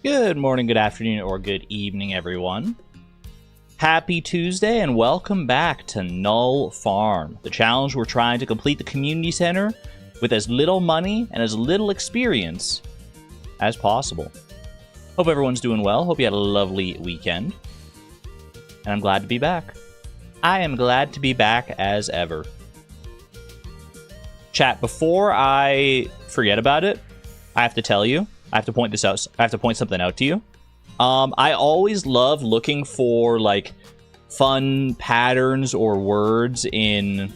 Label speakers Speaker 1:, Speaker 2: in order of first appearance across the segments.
Speaker 1: Good morning, good afternoon, or good evening, everyone. Happy Tuesday, and welcome back to Null Farm, the challenge we're trying to complete the community center with as little money and as little experience as possible. Hope everyone's doing well. Hope you had a lovely weekend. And I'm glad to be back. I am glad to be back as ever. Chat, before I forget about it, I have to tell you, I have to point this out. I have to point something out to you. I always love looking for like fun patterns or words in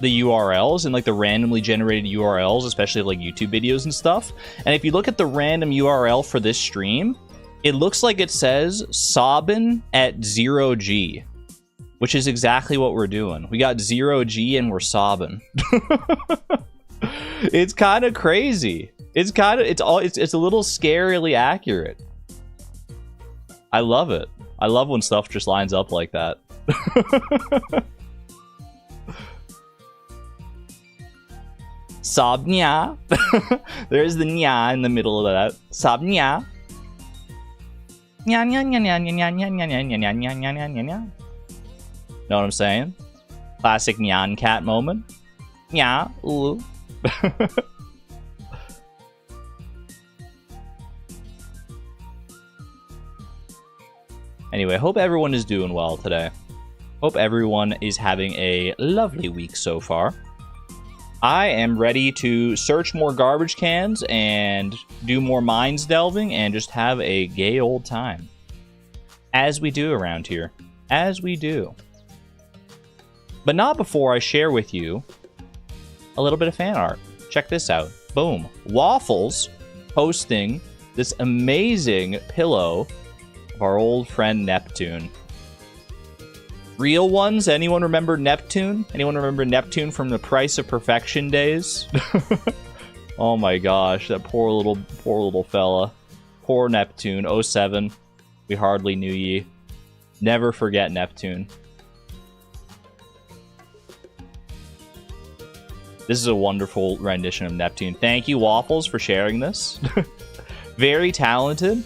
Speaker 1: the URLs and like the randomly generated URLs, especially like YouTube videos and stuff. And if you look at the random URL for this stream, it looks like it says sobbin at 0G, which is exactly what we're doing. We got 0G and we're sobbing. It's kind of crazy. It's a little scarily accurate. I love it. I love when stuff just lines up like that. Sobnya. There's the nya in the middle of that. Sobnya. Nya nya nya nya nya nya nya nya nya nya nya nya nya nya nya. Know what I'm saying? Classic nyan cat moment. Nya. Ooh. Anyway, hope everyone is doing well today. Hope everyone is having a lovely week so far. I am ready to search more garbage cans and do more mines delving and just have a gay old time. As we do around here. As we do. But not before I share with you a little bit of fan art. Check this out. Boom. Waffles posting this amazing pillow of our old friend Neptune. Real ones? Anyone remember Neptune? Anyone remember Neptune from the Price of Perfection days? Oh my gosh, that poor little fella. Poor Neptune. 07. We hardly knew ye. Never forget Neptune. This is a wonderful rendition of Neptune. Thank you, Waffles, for sharing this. Very talented.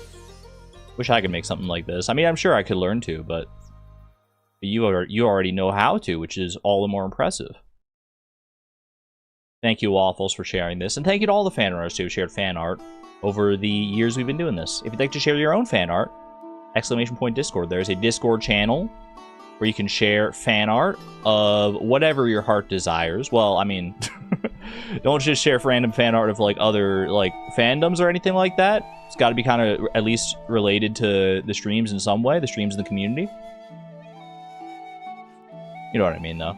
Speaker 1: Wish I could make something like this. I mean, I'm sure I could learn to, but you already know how to, which is all the more impressive. Thank you, Waffles, for sharing this. And thank you to all the fan artists who have shared fan art over the years we've been doing this. If you'd like to share your own fan art, ! Discord. There's a Discord channel where you can share fan art of whatever your heart desires. Well, I mean, don't just share random fan art of like other like fandoms or anything like that. It's got to be kind of at least related to the streams in some way, the streams in the community. You know what I mean, though. !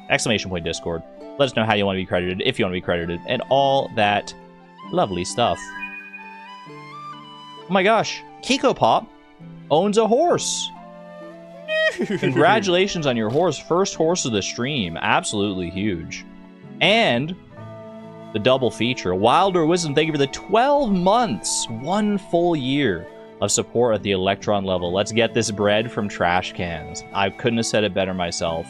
Speaker 1: Discord. Let us know how you want to be credited, if you want to be credited, and all that lovely stuff. Oh my gosh, Kiko Pop owns a horse. Congratulations on your horse. First horse of the stream. Absolutely huge. And the double feature. Wilder Wisdom, thank you for the 12 months. 1 full year of support at the Electron level. Let's get this bread from trash cans. I couldn't have said it better myself.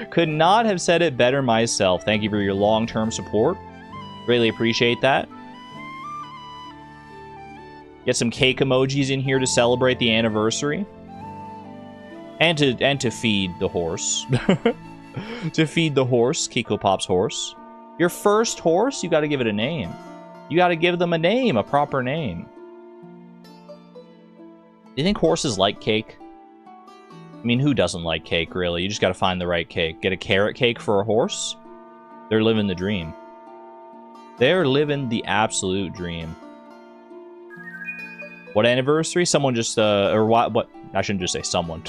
Speaker 1: Could not have said it better myself. Thank you for your long-term support. Really appreciate that. Get some cake emojis in here to celebrate the anniversary. And to feed the horse. To feed the horse, Kiko Pop's horse. Your first horse, you gotta give it a name. You gotta give them a name, a proper name. Do you think horses like cake? I mean, who doesn't like cake, really? You just gotta find the right cake. Get a carrot cake for a horse? They're living the dream. They're living the absolute dream. What anniversary? Someone just, or what? I shouldn't just say someone.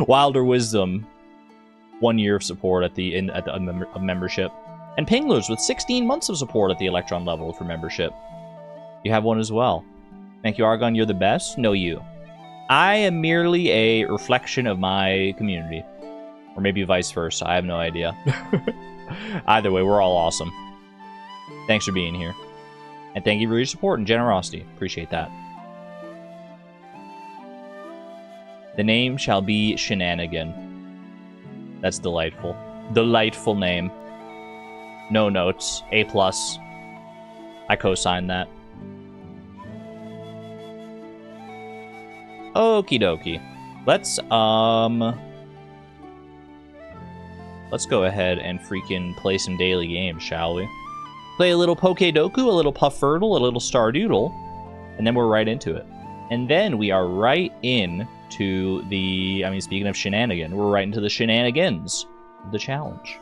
Speaker 1: Wilder Wisdom, 1 year of support at the membership. And Pinglers with 16 months of support at the Electron level for membership. You have one as well. Thank you, Argon. You're the best. No, you. I am merely a reflection of my community. Or maybe vice versa. I have no idea. Either way, we're all awesome. Thanks for being here. And thank you for your support and generosity. Appreciate that. The name shall be Shenanigan. That's delightful. Delightful name. No notes. A+. I co-sign that. Okie dokie. Let's go ahead and freaking play some daily games, shall we? Play a little Pokedoku, a little Puffurtle, a little Stardoodle, and then we're right into it. And then we are right in to the, I mean, speaking of shenanigan, we're right into the shenanigans of the challenge.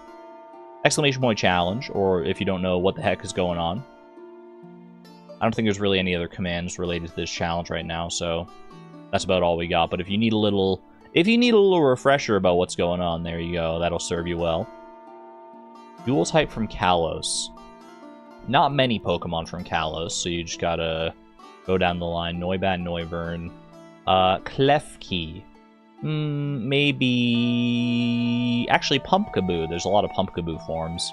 Speaker 1: Exclamation point challenge, or if you don't know what the heck is going on. I don't think there's really any other commands related to this challenge right now, so that's about all we got. But if you need a little refresher about what's going on, there you go. That'll serve you well. Dual type from Kalos. Not many Pokemon from Kalos, so you just gotta go down the line. Noibat, Noivern, Klefki. Maybe... Actually, Pumpkaboo. There's a lot of Pumpkaboo forms.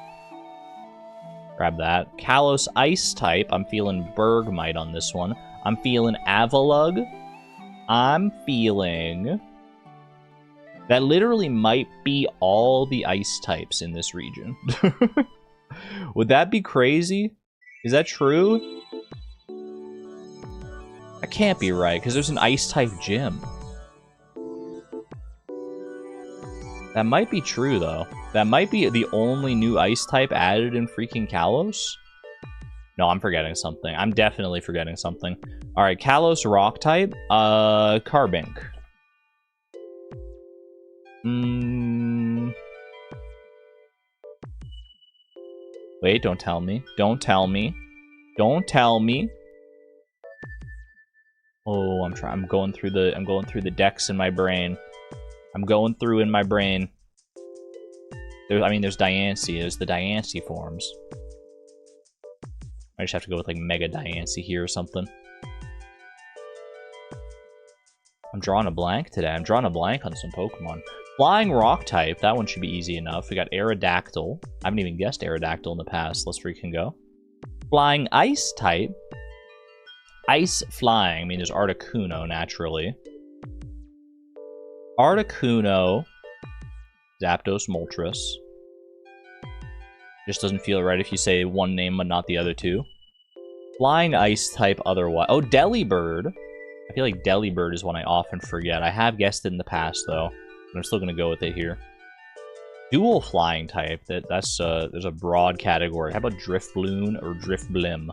Speaker 1: Grab that. Kalos Ice type. I'm feeling Bergmite on this one. I'm feeling Avalugg. I'm feeling... That literally might be all the ice types in this region. Would that be crazy? Is that true? That can't be right, because there's an ice type gym. That might be true, though. That might be the only new ice type added in freaking Kalos. No, I'm forgetting something. I'm definitely forgetting something. Alright, Kalos rock type. Carbink. Wait, don't tell me. Don't tell me. Don't tell me. Oh, I'm going through the decks in my brain. I'm going through in my brain. There's Diancie. There's the Diancie forms. I just have to go with like Mega Diancie here or something. I'm drawing a blank today. I'm drawing a blank on some Pokemon. Flying rock type. That one should be easy enough. We got Aerodactyl. I haven't even guessed Aerodactyl in the past. Let's freaking go. Flying ice type. Ice flying. I mean, there's Articuno, naturally. Articuno. Zapdos, Moltres. Just doesn't feel right if you say one name but not the other two. Flying ice type otherwise. Oh, Delibird. I feel like Delibird is one I often forget. I have guessed it in the past, though. But I'm still going to go with it here. Dual flying type. There's a broad category. How about Drifloon or Drifblim?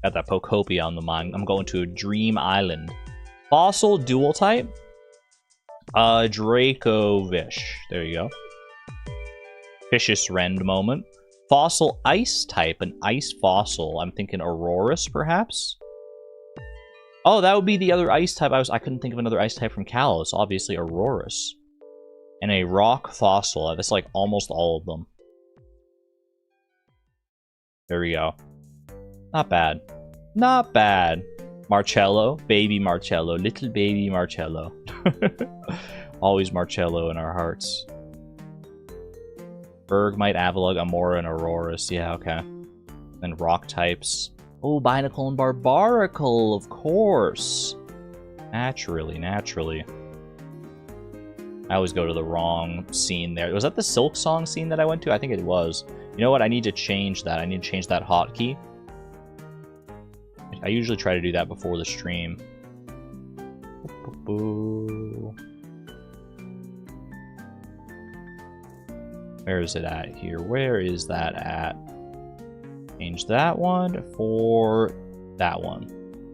Speaker 1: Got that Pokopia on the mind. I'm going to a Dream Island. Fossil dual type. Dracovish. There you go. Vicious Rend moment. Fossil ice type. An ice fossil. I'm thinking Aurorus, perhaps? Oh, that would be the other ice type. I couldn't think of another ice type from Kalos. Obviously, Aurorus. And a rock fossil. That's like almost all of them. There we go. Not bad. Not bad. Marcello. Baby Marcello. Little baby Marcello. Always Marcello in our hearts. Bergmite, Avalugg, Amora, and Aurorus. Yeah, okay. Then rock types. Oh, Binacle and Barbaracle, of course. Naturally. I always go to the wrong scene there. Was that the Silk Song scene that I went to? I think it was. You know what? I need to change that. I need to change that hotkey. I usually try to do that before the stream. Where is it at here? Where is that at? Change that one for that one.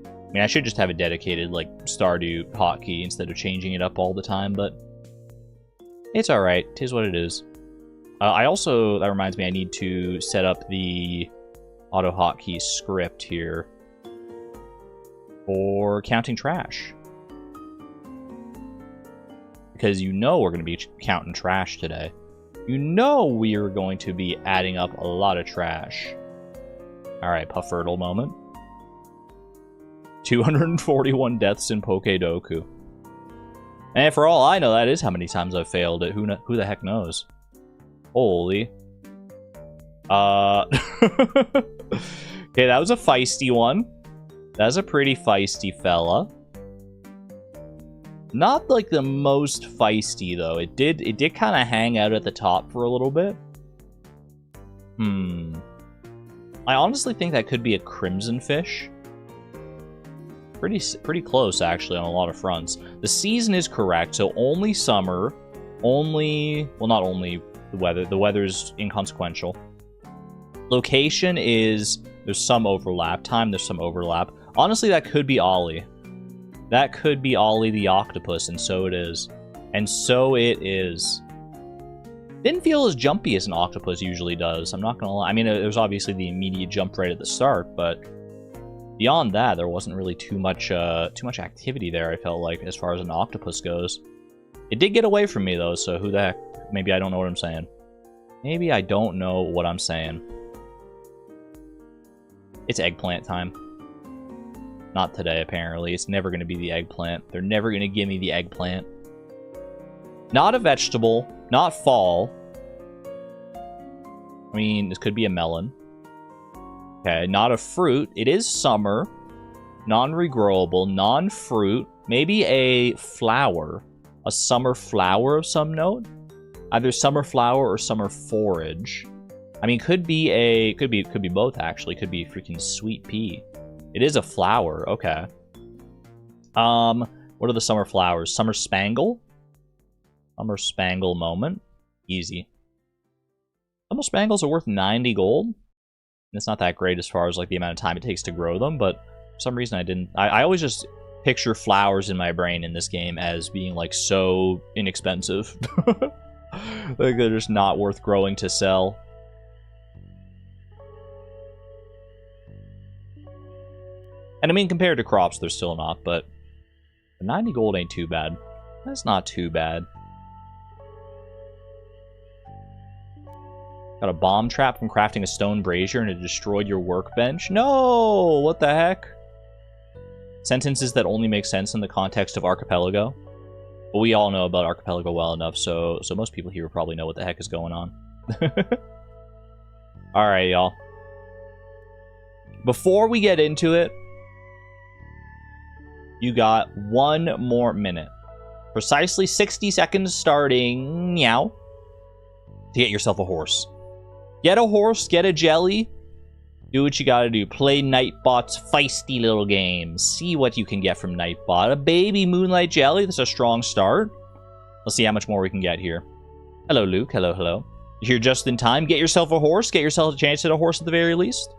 Speaker 1: I mean, I should just have a dedicated, like, Stardew hotkey instead of changing it up all the time, but it's alright. 'Tis what it is. I also, that reminds me, I need to set up the auto hotkey script here for counting trash. Because you know we're going to be counting trash today. You know we are going to be adding up a lot of trash. Alright, Puffurtle moment. 241 deaths in Pokedoku. And for all I know, that is how many times I've failed it. Who the heck knows? Holy. Okay, that was a feisty one. That's a pretty feisty fella. Not like the most feisty though. It did kind of hang out at the top for a little bit. I honestly think that could be a Crimson Fish. pretty close, actually, on a lot of fronts. The season is correct, so only summer, only... Well, not only the weather. The weather's inconsequential. Location is... There's some overlap. Time, there's some overlap. Honestly, that could be Ollie. That could be Ollie the octopus, and so it is. And so it is. Didn't feel as jumpy as an octopus usually does, I'm not gonna lie. I mean, there's obviously the immediate jump right at the start, but beyond that, there wasn't really too much activity there, I felt like, as far as an octopus goes. It did get away from me, though, so who the heck? Maybe I don't know what I'm saying. Maybe I don't know what I'm saying. It's eggplant time. Not today, apparently. It's never going to be the eggplant. They're never going to give me the eggplant. Not a vegetable. Not fall. I mean, this could be a melon. Okay, not a fruit. It is summer. Non-regrowable. Non-fruit. Maybe a flower. A summer flower of some note? Either summer flower or summer forage. I mean, could be both, actually. Could be freaking sweet pea. It is a flower. Okay. What are the summer flowers? Summer spangle? Summer spangle moment. Easy. Summer spangles are worth 90 gold. It's not that great as far as like the amount of time it takes to grow them, but for some reason I didn't. I always just picture flowers in my brain in this game as being like so inexpensive. Like they're just not worth growing to sell. And I mean, compared to crops, they're still not, but 90 gold ain't too bad. That's not too bad. Got a bomb trap from crafting a stone brazier and it destroyed your workbench? No! What the heck? Sentences that only make sense in the context of Archipelago. But we all know about Archipelago well enough, so most people here probably know what the heck is going on. Alright, y'all. Before we get into it, you got 1 more minute. Precisely 60 seconds starting meow to get yourself a horse. Get a horse, get a jelly. Do what you gotta do. Play Nightbot's feisty little game. See what you can get from Nightbot. A baby Moonlight Jelly. That's a strong start. Let's see how much more we can get here. Hello, Luke. Hello, hello. You're here just in time. Get yourself a horse. Get yourself a chance at a horse at the very least.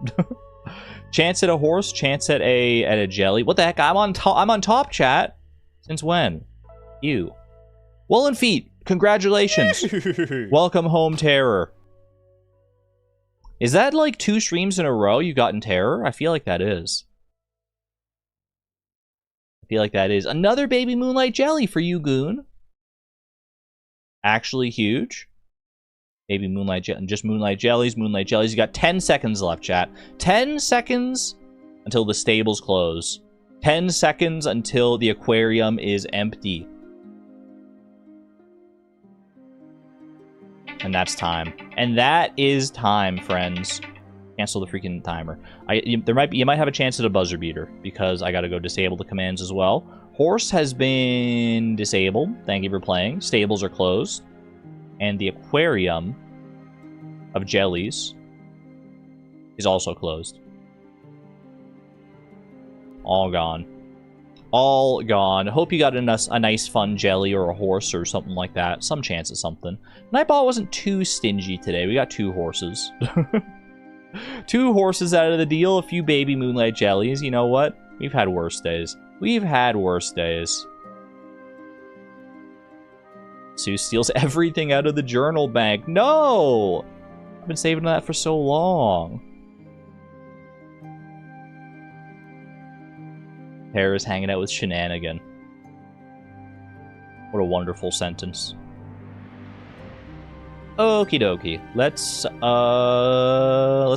Speaker 1: Chance at a horse. Chance at a jelly. What the heck? I'm on top, chat. Since when? You. Woolen Feet. Congratulations. Welcome home, Terror. Is that like 2 streams in a row you got in Terror? I feel like that is. I feel like that is. Another baby Moonlight Jelly for you, Goon. Actually huge. Maybe Moonlight Jelly. Just Moonlight Jellies. Moonlight Jellies. You got 10 seconds left, chat. 10 seconds until the stables close. 10 seconds until the aquarium is empty. And that's time. And that is time, friends. Cancel the freaking timer. You might have a chance at a buzzer beater because I gotta go disable the commands as well. Horse has been disabled. Thank you for playing. Stables are closed. And the aquarium of jellies is also closed. All gone. All gone. Hope you got a nice fun jelly or a horse or something like that. Some chance at something. Nightbot wasn't too stingy today. We got 2 horses. 2 horses out of the deal. A few baby Moonlight Jellies. You know what? We've had worse days. We've had worse days. Sue steals everything out of the journal bank. No! I've been saving that for so long. Terror's hanging out with Shenanigan. What a wonderful sentence. Okie dokie. Let's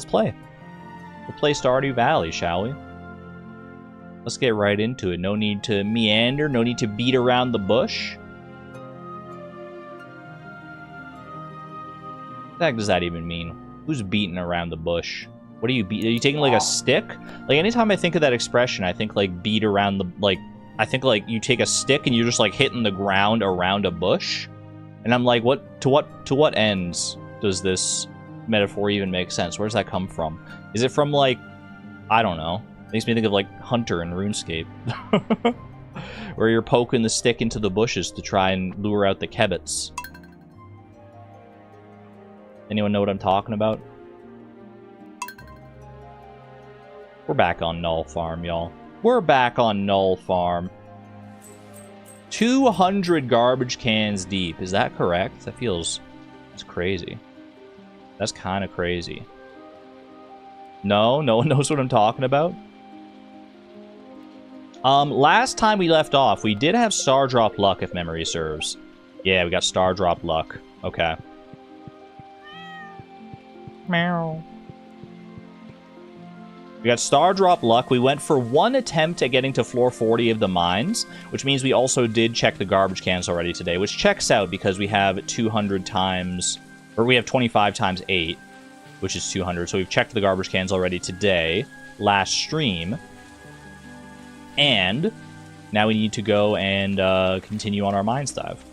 Speaker 1: play. We'll play Stardew Valley, shall we? Let's get right into it. No need to meander, no need to beat around the bush. What the heck does that even mean? Who's beating around the bush? What are you beat? Are you taking like a stick? Like anytime I think of that expression, I think like beat around the I think like you take a stick and you're just like hitting the ground around a bush. And I'm like, to what ends does this metaphor even make sense? Where does that come from? Is it from like, I don't know, Makes me think of, like, Hunter in RuneScape. Where you're poking the stick into the bushes to try and lure out the kebits. Anyone know what I'm talking about? We're back on Null Farm, y'all. We're back on Null Farm. 200 garbage cans deep. Is that correct? That feels... That's crazy. That's kind of crazy. No? No one knows what I'm talking about? Last time we left off, we did have Star Drop luck, if memory serves. Yeah, we got Star Drop luck. Okay. Meow. We got Star Drop luck. We went for one attempt at getting to floor 40 of the mines, which means we also did check the garbage cans already today, which checks out because we have 200 times... Or we have 25 times 8, which is 200. So we've checked the garbage cans already today, last stream. And now we need to go and continue on our mines dive.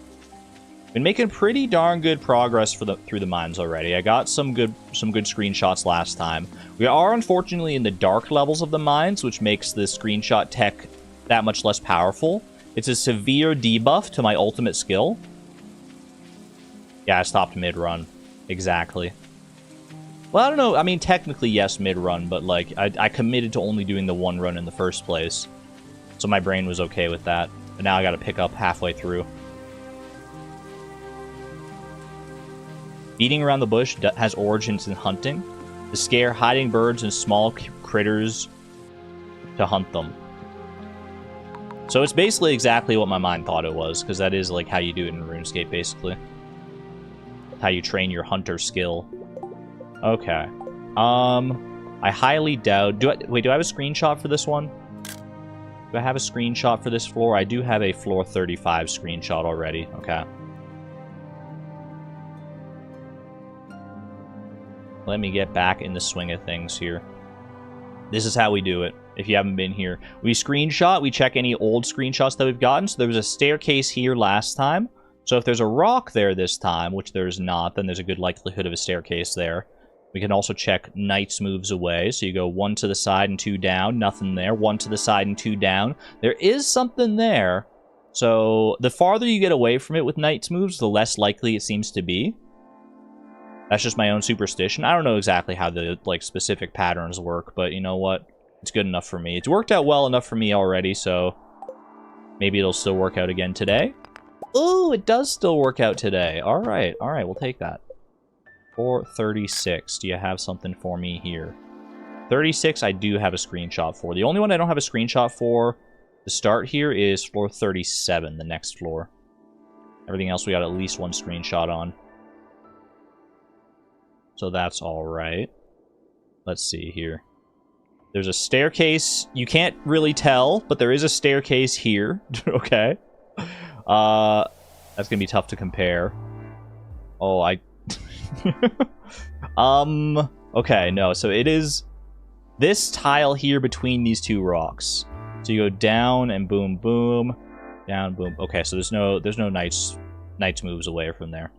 Speaker 1: Been making pretty darn good progress through the mines already. I got some good screenshots last time. We are unfortunately in the dark levels of the mines, which makes the screenshot tech that much less powerful. It's a severe debuff to my ultimate skill. Yeah, I stopped mid-run. Exactly. Well, I don't know. I mean, technically, yes, mid-run, but, like, I committed to only doing the one run in the first place. So my brain was okay with that. But now I gotta pick up halfway through. Beating around the bush has origins in hunting. To scare hiding birds and small critters to hunt them. So it's basically exactly what my mind thought it was, because that is, like, how you do it in RuneScape, basically. How you train your hunter skill. Okay. I highly doubt... Wait, do I have a screenshot for this one? Do I have a screenshot for this floor? I do have a floor 35 screenshot already. Okay. Let me get back in the swing of things here. This is how we do it, if you haven't been here. We screenshot, we check any old screenshots that we've gotten. So there was a staircase here last time. So if there's a rock there this time, which there's not, then there's a good likelihood of a staircase there. We can also check Knight's moves away. So you go 1 to the side and 2 down. Nothing there. 1 to the side and 2 down. There is something there. So the farther you get away from it with Knight's moves, the less likely it seems to be. That's just my own superstition. I don't know exactly how the like specific patterns work, but you know what? It's good enough for me. It's worked out well enough for me already, so maybe it'll still work out again today. Ooh, it does still work out today. All right, we'll take that. 436. Do you have something for me here? 36, I do have a screenshot for. The only one I don't have a screenshot for to start here is floor 37, the next floor. Everything else we got at least one screenshot on. So that's all right. Let's see here. There's a staircase. You can't really tell, but there is a staircase here. Okay. That's gonna be tough to compare. Oh, okay, no, so it is this tile here between these two rocks. So you go down and boom, boom, down, boom. Okay, so there's no Knight's moves away from there.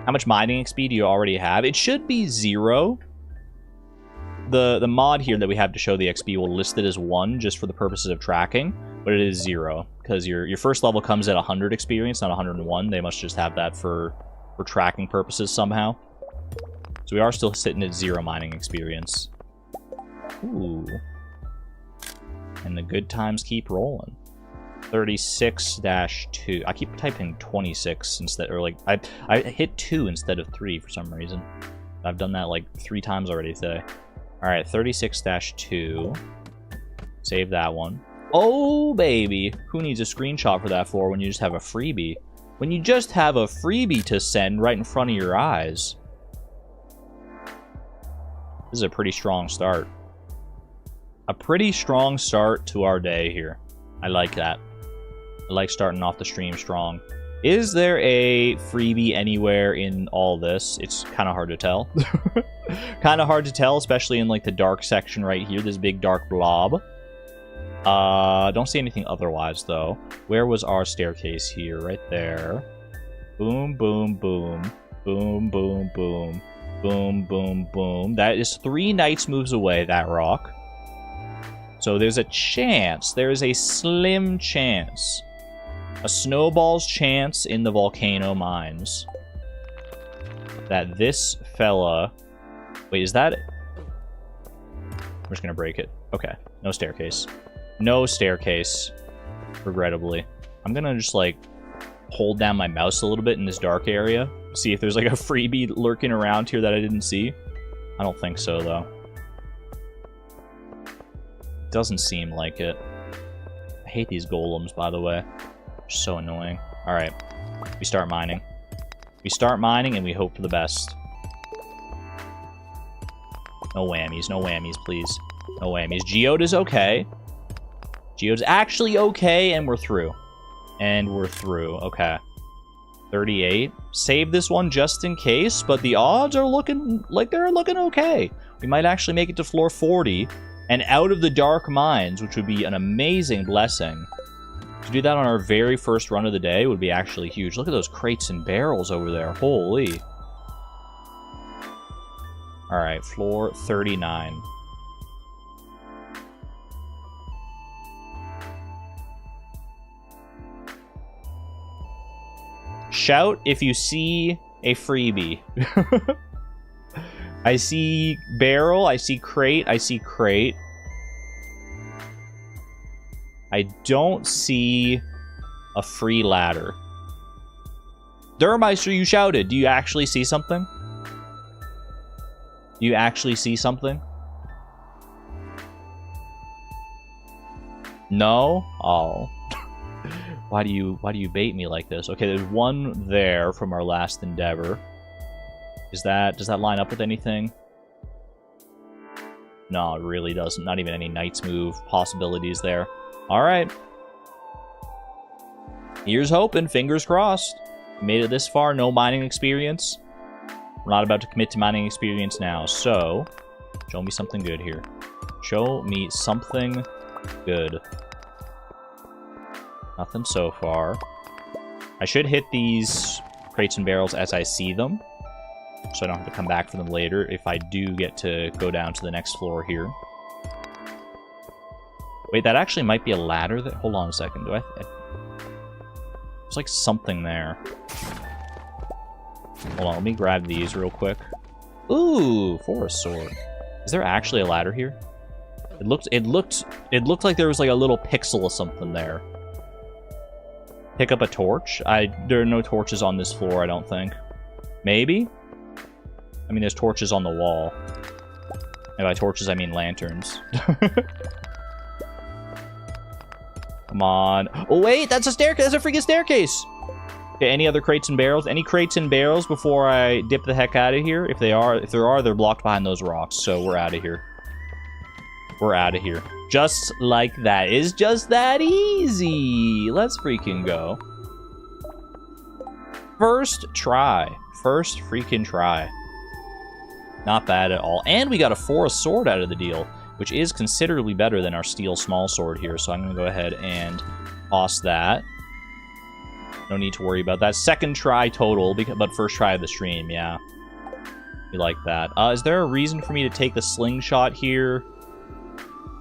Speaker 1: How much mining XP do you already have? It should be 0. The mod here that we have to show the XP will list it as 1 just for the purposes of tracking, but it is 0 because your first level comes at 100 experience, not 101. They must just have that for tracking purposes somehow. So we are still sitting at 0 mining experience. Ooh. And the good times keep rolling. 36-2. I keep typing 26 instead, or like I hit 2 instead of 3 for some reason. I've done that like 3 times already today. All right, 36-2. Save that one. Oh baby, who needs a screenshot for that floor when you just have a freebie? When you just have a freebie to send right in front of your eyes. This is a pretty strong start. A pretty strong start to our day here. I like that. I like starting off the stream strong. Is there a freebie anywhere in all this? It's kind of hard to tell. Kind of hard to tell, especially in like the dark section right here. This big dark blob. Don't see anything otherwise though. Where was our staircase here? Right there. Boom, boom, boom. Boom, boom, boom. Boom, boom, boom. That is 3 knights moves away, that rock. So there's a chance. There is a slim chance. A snowball's chance in the volcano mines. That this fella... Wait, is that... I'm just gonna break it. Okay. No staircase. No staircase. Regrettably. I'm gonna just, like, hold down my mouse a little bit in this dark area. See if there's, like, a freebie lurking around here that I didn't see. I don't think so, though. Doesn't seem like it. I hate these golems, by the way. They're so annoying. Alright. We start mining. We start mining and we hope for the best. No whammies. No whammies, please. No whammies. Geode is okay. Geode's actually okay, and we're through. And we're through. Okay. 38. Save this one just in case, but the odds are looking like they're looking okay. We might actually make it to floor 40 and out of the dark mines, which would be an amazing blessing. To do that on our very first run of the day would be actually huge. Look at those crates and barrels over there. Holy. Alright, floor 39. Shout if you see a freebie. I see barrel, I see crate, I see crate. I don't see a free ladder. Durmeister, you shouted. Do you actually see something? Do you actually see something? No? Oh. Why do you bait me like this? Okay, there's one there from our last endeavor. Does that line up with anything? No, it really doesn't. Not even any Knight's move possibilities there. Alright. Here's hoping, fingers crossed. Made it this far, no mining experience. We're not about to commit to mining experience now, so show me something good here. Show me something good. Nothing so far. I should hit these crates and barrels as I see them, so I don't have to come back for them later if I do get to go down to the next floor here. Wait, that actually might be a ladder. Hold on a second. There's like something there. Hold on, let me grab these real quick. Ooh, forest sword. Is there actually a ladder here? It looked like there was like a little pixel of something there. Pick up a torch. There are no torches on this floor, I don't think. Maybe? I mean, there's torches on the wall. And by torches, I mean lanterns. Come on. Oh, wait, that's a staircase. That's a freaking staircase. Okay, any other crates and barrels? Any crates and barrels before I dip the heck out of here? If there are, they're blocked behind those rocks, so we're out of here. We're out of here. Just like that. It's just that easy. Let's freaking go. First try. First freaking try. Not bad at all. And we got a forest sword out of the deal, which is considerably better than our steel small sword here. So I'm going to go ahead and toss that. No need to worry about that. Second try total, but first try of the stream, yeah. We like that. Is there a reason for me to take the slingshot here?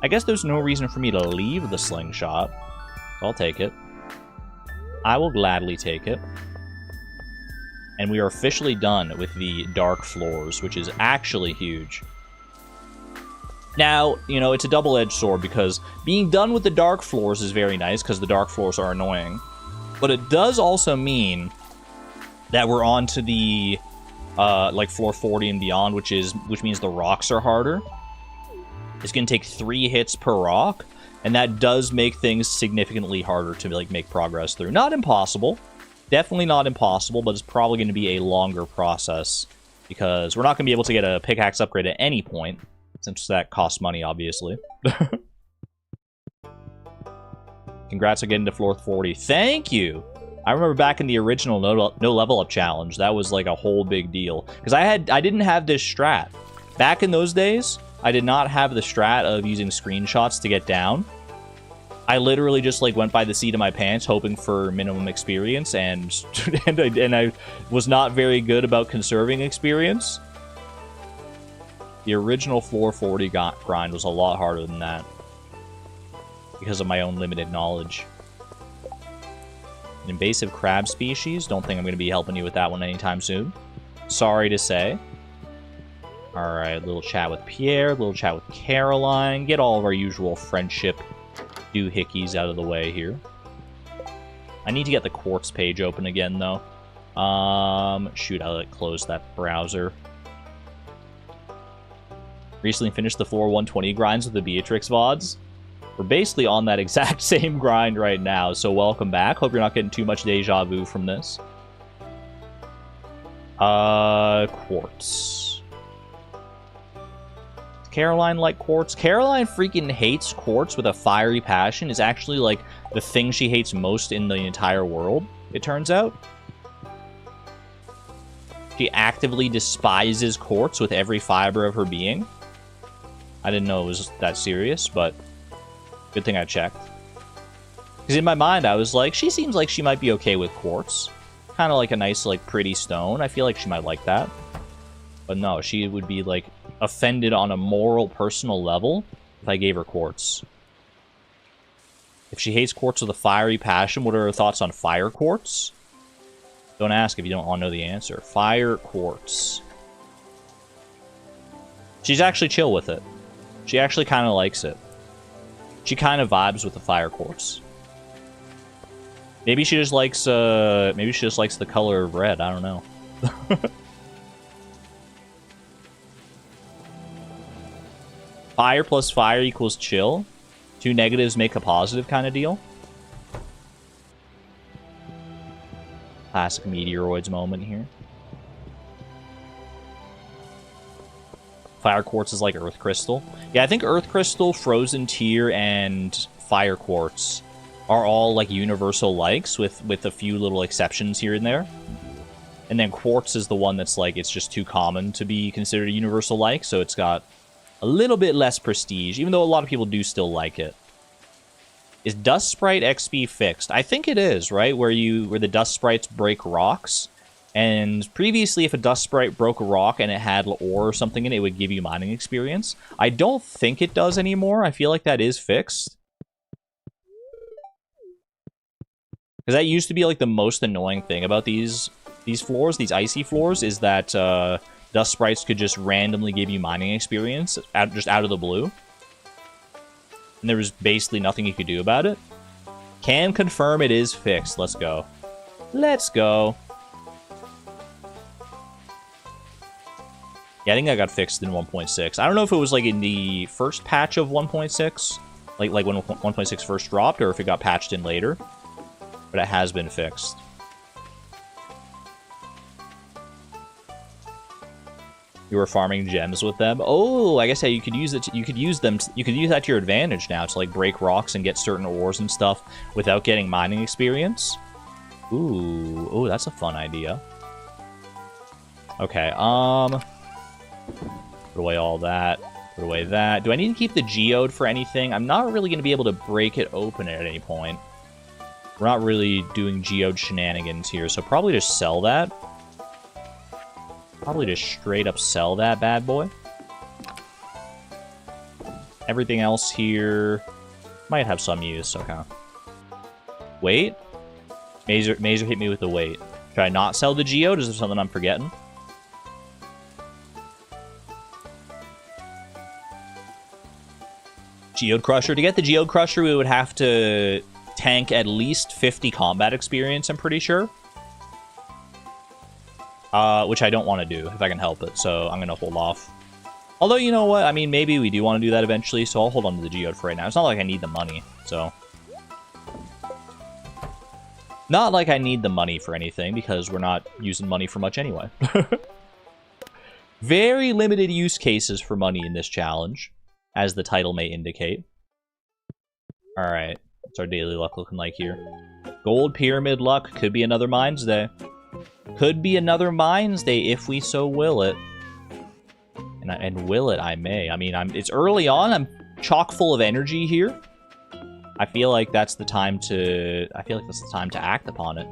Speaker 1: I guess there's no reason for me to leave the slingshot. So I'll take it. I will gladly take it. And we are officially done with the dark floors, which is actually huge. Now, you know, it's a double-edged sword because being done with the dark floors is very nice because the dark floors are annoying. But it does also mean that we're on to the, like, floor 40 and beyond, which means the rocks are harder. It's going to take 3 hits per rock, and that does make things significantly harder to, like, make progress through. Not impossible. Definitely not impossible, but it's probably going to be a longer process because we're not going to be able to get a pickaxe upgrade at any point, since that costs money, obviously. Congrats on getting to floor 40. Thank you! I remember back in the original no level up challenge, that was like a whole big deal. Because I didn't have this strat. Back in those days, I did not have the strat of using screenshots to get down. I literally just like went by the seat of my pants hoping for minimum experience, and I was not very good about conserving experience. The original floor 40 grind was a lot harder than that. Because of my own limited knowledge. An invasive crab species. Don't think I'm going to be helping you with that one anytime soon. Sorry to say. Alright, little chat with Pierre, little chat with Caroline. Get all of our usual friendship doohickeys out of the way here. I need to get the quartz page open again, though. Shoot, I closed that browser. Recently finished the floor 120 grinds with the Beatrix VODs. We're basically on that exact same grind right now, so welcome back. Hope you're not getting too much deja vu from this. Quartz. Does Caroline like quartz? Caroline freaking hates quartz with a fiery passion. It's actually, like, the thing she hates most in the entire world, it turns out. She actively despises quartz with every fiber of her being. I didn't know it was that serious, but good thing I checked. Because in my mind, I was like, she seems like she might be okay with quartz. Kind of like a nice, like, pretty stone. I feel like she might like that. But no, she would be, like, offended on a moral, personal level if I gave her quartz. If she hates quartz with a fiery passion, what are her thoughts on fire quartz? Don't ask if you don't want to know the answer. Fire quartz. She's actually chill with it. She actually kind of likes it. She kind of vibes with the fire quartz. Maybe she just likes the color of red. I don't know. Fire plus fire equals chill. Two negatives make a positive kind of deal. Classic meteoroids moment here. Fire quartz is like earth crystal. Yeah, I think earth crystal, frozen tear, and fire quartz are all like universal likes with a few little exceptions here and there. And then quartz is the one that's like, it's just too common to be considered a universal like, so it's got a little bit less prestige, even though a lot of people do still like it. Is Dust Sprite XP fixed? I think it is, right? Where the Dust Sprites break rocks. And previously, if a Dust Sprite broke a rock and it had ore or something in it, it would give you mining experience. I don't think it does anymore. I feel like that is fixed. Because that used to be like the most annoying thing about these floors, these icy floors, is that Dust Sprites could just randomly give you mining experience just out of the blue. And there was basically nothing you could do about it. Can confirm it is fixed. Let's go. Let's go. Yeah, I think that got fixed in 1.6. I don't know if it was like in the first patch of 1.6, like when 1.6 first dropped, or if it got patched in later. But it has been fixed. You were farming gems with them. Oh, I guess yeah, you could use it. You could use them. You could use that to your advantage now to like break rocks and get certain ores and stuff without getting mining experience. Ooh, that's a fun idea. Okay, put away all that. Put away that. Do I need to keep the geode for anything? I'm not really going to be able to break it open at any point. We're not really doing geode shenanigans here, so probably just sell that. Probably just straight up sell that bad boy. Everything else here might have some use, okay. Wait. Mazer hit me with the wait. Should I not sell the geode? Is there something I'm forgetting? Geode Crusher. To get the Geode Crusher, we would have to tank at least 50 combat experience, I'm pretty sure. Which I don't want to do, if I can help it, so I'm going to hold off. Although, you know what? I mean, maybe we do want to do that eventually, so I'll hold on to the Geode for right now. It's not like I need the money, so... Not like I need the money for anything, because we're not using money for much anyway. Very limited use cases for money in this challenge, as the title may indicate. Alright, what's our daily luck looking like here? Gold Pyramid luck, could be another Mines Day. Could be another Mines Day if we so will it. And will it, I may. I mean, it's early on, I'm chock full of energy here. I feel like that's the time to... act upon it.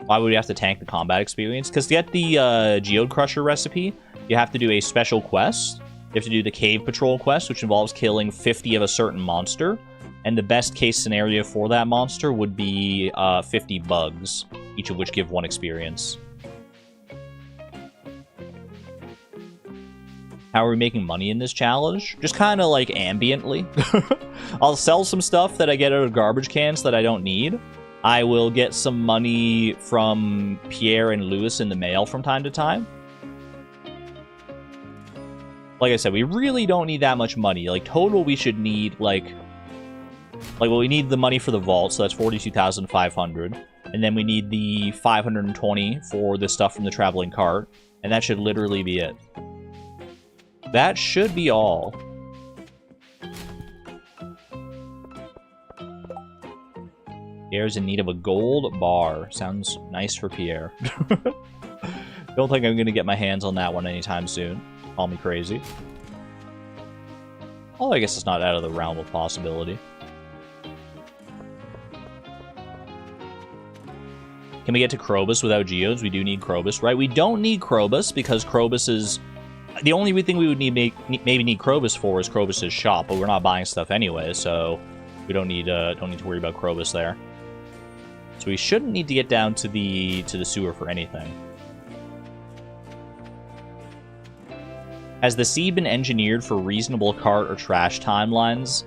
Speaker 1: Why would we have to tank the combat experience? Because to get the Geode Crusher recipe, you have to do a special quest. You have to do the Cave Patrol quest, which involves killing 50 of a certain monster. And the best case scenario for that monster would be 50 bugs, each of which give 1 experience. How are we making money in this challenge? Just kind of like ambiently. I'll sell some stuff that I get out of garbage cans that I don't need. I will get some money from Pierre and Louis in the mail from time to time. Like I said, we really don't need that much money. Like, total, we should need, well, we need the money for the vault, so that's 42,500. And then we need the 520 for the stuff from the traveling cart. And that should literally be it. That should be all. Pierre's in need of a gold bar. Sounds nice for Pierre. Don't think I'm going to get my hands on that one anytime soon. Call me crazy. Oh, I guess it's not out of the realm of possibility. Can we get to Krobus without geodes? We do need Krobus, right? We don't need Krobus because Krobus is... The only thing we would maybe need Krobus for is Krobus' shop, but we're not buying stuff anyway, so we don't need to worry about Krobus there. So we shouldn't need to get down to the sewer for anything. Has the sea been engineered for reasonable cart or trash timelines?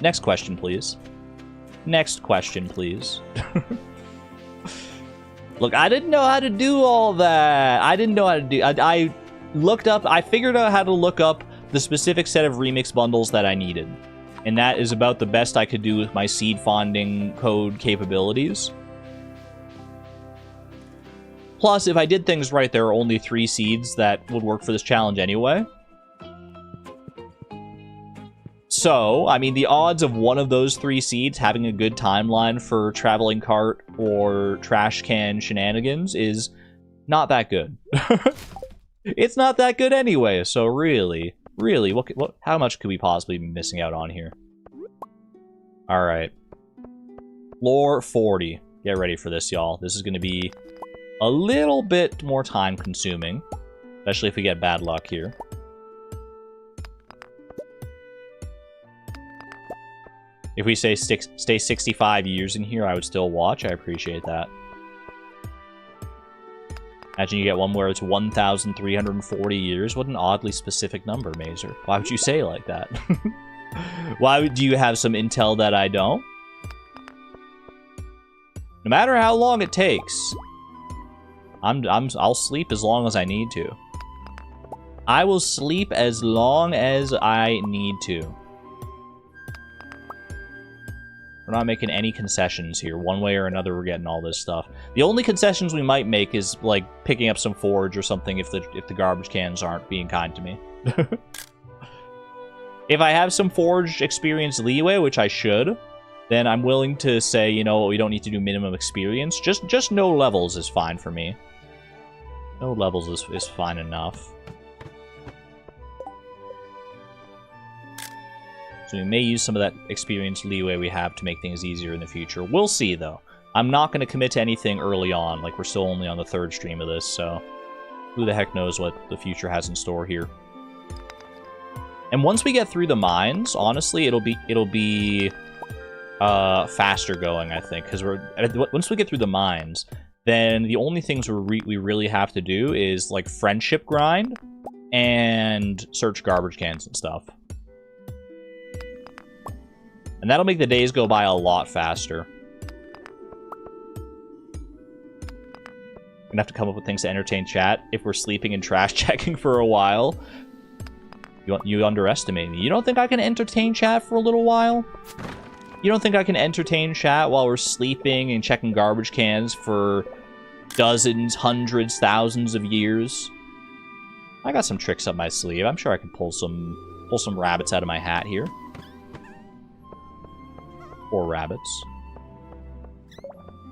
Speaker 1: Next question, please. Next question, please. Look, I didn't know how to do all that. I didn't know how to do... I looked up... I figured out how to look up the specific set of remix bundles that I needed. And that is about the best I could do with my seed fonding code capabilities. Plus, if I did things right, there are only 3 seeds that would work for this challenge anyway. So, I mean, the odds of one of those 3 seeds having a good timeline for traveling cart or trash can shenanigans is not that good. It's not that good anyway, so really, how much could we possibly be missing out on here? Alright. Floor 40. Get ready for this, y'all. This is going to be a little bit more time-consuming, especially if we get bad luck here. If we stay 65 years in here, I would still watch. I appreciate that. Imagine you get one where it's 1,340 years. What an oddly specific number, Mazer. Why would you say like that? Why do you have some intel that I don't? No matter how long it takes, I'll sleep as long as I need to. I will sleep as long as I need to. We're not making any concessions here. One way or another, we're getting all this stuff. The only concessions we might make is, like, picking up some forage or something if the garbage cans aren't being kind to me. If I have some forage experience leeway, which I should, then I'm willing to say, you know, we don't need to do minimum experience. Just no levels is fine for me. No levels is fine enough. So we may use some of that experience leeway we have to make things easier in the future. We'll see, though. I'm not going to commit to anything early on. Like, we're still only on the 3rd stream of this, so who the heck knows what the future has in store here. And once we get through the mines, honestly, it'll be faster going, I think, because once we get through the mines, then the only things we really have to do is, like, friendship grind and search garbage cans and stuff. And that'll make the days go by a lot faster. Gonna have to come up with things to entertain chat if we're sleeping and trash checking for a while. You underestimate me. You don't think I can entertain chat for a little while? You don't think I can entertain chat while we're sleeping and checking garbage cans for dozens, hundreds, thousands of years? I got some tricks up my sleeve. I'm sure I can pull some rabbits out of my hat here. Or rabbits.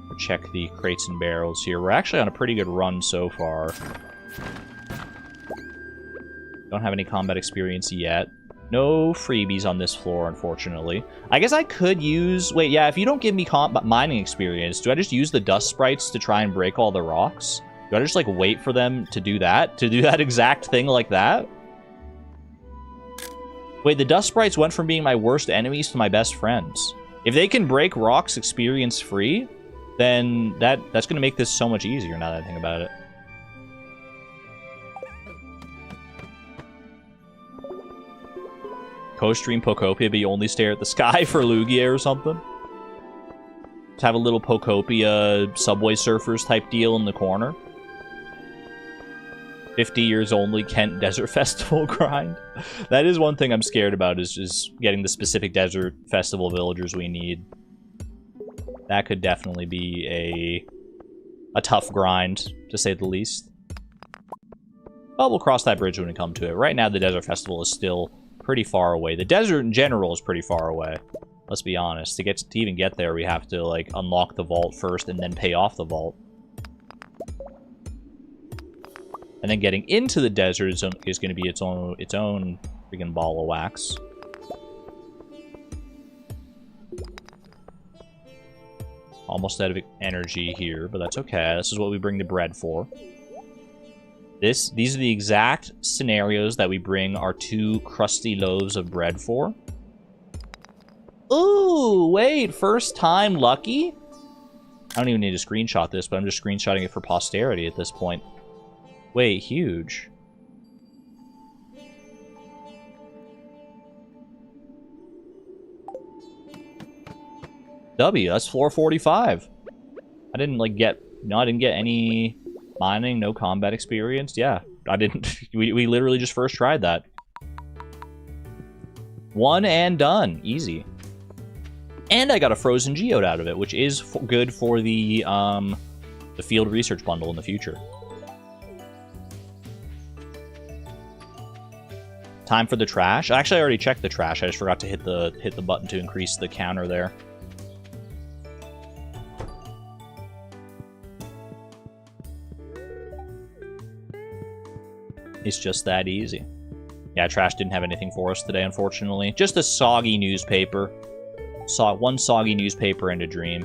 Speaker 1: We'll check the crates and barrels here. We're actually on a pretty good run so far. Don't have any combat experience yet. No freebies on this floor, unfortunately. I guess I could use... Wait, yeah, if you don't give me mining experience, do I just use the dust sprites to try and break all the rocks? Do I just, like, wait for them to do that? To do that exact thing like that? Wait, the dust sprites went from being my worst enemies to my best friends. If they can break rocks experience-free, then that's going to make this so much easier now that I think about it. Co-stream Pokopia, but you only stare at the sky for Lugia or something? To have a little Pokopia Subway Surfers type deal in the corner. 50 years only Kent Desert Festival grind. That is one thing I'm scared about, is getting the specific Desert Festival villagers we need. That could definitely be a tough grind, to say the least. But we'll cross that bridge when we come to it. Right now, the Desert Festival is still pretty far away. The desert in general is pretty far away. Let's be honest. To even get there, we have to, like, unlock the vault first and then pay off the vault. And then getting into the desert is going to be its own freaking ball of wax. Almost out of energy here, but that's okay. This is what we bring the bread for. These are the exact scenarios that we bring our 2 crusty loaves of bread for. Ooh, wait, first time lucky? I don't even need to screenshot this, but I'm just screenshotting it for posterity at this point. Wait, huge. W, that's 445. I didn't, like, I didn't get any mining, no combat experience. Yeah, I didn't. We literally just first tried that. 1 and done. Easy. And I got a frozen geode out of it, which is good for the field research bundle in the future. Time for the trash. Actually, I already checked the trash. I just forgot to hit the button to increase the counter there. It's just that easy. Yeah, trash didn't have anything for us today, unfortunately. Just a soggy newspaper. One soggy newspaper and a dream.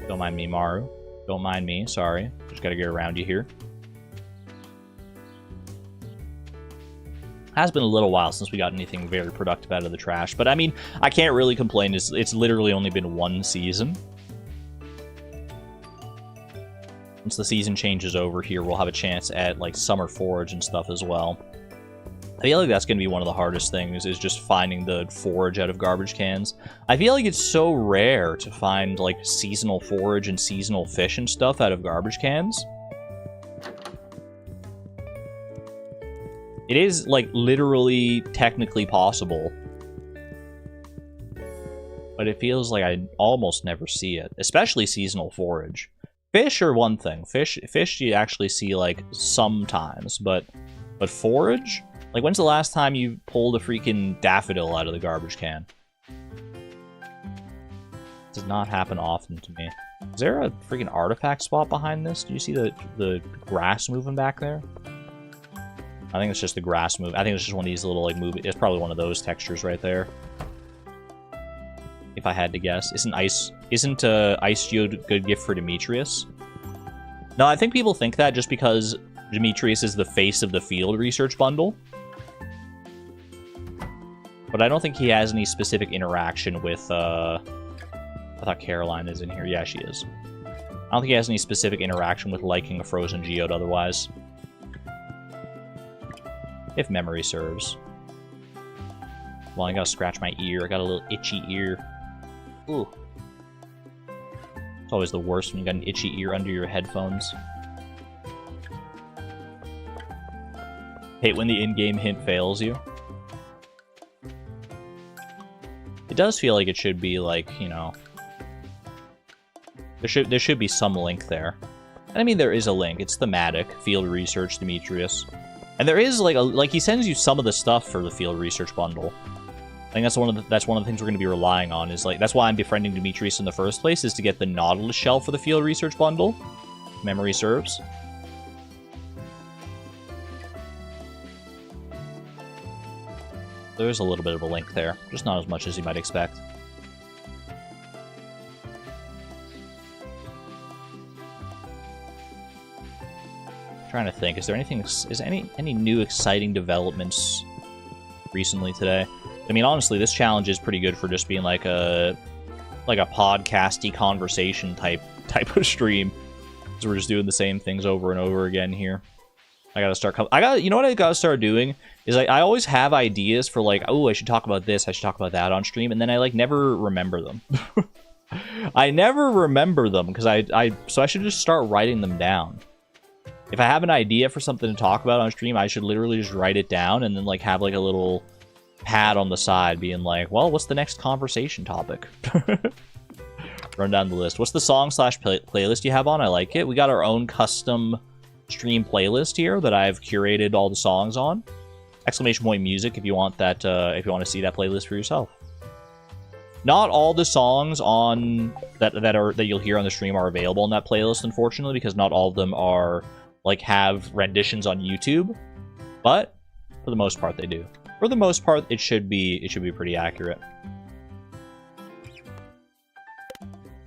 Speaker 1: Don't mind me, Maru. Don't mind me, sorry. Just gotta get around you here. Has been a little while since we got anything very productive out of the trash. But, I mean, I can't really complain. It's literally only been 1 season. Once the season changes over here, we'll have a chance at, like, Summer Forage and stuff as well. I feel like that's going to be one of the hardest things, is just finding the forage out of garbage cans. I feel like it's so rare to find, like, seasonal forage and seasonal fish and stuff out of garbage cans. It is, like, literally, technically possible. But it feels like I almost never see it, especially seasonal forage. Fish are one thing. Fish you actually see, like, sometimes, but forage? Like, when's the last time you pulled a freaking daffodil out of the garbage can? It does not happen often to me. Is there a freaking artifact spot behind this? Do you see the grass moving back there? I think it's just the grass move. I think it's just one of these little, like, it's probably one of those textures right there. If I had to guess. Isn't ice geode a good gift for Demetrius? No, I think people think that just because Demetrius is the face of the field research bundle. But I don't think he has any specific interaction with, I thought Caroline is in here. Yeah, she is. I don't think he has any specific interaction with liking a frozen geode otherwise. If memory serves. Well, I gotta scratch my ear. I got a little itchy ear. Ooh. It's always the worst when you got an itchy ear under your headphones. Hate when the in-game hint fails you. It does feel like it should be, like, you know... There should be some link there. And I mean, there is a link. It's thematic. Field research, Demetrius. And there is, like he sends you some of the stuff for the field research bundle. I think that's one of the things we're going to be relying on, is, like, that's why I'm befriending Demetrius in the first place, is to get the Nautilus shell for the field research bundle. Memory serves. There's a little bit of a link there, just not as much as you might expect. trying to think. Is there anything? Is any new exciting developments recently today? I mean, honestly, this challenge is pretty good for just being like a podcasty conversation type of stream. Because we're just doing the same things over and over again here. I gotta start. You know what I gotta start doing is I always have ideas for like, oh, I should talk about this, I should talk about that on stream, and then I like never remember them. I never remember them because so I should just start writing them down. If I have an idea for something to talk about on stream, I should literally just write it down and then like have like a little pad on the side being like, well, what's the next conversation topic? Run down the list. What's the song/playlist you have on? I like it. We got our own custom stream playlist here that I've curated all the songs on. Exclamation point music if you want that. If you want to see that playlist for yourself. Not all the songs on that you'll hear on the stream are available in that playlist, unfortunately, because not all of them are like have renditions on YouTube. But for the most part, they do. For the most part, it should be pretty accurate.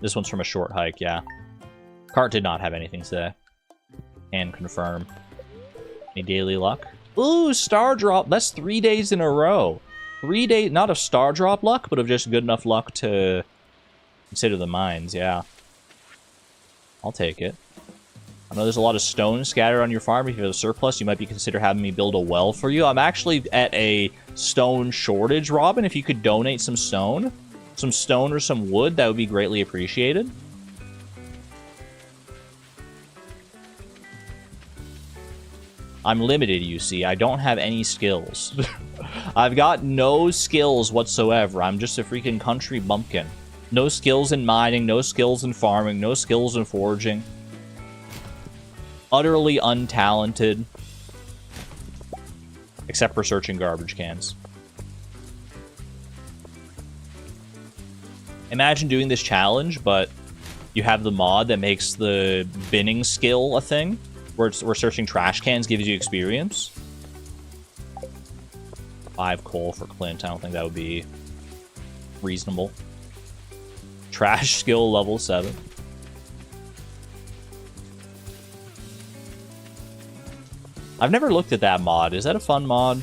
Speaker 1: This one's from a short hike, yeah. Cart did not have anything today. Can confirm. Any daily luck? Ooh, star drop. That's 3 days in a row. 3 days, not of star drop luck, but of just good enough luck to consider the mines, yeah. I'll take it. I know there's a lot of stone scattered on your farm. If you have a surplus, you might be consider having me build a well for you. I'm actually at a stone shortage, Robin. If you could donate some stone or some wood, that would be greatly appreciated. I'm limited, you see. I don't have any skills. I've got no skills whatsoever. I'm just a freaking country bumpkin. No skills in mining, no skills in farming, no skills in foraging. Utterly untalented. Except for searching garbage cans. Imagine doing this challenge, but you have the mod that makes the binning skill a thing, where searching trash cans gives you experience. 5 coal for Clint. I don't think that would be reasonable. Trash skill level 7. I've never looked at that mod. Is that a fun mod?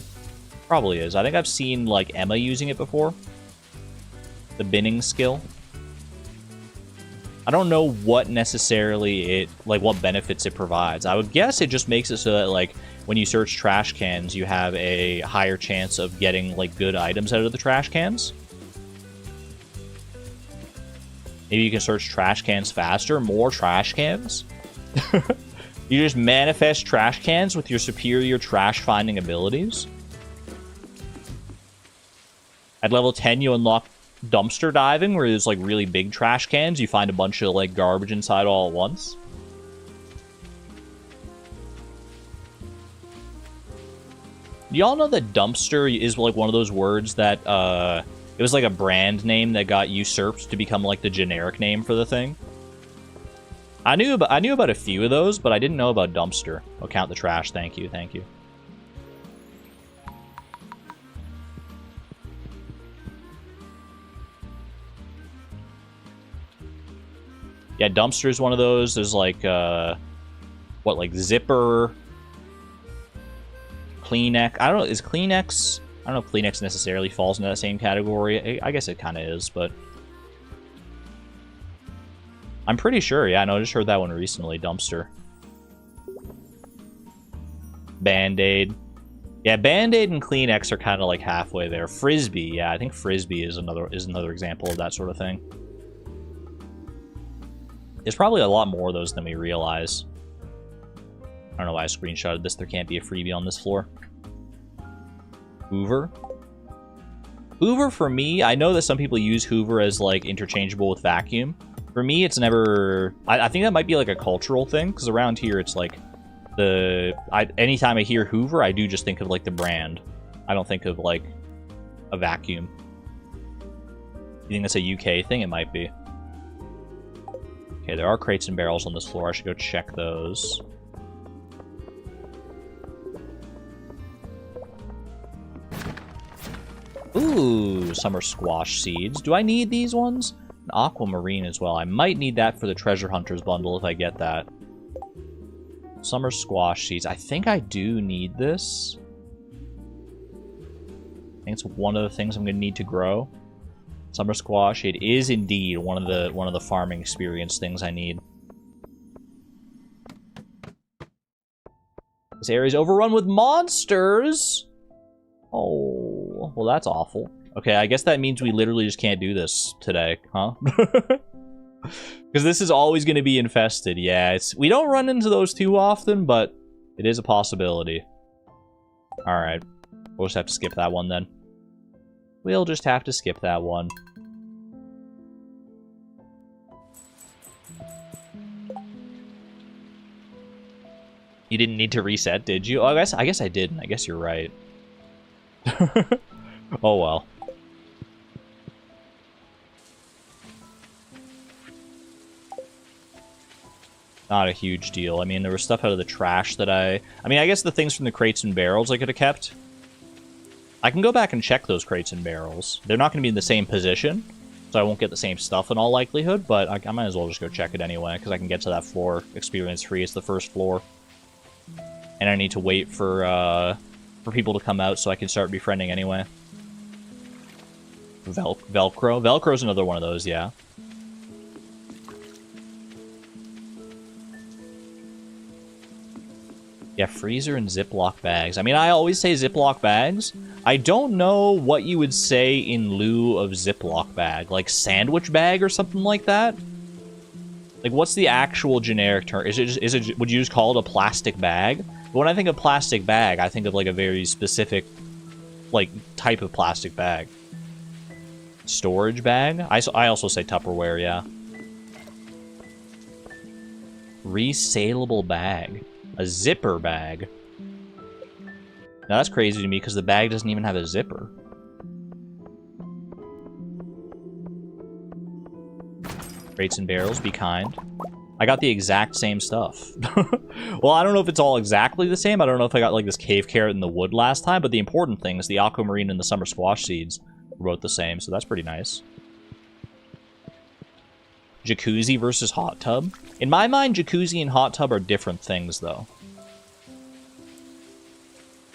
Speaker 1: Probably is. I think I've seen like Emma using it before. The binning skill. I don't know what necessarily what benefits it provides. I would guess it just makes it so that like when you search trash cans, you have a higher chance of getting like good items out of the trash cans. Maybe you can search trash cans faster, more trash cans. You just manifest trash cans with your superior trash finding abilities. At level 10, you unlock dumpster diving, where there's like really big trash cans. You find a bunch of like garbage inside all at once. Y'all know that dumpster is like one of those words that it was like a brand name that got usurped to become like the generic name for the thing. I knew about a few of those, but I didn't know about dumpster. Oh, count the trash. Thank you, thank you. Yeah, dumpster is one of those. There's like, what, like zipper, Kleenex. I don't know, is Kleenex... I don't know if Kleenex necessarily falls into that same category. I guess it kind of is, but... I'm pretty sure, yeah, I just heard that one recently, dumpster. Band-Aid. Yeah, Band-Aid and Kleenex are kind of like halfway there. Frisbee, yeah, I think Frisbee is another example of that sort of thing. There's probably a lot more of those than we realize. I don't know why I screenshotted this. There can't be a freebie on this floor. Hoover. Hoover, for me, I know that some people use Hoover as, like, interchangeable with vacuum. For me, it's never... I think that might be, like, a cultural thing, because around here, it's, like, anytime I hear Hoover, I do just think of, like, the brand. I don't think of, like, a vacuum. You think that's a UK thing? It might be. Okay, there are crates and barrels on this floor. I should go check those. Ooh, summer squash seeds. Do I need these ones? An aquamarine as well. I might need that for the treasure hunters bundle if I get that. Summer squash seeds. I think I do need this. I think it's one of the things I'm going to need to grow. Summer squash. It is indeed one of the farming experience things I need. This area is overrun with monsters. Oh, well, that's awful. Okay, I guess that means we literally just can't do this today, huh? Because this is always going to be infested. Yeah, we don't run into those too often, but it is a possibility. Alright. We'll just have to skip that one then. We'll just have to skip that one. You didn't need to reset, did you? Oh, I guess I didn't. I guess you're right. Oh well. Not a huge deal. I mean, there was stuff out of the trash that I mean, I guess the things from the crates and barrels I could have kept. I can go back and check those crates and barrels. They're not going to be in the same position, so I won't get the same stuff in all likelihood, but I might as well just go check it anyway, because I can get to that floor experience-free. It's the first floor. And I need to wait for people to come out so I can start befriending anyway. Velcro? Velcro's another one of those, yeah. Yeah, freezer and Ziploc bags. I mean, I always say Ziploc bags. I don't know what you would say in lieu of Ziploc bag. Like sandwich bag or something like that? Like, what's the actual generic term? Would you just call it a plastic bag? But when I think of plastic bag, I think of, like, a very specific, like, type of plastic bag. Storage bag? I also say Tupperware, yeah. Resaleable bag. A zipper bag. Now that's crazy to me because the bag doesn't even have a zipper. Crates and barrels, be kind. I got the exact same stuff. Well, I don't know if it's all exactly the same. I don't know if I got like this cave carrot in the wood last time, but the important thing is the aquamarine and the summer squash seeds were both the same, so that's pretty nice. Jacuzzi versus hot tub. In my mind, jacuzzi and hot tub are different things, though.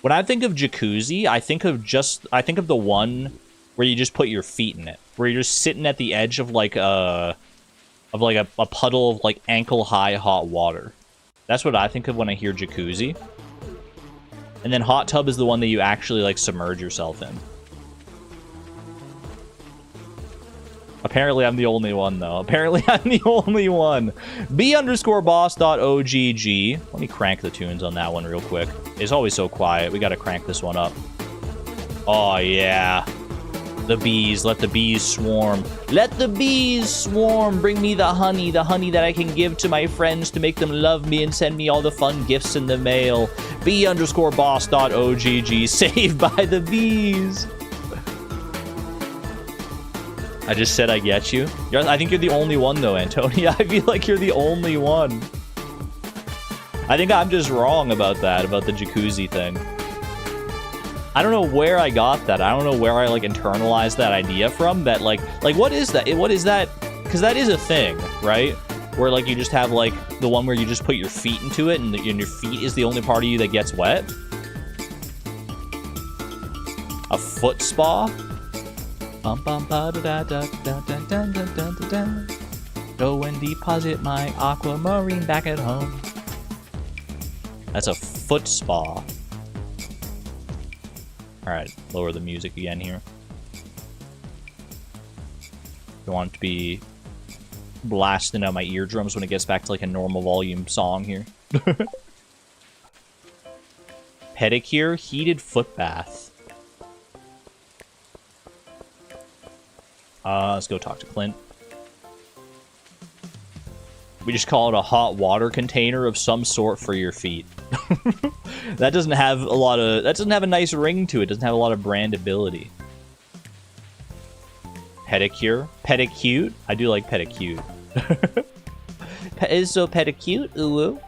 Speaker 1: When I think of jacuzzi, I think of the one where you just put your feet in it, where you're just sitting at the edge of like a puddle of like ankle-high hot water. That's what I think of when I hear jacuzzi. And then hot tub is the one that you actually like submerge yourself in. Apparently I'm the only one, though. Apparently I'm the only one. B_boss.ogg. Let me crank the tunes on that one real quick. It's always so quiet. We gotta crank this one up. Oh, yeah. The bees. Let the bees swarm. Let the bees swarm. Bring me the honey that I can give to my friends to make them love me and send me all the fun gifts in the mail. B_boss.ogg. Saved by the bees. I just said I get you. I think you're the only one, though, Antonia. I feel like you're the only one. I think I'm just wrong about that, about the jacuzzi thing. I don't know where I got that. I don't know where I, like, internalized that idea from. That, like, what is that? What is that? Because that is a thing, right? Where, like, you just have, like, the one where you just put your feet into it, and your feet is the only part of you that gets wet. A foot spa? Bum bum ba da da da da da da da da da. Go and deposit my aquamarine back at home. That's a foot spa. Alright, lower the music again here. Don't want it to be blasting out my eardrums when it gets back to like a normal volume song here. Pedicure, heated foot bath. Let's go talk to Clint. We just call it a hot water container of some sort for your feet. That doesn't have a nice ring to it. Doesn't have a lot of brandability. Pedicure. Pedicute. I do like pedicute. Is so pedicute, ooh.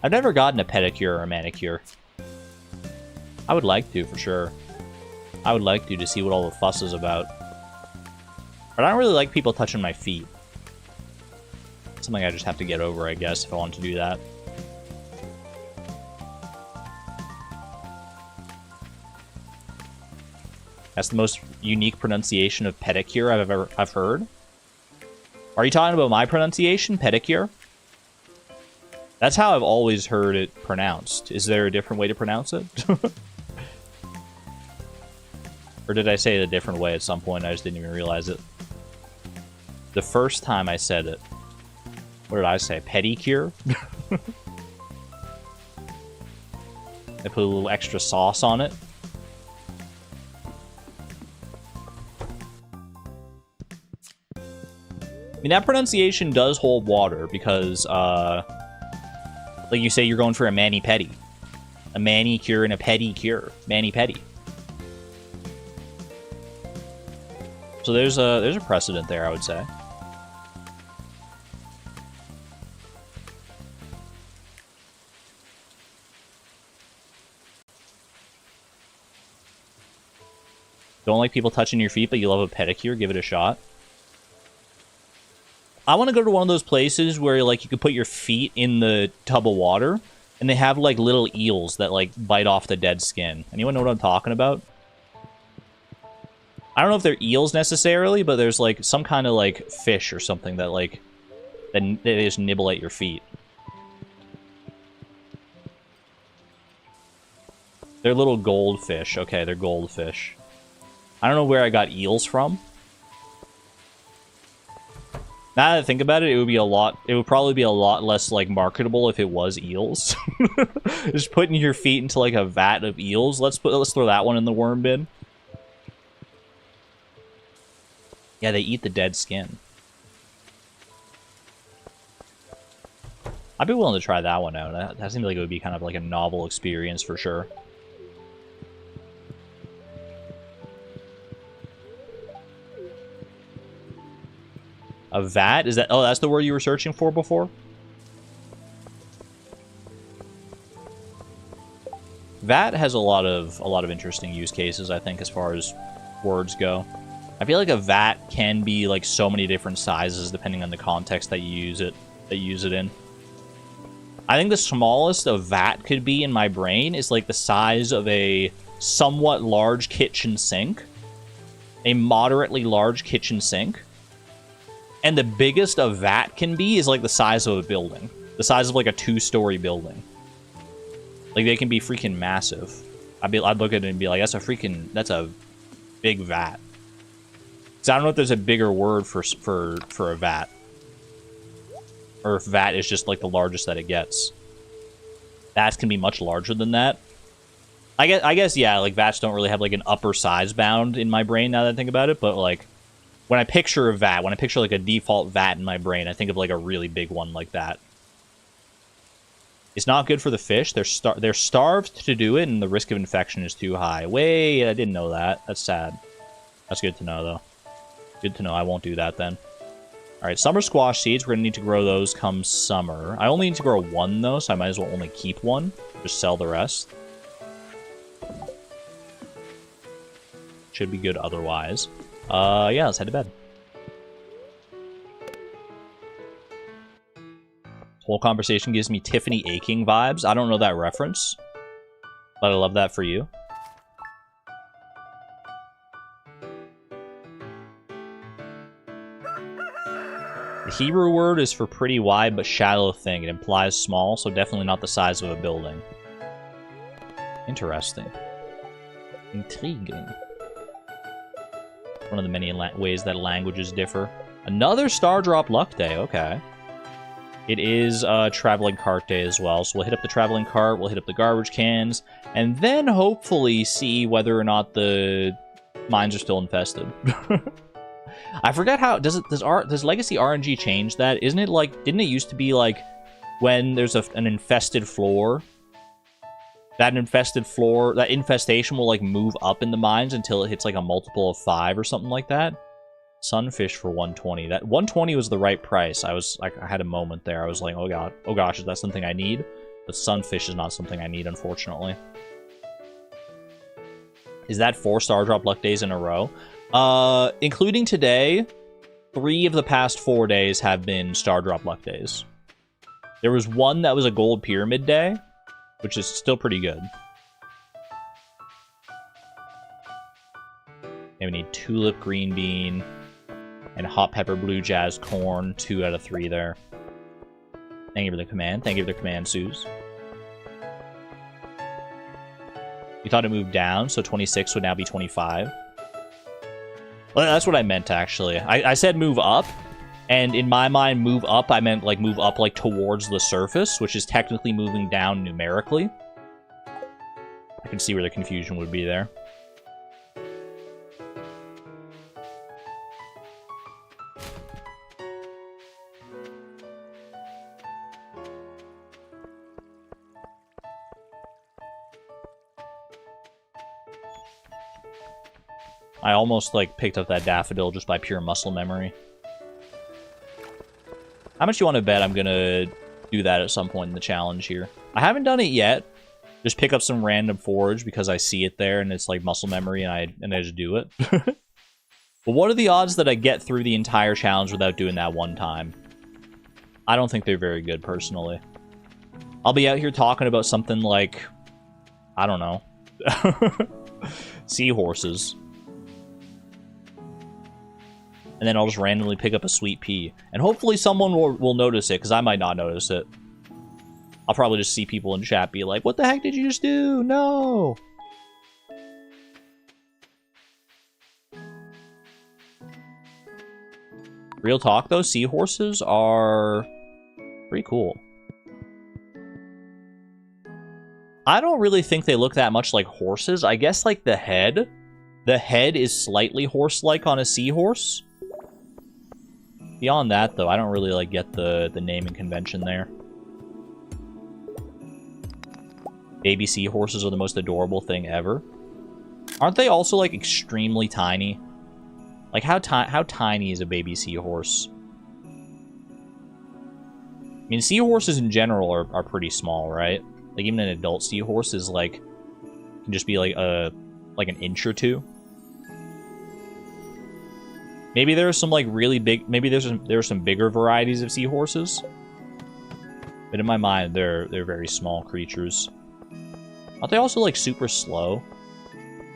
Speaker 1: I've never gotten a pedicure or a manicure. I would like to, for sure. I would like to see what all the fuss is about. But I don't really like people touching my feet. Something I just have to get over, I guess, if I want to do that. That's the most unique pronunciation of pedicure I've heard. Are you talking about my pronunciation, pedicure? That's how I've always heard it pronounced. Is there a different way to pronounce it? Or did I say it a different way at some point? I just didn't even realize it. The first time I said it, what did I say? Pedicure? I put a little extra sauce on it. I mean, that pronunciation does hold water because, like you say, you're going for a mani-pedi. A manicure and a pedicure. Mani-pedi. So there's a precedent there, I would say. Don't like people touching your feet, but you love a pedicure? Give it a shot. I want to go to one of those places where, like, you could put your feet in the tub of water, and they have, like, little eels that, like, bite off the dead skin. Anyone know what I'm talking about? I don't know if they're eels necessarily, but there's, like, some kind of, like, fish or something that, like, that they just nibble at your feet. They're little goldfish. Okay, they're goldfish. I don't know where I got eels from. Now that I think about it, it would probably be a lot less, like, marketable if it was eels. Just putting your feet into, like, a vat of eels. Let's throw that one in the worm bin. Yeah, they eat the dead skin. I'd be willing to try that one out. That seems like it would be kind of like a novel experience for sure. A vat? Is that... Oh, that's the word you were searching for before? Vat has a lot of interesting use cases, I think, as far as words go. I feel like a vat can be like so many different sizes depending on the context that you use it in. I think the smallest a vat could be in my brain is like the size of a somewhat large kitchen sink. A moderately large kitchen sink. And the biggest a vat can be is like the size of a building. The size of like a 2-story building. Like they can be freaking massive. I'd look at it and be like, that's a big vat. So I don't know if there's a bigger word for a vat. Or if vat is just like the largest that it gets. Vats can be much larger than that. I guess yeah, like vats don't really have like an upper size bound in my brain now that I think about it, but like when I picture a vat, when I picture like a default vat in my brain, I think of like a really big one like that. It's not good for the fish. They're starved to do it, and the risk of infection is too high. Wait, I didn't know that. That's sad. That's good to know, though. Good to know. I won't do that, then. Alright, summer squash seeds. We're going to need to grow those come summer. I only need to grow one, though, so I might as well only keep one. Just sell the rest. Should be good otherwise. Yeah, let's head to bed. Whole conversation gives me Tiffany Aching vibes. I don't know that reference, but I love that for you. The Hebrew word is for pretty wide but shallow thing. It implies small, so definitely not the size of a building. Interesting. Intriguing. One of the many ways that languages differ. Another Star Drop Luck Day, okay. It is Traveling Cart Day as well, so we'll hit up the Traveling Cart, we'll hit up the garbage cans, and then hopefully see whether or not the mines are still infested. I forgot how... Does Legacy RNG change that? Isn't it like... Didn't it used to be like when there's an infested floor... That infestation will like move up in the mines until it hits like a multiple of 5 or something like that? Sunfish for 120. That 120 was the right price. I had a moment there. I was like, oh god, oh gosh, is that something I need? But sunfish is not something I need, unfortunately. Is that 4 Star Drop Luck days in a row? Including today, 3 of the past 4 days have been Star Drop Luck days. There was one that was a Gold Pyramid day, which is still pretty good. And we need tulip green bean and hot pepper blue jazz corn. 2 out of 3 there. Thank you for the command. Thank you for the command, Suze. You thought it moved down, so 26 would now be 25. Well, that's what I meant, actually. I said move up, and in my mind, move up, I meant like move up like towards the surface, which is technically moving down numerically. I can see where the confusion would be there. I almost, like, picked up that daffodil just by pure muscle memory. How much you want to bet I'm gonna do that at some point in the challenge here? I haven't done it yet. Just pick up some random forage because I see it there and it's, like, muscle memory and I just do it. But what are the odds that I get through the entire challenge without doing that one time? I don't think they're very good, personally. I'll be out here talking about something like... I don't know. Seahorses. And then I'll just randomly pick up a sweet pea. And hopefully someone will notice it, because I might not notice it. I'll probably just see people in chat be like, what the heck did you just do? No! Real talk, though, seahorses are pretty cool. I don't really think they look that much like horses. I guess, like, the head. The head is slightly horse-like on a seahorse. Beyond that, though, I don't really, like, get the naming convention there. Baby seahorses are the most adorable thing ever. Aren't they also, like, extremely tiny? Like, how tiny is a baby seahorse? I mean, seahorses in general are pretty small, right? Like, even an adult seahorse is, like, can just be, like an inch or 2. Maybe there are some, like, really big... Maybe there are some bigger varieties of seahorses. But in my mind, they're very small creatures. Aren't they also, like, super slow?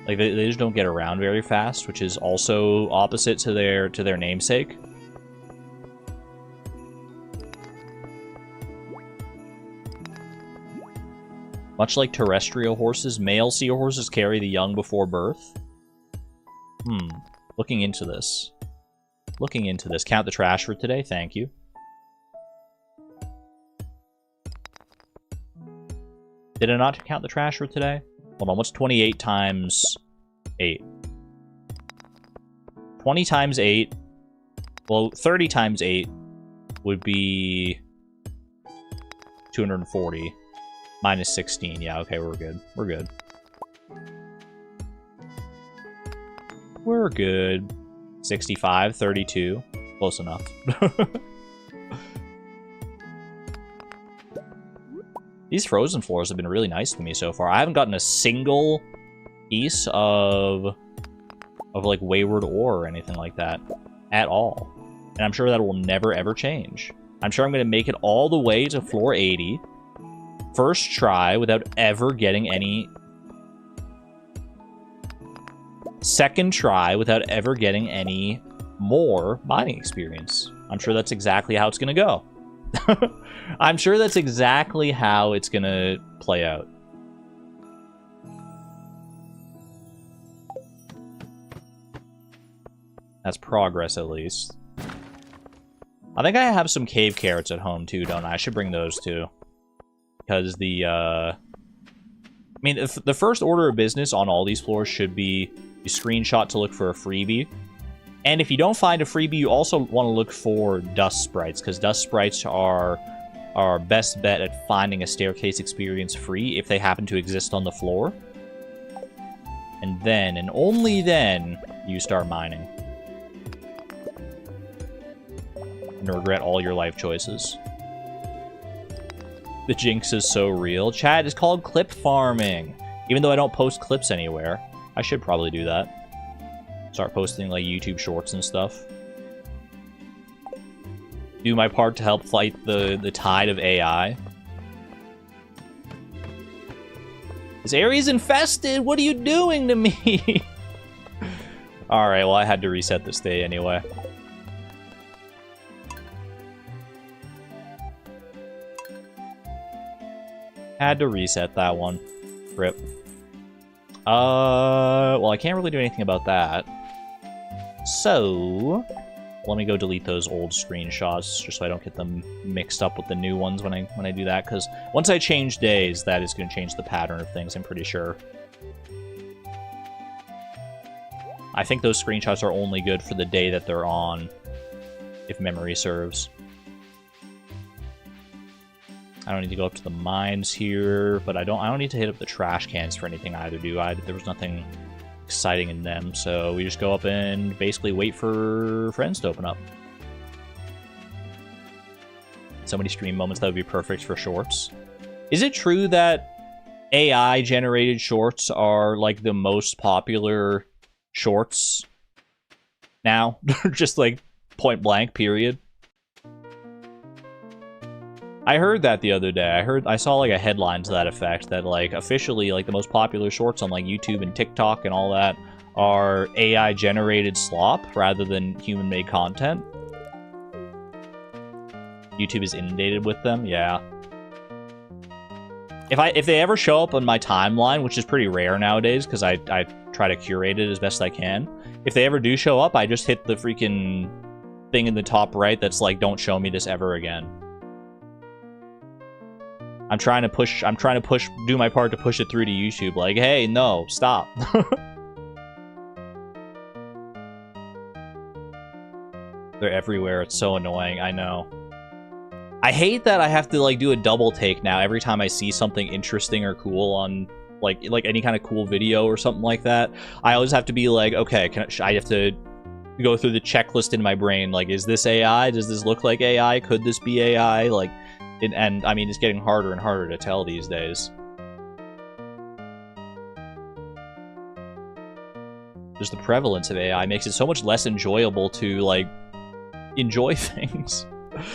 Speaker 1: Like, they just don't get around very fast, which is also opposite to their namesake. Much like terrestrial horses, male seahorses carry the young before birth. Looking into this. Looking into this. Count the trash for today. Thank you. Did I not count the trash for today? Hold on. What's 28 times 8? 20 times 8. Well, 30 times 8 would be 240. Minus 16. Yeah, okay, we're good. We're good. We're good. 65, 32. Close enough. These frozen floors have been really nice to me so far. I haven't gotten a single piece of like wayward ore or anything like that at all. And I'm sure that will never ever change. I'm sure I'm going to make it all the way to floor 80. First try without ever getting any... Second try without ever getting any more mining experience. I'm sure that's exactly how it's going to go. I'm sure that's exactly how it's going to play out. That's progress, at least. I think I have some cave carrots at home, too, don't I? I should bring those, too. Because the, I mean, the first order of business on all these floors should be you screenshot to look for a freebie. And if you don't find a freebie, you also want to look for dust sprites, because dust sprites are our best bet at finding a staircase experience free if they happen to exist on the floor. And then, and only then, you start mining. And regret all your life choices. The jinx is so real. Chat is called clip farming. Even though I don't post clips anywhere, I should probably do that. Start posting, like, YouTube shorts and stuff. Do my part to help fight the tide of AI. This area's infested! What are you doing to me? Alright, well, I had to reset this day anyway. Had to reset that one. Rip. Well, I can't really do anything about that. So, let me go delete those old screenshots, just so I don't get them mixed up with the new ones when I do that, because once I change days, that is going to change the pattern of things, I'm pretty sure. I think those screenshots are only good for the day that they're on, if memory serves. I don't need to go up to the mines here, but I don't need to hit up the trash cans for anything either, do I? There was nothing exciting in them, so we just go up and basically wait for friends to open up. So many stream moments that would be perfect for shorts. Is it true that AI-generated shorts are, like, the most popular shorts now? Just, like, point blank, period. I heard that the other day. I saw like a headline to that effect that like officially like the most popular shorts on like YouTube and TikTok and all that are AI generated slop rather than human made content. YouTube is inundated with them, yeah. If they ever show up on my timeline, which is pretty rare nowadays because I try to curate it as best I can. If they ever do show up, I just hit the freaking thing in the top right that's like, don't show me this ever again. I'm trying to do my part to push it through to YouTube. Like, hey, no, stop. They're everywhere. It's so annoying. I know. I hate that I have to like do a double take now every time I see something interesting or cool on like any kind of cool video or something like that. I always have to be like, okay, I have to go through the checklist in my brain. Like, is this AI? Does this look like AI? Could this be AI? Like. And I mean, it's getting harder and harder to tell these days. Just the prevalence of AI makes it so much less enjoyable to, like, enjoy things.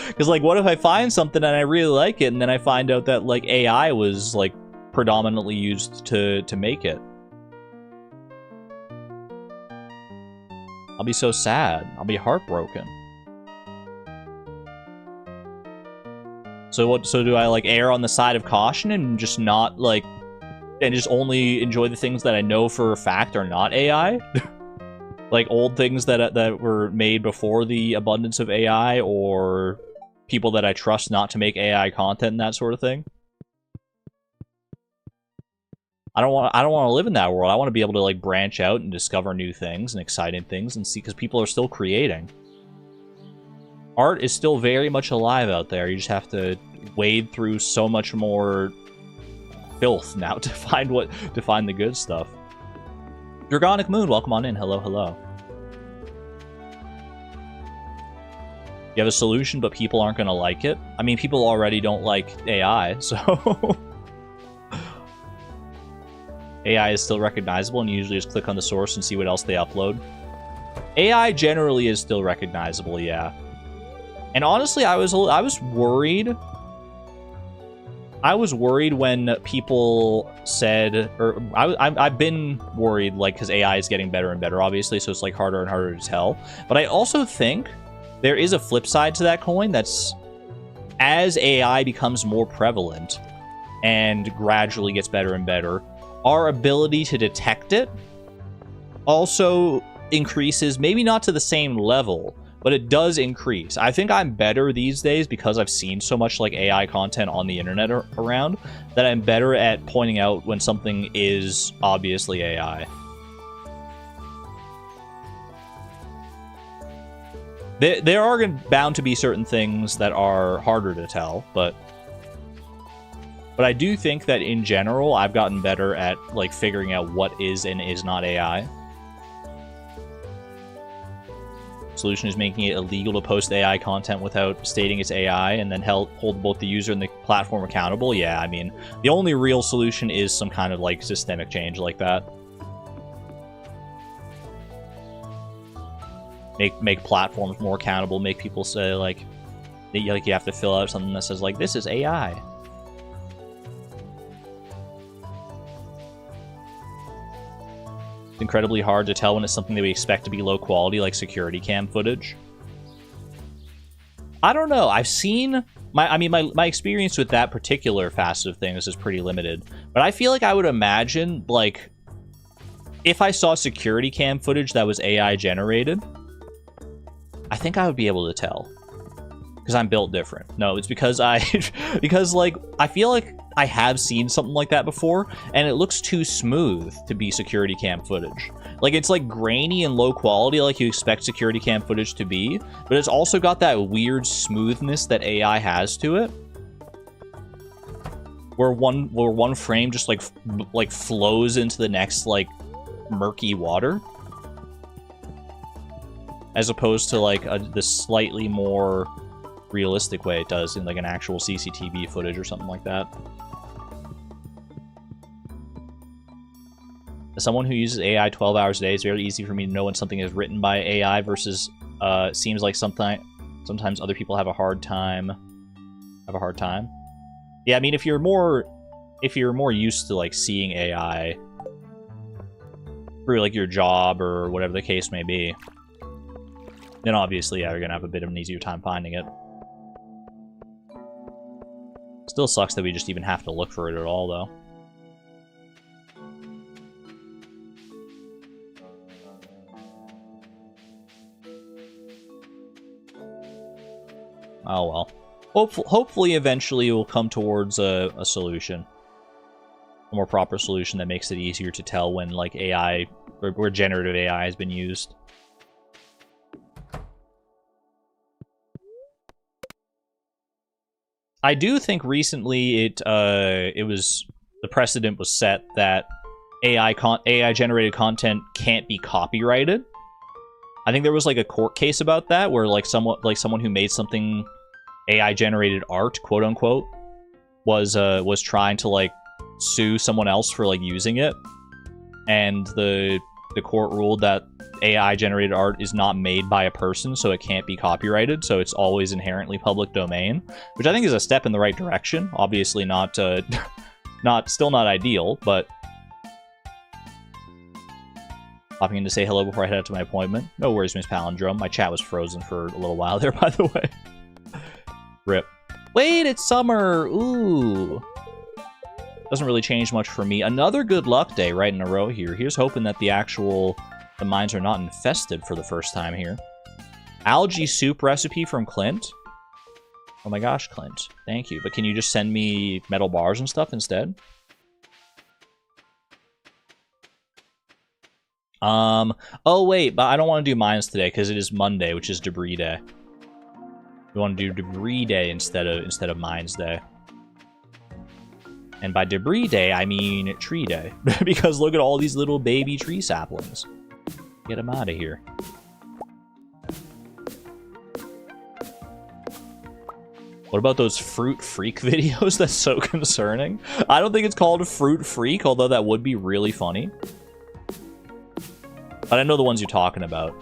Speaker 1: Because, like, what if I find something and I really like it, and then I find out that, like, AI was, like, predominantly used to make it? I'll be so sad. I'll be heartbroken. So do I, like, err on the side of caution and just not, like, and just only enjoy the things that I know for a fact are not AI? Like, old things that were made before the abundance of AI, or people that I trust not to make AI content and that sort of thing? I don't want to live in that world. I want to be able to, like, branch out and discover new things and exciting things and see, because people are still creating. Art is still very much alive out there. You just have to wade through so much more filth now to find the good stuff. Dragonic Moon, welcome on in. Hello, hello. You have a solution, but people aren't going to like it? I mean, people already don't like AI, so... AI is still recognizable, and you usually just click on the source and see what else they upload. AI generally is still recognizable, yeah. And honestly, I was worried. I was worried when people said, or I've been worried, like, because AI is getting better and better, obviously, so it's like harder and harder to tell. But I also think there is a flip side to that coin. That's as AI becomes more prevalent and gradually gets better and better, our ability to detect it also increases, maybe not to the same level, but it does increase. I think I'm better these days because I've seen so much like AI content on the internet around that I'm better at pointing out when something is obviously AI. There are bound to be certain things that are harder to tell, but I do think that in general I've gotten better at like figuring out what is and is not AI. Solution is making it illegal to post AI content without stating it's AI, and then hold both the user and the platform accountable. Yeah, I mean, the only real solution is some kind of like systemic change like that. Make platforms more accountable. Make people say like you have to fill out something that says like this is AI. incredibly hard to tell when it's something that we expect to be low quality, like security cam footage. I don't know. I've seen my experience with that particular facet of things is pretty limited, but I feel like I would imagine, like, if I saw security cam footage that was AI generated, I think I would be able to tell. Because I'm built different. No, it's because because, like, I feel like I have seen something like that before, and it looks too smooth to be security cam footage. Like, it's, like, grainy and low quality like you expect security cam footage to be, but it's also got that weird smoothness that AI has to it. Where one frame just, like flows into the next, like, murky water. As opposed to, like, the slightly more realistic way it does in, like, an actual CCTV footage or something like that. As someone who uses AI 12 hours a day, it's very easy for me to know when something is written by AI versus seems like sometimes other people have a hard time. Yeah, I mean, if you're more used to, like, seeing AI for, like, your job or whatever the case may be, then obviously, yeah, you're gonna have a bit of an easier time finding it. Still sucks that we just even have to look for it at all, though. Oh well. Hopefully, eventually, we'll come towards a solution. A more proper solution that makes it easier to tell when, like, AI, or generative AI has been used. I do think recently the precedent was set that AI generated content can't be copyrighted. I think there was, like, a court case about that where, like, someone who made something AI generated art, quote unquote, was trying to, like, sue someone else for, like, using it, and the court ruled that AI generated art is not made by a person, so it can't be copyrighted, so it's always inherently public domain, which I think is a step in the right direction. Obviously not still not ideal, but popping in to say hello before I head out to my appointment. No worries, Miss Palindrome. My chat was frozen for a little while there, by the way. Rip. Wait, it's summer! Ooh. Doesn't really change much for me. Another good luck day right in a row here. Here's hoping that the mines are not infested for the first time here. Algae soup recipe from Clint. Oh my gosh, Clint. Thank you. But can you just send me metal bars and stuff instead? Oh wait, but I don't want to do mines today because it is Monday, which is debris day. We want to do debris day instead of mines day. And by debris day, I mean tree day. Because look at all these little baby tree saplings. Get them out of here. What about those Fruit Freak videos? That's so concerning. I don't think it's called Fruit Freak, although that would be really funny. But I know the ones you're talking about.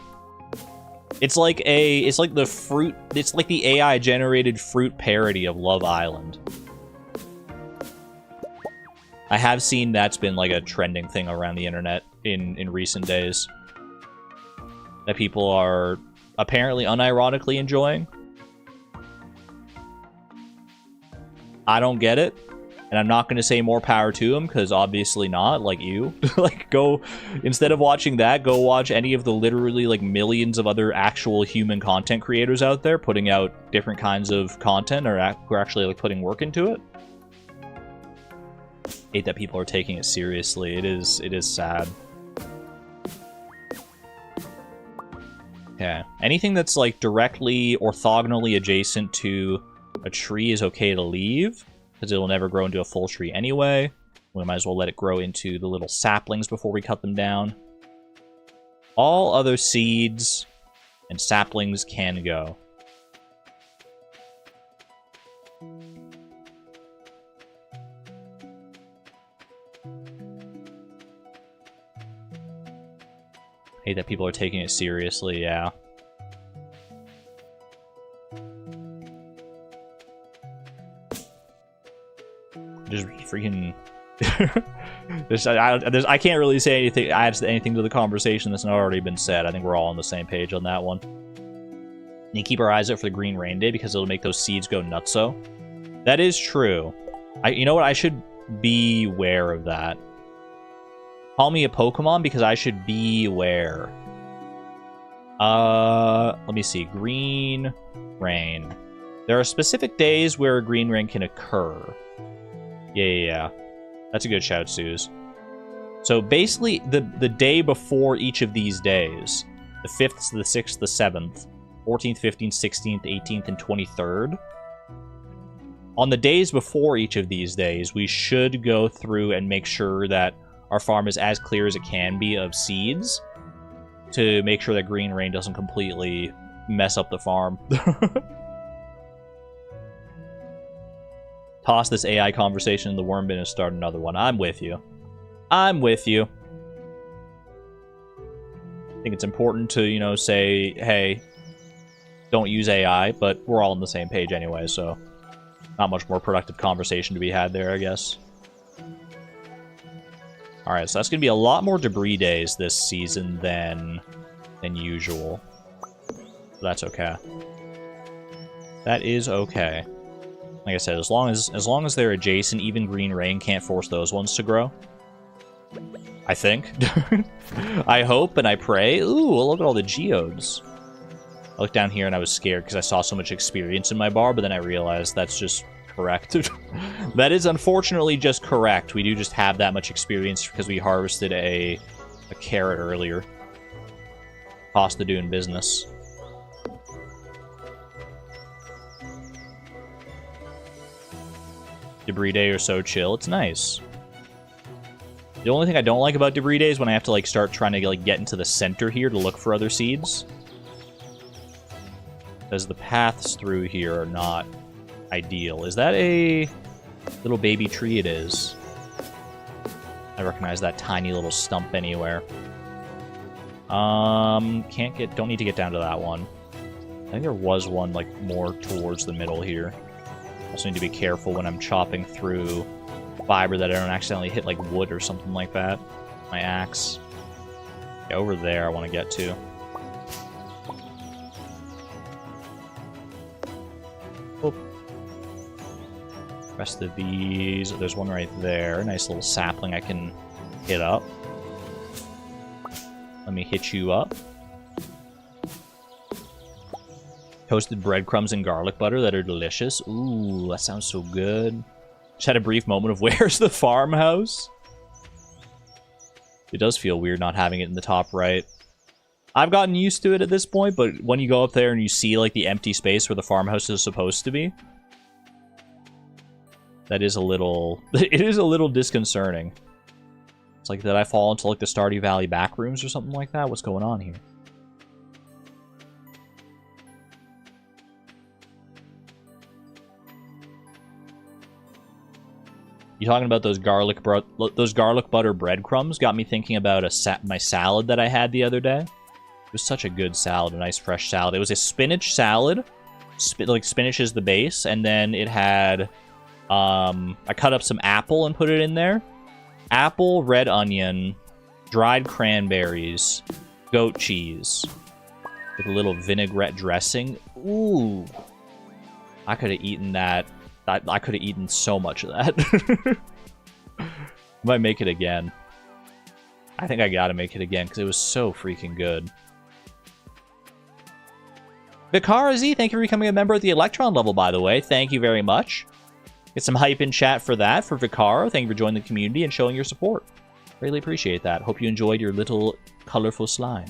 Speaker 1: It's like the AI generated fruit parody of Love Island. I have seen that's been, like, a trending thing around the internet in recent days. That people are apparently unironically enjoying. I don't get it. And I'm not going to say more power to them, because obviously not, like you. Like, go, instead of watching that, go watch any of the literally, like, millions of other actual human content creators out there putting out different kinds of content, or who are actually, like, putting work into it. Hate that people are taking it seriously. It is sad. Okay. Anything that's, like, directly orthogonally adjacent to a tree is okay to leave, because it will never grow into a full tree anyway. We might as well let it grow into the little saplings before we cut them down. All other seeds and saplings can go. Hate that people are taking it seriously, yeah. Just freaking... I can't really say anything, add anything to the conversation that's not already been said. I think we're all on the same page on that one. And you keep our eyes out for the green rain day because it'll make those seeds go nutso. That is true. You know what? I should be aware of that. Call me a Pokemon because I should be aware. Let me see. Green rain. There are specific days where a green rain can occur. Yeah. That's a good shout, Suze. So basically, the day before each of these days, the 5th, the 6th, the 7th, 14th, 15th, 16th, 18th, and 23rd, on the days before each of these days, we should go through and make sure that our farm is as clear as it can be of seeds to make sure that green rain doesn't completely mess up the farm. Toss this AI conversation in the worm bin and start another one. I'm with you. I'm with you. I think it's important to, you know, say, hey, don't use AI, but we're all on the same page anyway, so not much more productive conversation to be had there, I guess. Alright, so that's going to be a lot more debris days this season than usual. So that's okay. That is okay. Like I said, as long as they're adjacent, even green rain can't force those ones to grow. I think. I hope and I pray. Ooh, look at all the geodes. I looked down here and I was scared because I saw so much experience in my bar, but then I realized that's just correct. That is unfortunately just correct. We do just have that much experience because we harvested a carrot earlier. Costa doing business. Debris day or so chill. It's nice. The only thing I don't like about debris day is when I have to like start trying to like get into the center here to look for other seeds. Because the paths through here are not ideal. Is that a little baby tree? It is. I recognize that tiny little stump anywhere. Don't need to get down to that one. I think there was one like more towards the middle here. Also need to be careful when I'm chopping through fiber that I don't accidentally hit like wood or something like that. My axe. Yeah, over there I want to get to. Oop. Rest of these. There's one right there. Nice little sapling I can hit up. Let me hit you up. Toasted breadcrumbs and garlic butter that are delicious. Ooh, that sounds so good. Just had a brief moment of where's the farmhouse? It does feel weird not having it in the top right. I've gotten used to it at this point, but when you go up there and you see like the empty space where the farmhouse is supposed to be, that is a little... it is a little disconcerting. It's like, did I fall into like the Stardew Valley back rooms or something like that? What's going on here? You talking about those garlic butter breadcrumbs got me thinking about my salad that I had the other day. It was such a good salad, a nice fresh salad. It was a spinach salad, like spinach is the base, and then it had I cut up some apple and put it in there. Apple, red onion, dried cranberries, goat cheese, with a little vinaigrette dressing. Ooh, I could have eaten that. I could have eaten so much of that. Might make it again. I think I gotta make it again because it was so freaking good. Vikara Z, thank you for becoming a member at the Electron level, by the way. Thank you very much. Get some hype in chat for that, for Vikara. Thank you for joining the community and showing your support. Really appreciate that. Hope you enjoyed your little colorful slime.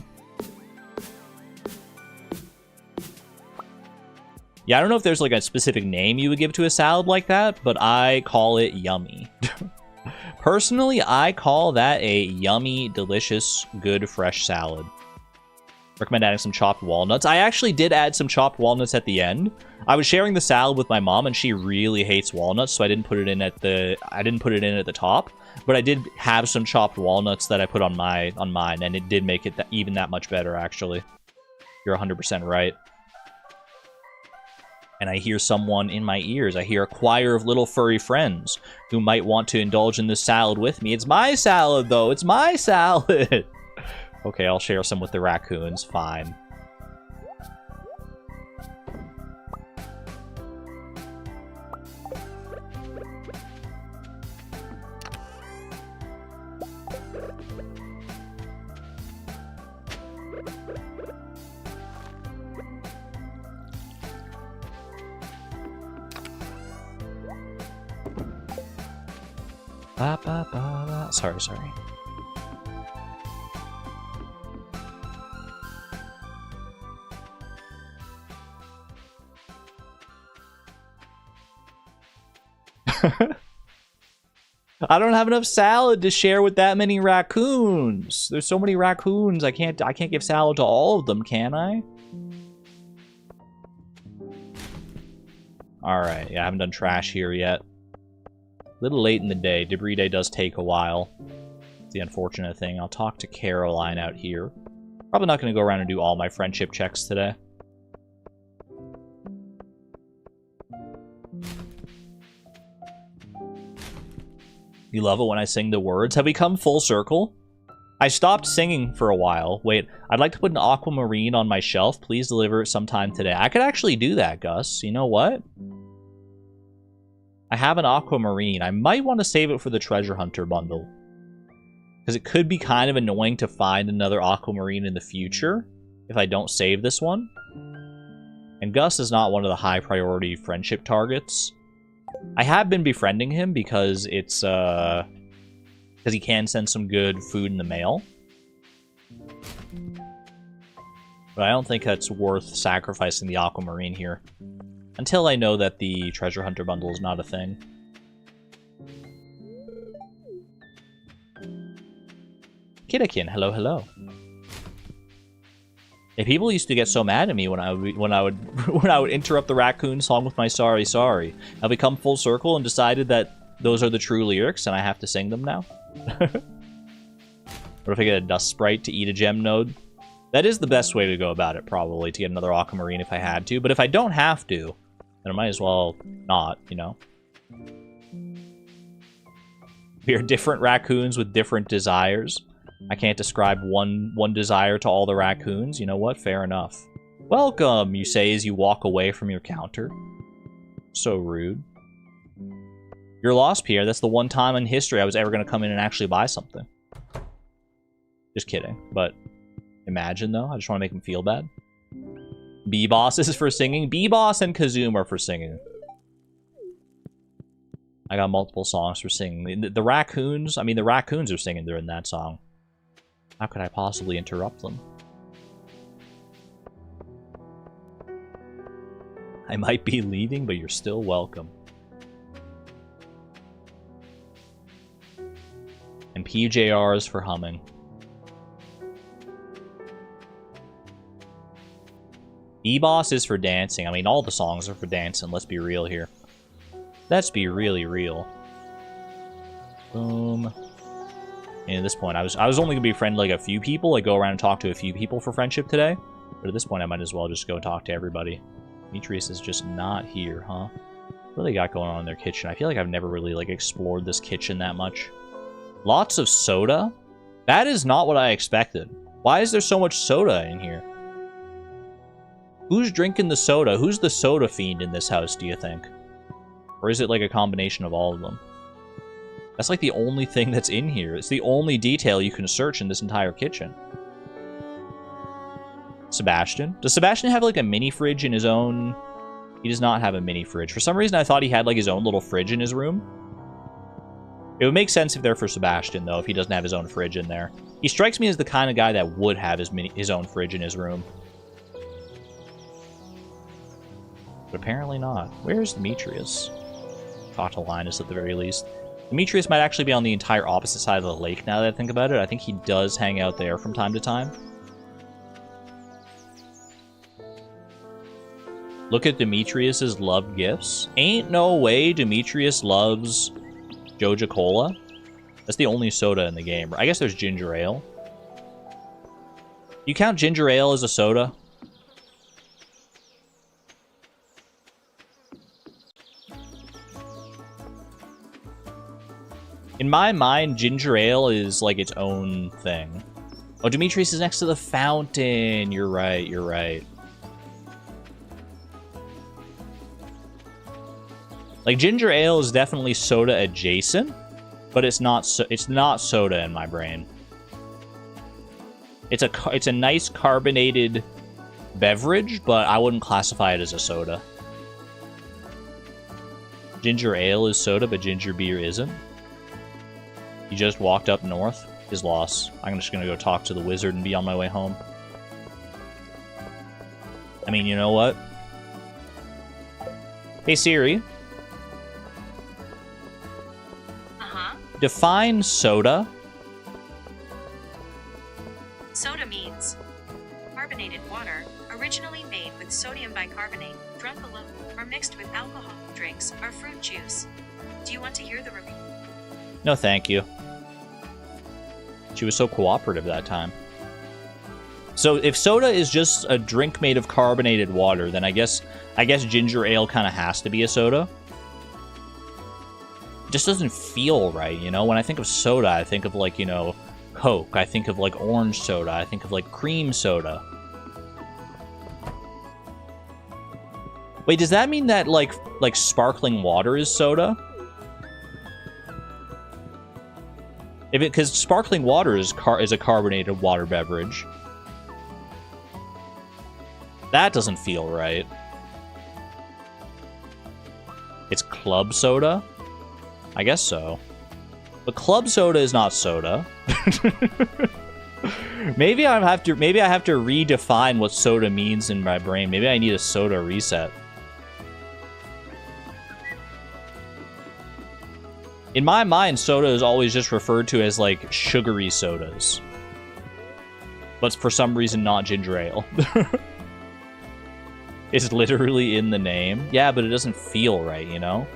Speaker 1: Yeah, I don't know if there's like a specific name you would give to a salad like that, but I call it yummy. Personally, I call that a yummy, delicious, good, fresh salad. Recommend adding some chopped walnuts. I actually did add some chopped walnuts at the end. I was sharing the salad with my mom, and she really hates walnuts, so I didn't put it in at the top. But I did have some chopped walnuts that I put on mine, and it did make it even that much better. Actually, you're 100% right. and I hear someone in my ears. I hear a choir of little furry friends who might want to indulge in this salad with me. It's my salad, though. It's my salad. Okay, I'll share some with the raccoons. Fine. Sorry. I don't have enough salad to share with that many raccoons. There's so many raccoons. I can't give salad to all of them, can I? All right. Yeah, I haven't done trash here yet. A little late in the day. Debris day does take a while. It's the unfortunate thing. I'll talk to Caroline out here. Probably not going to go around and do all my friendship checks today. You love it when I sing the words? Have we come full circle? I stopped singing for a while. Wait, I'd like to put an aquamarine on my shelf. Please deliver it sometime today. I could actually do that, Gus. You know what? I have an aquamarine. I might want to save it for the treasure hunter bundle. Because it could be kind of annoying to find another aquamarine in the future if I don't save this one. And Gus is not one of the high priority friendship targets. I have been befriending him because it's because he can send some good food in the mail. But I don't think that's worth sacrificing the aquamarine here. Until I know that the treasure hunter bundle is not a thing. Kitakin, hello. Hey, people used to get so mad at me when I would interrupt the raccoon song with my sorry. I've become full circle and decided that those are the true lyrics and I have to sing them now. What if I get a dust sprite to eat a gem node? That is the best way to go about it, probably, to get another aquamarine if I had to. But if I don't have to, then I might as well not, you know? We are different raccoons with different desires. I can't describe one desire to all the raccoons. You know what? Fair enough. Welcome, you say as you walk away from your counter. So rude. You're lost, Pierre. That's the one time in history I was ever going to come in and actually buy something. Just kidding. But imagine, though. I just want to make him feel bad. B-Boss is for singing. B-Boss and Kazoom are for singing. I got multiple songs for singing. The raccoons, I mean, the raccoons are singing during that song. How could I possibly interrupt them? I might be leaving, but you're still welcome. And PJR is for humming. E-Boss is for dancing. I mean, all the songs are for dancing. Let's be real here. Let's be really real. Boom. And at this point, I was only going to befriend like a few people. Like go around and talk to a few people for friendship today. But at this point, I might as well just go talk to everybody. Demetrius is just not here, huh? What do they got going on in their kitchen? I feel like I've never really like explored this kitchen that much. Lots of soda? That is not what I expected. Why is there so much soda in here? Who's drinking the soda? Who's the soda fiend in this house, do you think? Or is it like a combination of all of them? That's like the only thing that's in here. It's the only detail you can search in this entire kitchen. Sebastian? Does Sebastian have like a mini fridge in his own? He does not have a mini fridge. For some reason, I thought he had like his own little fridge in his room. It would make sense if they're for Sebastian, though, if he doesn't have his own fridge in there. He strikes me as the kind of guy that would have his own fridge in his room. But apparently not. Where's Demetrius? Talk to Linus at the very least. Demetrius might actually be on the entire opposite side of the lake now that I think about it. I think he does hang out there from time to time. Look at Demetrius's loved gifts. Ain't no way Demetrius loves Joja Cola. That's the only soda in the game. I guess there's ginger ale. You count ginger ale as a soda? In my mind, ginger ale is like its own thing. Oh, Demetrius is next to the fountain. You're right, you're right. Like, ginger ale is definitely soda adjacent, but it's not soda in my brain. It's a nice carbonated beverage, but I wouldn't classify it as a soda. Ginger ale is soda, but ginger beer isn't. He just walked up north. His loss. I'm just gonna go talk to the wizard and be on my way home. I mean, you know what? Hey Siri. Define soda.
Speaker 2: Soda means carbonated water, originally made with sodium bicarbonate, drunk alone, or mixed with alcohol drinks, or fruit juice. Do you want to hear the review?
Speaker 1: No, thank you. She was so cooperative that time. So if soda is just a drink made of carbonated water, then I guess ginger ale kind of has to be a soda. Just doesn't feel right, you know? When I think of soda, I think of, like, you know, Coke. I think of, like, orange soda. I think of, like, cream soda. Wait, does that mean that, like sparkling water is soda? Because sparkling water is a carbonated water beverage. That doesn't feel right. It's club soda? I guess so. But club soda is not soda. Maybe I have to redefine what soda means in my brain. Maybe I need a soda reset. In my mind, soda is always just referred to as, like, sugary sodas. But for some reason, not ginger ale. It's literally in the name. Yeah, but it doesn't feel right, you know?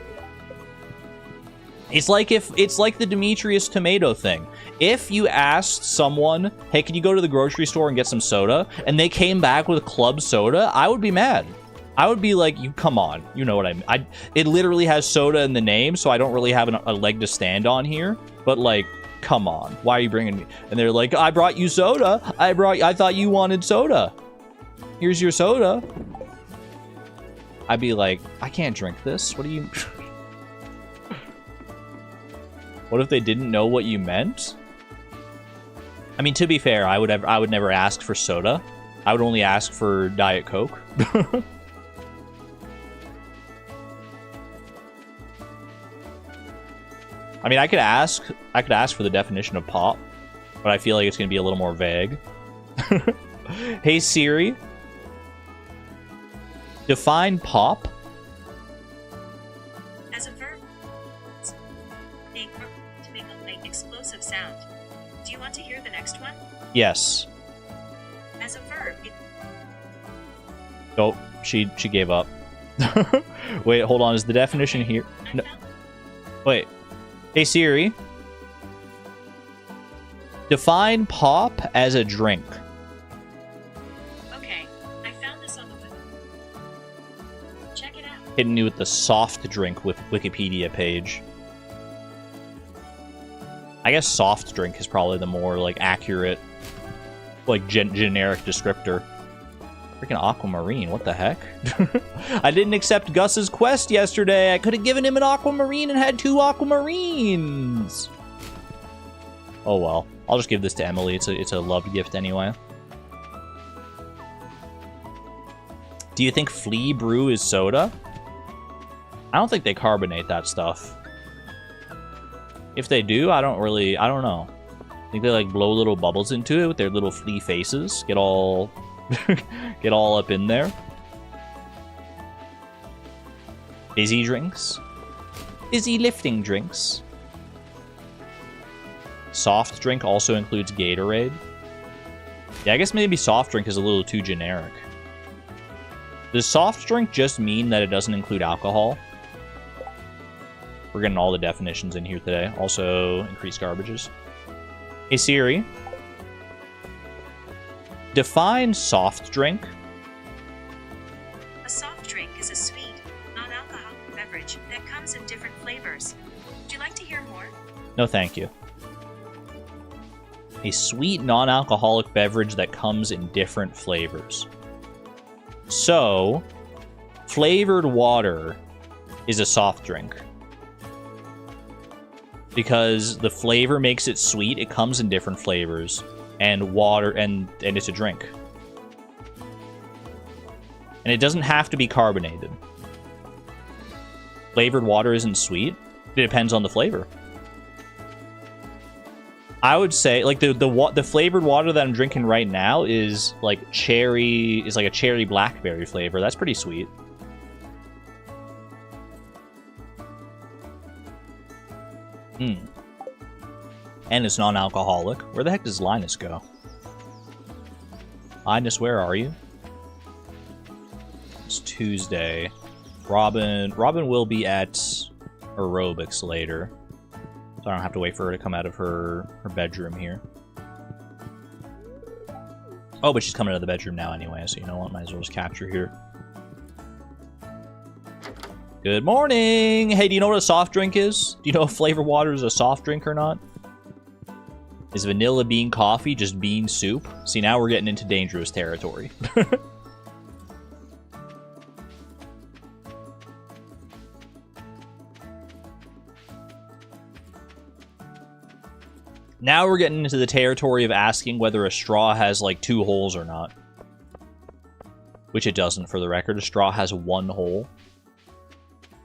Speaker 1: It's like the Demetrius tomato thing. If you asked someone, hey, can you go to the grocery store and get some soda? And they came back with club soda, I would be mad. I would be like, you come on. You know what I mean. It literally has soda in the name, so I don't really have a leg to stand on here. But, like, come on. Why are you bringing me? And they're like, I brought you soda. I thought you wanted soda. Here's your soda. I'd be like, I can't drink this. What do you... What if they didn't know what you meant? I mean, to be fair, I would never ask for soda. I would only ask for Diet Coke. I mean, I could ask for the definition of pop, but I feel like it's going to be a little more vague. Hey Siri, define pop.
Speaker 2: As a verb, to make a light explosive sound. Do you want to hear the next one?
Speaker 1: Yes.
Speaker 2: As a verb,
Speaker 1: Oh, she gave up. Wait, hold on. Is the definition here? No. Wait. Hey Siri, define pop as a drink.
Speaker 2: Okay, I found this on the web. Check it out.
Speaker 1: Hitting you with the soft drink with Wikipedia page. I guess soft drink is probably the more, like, accurate, like, generic descriptor. Freaking aquamarine, what the heck? I didn't accept Gus's quest yesterday. I could have given him an aquamarine and had 2 aquamarines. Oh well. I'll just give this to Emily. It's a loved gift anyway. Do you think Flea Brew is soda? I don't think they carbonate that stuff. If they do, I don't know. I think they, like, blow little bubbles into it with their little flea faces. Get all up in there. Fizzy drinks. Fizzy lifting drinks. Soft drink also includes Gatorade. Yeah, I guess maybe soft drink is a little too generic. Does soft drink just mean that it doesn't include alcohol? We're getting all the definitions in here today. Also, increased garbages. Hey Siri, define soft drink.
Speaker 2: A soft drink is a sweet, non-alcoholic beverage that comes in different flavors. Would you like to hear more?
Speaker 1: No, thank you. A sweet, non-alcoholic beverage that comes in different flavors. So, flavored water is a soft drink. Because the flavor makes it sweet, it comes in different flavors. And water, and it's a drink. And it doesn't have to be carbonated. Flavored water isn't sweet. It depends on the flavor. I would say, like, the flavored water that I'm drinking right now is like a cherry blackberry flavor. That's pretty sweet. And it's non-alcoholic. Where the heck does Linus go? Linus, where are you? It's Tuesday. Robin will be at aerobics later. So I don't have to wait for her to come out of her bedroom here. Oh, but she's coming out of the bedroom now anyway, so you know what? Might as well just capture here. Good morning! Hey, do you know what a soft drink is? Do you know if flavored water is a soft drink or not? Is vanilla bean coffee just bean soup? See, now we're getting into dangerous territory. Now we're getting into the territory of asking whether a straw has, like, 2 holes or not. Which it doesn't, for the record. A straw has 1 hole.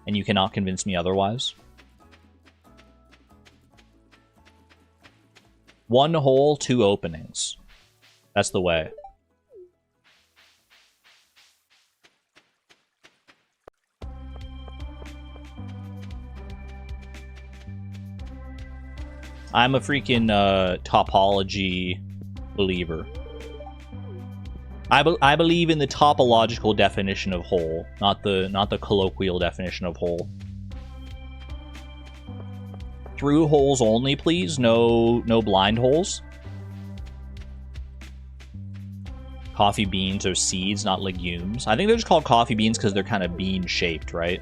Speaker 1: And you cannot convince me otherwise. 1 hole, 2 openings. That's the way. I'm a freaking topology believer. I believe in the topological definition of whole, not the colloquial definition of whole. Through holes only, please. No blind holes. Coffee beans are seeds, not legumes. I think they're just called coffee beans because they're kind of bean-shaped, right?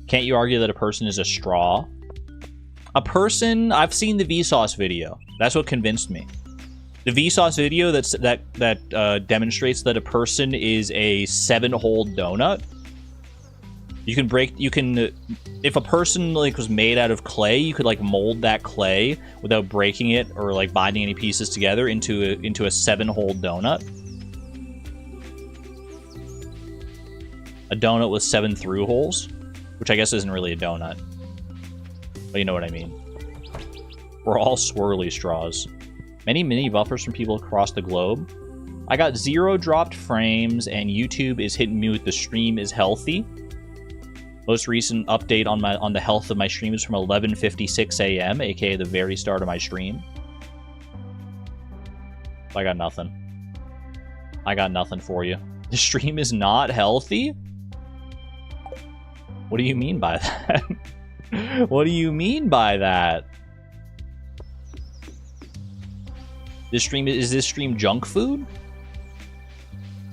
Speaker 1: Can't you argue that a person is a straw? A person... I've seen the Vsauce video. That's what convinced me. The Vsauce video that demonstrates that a person is a 7-hole donut. If a person, like, was made out of clay, you could, like, mold that clay without breaking it or, like, binding any pieces together into a 7-hole donut. A donut with 7 through holes. Which I guess isn't really a donut. But you know what I mean. We're all swirly straws. Many mini buffers from people across the globe. I got 0 dropped frames, and YouTube is hitting me with the stream is healthy. Most recent update on the health of my stream is from 11:56 a.m., aka the very start of my stream. I got nothing. I got nothing for you. The stream is not healthy? What do you mean by that? What do you mean by that? Is this stream junk food?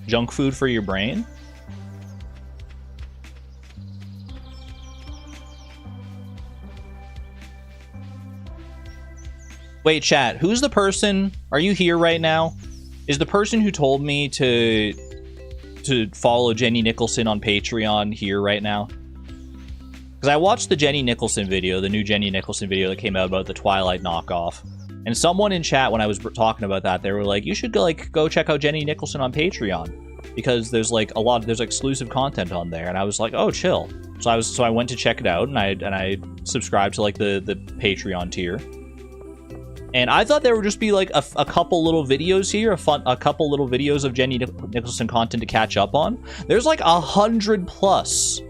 Speaker 1: Junk food for your brain? Wait, chat, who's the person? Are you here right now? Is the person who told me to follow Jenny Nicholson on Patreon here right now? Because I watched the Jenny Nicholson video, the new Jenny Nicholson video that came out about the Twilight knockoff. And someone in chat, when I was talking about that, they were like, you should go check out Jenny Nicholson on Patreon. Because there's like there's exclusive content on there. And I was like, oh, chill. So I went to check it out, and I subscribed to like the Patreon tier. And I thought there would just be like a couple little videos here, a couple little videos of Jenny Nicholson content to catch up on. There's like 100+.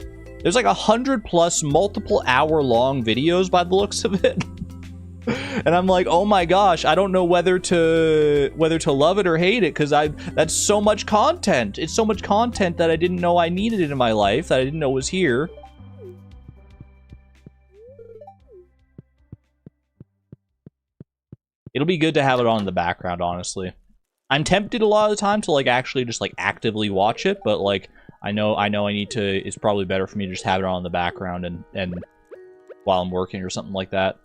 Speaker 1: There's like 100+ multiple hour-long videos by the looks of it. And I'm like, oh my gosh, I don't know whether to love it or hate it, because that's so much content. It's so much content that I didn't know I needed it in my life, that I didn't know was here. It'll be good to have it on in the background, honestly. I'm tempted a lot of the time to like actually just like actively watch it, but like I know I need to, it's probably better for me to just have it on in the background and while I'm working or something like that.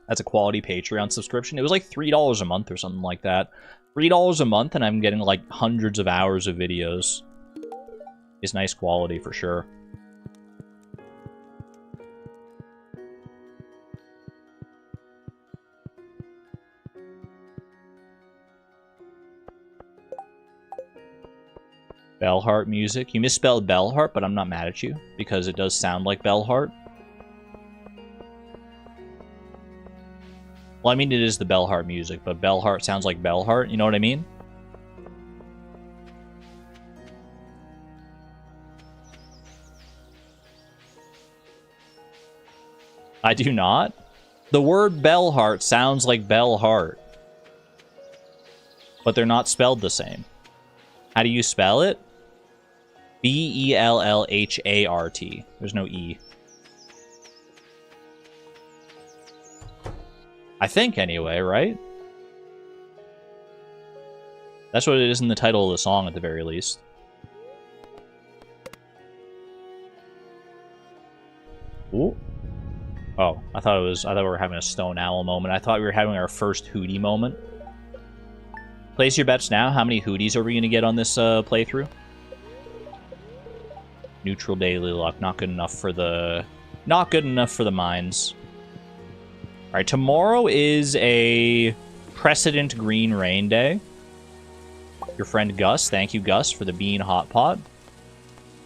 Speaker 1: That's a quality Patreon subscription. It was like $3 a month or something like that. $3 a month and I'm getting like hundreds of hours of videos. It's nice quality for sure. Bellheart music. You misspelled Bellheart, but I'm not mad at you because it does sound like Bellheart. Well, I mean, it is the Bellheart music, but Bellheart sounds like Bellheart. You know what I mean? I do not. The word Bellheart sounds like Bellheart, but they're not spelled the same. How do you spell it? B-E-L-L-H-A-R-T. There's no E. I think, anyway, right? That's what it is in the title of the song, at the very least. Ooh. Oh, I thought we were having a stone owl moment. I thought we were having our first Hootie moment. Place your bets now. How many Hooties are we going to get on this playthrough? Neutral daily luck. Not good enough for the mines. Alright, tomorrow is a precedent green rain day. Your friend Gus, thank you Gus for the bean hot pot.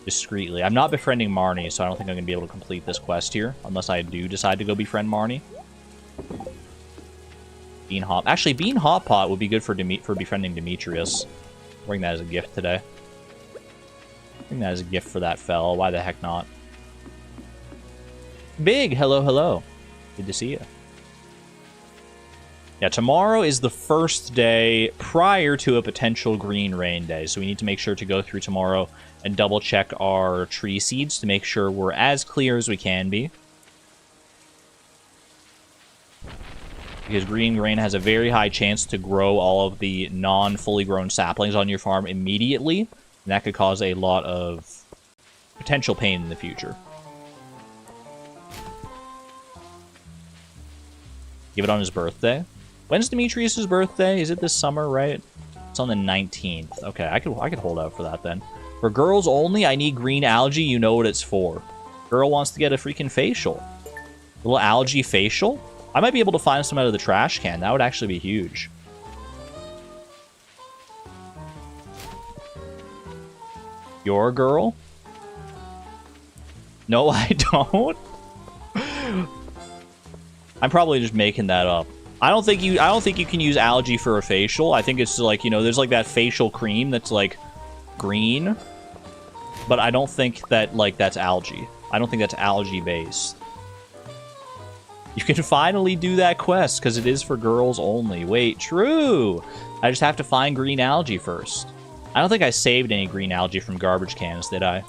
Speaker 1: Discreetly. I'm not befriending Marnie, so I don't think I'm going to be able to complete this quest here. Unless I do decide to go befriend Marnie. Bean hot. Actually, bean hot pot would be good for befriending Demetrius. Bring that as a gift today. Bring that as a gift for that fella. Why the heck not? Big, hello, hello. Good to see you. Yeah, tomorrow is the first day prior to a potential green rain day, so we need to make sure to go through tomorrow and double check our tree seeds to make sure we're as clear as we can be. Because green rain has a very high chance to grow all of the non-fully grown saplings on your farm immediately, and that could cause a lot of potential pain in the future. Give it on his birthday. When's Demetrius' birthday? Is it this summer, right? It's on the 19th. Okay, I could hold out for that then. For girls only, I need green algae. You know what it's for. Girl wants to get a freaking facial. Little algae facial? I might be able to find some out of the trash can. That would actually be huge. Your girl? No, I don't. I'm probably just making that up. I don't think you can use algae for a facial. I think it's like, you know, there's like that facial cream that's like green, but I don't think that like that's algae. I don't think that's algae based. You can finally do that quest because it is for girls only. Wait, true. I just have to find green algae first. I don't think I saved any green algae from garbage cans, did I?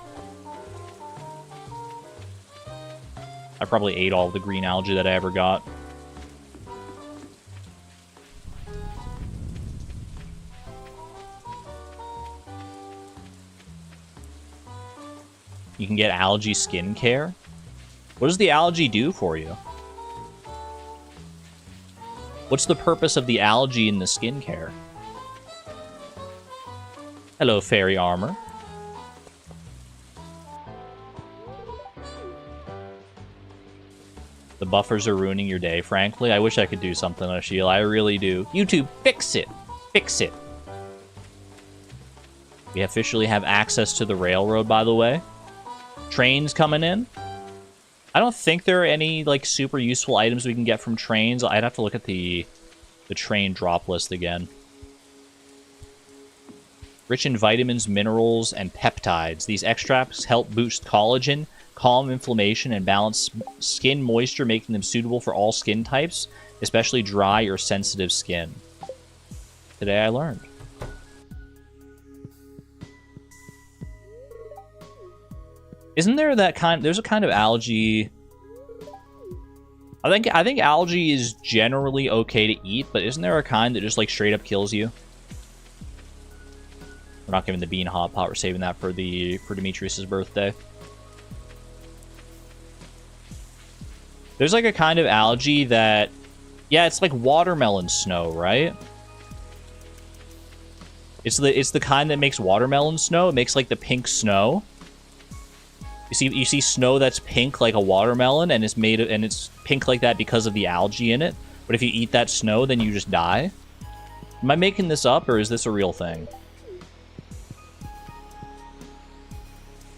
Speaker 1: I probably ate all of the green algae that I ever got. You can get algae skincare. What does the algae do for you? What's the purpose of the algae in the skincare? Hello, fairy armor. The buffers are ruining your day, frankly. I wish I could do something, Ashiel. I really do. YouTube, fix it. Fix it. We officially have access to the railroad, by the way. Trains coming in. I don't think there are any, like, super useful items we can get from trains. I'd have to look at the train drop list again. Rich in vitamins, minerals, and peptides. These extracts help boost collagen, calm inflammation, and balance skin moisture, making them suitable for all skin types, especially dry or sensitive skin. Today I learned. Isn't there that kind... There's a kind of algae... I think algae is generally okay to eat, but isn't there a kind that just, like, straight up kills you? We're not giving the bean hot pot. We're saving that for Demetrius's birthday. There's like a kind of algae that, yeah, it's like watermelon snow, right? It's the kind that makes watermelon snow. It makes like the pink snow. You see snow that's pink like a watermelon, and it's pink like that because of the algae in it. But if you eat that snow, then you just die. Am I making this up, or is this a real thing?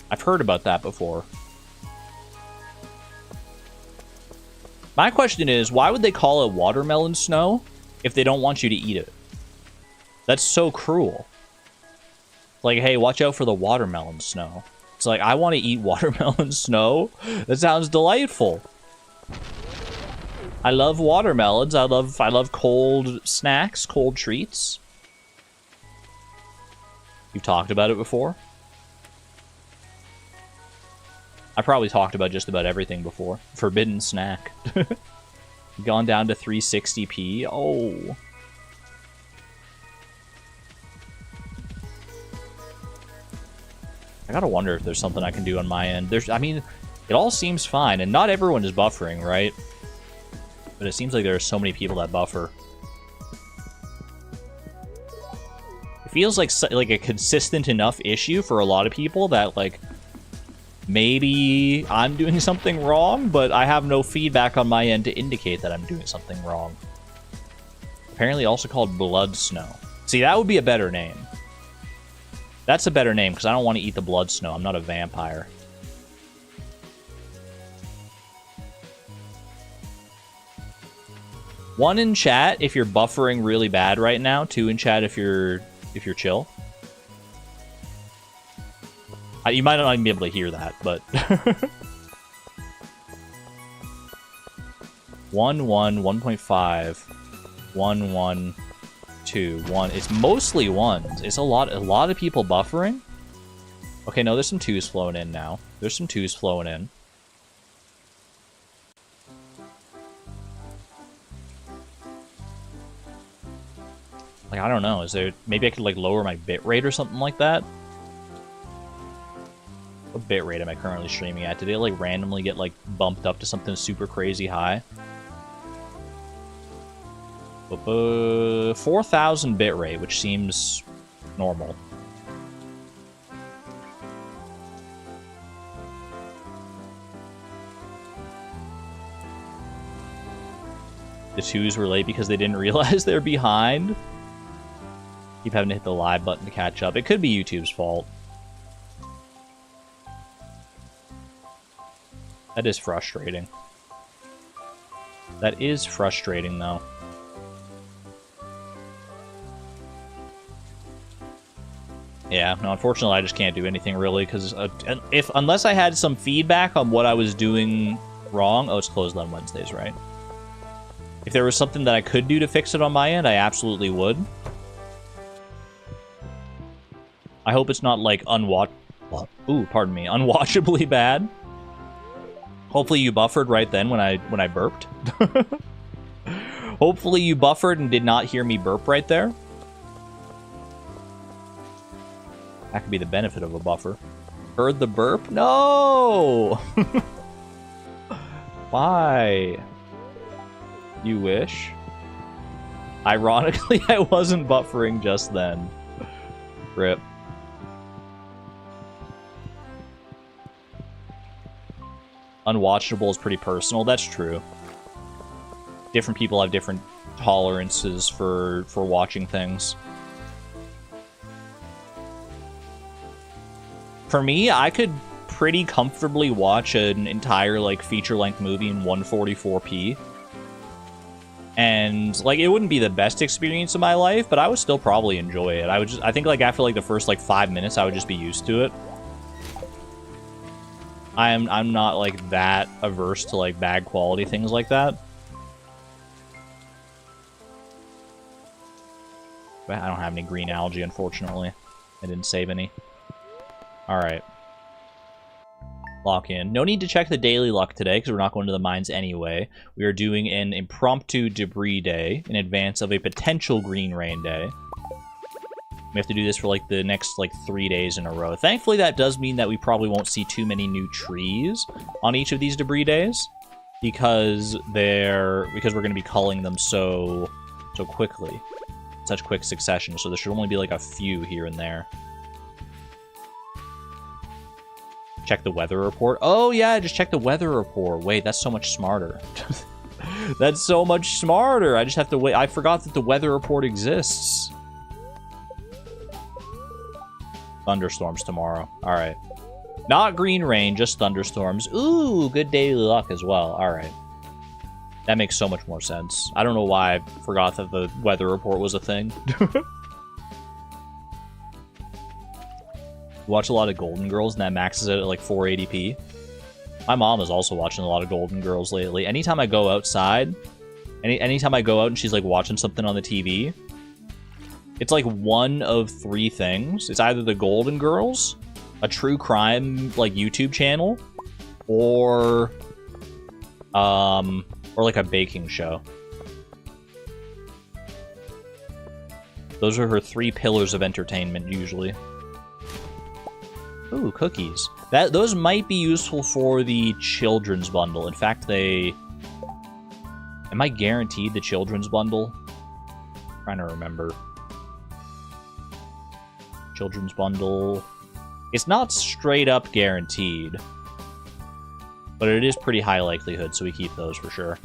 Speaker 1: I've heard about that before. My question is, why would they call it watermelon snow if they don't want you to eat it? That's so cruel. Like, hey, watch out for the watermelon snow. It's like, I want to eat watermelon snow? That sounds delightful. I love watermelons. I love cold snacks, cold treats. You've talked about it before? I probably talked about just about everything before. Forbidden snack. Gone down to 360p. Oh. I gotta wonder if there's something I can do on my end. I mean, it all seems fine, and not everyone is buffering, right? But it seems like there are so many people that buffer. It feels like a consistent enough issue for a lot of people that, like, maybe I'm doing something wrong, but I have no feedback on my end to indicate that I'm doing something wrong. Apparently also called blood snow. See, that would be a better name. That's a better name, because I don't want to eat the blood snow. I'm not a vampire. One in chat if you're buffering really bad right now. Two in chat if you're chill. You might not even be able to hear that, but 1, 1, 1.5, 1, 1, 2, 1. It's mostly ones. It's a lot of people buffering. Okay, no, there's some twos flowing in now. There's some twos flowing in. Like, I don't know. Is there... Maybe I could, like, lower my bitrate or something like that? What bitrate am I currently streaming at? Did it, like, randomly get, like, bumped up to something super crazy high? 4,000 bitrate, which seems normal. The twos were late because they didn't realize they're behind. Keep having to hit the live button to catch up. It could be YouTube's fault. That is frustrating. That is frustrating, though. Yeah, no, unfortunately I just can't do anything really, because unless I had some feedback on what I was doing wrong... Oh, it's closed on Wednesdays, right? If there was something that I could do to fix it on my end, I absolutely would. I hope it's not, like, unwatchably bad. Hopefully you buffered right then when I burped. Hopefully you buffered and did not hear me burp right there. That could be the benefit of a buffer. Heard the burp? No! Why? You wish? Ironically, I wasn't buffering just then. Rip. Unwatchable is pretty personal. That's true. Different people have different tolerances for watching things. For me, I could pretty comfortably watch an entire, like, feature-length movie in 144p. And, like, it wouldn't be the best experience of my life, but I would still probably enjoy it. I think, like, after, like, the first, like, 5 minutes, I would just be used to it. I'm not, like, that averse to, like, bad quality things like that. But I don't have any green algae, unfortunately. I didn't save any. Alright. Lock in. No need to check the daily luck today, because we're not going to the mines anyway. We are doing an impromptu debris day in advance of a potential green rain day. We have to do this for, like, the next, like, 3 days in a row. Thankfully, that does mean that we probably won't see too many new trees on each of these debris days. Because we're going to be culling them so quickly. Such quick succession. So there should only be, like, a few here and there. Check the weather report. Oh, yeah, just check the weather report. Wait, that's so much smarter. That's so much smarter. I just have to wait. I forgot that the weather report exists. Thunderstorms tomorrow. All right. Not green rain, just thunderstorms. Ooh, good daily luck as well. All right. That makes so much more sense. I don't know why I forgot that the weather report was a thing. Watch a lot of Golden Girls, and that maxes out at like 480p. My mom is also watching a lot of Golden Girls lately. Anytime I go outside, anytime I go out and she's like watching something on the TV, it's like one of 3 things. It's either the Golden Girls, a true crime like YouTube channel, or like a baking show. Those are her 3 pillars of entertainment usually. Ooh, cookies. Those might be useful for the children's bundle. In fact, am I guaranteed the children's bundle? I'm trying to remember. Children's bundle. It's not straight up guaranteed. But it is pretty high likelihood, so we keep those for sure.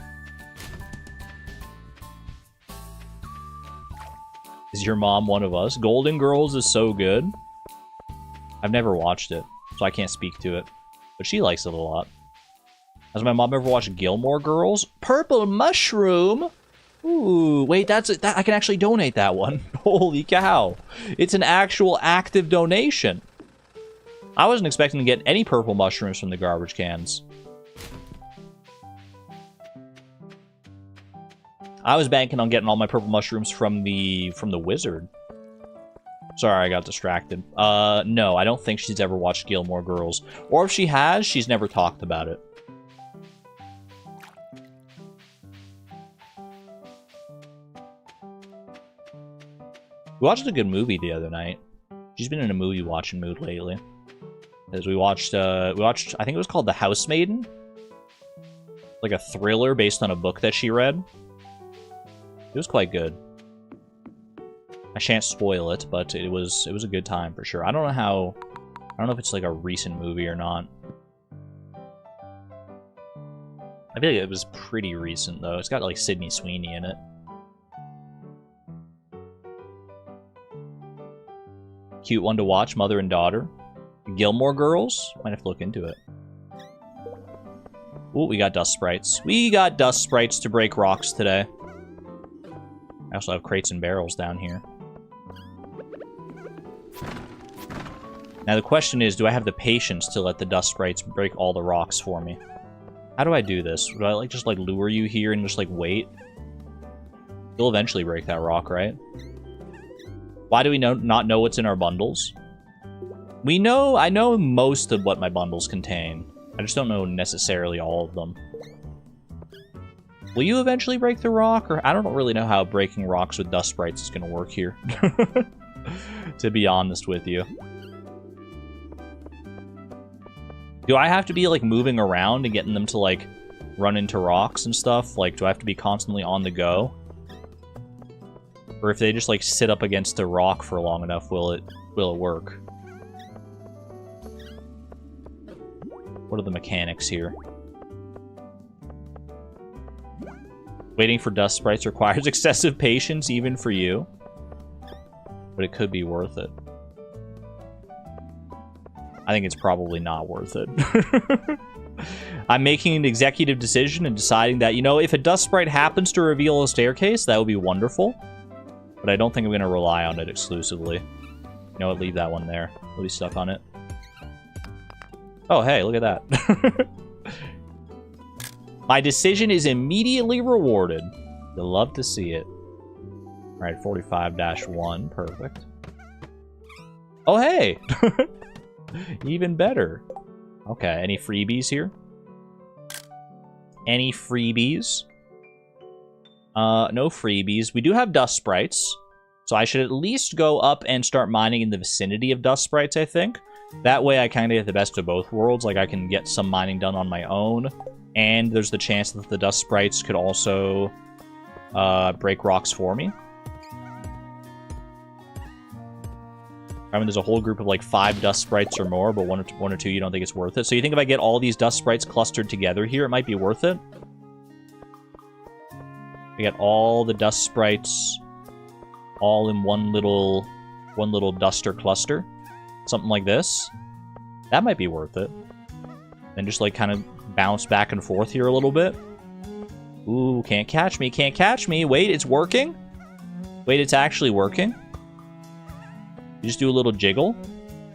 Speaker 1: Is your mom one of us? Golden Girls is so good. I've never watched it, so I can't speak to it. But she likes it a lot. Has my mom ever watched Gilmore Girls? Purple Mushroom? Ooh, wait, that I can actually donate that one. Holy cow. It's an actual active donation. I wasn't expecting to get any purple mushrooms from the garbage cans. I was banking on getting all my purple mushrooms from the wizard. Sorry, I got distracted. No, I don't think she's ever watched Gilmore Girls. Or if she has, she's never talked about it. We watched a good movie the other night. She's been in a movie watching mood lately. As we watched, I think it was called The Housemaiden. Like a thriller based on a book that she read. It was quite good. I shan't spoil it, but it was a good time for sure. I don't know if it's like a recent movie or not. I feel like it was pretty recent though. It's got like Sydney Sweeney in it. Cute one to watch, mother and daughter. Gilmore Girls? Might have to look into it. Ooh, we got dust sprites. We got dust sprites to break rocks today. I also have crates and barrels down here. Now the question is, do I have the patience to let the dust sprites break all the rocks for me? How do I do this? Do I just lure you here and just wait? You'll eventually break that rock, right? Why do we not know what's in our bundles? I know most of what my bundles contain. I just don't know necessarily all of them. Will you eventually break the rock? Or I don't really know how breaking rocks with dust sprites is going to work here. To be honest with you. Do I have to be moving around and getting them to run into rocks and stuff? Do I have to be constantly on the go? Or if they just sit up against a rock for long enough, will it work? What are the mechanics here? Waiting for dust sprites requires excessive patience, even for you. But it could be worth it. I think it's probably not worth it. I'm making an executive decision and deciding that, if a dust sprite happens to reveal a staircase, that would be wonderful. But I don't think I'm going to rely on it exclusively. You know what, leave that one there. We'll be stuck on it. Oh, hey, look at that. My decision is immediately rewarded. You'll love to see it. Alright, 45-1. Perfect. Oh, hey! Even better. Okay, any freebies here? Any freebies? No freebies. We do have dust sprites. So I should at least go up and start mining in the vicinity of dust sprites, I think. That way I kind of get the best of both worlds. Like, I can get some mining done on my own, and there's the chance that the dust sprites could also break rocks for me. I mean, there's a whole group of like 5 dust sprites or more, but one or two you don't think it's worth it. So you think if I get all these dust sprites clustered together here, it might be worth it? I get all the dust sprites all in one little duster cluster. Something like this. That might be worth it. And just like kind of bounce back and forth here a little bit. Ooh, can't catch me, can't catch me. Wait, it's working? Wait, it's actually working? You just do a little jiggle.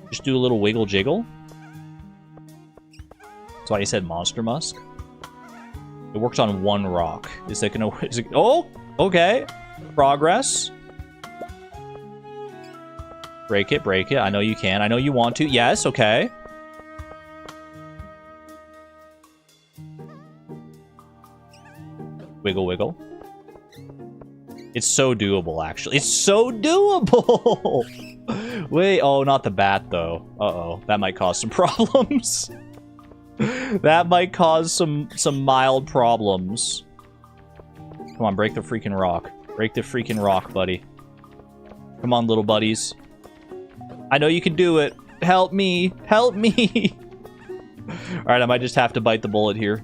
Speaker 1: Just do a little wiggle jiggle. That's why you said Monster Musk. It works on one rock. Is it gonna... Is it, oh! Okay. Progress. Break it, break it. I know you can. I know you want to. Yes, okay. Wiggle, wiggle. It's so doable, actually. It's so doable! Wait, oh, not the bat, though. Uh-oh. That might cause some problems. That might cause some mild problems. Come on, break the freaking rock. Break the freaking rock, buddy. Come on, little buddies. I know you can do it. Help me. Help me. Alright, I might just have to bite the bullet here.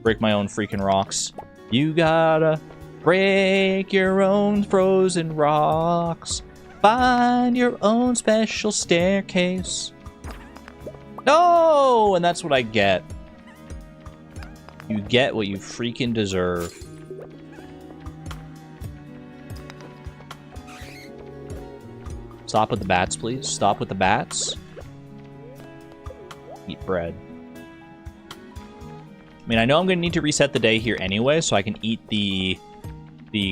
Speaker 1: Break my own freaking rocks. You gotta break your own frozen rocks. Find your own special staircase. No! And that's what I get. You get what you freaking deserve. Stop with the bats, please. Stop with the bats. Eat bread. I mean, I know I'm going to need to reset the day here anyway, so I can eat the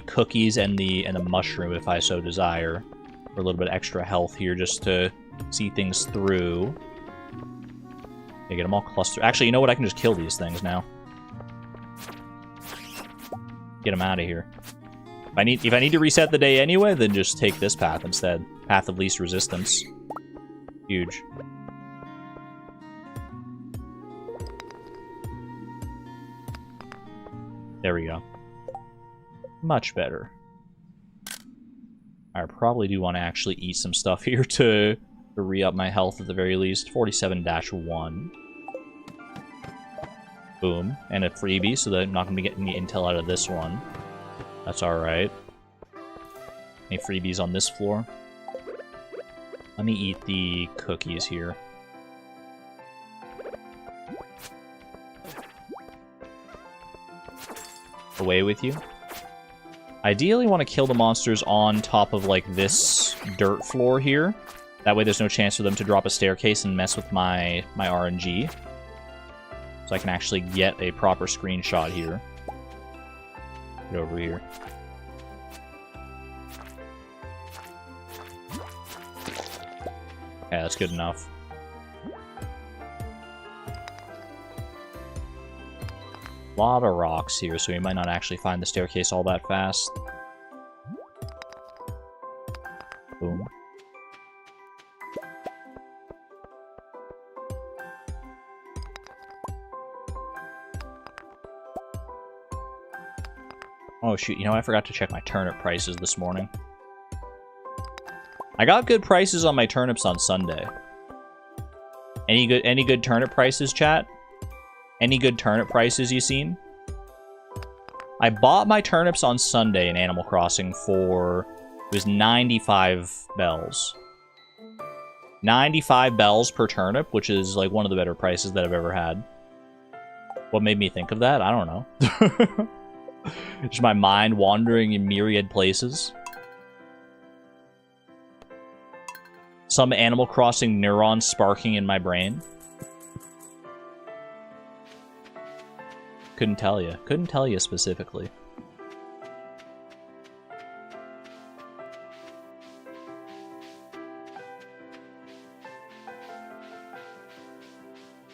Speaker 1: cookies and the mushroom if I so desire. For a little bit of extra health here, just to see things through. Okay, get them all clustered. Actually, you know what? I can just kill these things now. Get them out of here. If I need to reset the day anyway, then just take this path instead. Path of least resistance. Huge. There we go. Much better. I probably do want to actually eat some stuff here to re-up my health at the very least. 47-1. Boom. And a freebie, so that I'm not going to be getting any intel out of this one. That's alright. Any freebies on this floor? Let me eat the cookies here. Away with you. Ideally want to kill the monsters on top of, like, this dirt floor here. That way there's no chance for them to drop a staircase and mess with my RNG. So I can actually get a proper screenshot here. Get over here. Okay, that's good enough. A lot of rocks here, so we might not actually find the staircase all that fast. Boom. Oh shoot, you know, I forgot to check my turnip prices this morning. I got good prices on my turnips on Sunday. Any good turnip prices, chat? Any good turnip prices you seen? I bought my turnips on Sunday in Animal Crossing for... It was 95 bells. 95 bells per turnip, which is like one of the better prices that I've ever had. What made me think of that? I don't know. Just my mind wandering in myriad places. Some Animal Crossing neurons sparking in my brain. Couldn't tell you. Couldn't tell you specifically.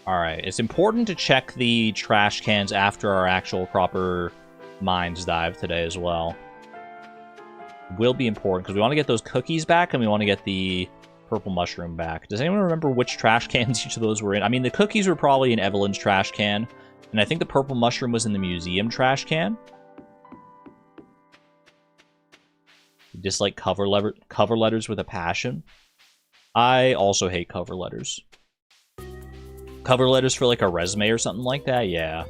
Speaker 1: Alright, it's important to check the trash cans after our actual proper mines dive today as well. will be important because we want to get those cookies back and we want to get the purple mushroom back. Does anyone remember which trash cans each of those were in? I mean, the cookies were probably in Evelyn's trash can, and I think the purple mushroom was in the museum trash can. You dislike cover letters with a passion. I also hate cover letters. Cover letters for like a resume or something like that? Yeah.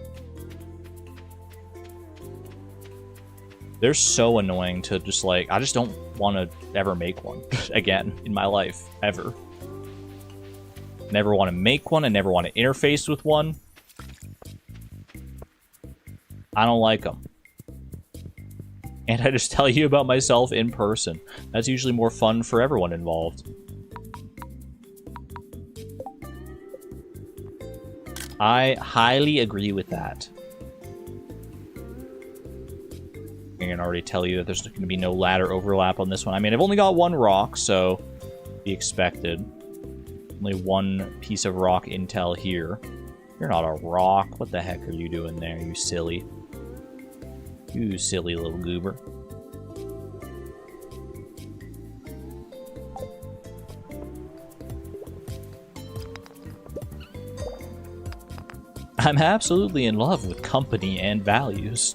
Speaker 1: They're so annoying to just like, I just don't want to ever make one again in my life, ever. Never want to make one, I never want to interface with one. I don't like them. And I just tell you about myself in person. That's usually more fun for everyone involved. I highly agree with that. I can already tell you that there's going to be no ladder overlap on this one. I mean, I've only got one rock, so be expected. Only one piece of rock intel here. You're not a rock. What the heck are you doing there, you silly? You silly little goober. I'm absolutely in love with company and values.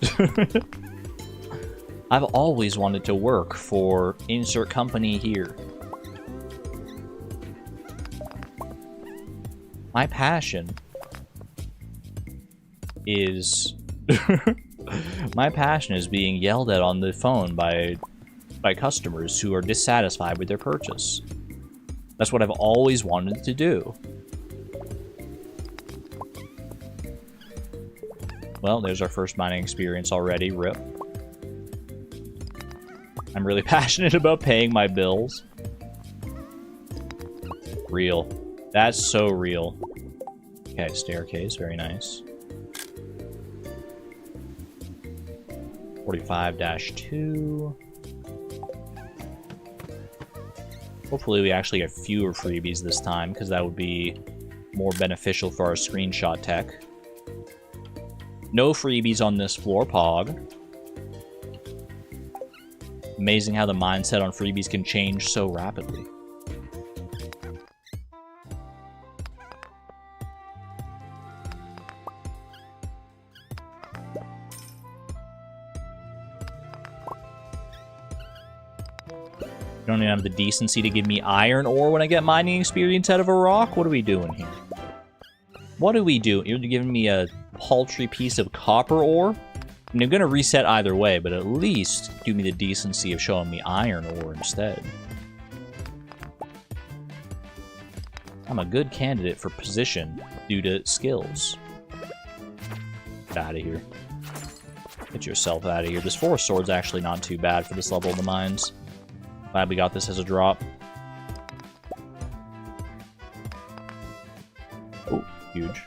Speaker 1: I've always wanted to work for insert company here. My passion is... My passion is being yelled at on the phone by customers who are dissatisfied with their purchase. That's what I've always wanted to do. Well, there's our first mining experience already, rip. I'm really passionate about paying my bills. Real. That's so real. Okay, staircase, very nice. 45-2. Hopefully we actually get fewer freebies this time, because that would be more beneficial for our screenshot tech. No freebies on this floor, Pog. Amazing how the mindset on freebies can change so rapidly. You don't even have the decency to give me iron ore when I get mining experience out of a rock? What are we doing here? What do we do? You're giving me a paltry piece of copper ore? I mean, I'm gonna reset either way, but at least give me the decency of showing me iron ore instead. I'm a good candidate for position due to skills. Get out of here. Get yourself out of here. This forest sword's actually not too bad for this level of the mines. Glad we got this as a drop. Oh, huge.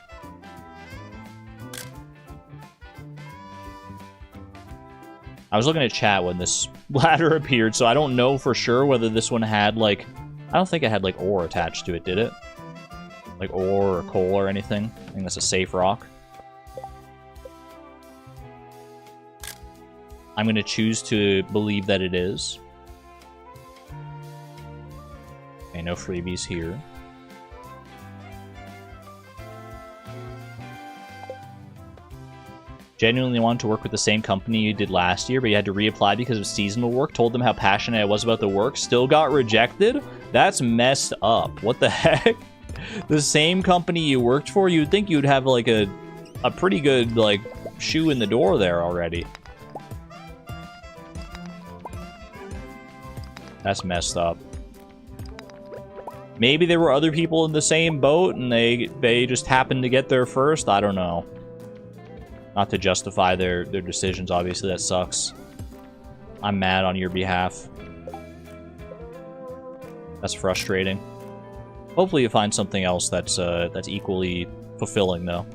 Speaker 1: I was looking at chat when this ladder appeared, so I don't know for sure whether this one had, like... I don't think it had, like, ore attached to it, did it? Like ore or coal or anything? I think that's a safe rock. I'm going to choose to believe that it is. Okay, no freebies here. Genuinely wanted to work with the same company you did last year, but you had to reapply because of seasonal work. Told them how passionate I was about the work. Still got rejected? That's messed up. What the heck? The same company you worked for? You'd think you'd have, like, a pretty good, like, shoe in the door there already. That's messed up. Maybe there were other people in the same boat and they just happened to get there first? I don't know. Not to justify their decisions, obviously, that sucks. I'm mad on your behalf. That's frustrating. Hopefully you find something else that's equally fulfilling, though.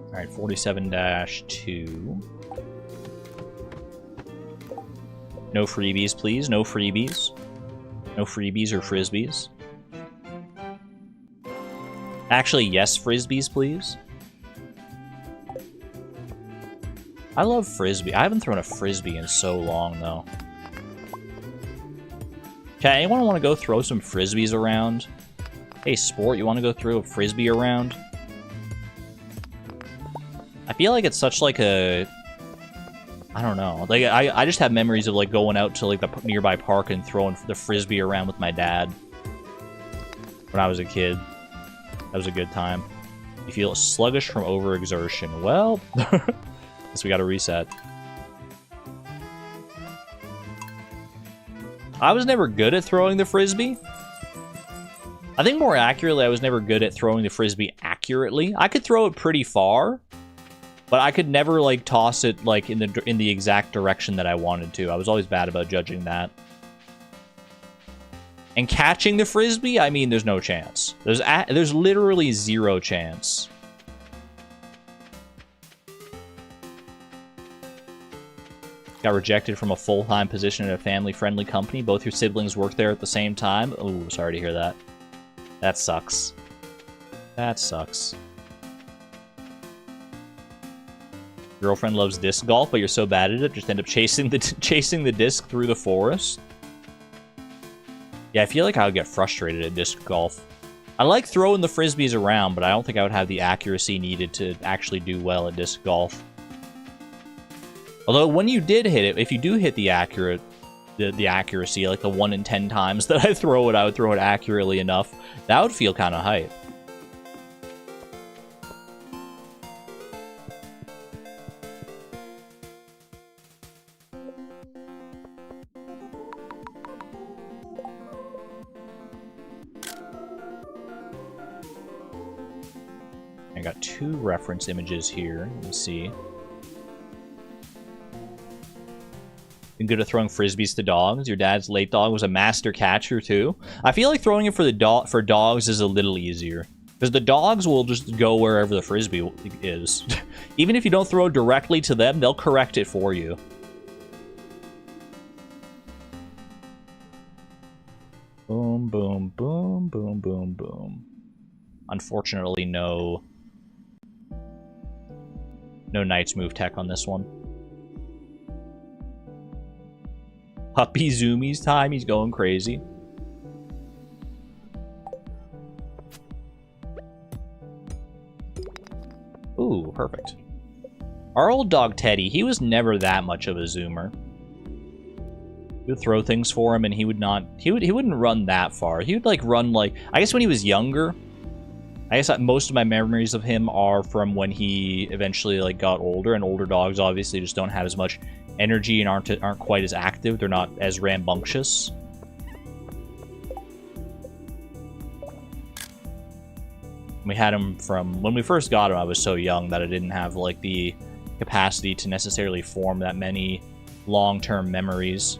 Speaker 1: Alright, 47-2. No freebies, please. No freebies. No freebies or frisbees. Actually, yes, frisbees, please. I love frisbee. I haven't thrown a frisbee in so long, though. Okay, anyone want to go throw some frisbees around? Hey, sport, you want to go throw a frisbee around? I feel like it's such like a... I don't know. Like, I just have memories of like going out to like the nearby park and throwing the frisbee around with my dad when I was a kid. That was a good time. You feel sluggish from overexertion. Well, guess we got to reset. I was never good at throwing the frisbee. I think more accurately, I was never good at throwing the frisbee accurately. I could throw it pretty far, but I could never like toss it like in the exact direction that I wanted to. I was always bad about judging that. And catching the frisbee, I mean, there's no chance. There's literally zero chance. Got rejected from a full-time position at a family-friendly company. Both your siblings work there at the same time. Oh, sorry to hear that. That sucks. That sucks. Girlfriend loves disc golf, but you're so bad at it, just end up chasing the disc through the forest. Yeah, I feel like I would get frustrated at disc golf. I like throwing the frisbees around, but I don't think I would have the accuracy needed to actually do well at disc golf. Although when you did hit it, if you do hit the accuracy, like the 1 in 10 times that I would throw it accurately enough, that would feel kind of hype. I got 2 reference images here. Let me see. Been good at throwing frisbees to dogs. Your dad's late dog was a master catcher too. I feel like throwing it for dogs is a little easier because the dogs will just go wherever the frisbee is. Even if you don't throw directly to them, they'll correct it for you. Boom, boom, boom, boom, boom, boom. Unfortunately, no Knight's move tech on this one. Puppy Zoomies time, he's going crazy. Ooh, perfect. Our old dog Teddy, he was never that much of a zoomer. You would throw things for him and he wouldn't run that far. He would like run like, I guess when he was younger, I guess most of my memories of him are from when he eventually like got older, and older dogs obviously just don't have as much energy and aren't quite as active. They're not as rambunctious. We had him from when we first got him. I was so young that I didn't have like the capacity to necessarily form that many long-term memories.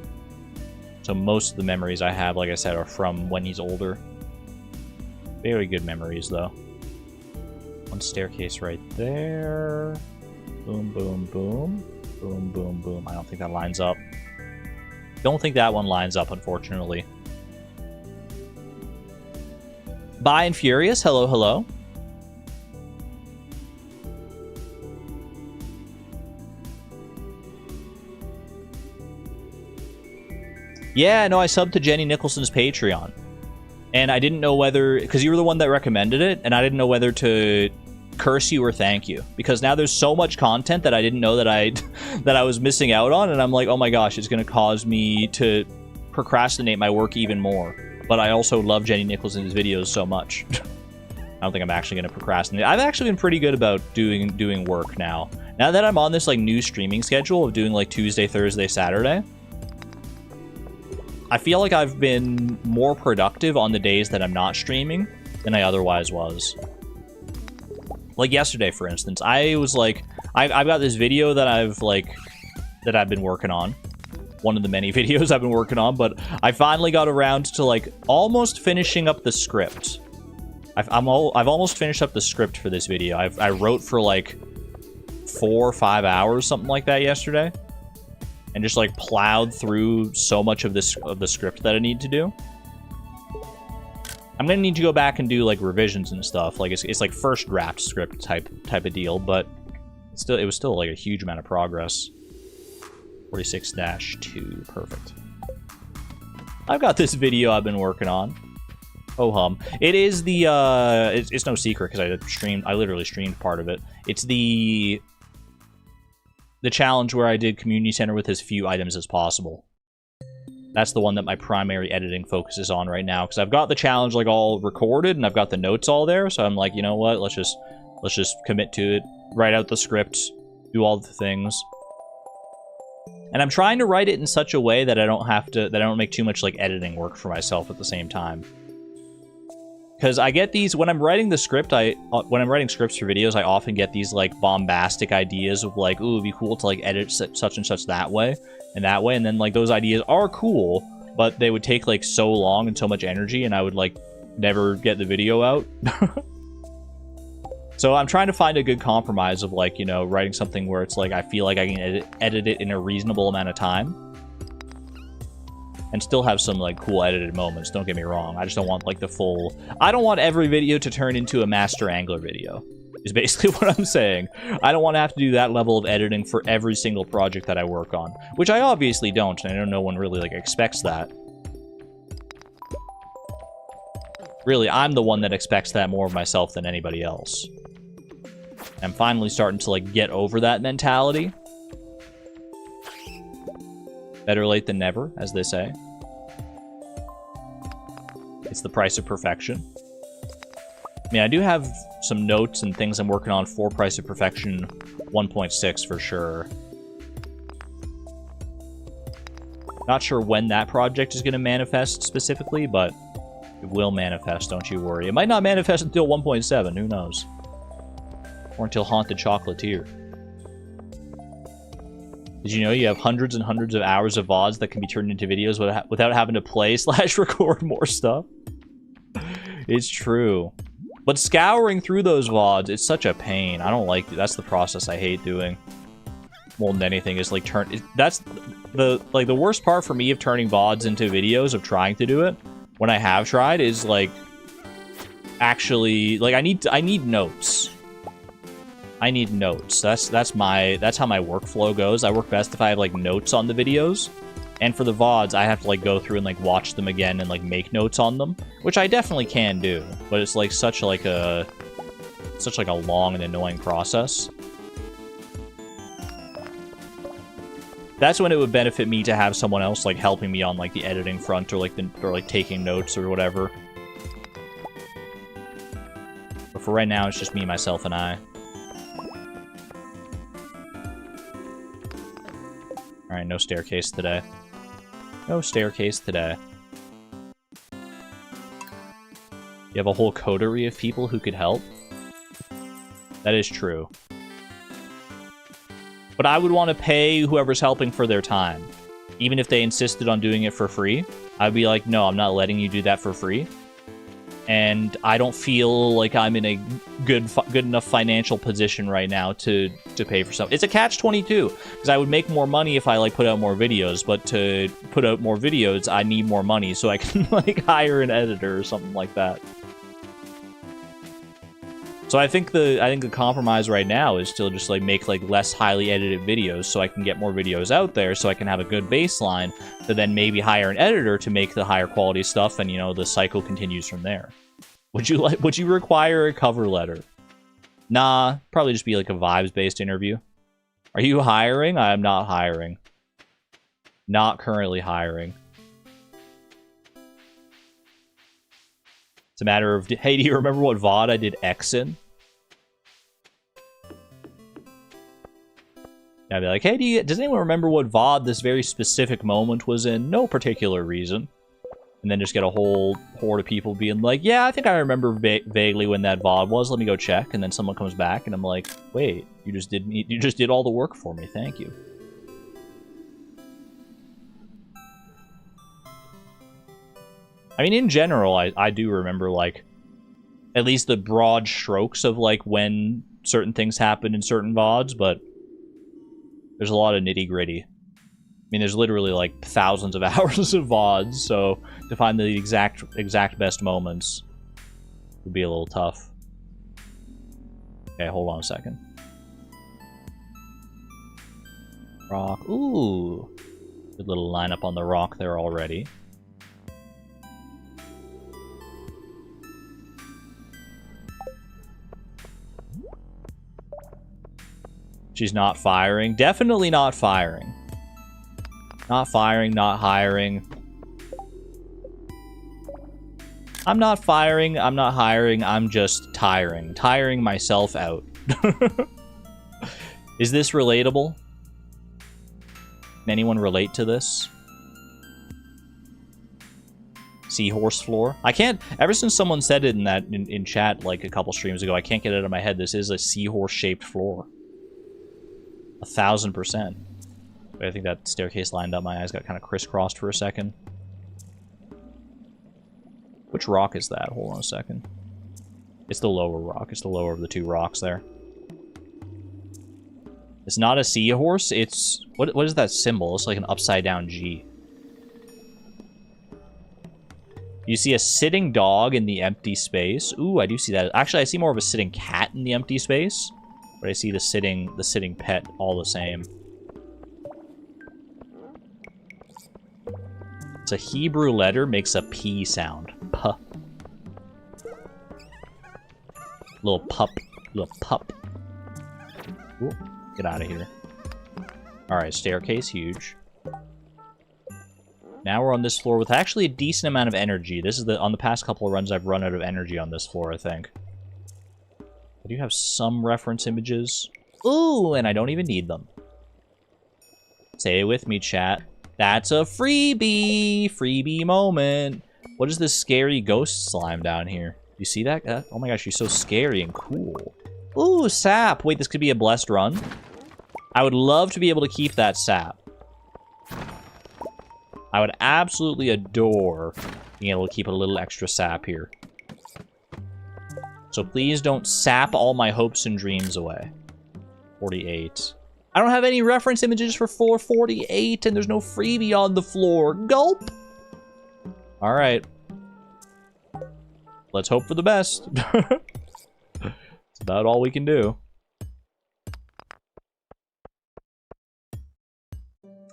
Speaker 1: So most of the memories I have, like I said, are from when he's older. Very good memories, though. One staircase right there. Boom, boom, boom. Boom, boom, boom. I don't think that lines up. Don't think that one lines up, unfortunately. Bye and Furious. Hello, hello. Yeah, no, I subbed to Jenny Nicholson's Patreon. And I didn't know whether... Because you were the one that recommended it, and I didn't know whether to curse you or thank you. Because now there's so much content that I didn't know that I was missing out on, and I'm like, oh my gosh, it's going to cause me to procrastinate my work even more. But I also love Jenny Nicholson's videos so much. I don't think I'm actually going to procrastinate. I've actually been pretty good about doing work now. Now that I'm on this like new streaming schedule of doing like Tuesday, Thursday, Saturday, I feel like I've been more productive on the days that I'm not streaming than I otherwise was. Like yesterday, for instance, I was like, I've got this video that I've been working on. One of the many videos I've been working on, but I finally got around to like almost finishing up the script. I've almost finished up the script for this video. I wrote for like 4 or 5 hours, something like that yesterday. And just like plowed through so much of the script that I need to do. I'm gonna need to go back and do like revisions and stuff. Like it's like first draft script type of deal, but It was still like a huge amount of progress. 46-2, perfect. I've got this video I've been working on. Oh hum. It is the it's no secret because I literally streamed part of it. It's the challenge where I did community center with as few items as possible. That's the one that my primary editing focuses on right now, because I've got the challenge like all recorded and I've got the notes all there, so I'm like, you know what, let's just commit to it, write out the script, do all the things. And I'm trying to write it in such a way that I don't make too much like editing work for myself at the same time. Because I get these, when I'm writing the script, when I'm writing scripts for videos, I often get these, like, bombastic ideas of, like, ooh, it'd be cool to, like, edit such and such that way, and then, like, those ideas are cool, but they would take, like, so long and so much energy, and I would, like, never get the video out. So I'm trying to find a good compromise of, like, you know, writing something where it's, like, I feel like I can edit it in a reasonable amount of time. And still have some, like, cool edited moments, don't get me wrong. I just don't want, like, the full... I don't want every video to turn into a Master Angler video, is basically what I'm saying. I don't want to have to do that level of editing for every single project that I work on. Which I obviously don't, and I know no one really, like, expects that. Really, I'm the one that expects that more of myself than anybody else. I'm finally starting to, like, get over that mentality. Better late than never, as they say. It's the price of perfection. I mean, I do have some notes and things I'm working on for Price of Perfection 1.6 for sure. Not sure when that project is going to manifest specifically, but it will manifest, don't you worry. It might not manifest until 1.7, who knows? Or until Haunted Chocolatier. Did you know you have hundreds and hundreds of hours of VODs that can be turned into videos without having to play / record more stuff? It's true. But scouring through those VODs, it's such a pain. I don't like it. That's the process I hate doing. More than anything is like that's the worst part for me of turning VODs into videos, of trying to do it, when I have tried, is like actually like I need notes. I need notes. That's how my workflow goes. I work best if I have like notes on the videos. And for the VODs, I have to like go through and like watch them again and like make notes on them, which I definitely can do, but it's like such a long and annoying process. That's when it would benefit me to have someone else like helping me on like the editing front, or like taking notes or whatever. But for right now, it's just me, myself, and I. Alright, no staircase today. No staircase today. You have a whole coterie of people who could help? That is true. But I would want to pay whoever's helping for their time. Even if they insisted on doing it for free, I'd be like, no, I'm not letting you do that for free. And I don't feel like I'm in a good enough financial position right now to pay for something. It's a catch-22, because I would make more money if I like put out more videos, but to put out more videos, I need more money so I can like hire an editor or something like that. So I think the compromise right now is still just like make like less highly edited videos so I can get more videos out there, so I can have a good baseline to then maybe hire an editor to make the higher quality stuff, and you know, the cycle continues from there. Would you require a cover letter? Nah, probably just be like a vibes-based interview. Are you hiring? I am not hiring. Not currently hiring. It's a matter of, hey, do you remember what VOD I did X in? I'd be like, hey, does anyone remember what VOD this very specific moment was in? No particular reason. And then just get a whole horde of people being like, yeah, I think I remember vaguely when that VOD was. Let me go check. And then someone comes back and I'm like, wait, you just did all the work for me. Thank you. I mean, in general, I do remember, like, at least the broad strokes of, like, when certain things happen in certain VODs, but there's a lot of nitty-gritty. I mean, there's literally, like, thousands of hours of VODs, so to find the exact best moments would be a little tough. Okay, hold on a second. Rock. Ooh. Good little lineup on the rock there already. She's not firing. Definitely not firing. Not firing, not hiring. I'm not firing, I'm not hiring, I'm just tiring. Tiring myself out. Is this relatable? Can anyone relate to this? Seahorse floor? I can't... Ever since someone said it in chat like a couple streams ago, I can't get it out of my head. This is a seahorse-shaped floor. 1000%. I think that staircase lined up. My eyes got kind of crisscrossed for a second. Which rock is that? Hold on a second. It's the lower rock. It's the lower of the two rocks there. It's not a seahorse. It's... What is that symbol? It's like an upside-down G. You see a sitting dog in the empty space. Ooh, I do see that. Actually, I see more of a sitting cat in the empty space. But I see the sitting pet all the same. It's a Hebrew letter, makes a P sound. Puh. Little pup. Little pup. Ooh, get out of here. Alright, staircase, huge. Now we're on this floor with actually a decent amount of energy. This is on the past couple of runs I've run out of energy on this floor, I think. I do have some reference images. Ooh, and I don't even need them. Say it with me, chat. That's a freebie! Freebie moment. What is this scary ghost slime down here? You see that? Oh my gosh, she's so scary and cool. Ooh, sap! Wait, this could be a blessed run? I would love to be able to keep that sap. I would absolutely adore being able to keep a little extra sap here. So please don't sap all my hopes and dreams away. 48. I don't have any reference images for 448, and there's no freebie on the floor. Gulp! Alright. Let's hope for the best. It's about all we can do.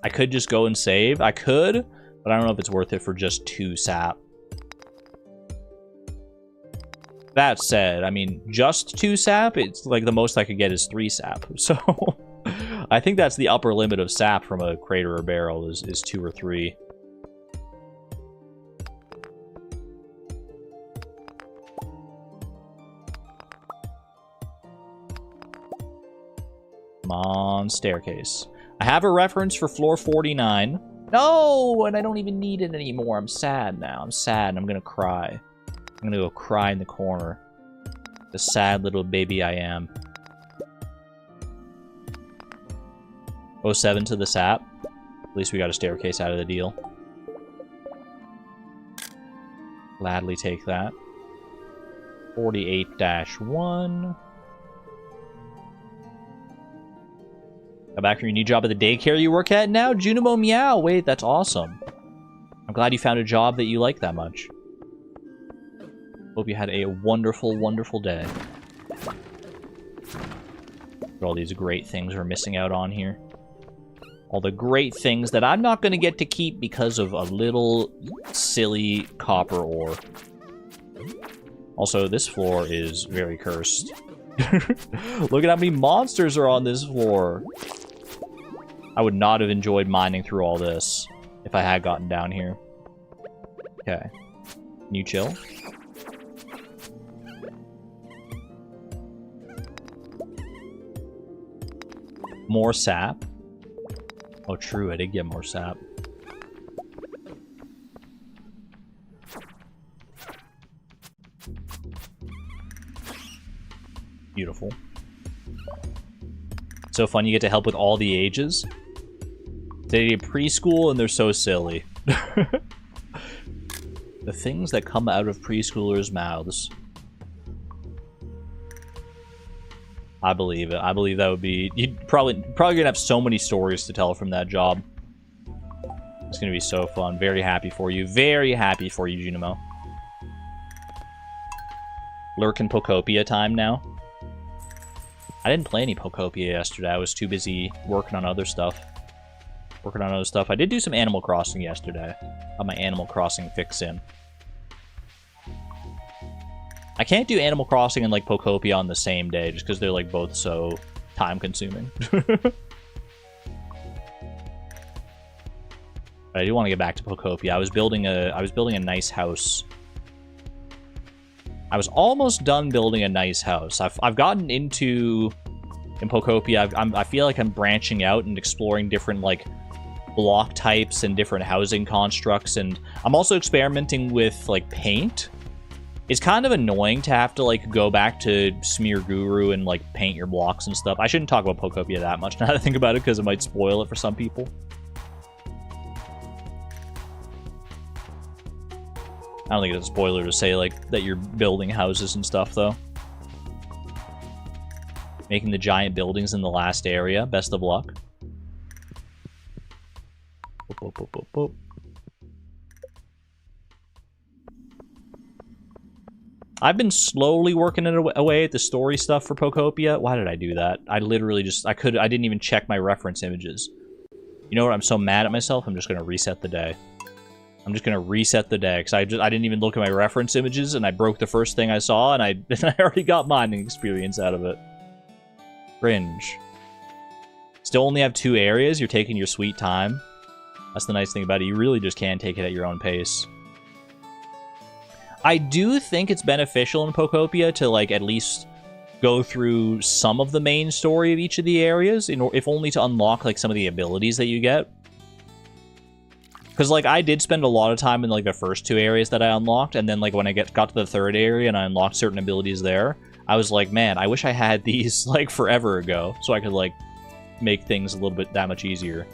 Speaker 1: I could just go and save. I could, but I don't know if it's worth it for just 2 sap. That said, I mean, just 2 sap, it's like the most I could get is 3 sap. So, I think that's the upper limit of sap from a crater or barrel is 2 or 3. Come on, staircase. I have a reference for floor 49. No, and I don't even need it anymore. I'm sad now. I'm sad, and I'm gonna cry. I'm gonna go cry in the corner. The sad little baby I am. 07 to the sap. At least we got a staircase out of the deal. Gladly take that. 48-1. Come back from your new job at the daycare you work at now? Junimo Meow. Wait, that's awesome. I'm glad you found a job that you like that much. Hope you had a wonderful, wonderful day. Look at all these great things we're missing out on here. All the great things that I'm not going to get to keep because of a little silly copper ore. Also, this floor is very cursed. Look at how many monsters are on this floor. I would not have enjoyed mining through all this if I had gotten down here. Okay. Can you chill? More sap. Oh, true. I did get more sap. Beautiful. So fun. You get to help with all the ages. They did preschool and they're so silly. The things that come out of preschoolers' mouths. I believe it. I believe that would be... You'd probably gonna have so many stories to tell from that job. It's gonna be so fun. Very happy for you. Very happy for you, Junimo. Lurkin Pocopia time now. I didn't play any Pocopia yesterday. I was too busy working on other stuff. Working on other stuff. I did do some Animal Crossing yesterday. Got my Animal Crossing fix in. I can't do Animal Crossing and, like, Pokopia on the same day, just because they're, like, both so time-consuming. I do want to get back to Pokopia. I was building a nice house. I was almost done building a nice house. I've gotten into in Pokopia. I feel like I'm branching out and exploring different like block types and different housing constructs, and I'm also experimenting with like paint. It's kind of annoying to have to like go back to Smear Guru and like paint your blocks and stuff. I shouldn't talk about Pokopia that much now that I think about it, because it might spoil it for some people. I don't think it's a spoiler to say, like, that you're building houses and stuff, though. Making the giant buildings in the last area. Best of luck. Boop, boop, boop, boop, boop. I've been slowly working away at the story stuff for Pokopia. Why did I do that? I literally just... I didn't even check my reference images. You know what? I'm so mad at myself, I'm just going to reset the day. I'm just going to reset the day, because I didn't even look at my reference images, and I broke the first thing I saw, and I already got mining experience out of it. Cringe. Still only have 2 areas, you're taking your sweet time. That's the nice thing about it, you really just can take it at your own pace. I do think it's beneficial in Pokopia to, like, at least go through some of the main story of each of the areas, if only to unlock, like, some of the abilities that you get. Because, like, I did spend a lot of time in, like, the first 2 areas that I unlocked, and then, like, when I got to the 3rd area and I unlocked certain abilities there, I was like, man, I wish I had these, like, forever ago, so I could, like, make things a little bit that much easier.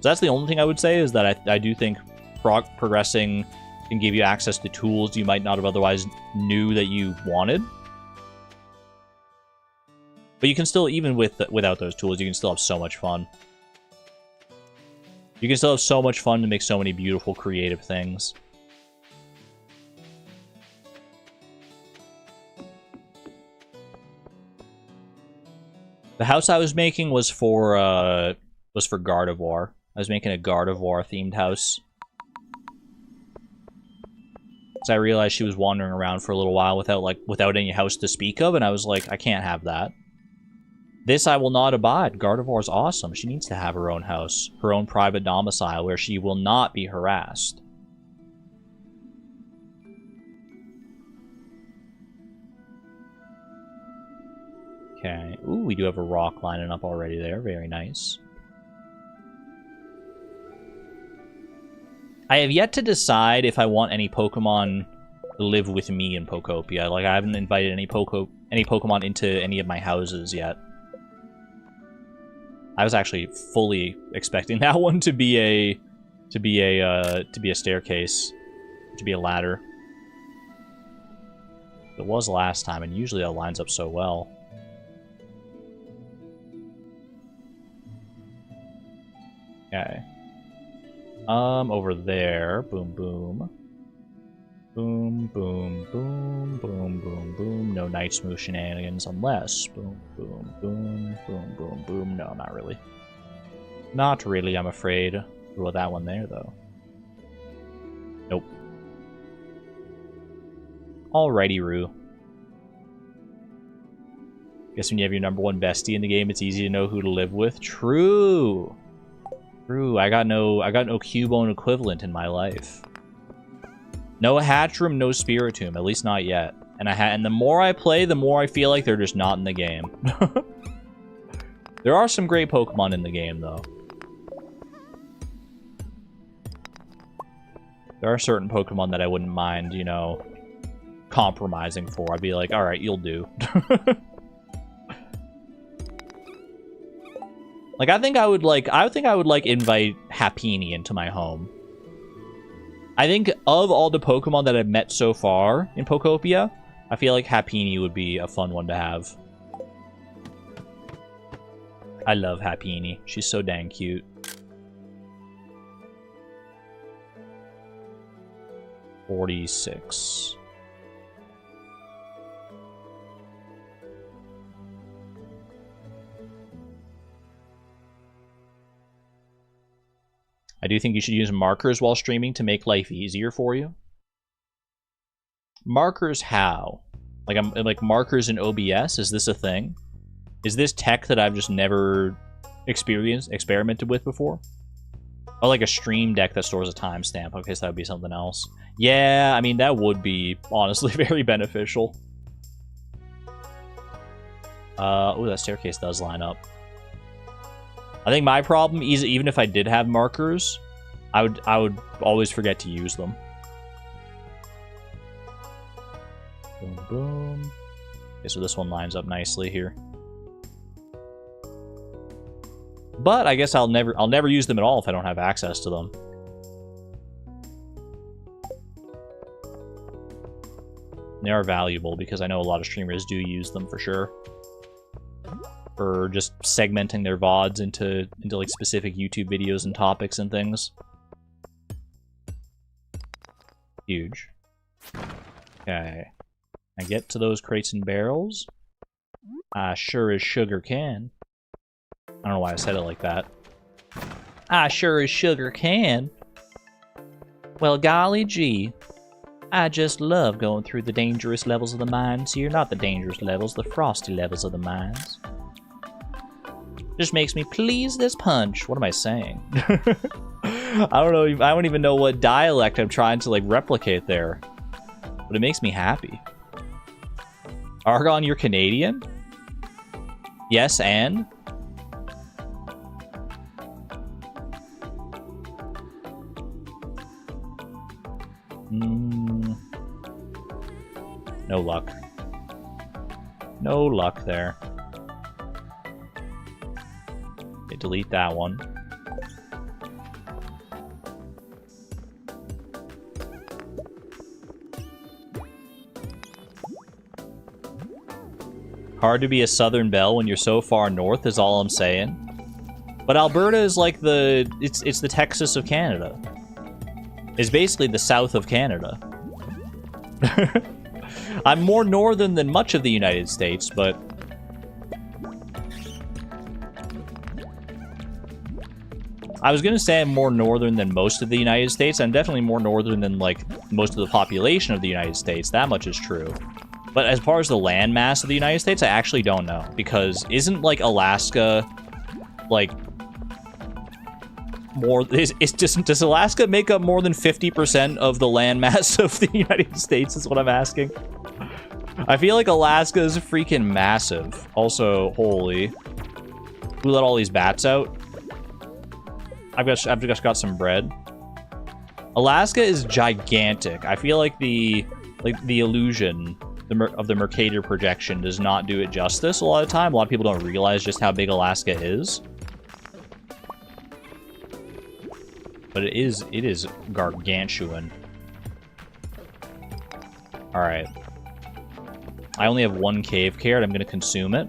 Speaker 1: So that's the only thing I would say, is that I do think progressing can give you access to tools you might not have otherwise knew that you wanted. But you can still, even without those tools, you can still have so much fun. You can still have so much fun to make so many beautiful, creative things. The house I was making was for Gardevoir. I was making a Gardevoir themed house. Because I realized she was wandering around for a little while without any house to speak of, and I was like, I can't have that. This I will not abide. Gardevoir's awesome. She needs to have her own house, her own private domicile, where she will not be harassed. Okay. Ooh, we do have a rock lining up already there. Very nice. I have yet to decide if I want any Pokemon to live with me in Pokopia. Like, I haven't invited any Pokemon into any of my houses yet. I was actually fully expecting that one to be a staircase, to be a ladder. It was last time, and usually that lines up so well. Okay. Over there. Boom, boom. Boom, boom, boom, boom, boom, boom. No night smooth shenanigans unless... Boom, boom, boom, boom, boom, boom. No, not really. Not really, I'm afraid. What about that one there, though? Nope. Alrighty, Roo. Guess when you have your #1 bestie in the game, it's easy to know who to live with. True! True, I got no Cubone equivalent in my life. No Hatchroom, no Spiritomb, at least not yet. And the more I play, the more I feel like they're just not in the game. There are some great Pokemon in the game, though. There are certain Pokemon that I wouldn't mind, you know, compromising for. I'd be like, alright, you'll do. Like, I think I would invite Happiny into my home. I think of all the Pokemon that I've met so far in Pokopia, I feel like Happiny would be a fun one to have. I love Happiny. She's so dang cute. $46. I do think you should use markers while streaming to make life easier for you. Markers how? Like markers in OBS? Is this a thing? Is this tech that I've just never experimented with before? Oh, like a stream deck that stores a timestamp. Okay, so that would be something else. Yeah, I mean, that would be, honestly, very beneficial. Oh, that staircase does line up. I think my problem is, even if I did have markers, I would always forget to use them. Boom, boom. Okay, so this one lines up nicely here. But I guess I'll never use them at all if I don't have access to them. They are valuable because I know a lot of streamers do use them for sure. For just segmenting their VODs into like specific YouTube videos and topics and things. Huge. Okay. I get to those crates and barrels. I sure as sugar can. I don't know why I said it like that. I sure as sugar can. Well, golly gee. I just love going through the dangerous levels of the mines here. Not the dangerous levels, the frosty levels of the mines. Just makes me please this punch. What am I saying? I don't know. I don't even know what dialect I'm trying to like replicate there. But it makes me happy. Argon, you're Canadian? Yes, and? No luck. No luck there. Okay, delete that one. Hard to be a Southern Belle when you're so far north is all I'm saying. But Alberta is like the... It's the Texas of Canada. It's basically the south of Canada. I'm more northern than much of the United States, but... I was gonna say I'm more northern than most of the United States. I'm definitely more northern than, like, most of the population of the United States. That much is true. But as far as the landmass of the United States, I actually don't know. Because isn't, like, Alaska, like... more... Does Alaska make up more than 50% of the landmass of the United States, is what I'm asking? I feel like Alaska is freaking massive. Also, holy. Who let all these bats out? I've just got some bread. Alaska is gigantic. I feel like the illusion of the Mercator projection does not do it justice a lot of the time. A lot of people don't realize just how big Alaska is. But it is gargantuan. Alright. I only have one cave carrot. I'm going to consume it.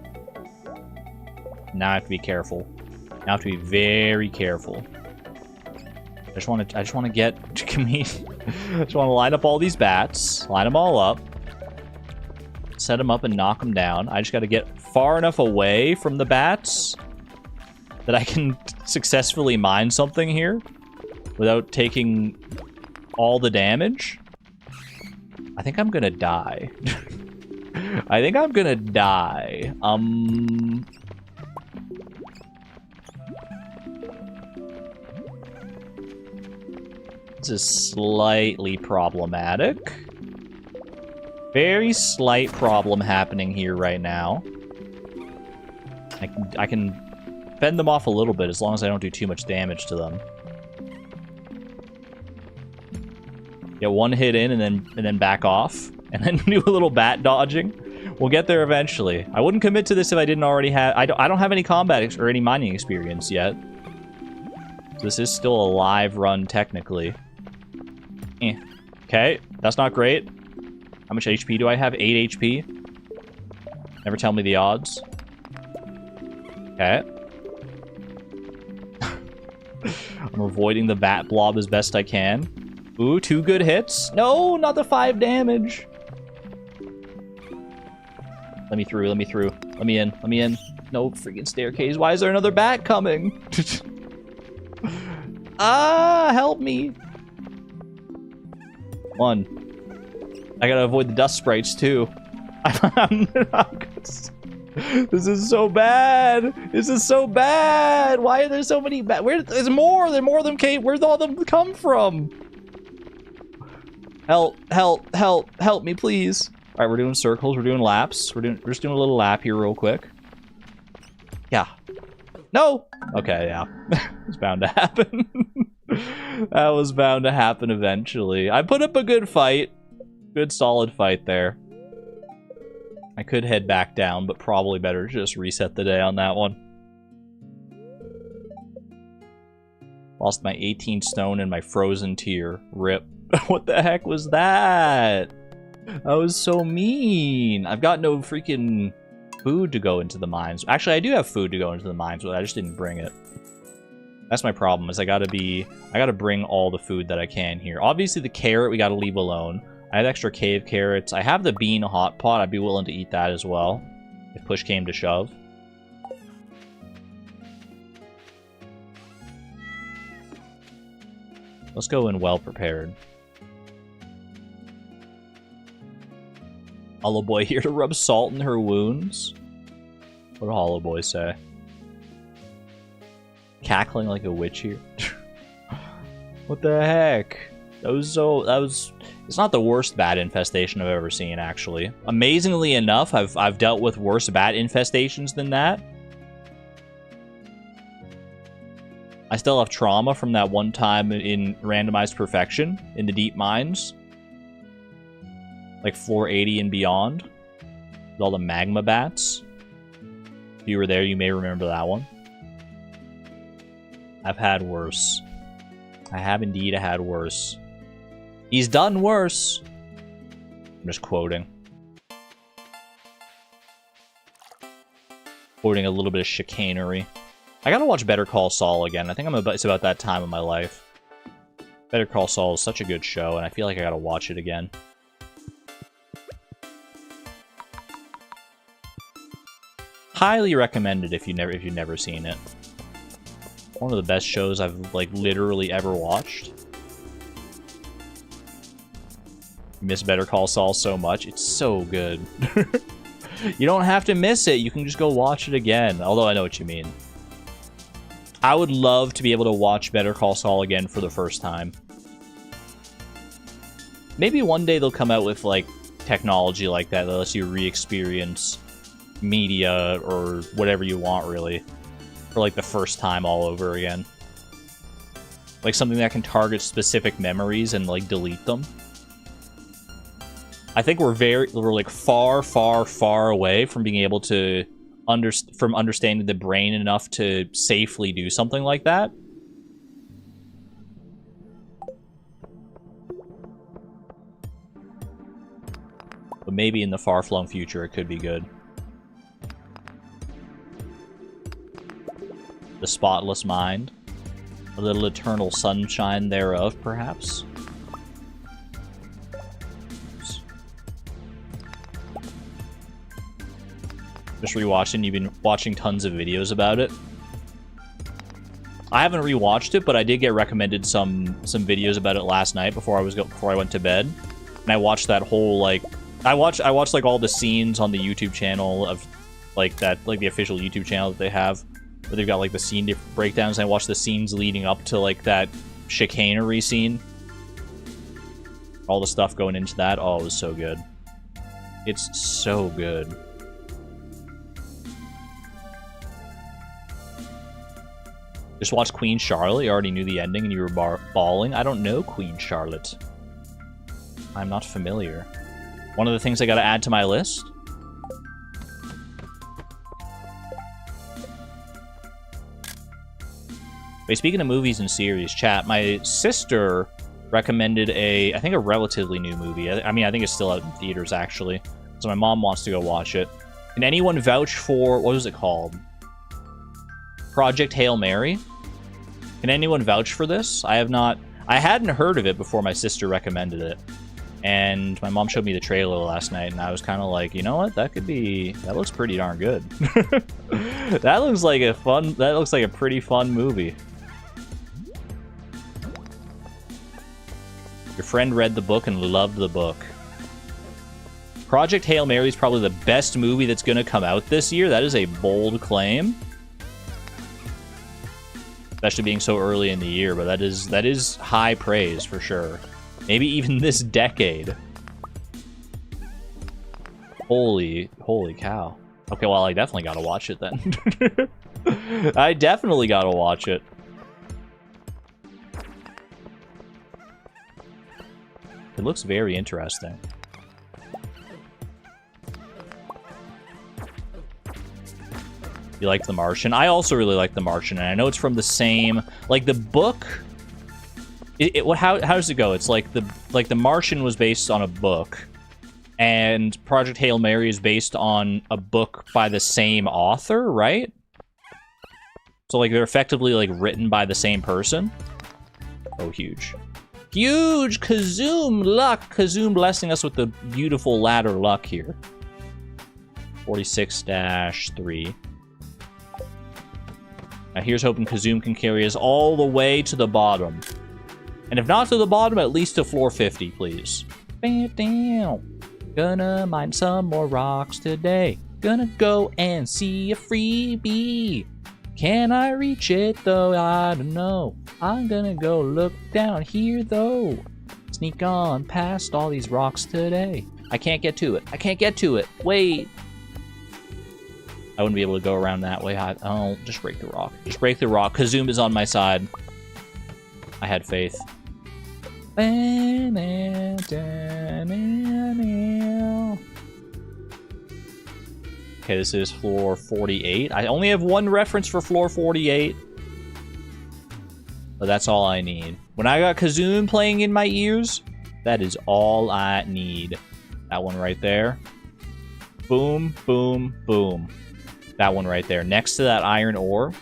Speaker 1: Now I have to be careful. Now I have to be very careful. I just want to get... I just want to line up all these bats. Line them all up. Set them up and knock them down. I just got to get far enough away from the bats that I can successfully mine something here without taking all the damage. I think I'm gonna die. I think I'm gonna die. This is slightly problematic. Very slight problem happening here right now. I can fend them off a little bit as long as I don't do too much damage to them. Get one hit in and then back off, and then do a little bat dodging. We'll get there eventually. I wouldn't commit to this if I didn't already have... I don't have any combat or any mining experience yet. So this is still a live run technically. Okay, that's not great. How much HP do I have? 8 HP. Never tell me the odds. Okay. I'm avoiding the bat blob as best I can. Ooh, 2 good hits. No, not the 5 damage. Let me through, let me through. Let me in, let me in. No freaking staircase. Why is there another bat coming? Ah, help me. One. I gotta avoid the dust sprites too. This is so bad. This is so bad. Why are there so many bad? There's more. There's more of them came. Where'd all them come from? Help, help, help, help me, please. All right, we're doing circles. We're doing laps. We're just doing a little lap here real quick. Yeah. No. Okay, yeah. It's bound to happen. That was bound to happen eventually. I put up a good fight. Good solid fight there. I could head back down, but probably better just reset the day on that one. Lost my 18 stone and my frozen tear. Rip. What the heck was that? That was so mean. I've got no freaking food to go into the mines. Actually, I do have food to go into the mines, but I just didn't bring it. That's my problem, is I gotta bring all the food that I can here. Obviously, the carrot we gotta leave alone. I have extra cave carrots. I have the bean hot pot. I'd be willing to eat that as well, if push came to shove. Let's go in well prepared. Hollow Boy here to rub salt in her wounds. What did Hollow Boy say? Cackling like a witch here. What the heck? It's not the worst bat infestation I've ever seen, actually. Amazingly enough, I've dealt with worse bat infestations than that. I still have trauma from that one time in randomized perfection in the deep mines. Like floor 80 and beyond. With all the magma bats. If you were there, you may remember that one. I've had worse. I have indeed had worse. He's done worse. I'm just quoting. Quoting a little bit of chicanery. I gotta watch Better Call Saul again. I think it's about that time of my life. Better Call Saul is such a good show, and I feel like I gotta watch it again. Highly recommended if you've never seen it. One of the best shows I've like literally ever watched. Miss Better Call Saul so much. It's so good. You don't have to miss it. You can just go watch it again. Although I know what you mean. I would love to be able to watch Better Call Saul again for the first time. Maybe one day they'll come out with like technology like that lets you re-experience media or whatever you want, really, for like the first time all over again. Like something that can target specific memories and like delete them. I think we're like far away from being able to understanding the brain enough to safely do something like that. But maybe in the far-flung future it could be good. The spotless mind. A little eternal sunshine thereof, perhaps. Just rewatching. You've been watching tons of videos about it. I haven't rewatched it, but I did get recommended some videos about it last night before I went to bed, and I watched that whole like I watched like all the scenes on the YouTube channel of like the official YouTube channel that they have, where they've got like the scene breakdowns. And I watched the scenes leading up to like that chicanery scene. All the stuff going into that. Oh, it was so good. It's so good. Just watch Queen Charlotte. You already knew the ending and you were bawling. I don't know Queen Charlotte. I'm not familiar. One of the things I gotta add to my list. Wait, speaking of movies and series, chat, my sister recommended I think a relatively new movie. I mean, I think it's still out in theaters, actually. So my mom wants to go watch it. Can anyone vouch for, what was it called? Project Hail Mary? Can anyone vouch for this? I hadn't heard of it before my sister recommended it. And my mom showed me the trailer last night, and I was kind of like, you know what? That looks pretty darn good. That looks like a pretty fun movie. Your friend read the book and loved the book. Project Hail Mary is probably the best movie that's going to come out this year. That is a bold claim. Especially being so early in the year, but that is high praise for sure. Maybe even this decade. Holy cow. Okay, well, I definitely gotta watch it then. I definitely gotta watch it. It looks very interesting. You like The Martian? I also really like The Martian, and I know it's from the same... Like, the book... How does it go? It's like The Martian was based on a book, and Project Hail Mary is based on a book by the same author, right? So, like, they're effectively, like, written by the same person. Oh, huge. Huge! Kazoom luck! Kazoom blessing us with the beautiful ladder luck here. 46-3. Now here's hoping Kazoom can carry us all the way to the bottom. And if not to the bottom, at least to floor 50, please. Gonna mine some more rocks today. Gonna go and see a freebie. Can I reach it though? I don't know. I'm gonna go look down here though. Sneak on past all these rocks today. I can't get to it. I can't get to it. Wait. I wouldn't be able to go around that way. Oh, just break the rock. Just break the rock. Kazoom is on my side. I had faith. Okay, this is floor 48. I only have one reference for floor 48. But that's all I need. When I got Kazoom playing in my ears, that is all I need. That one right there. Boom, boom, boom. That one right there. Next to that iron ore.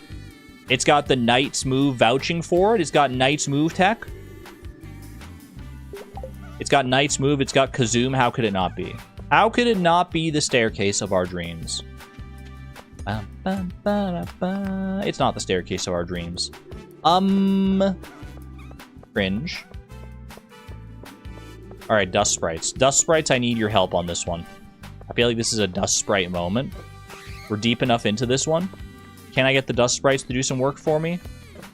Speaker 1: It's got the Knight's move vouching for it. It's got Knight's move tech. It's got Knight's move. It's got Kazoom. How could it not be? How could it not be the staircase of our dreams? It's not the staircase of our dreams. Cringe. Alright, dust sprites. Dust sprites, I need your help on this one. I feel like this is a dust sprite moment. We're deep enough into this one. Can I get the dust sprites to do some work for me?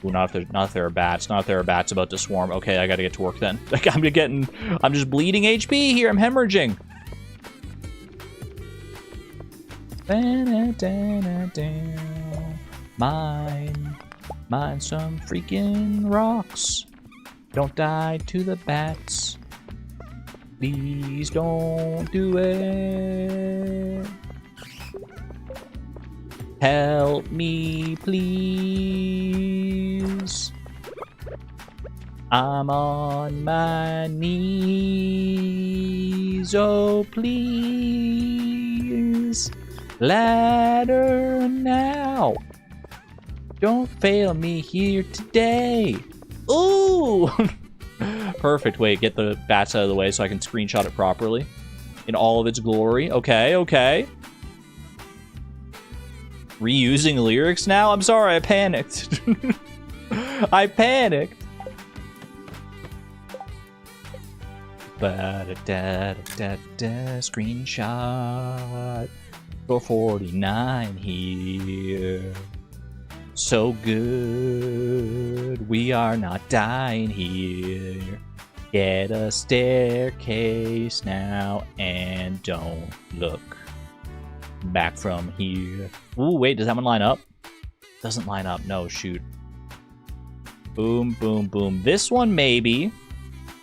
Speaker 1: Ooh, not if there are bats. Not if there are bats about to swarm. Okay, I gotta get to work then. Like, I'm just bleeding HP here. I'm hemorrhaging. Mine some freaking rocks. Don't die to the bats. Please don't do it. Help me, please. I'm on my knees. Oh, please. Ladder now. Don't fail me here today. Ooh! Perfect. Wait, get the bats out of the way so I can screenshot it properly. In all of its glory. Okay, okay. Reusing lyrics now? I'm sorry, I panicked. I panicked. Screenshot. For 49 here. So good. We are not dying here. Get a staircase now and don't look back from here. Ooh, wait, does that one line up? Doesn't line up. No, shoot. Boom, boom, boom. This one, maybe.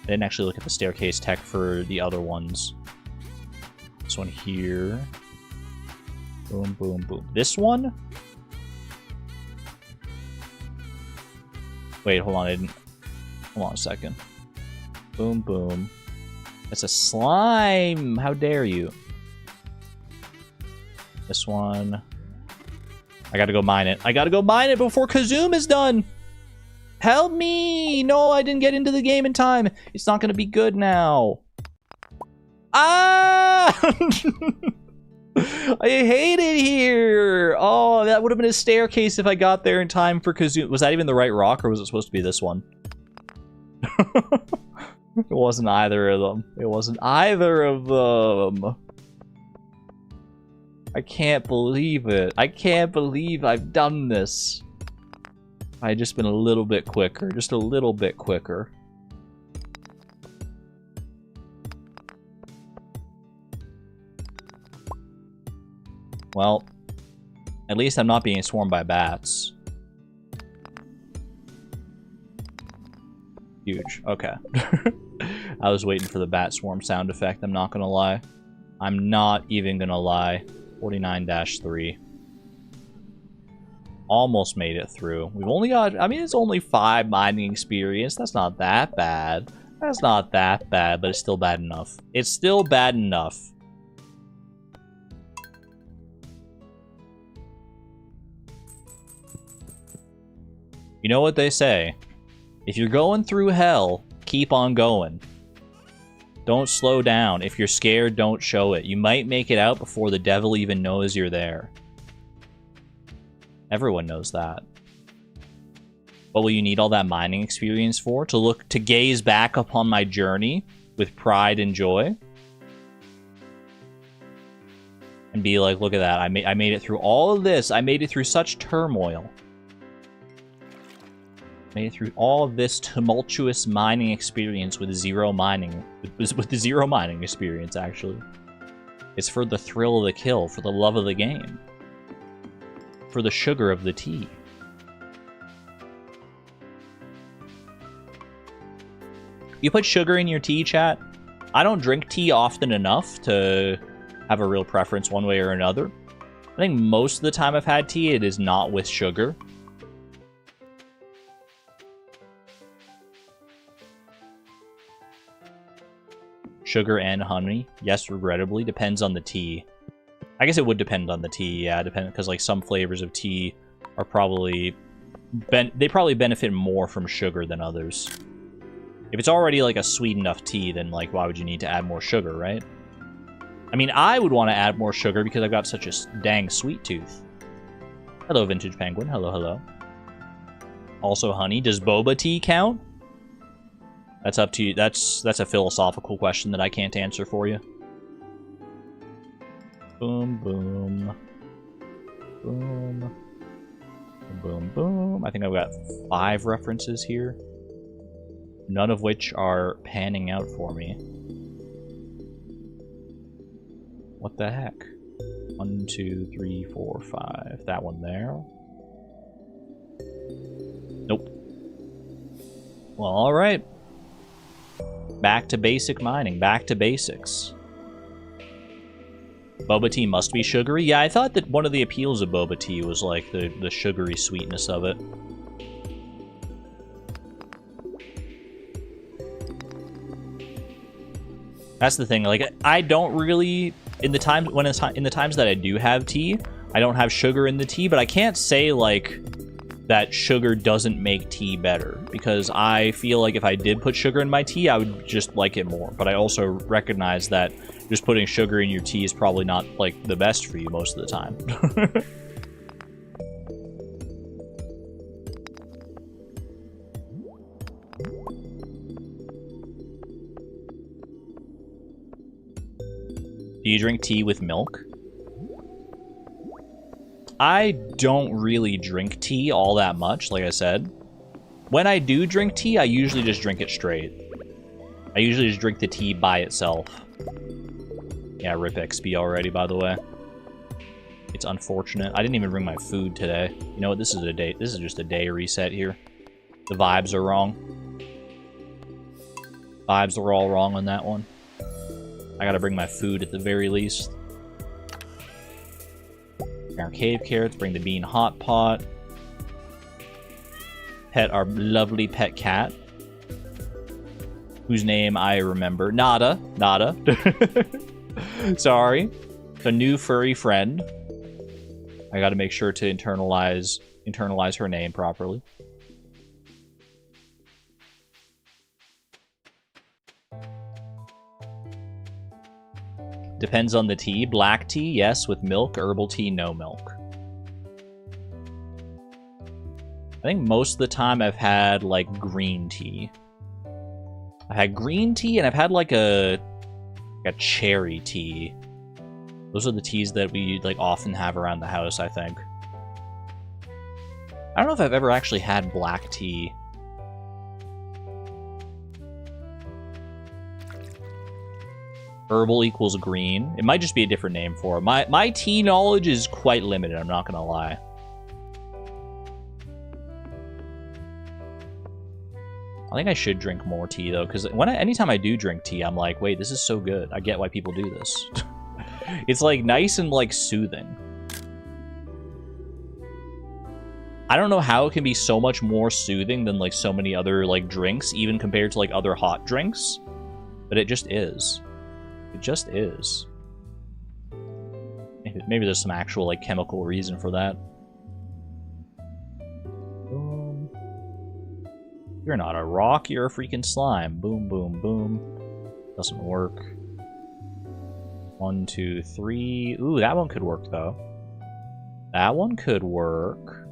Speaker 1: I didn't actually look at the staircase tech for the other ones. This one here. Boom, boom, boom. This one? Wait, hold on. I didn't... Hold on a second. Boom, boom. It's a slime! How dare you? This one. I gotta go mine it. I gotta go mine it before Kazoom is done! Help me! No, I didn't get into the game in time. It's not gonna be good now. Ah! I hate it here! Oh, that would have been a staircase if I got there in time for Kazoom. Was that even the right rock, or was it supposed to be this one? It wasn't either of them. It wasn't either of them. I can't believe it. I can't believe I've done this. I just been a little bit quicker. Just a little bit quicker. Well, at least I'm not being swarmed by bats. Huge. Okay. I was waiting for the bat swarm sound effect, I'm not gonna lie. I'm not even gonna lie. 49-3. Almost made it through. We've only got, I mean, it's only 5 mining experience. That's not that bad. That's not that bad, but it's still bad enough. It's still bad enough. You know what they say? If you're going through hell, keep on going. Don't slow down. If you're scared, don't show it. You might make it out before the devil even knows you're there. Everyone knows that. What will you need all that mining experience for? To gaze back upon my journey with pride and joy? And be like, look at that. I made it through all of this. I made it through such turmoil. Made it through all of this tumultuous mining experience with zero mining. With the zero mining experience, actually. It's for the thrill of the kill, for the love of the game. For the sugar of the tea. You put sugar in your tea, chat? I don't drink tea often enough to have a real preference one way or another. I think most of the time I've had tea, it is not with sugar. Sugar and honey? Yes, regrettably. Depends on the tea. I guess it would depend on the tea, yeah. Because like some flavors of tea are probably... they probably benefit more from sugar than others. If it's already like a sweet enough tea, then like why would you need to add more sugar, right? I mean, I would want to add more sugar because I've got such a dang sweet tooth. Hello, Vintage Penguin. Hello, hello. Also honey. Does boba tea count? That's up to you. That's a philosophical question that I can't answer for you. Boom, boom. Boom. Boom, boom. I think I've got 5 references here. None of which are panning out for me. What the heck? 1, 2, 3, 4, 5. That one there. Nope. Well, alright. Back to basic mining. Back to basics. Boba tea must be sugary? Yeah, I thought that one of the appeals of boba tea was like the sugary sweetness of it. That's the thing, like, I don't really, in the times that I do have tea, I don't have sugar in the tea, but I can't say, like, that sugar doesn't make tea better, because I feel like if I did put sugar in my tea, I would just like it more, but I also recognize that just putting sugar in your tea is probably not, like, the best for you most of the time. Do you drink tea with milk? I don't really drink tea all that much, like I said. When I do drink tea, I usually just drink it straight. I usually just drink the tea by itself. Yeah, rip XP already, by the way. It's unfortunate. I didn't even bring my food today. You know what? This is just a day reset here. The vibes are wrong. Vibes are all wrong on that one. I gotta bring my food at the very least. Our cave carrots, bring the bean hot pot. Pet our lovely pet cat. Whose name I remember. Nada. Nada. Sorry. A new furry friend. I gotta make sure to internalize her name properly. Depends on the tea. Black tea, yes, with milk. Herbal tea, no milk. I think most of the time I've had, like, green tea. I had green tea and I've had like a cherry tea. Those are the teas that we like often have around the house, I think. I don't know if I've ever actually had black tea. Herbal equals green. It might just be a different name for it. My tea knowledge is quite limited, I'm not gonna lie. I think I should drink more tea though, because anytime I do drink tea, I'm like, wait, this is so good. I get why people do this. It's like nice and like soothing. I don't know how it can be so much more soothing than like so many other like drinks, even compared to like other hot drinks, but it just is. It just is. Maybe there's some actual like chemical reason for that. Boom. You're not a rock, you're a freaking slime. Boom, boom, boom. Doesn't work. 1, 2, 3. Ooh, that one could work though. That one could work.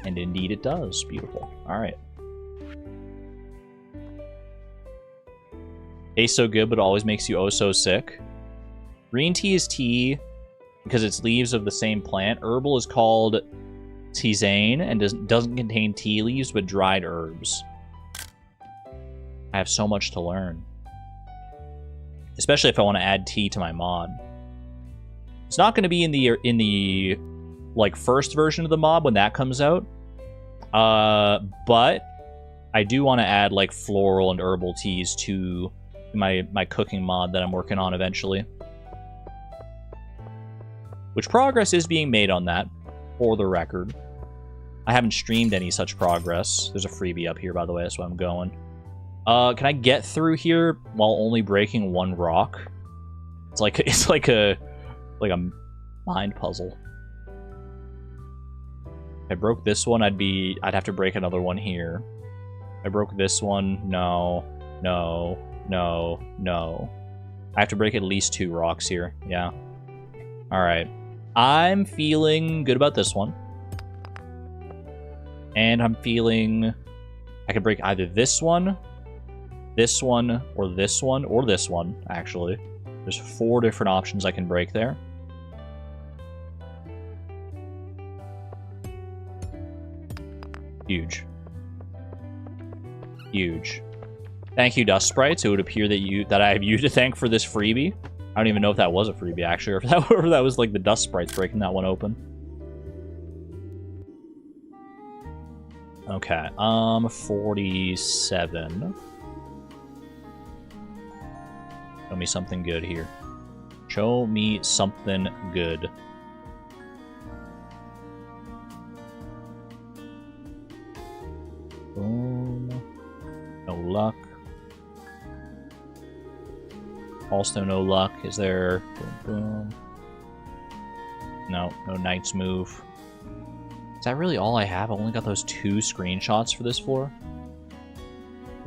Speaker 1: And indeed it does. Beautiful. Alright. Tastes so good, but always makes you oh so sick. Green tea is tea because it's leaves of the same plant. Herbal is called tisane and doesn't contain tea leaves, but dried herbs. I have so much to learn. Especially if I want to add tea to my mod. It's not going to be in the like first version of the mod when that comes out. But I do want to add like floral and herbal teas to my cooking mod that I'm working on eventually. Which progress is being made on that, for the record. I haven't streamed any such progress. There's a freebie up here, by the way, that's why I'm going. Can I get through here while only breaking one rock? It's like a mind puzzle. If I broke this one, I'd have to break another one here. If I broke this one, no. I have to break at least 2 rocks here. Yeah. Alright. I'm feeling good about this one. And I'm feeling I can break either this one, or this one, or this one, actually. There's 4 different options I can break there. Huge. Huge. Thank you, Dust Sprites. It would appear that I have you to thank for this freebie. I don't even know if that was a freebie, actually, or if that was like the Dust Sprites breaking that one open. Okay, 47. Show me something good here. Show me something good. Boom. No luck. Also no luck. Is there... Boom, boom. No knight's move. Is that really all I have? I only got those 2 screenshots for this floor?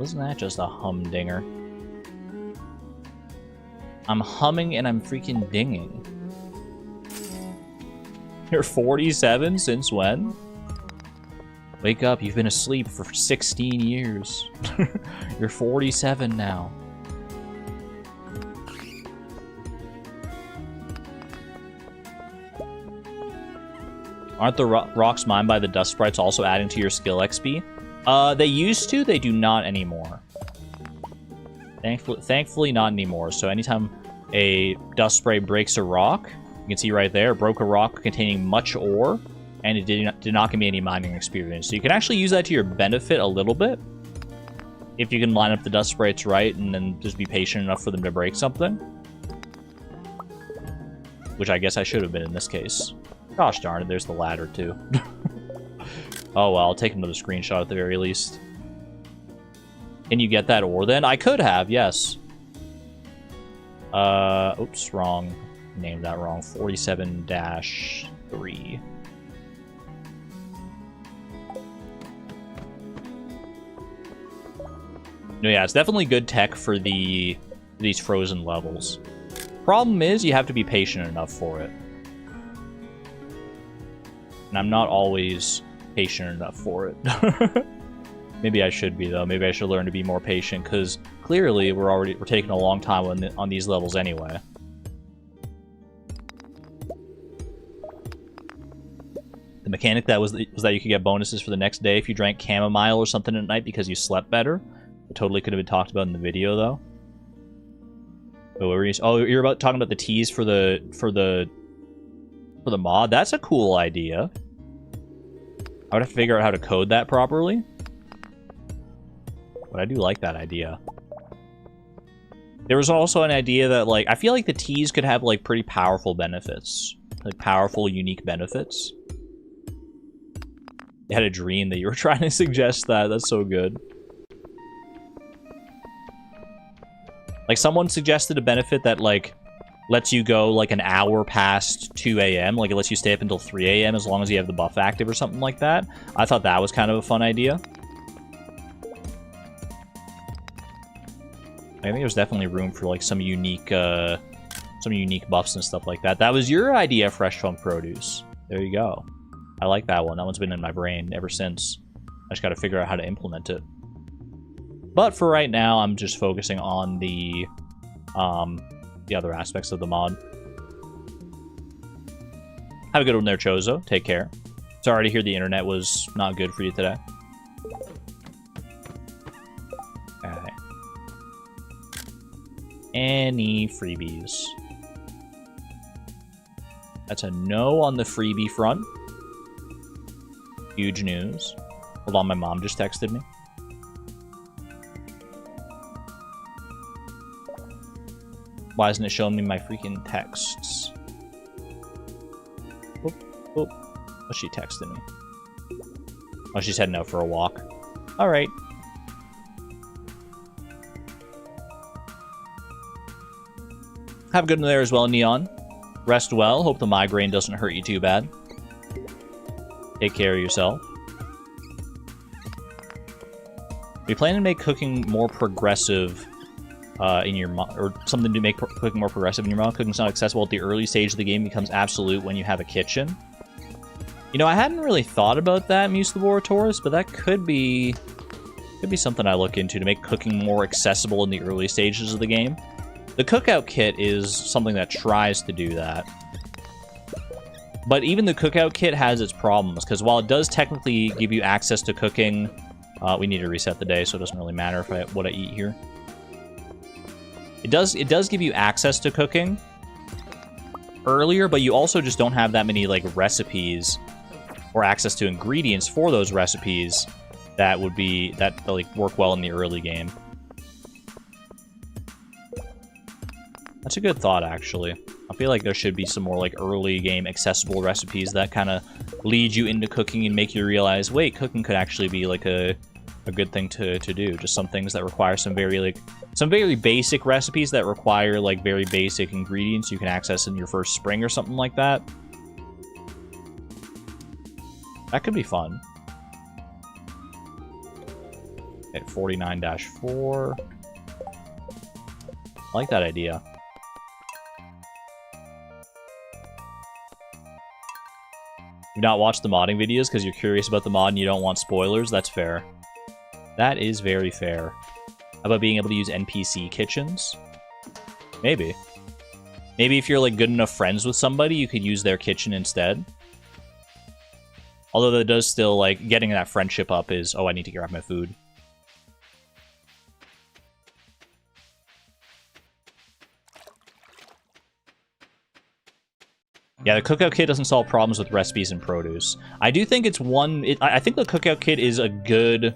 Speaker 1: Wasn't that just a humdinger? I'm humming and I'm freaking dinging. You're 47? Since when? Wake up, you've been asleep for 16 years. You're 47 now. Aren't the rocks mined by the Dust Sprites also adding to your skill XP? They used to, they do not anymore. Thankfully not anymore. So anytime a Dust Sprite breaks a rock, you can see right there, broke a rock containing much ore, and it did not give me any mining experience. So you can actually use that to your benefit a little bit, if you can line up the Dust Sprites right, and then just be patient enough for them to break something. Which I guess I should have been in this case. Gosh darn it, there's the ladder too. Oh well, I'll take another screenshot at the very least. Can you get that ore then? I could have, yes. Oops, wrong. Named that wrong. 47-3. No, yeah, it's definitely good tech for these frozen levels. Problem is, you have to be patient enough for it. And I'm not always patient enough for it. Maybe I should be, though. Maybe I should learn to be more patient, because clearly we're taking a long time on these levels anyway. The mechanic that was that you could get bonuses for the next day if you drank chamomile or something at night because you slept better. It totally could have been talked about in the video, though. Oh, you're talking about the teas for the mod. That's a cool idea. I would have to figure out how to code that properly. But I do like that idea. There was also an idea that, like, I feel like the teas could have, like, pretty powerful benefits. Like, powerful, unique benefits. I had a dream that you were trying to suggest that. That's so good. Like, someone suggested a benefit that, like, lets you go, like, an hour past 2 a.m. Like, it lets you stay up until 3 a.m. as long as you have the buff active or something like that. I thought that was kind of a fun idea. I think there's definitely room for, like, some unique buffs and stuff like that. That was your idea, Fresh Funk Produce. There you go. I like that one. That one's been in my brain ever since. I just gotta figure out how to implement it. But for right now, I'm just focusing on the other aspects of the mod. Have a good one there, Chozo. Take care. Sorry to hear the internet was not good for you today. Okay. Any freebies? That's a no on the freebie front. Huge news. Hold on, my mom just texted me. Why isn't it showing me my freaking texts? Oop, oop. What's she texting me? Oh, she's heading out for a walk. Alright. Have a good one there as well, Neon. Rest well. Hope the migraine doesn't hurt you too bad. Take care of yourself. We plan to make cooking more progressive in your mod, or something to make cooking more progressive in your mod. Cooking's not accessible at the early stage of the game, becomes absolute when you have a kitchen. You know, I hadn't really thought about that, Muse Laboratoris, but that could be something I look into to make cooking more accessible in the early stages of the game. The cookout kit is something that tries to do that. But even the cookout kit has its problems, because while it does technically give you access to cooking, we need to reset the day, so it doesn't really matter what I eat here. It does give you access to cooking earlier, but you also just don't have that many, like, recipes or access to ingredients for those recipes that like work well in the early game. That's a good thought, actually. I feel like there should be some more, like, early game accessible recipes that kind of lead you into cooking and make you realize, wait, cooking could actually be, like, a good thing to do. Just some things that require some very basic recipes that require, like, very basic ingredients you can access in your first spring or something like that. That could be fun. At 49-4. I like that idea. You not watch the modding videos because you're curious about the mod and you don't want spoilers? That's fair. That is very fair. How about being able to use NPC kitchens? Maybe. Maybe if you're, like, good enough friends with somebody, you could use their kitchen instead. Although that does still, like, getting that friendship up is, oh, I need to grab my food. Yeah, the cookout kit doesn't solve problems with recipes and produce. I do think it's I think the cookout kit is a good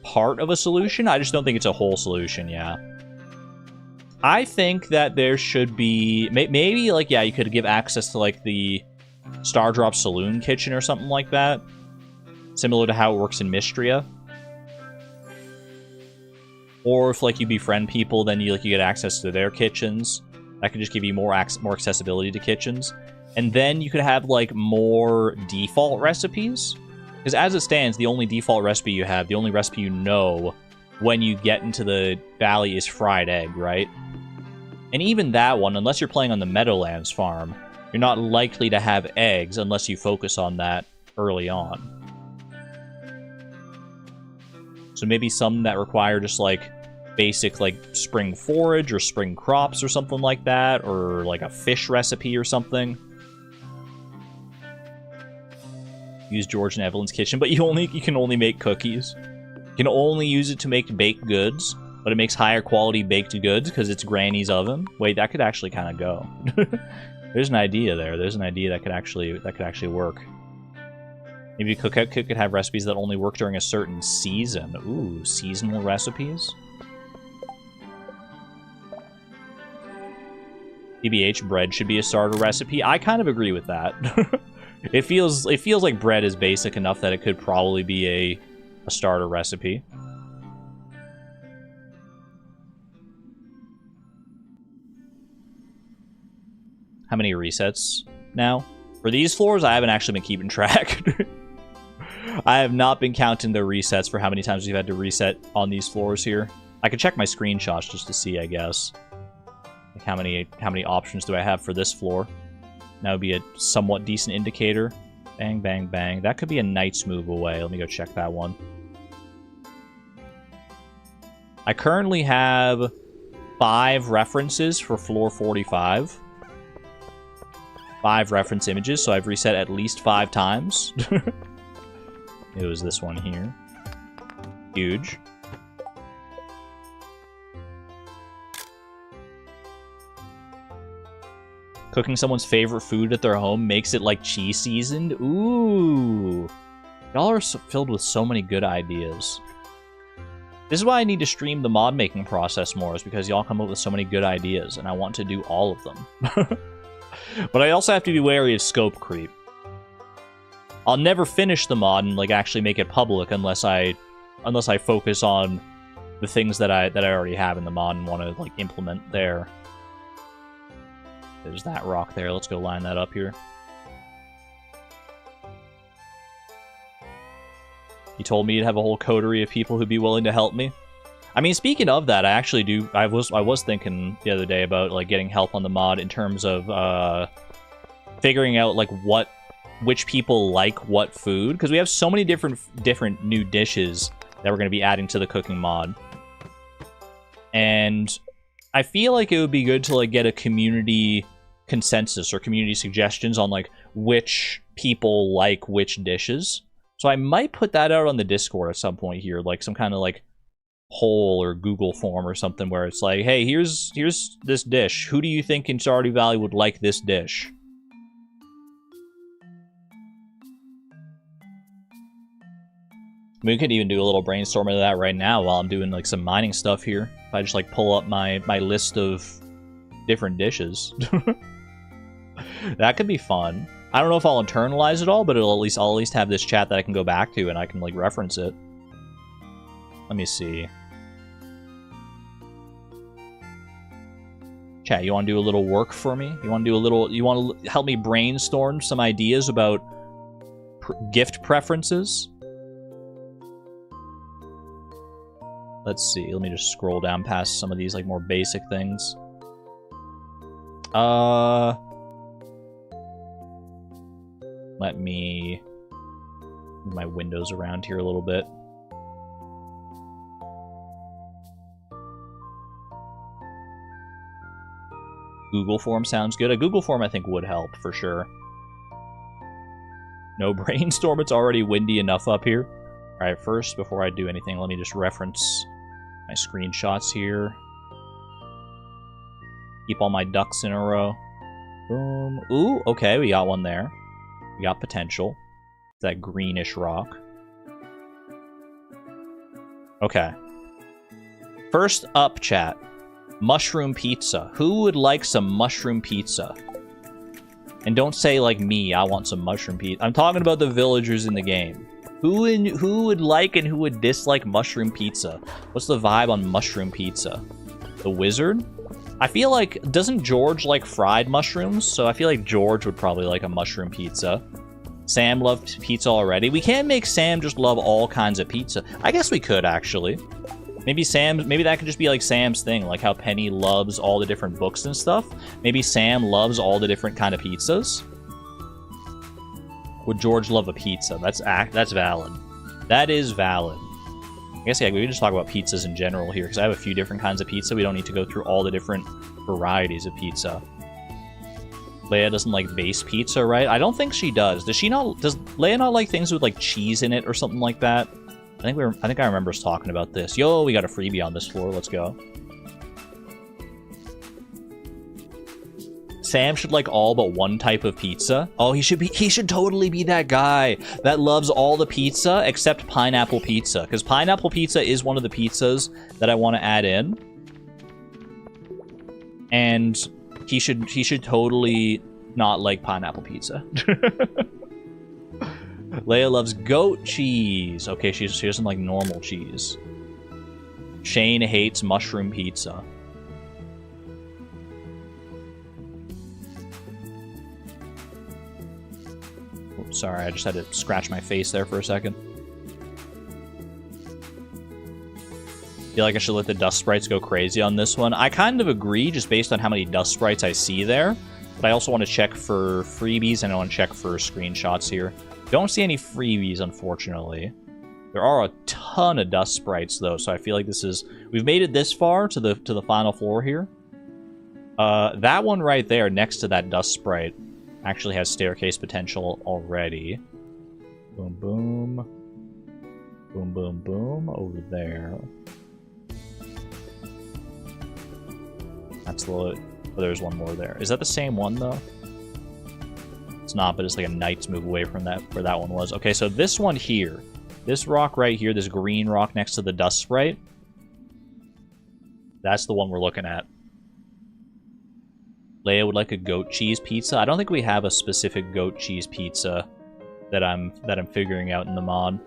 Speaker 1: part of a solution. I just don't think it's a whole solution, yeah. I think that there should be... Maybe, like, yeah, you could give access to, like, the Stardrop Saloon kitchen or something like that. Similar to how it works in Mystria. Or if, like, you befriend people, then you get access to their kitchens. That could just give you more accessibility to kitchens. And then you could have, like, more default recipes. Because as it stands, the only default recipe you have, the only recipe you know when you get into the valley is fried egg, right? And even that one, unless you're playing on the Meadowlands farm, you're not likely to have eggs unless you focus on that early on. So maybe some that require just like basic like spring forage or spring crops or something like that, or like a fish recipe or something. Use George and Evelyn's kitchen, but you can only make cookies. You can only use it to make baked goods, but it makes higher quality baked goods because it's Granny's oven. Wait, that could actually kind of go. There's an idea there. There's an idea that could actually work. Maybe Cookout Kit could have recipes that only work during a certain season. Ooh, seasonal recipes. TBH, bread should be a starter recipe. I kind of agree with that. It feels like bread is basic enough that it could probably be a starter recipe. How many resets now? For these floors, I haven't actually been keeping track. I have not been counting the resets for how many times we've had to reset on these floors here. I could check my screenshots just to see, I guess. Like how many options do I have for this floor? That would be a somewhat decent indicator. Bang, bang, bang. That could be a knight's move away. Let me go check that one. I currently have 5 references for floor 45. 5 reference images, so I've reset at least 5 times. It was this one here. Huge. Cooking someone's favorite food at their home makes it like cheese seasoned. Ooh. Y'all are filled with so many good ideas. This is why I need to stream the mod making process more, is because y'all come up with so many good ideas, and I want to do all of them. But I also have to be wary of scope creep. I'll never finish the mod and like actually make it public unless I focus on the things that I already have in the mod and want to like implement there. There's that rock there. Let's go line that up here. He told me you'd have a whole coterie of people who'd be willing to help me. I mean, speaking of that, I actually do. I was thinking the other day about like getting help on the mod in terms of figuring out like which people like what food, because we have so many different new dishes that we're going to be adding to the cooking mod, and I feel like it would be good to like get a community consensus or community suggestions on like which people like which dishes. So I might put that out on the Discord at some point here, like some kind of like poll or Google form or something where it's like, hey, here's this dish. Who do you think in Stardew Valley would like this dish? We could even do a little brainstorming of that right now while I'm doing like some mining stuff here. If I just like pull up my list of different dishes. That could be fun. I don't know if I'll internalize it all, but I'll at least have this chat that I can go back to and I can like reference it. Let me see. Chat, you want to do a little work for me? You want to help me brainstorm some ideas about gift preferences? Let's see. Let me just scroll down past some of these like more basic things. Let me move my windows around here a little bit. Google form sounds good. A Google form I think would help for sure. No brainstorm, it's already windy enough up here. Alright, first, before I do anything, let me just reference my screenshots here. Keep all my ducks in a row. Boom. Ooh, okay, we got one there. We got potential. That greenish rock. Okay. First up, chat. Mushroom pizza. Who would like some mushroom pizza? And don't say like me, I want some mushroom pizza. I'm talking about the villagers in the game. Who would like and who would dislike mushroom pizza? What's the vibe on mushroom pizza? The wizard? I feel like, doesn't George like fried mushrooms? So I feel like George would probably like a mushroom pizza. Sam loved pizza already. We can't make Sam just love all kinds of pizza. I guess we could, actually. Maybe that could just be like Sam's thing, like how Penny loves all the different books and stuff. Maybe Sam loves all the different kind of pizzas. Would George love a pizza? That's valid. That is valid. I guess, yeah, we can just talk about pizzas in general here, because I have a few different kinds of pizza. We don't need to go through all the different varieties of pizza. Leia doesn't like base pizza, right? I don't think she does. Does Leia not like things with, like, cheese in it or something like that? I think I remember us talking about this. Yo, we got a freebie on this floor. Let's go. Sam should like all but one type of pizza. Oh, he should totally be that guy that loves all the pizza except pineapple pizza, because pineapple pizza is one of the pizzas that I want to add in. And he should totally not like pineapple pizza. Leia loves goat cheese. Okay, she doesn't like normal cheese. Shane hates mushroom pizza. Sorry, I just had to scratch my face there for a second. Feel like I should let the dust sprites go crazy on this one. I kind of agree, just based on how many dust sprites I see there. But I also want to check for freebies, and I want to check for screenshots here. Don't see any freebies, unfortunately. There are a ton of dust sprites, though, so I feel like this is... We've made it this far to the final floor here. That one right there, next to that dust sprite, actually has staircase potential already. Boom, boom. Boom, boom, boom. Over there. That's the... Oh, there's one more there. Is that the same one, though? It's not, but it's like a knight's move away from that, where that one was. Okay, so this one here. This rock right here, this green rock next to the dust sprite. That's the one we're looking at. Leia would like a goat cheese pizza. I don't think we have a specific goat cheese pizza that I'm figuring out in the mod.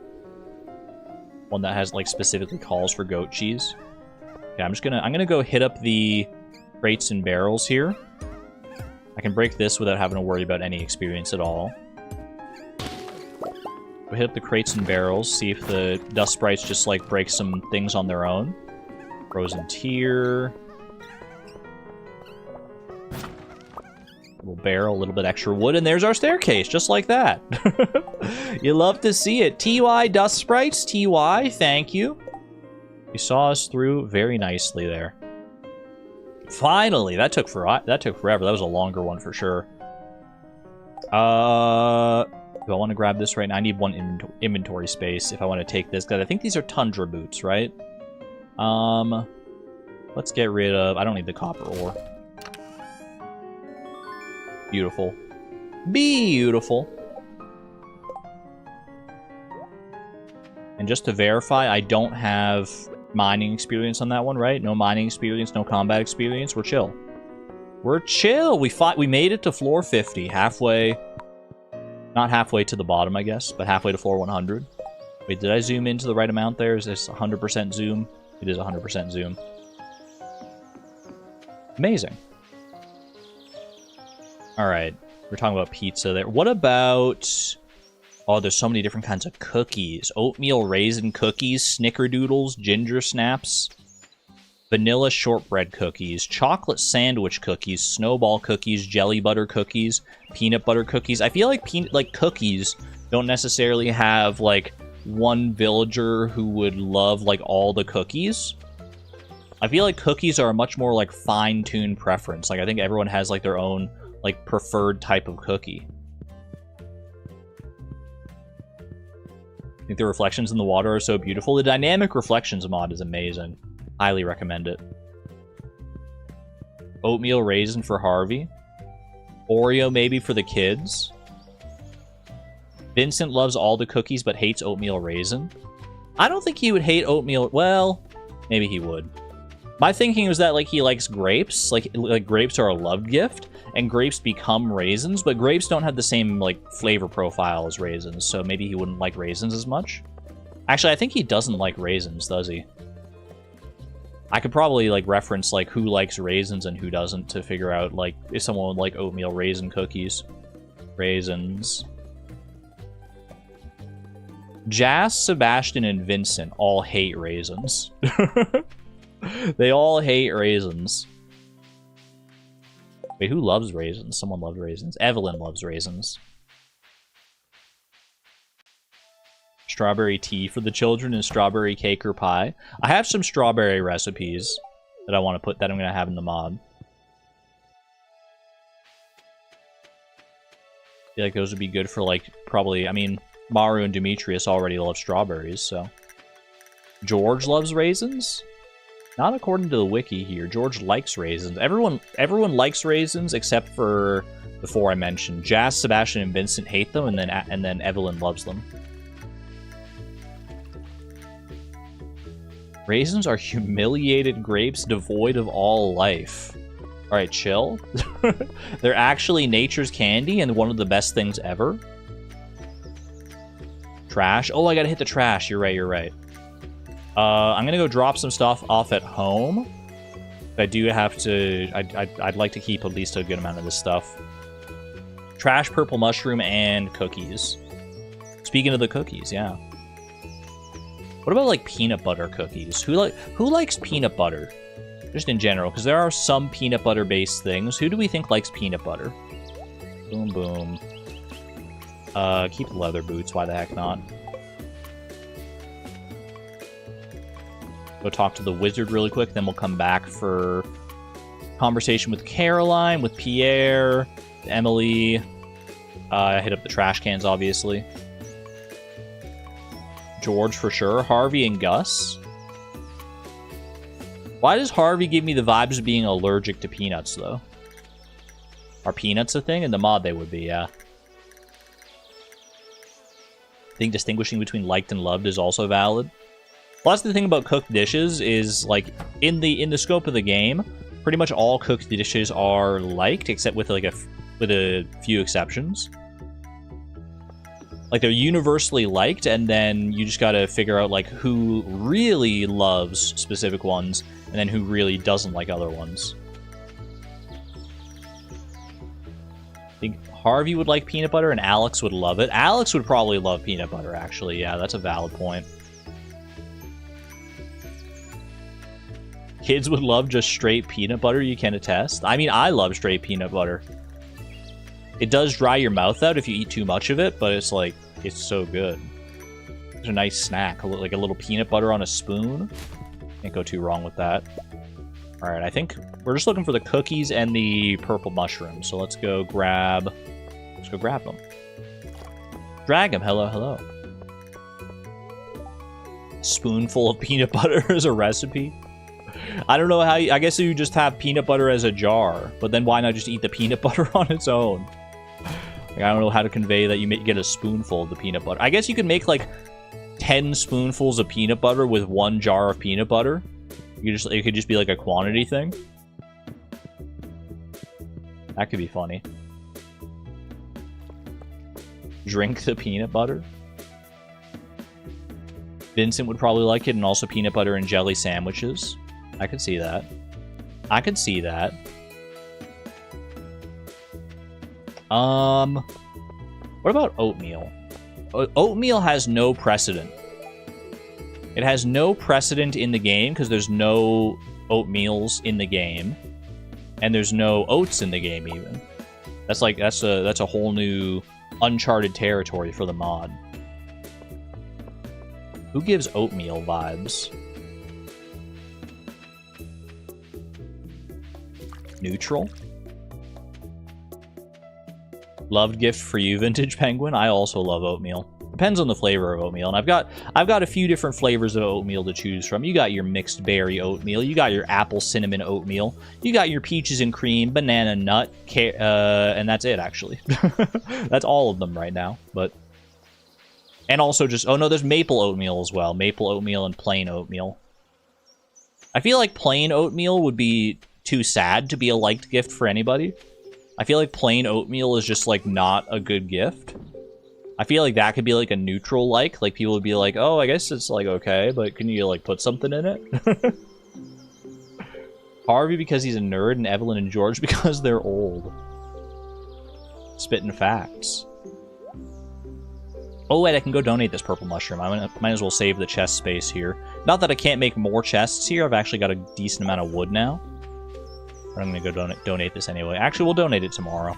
Speaker 1: One that has like specifically calls for goat cheese. Okay, I'm gonna go hit up the crates and barrels here. I can break this without having to worry about any experience at all. We'll hit up the crates and barrels, see if the dust sprites just like break some things on their own. Frozen tear. Little barrel, a little bit extra wood, and there's our staircase, just like that. You love to see it. TY Dust Sprites, TY, thank you. You saw us through very nicely there. Finally, that took forever. That was a longer one for sure. Do I want to grab this right now? I need one inventory space if I want to take this, because I think these are Tundra boots, right? Let's get rid of... I don't need the copper ore. Beautiful. Beautiful. And just to verify, I don't have mining experience on that one, right? No mining experience, no combat experience. We're chill. We're chill. We made it to floor 50. Halfway. Not halfway to the bottom, I guess, but halfway to floor 100. Wait, did I zoom into the right amount there? Is this 100% zoom? It is 100% zoom. Amazing. Alright, we're talking about pizza there. What about... Oh, there's so many different kinds of cookies. Oatmeal raisin cookies, snickerdoodles, ginger snaps, vanilla shortbread cookies, chocolate sandwich cookies, snowball cookies, jelly butter cookies, peanut butter cookies. I feel like cookies don't necessarily have, like, one villager who would love, like, all the cookies. I feel like cookies are a much more, like, fine-tuned preference. Like, I think everyone has, like, their own... like, preferred type of cookie. I think the reflections in the water are so beautiful. The dynamic reflections mod is amazing. Highly recommend it. Oatmeal raisin for Harvey. Oreo maybe for the kids. Vincent loves all the cookies but hates oatmeal raisin. I don't think he would hate oatmeal... Well, maybe he would. My thinking was that, like, he likes grapes. Like grapes are a love gift. And grapes become raisins, but grapes don't have the same, like, flavor profile as raisins, so maybe he wouldn't like raisins as much. Actually, I think he doesn't like raisins, does he? I could probably, like, reference, like, who likes raisins and who doesn't to figure out, like, if someone would like oatmeal raisin cookies. Raisins. Jas, Sebastian, and Vincent all hate raisins. They all hate raisins. Wait, who loves raisins? Someone loves raisins. Evelyn loves raisins. Strawberry tea for the children and strawberry cake or pie. I have some strawberry recipes that I want to put that I'm going to have in the mod. I feel like those would be good for, like, probably, I mean, Maru and Demetrius already love strawberries, so. George loves raisins? Not according to the wiki here. George likes raisins. Everyone likes raisins except for the four I mentioned. Jazz, Sebastian, and Vincent hate them, and then Evelyn loves them. Raisins are humiliated grapes devoid of all life. Alright, chill. They're actually nature's candy and one of the best things ever. Trash. Oh, I gotta hit the trash. You're right. I'm gonna go drop some stuff off at home. I do have to... I'd like to keep at least a good amount of this stuff. Trash, purple mushroom, and cookies. Speaking of the cookies, yeah. What about, like, peanut butter cookies? Who likes peanut butter? Just in general, because there are some peanut butter-based things. Who do we think likes peanut butter? Boom, boom. Keep the leather boots. Why the heck not? Go talk to the wizard really quick, then we'll come back for conversation with Caroline, with Pierre, Emily. Hit up the trash cans, obviously. George for sure. Harvey and Gus. Why does Harvey give me the vibes of being allergic to peanuts, though? Are peanuts a thing? In the mod, they would be, yeah. I think distinguishing between liked and loved is also valid. Well, that's the thing about cooked dishes is, like, in the scope of the game, pretty much all cooked dishes are liked, except with, like, with a few exceptions. Like, they're universally liked, and then you just gotta figure out, like, who really loves specific ones, and then who really doesn't like other ones. I think Harvey would like peanut butter, and Alex would love it. Alex would probably love peanut butter, actually. Yeah, that's a valid point. Kids would love just straight peanut butter, you can attest. I mean, I love straight peanut butter. It does dry your mouth out if you eat too much of it, but it's like, it's so good. It's a nice snack, like a little peanut butter on a spoon. Can't go too wrong with that. Alright, I think we're just looking for the cookies and the purple mushrooms, so let's go grab them. Drag him, hello. Spoonful of peanut butter as a recipe. I don't know how I guess you just have peanut butter as a jar, but then why not just eat the peanut butter on its own? Like, I don't know how to convey that you get a spoonful of the peanut butter. I guess you could make, like, 10 spoonfuls of peanut butter with 1 jar of peanut butter. It could just be, like, a quantity thing. That could be funny. Drink the peanut butter. Vincent would probably like it, and also peanut butter and jelly sandwiches. I could see that. I could see that. What about oatmeal? Oatmeal has no precedent. It has no precedent in the game because there's no oatmeals in the game, and there's no oats in the game even. That's a whole new uncharted territory for the mod. Who gives oatmeal vibes? Neutral. Loved gift for you, Vintage Penguin. I also love oatmeal. Depends on the flavor of oatmeal, and I've got a few different flavors of oatmeal to choose from. You got your mixed berry oatmeal, you got your apple cinnamon oatmeal, you got your peaches and cream, banana nut, and that's it actually. That's all of them right now. And also just there's maple oatmeal as well. Maple oatmeal and plain oatmeal. I feel like plain oatmeal would be too sad to be a liked gift for anybody. I feel like plain oatmeal is just, like, not a good gift. I feel like that could be, like, a neutral like. Like, people would be like, oh, I guess it's, like, okay, but can you, like, put something in it? Harvey because he's a nerd, and Evelyn and George because they're old. Spitting facts. Oh, wait, I can go donate this purple mushroom. I might as well save the chest space here. Not that I can't make more chests here. I've actually got a decent amount of wood now. I'm going to go donate this anyway. Actually, we'll donate it tomorrow.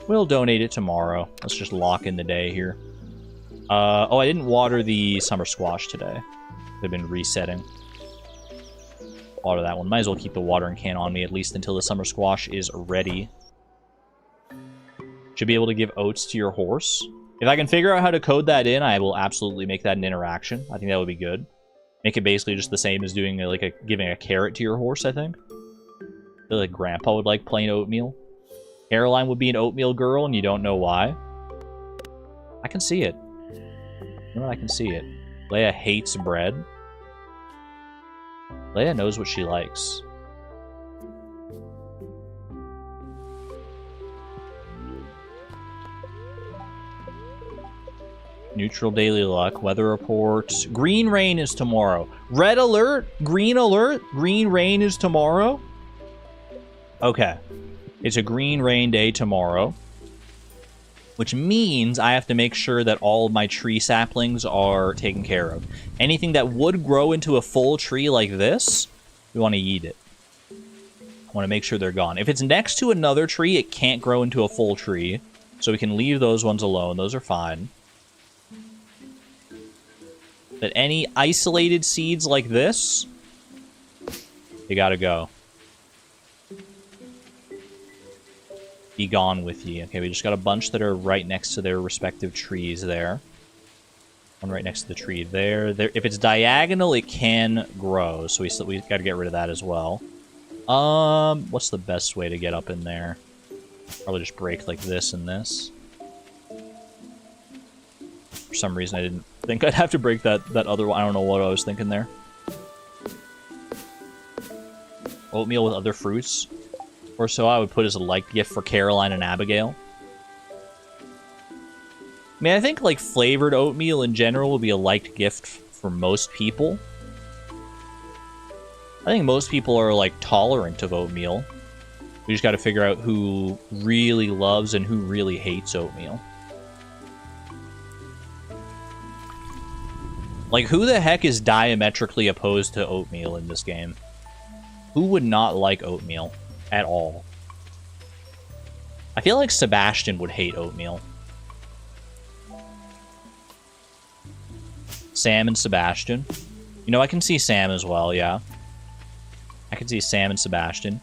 Speaker 1: We'll donate it tomorrow. Let's just lock in the day here. Oh, I didn't water the summer squash today. They've been resetting. Water that one. Might as well keep the watering can on me at least until the summer squash is ready. Should be able to give oats to your horse. If I can figure out how to code that in, I will absolutely make that an interaction. I think that would be good. Make it basically just the same as doing giving a carrot to your horse, I think. I feel like Grandpa would like plain oatmeal. Caroline would be an oatmeal girl, and you don't know why. I can see it. You know what? I can see it. Leia hates bread. Leia knows what she likes. Neutral daily luck, weather reports. Green rain is tomorrow. Red alert, green rain is tomorrow. Okay. It's a green rain day tomorrow. Which means I have to make sure that all of my tree saplings are taken care of. Anything that would grow into a full tree like this, we want to yeet it. I want to make sure they're gone. If it's next to another tree, it can't grow into a full tree. So we can leave those ones alone. Those are fine. But any isolated seeds like this, they gotta go. Be gone with ye. Okay, we just got a bunch that are right next to their respective trees there. One right next to the tree there. If it's diagonal, it can grow, so we gotta get rid of that as well. What's the best way to get up in there? Probably just break like this and this. For some reason, I didn't think I'd have to break that other one. I don't know what I was thinking there. Oatmeal with other fruits. Or so I would put as a liked gift for Caroline and Abigail. I mean, I think, like, flavored oatmeal in general will be a liked gift for most people. I think most people are, like, tolerant of oatmeal. We just gotta figure out who really loves and who really hates oatmeal. Like, who the heck is diametrically opposed to oatmeal in this game? Who would not like oatmeal at all? I feel like Sebastian would hate oatmeal. Sam and Sebastian. You know, I can see Sam as well, yeah. I can see Sam and Sebastian.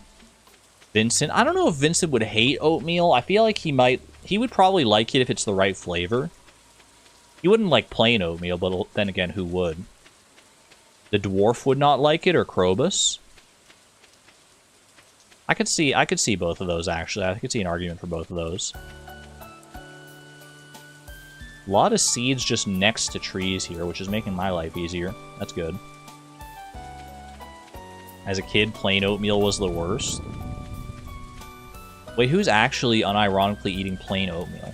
Speaker 1: Vincent. I don't know if Vincent would hate oatmeal. I feel like he might... He would probably like it if it's the right flavor. He wouldn't like plain oatmeal, but then again, who would? The dwarf would not like it, or Krobus. I could see both of those, actually. I could see an argument for both of those. A lot of seeds just next to trees here, which is making my life easier. That's good. As a kid, plain oatmeal was the worst. Wait, who's actually unironically eating plain oatmeal?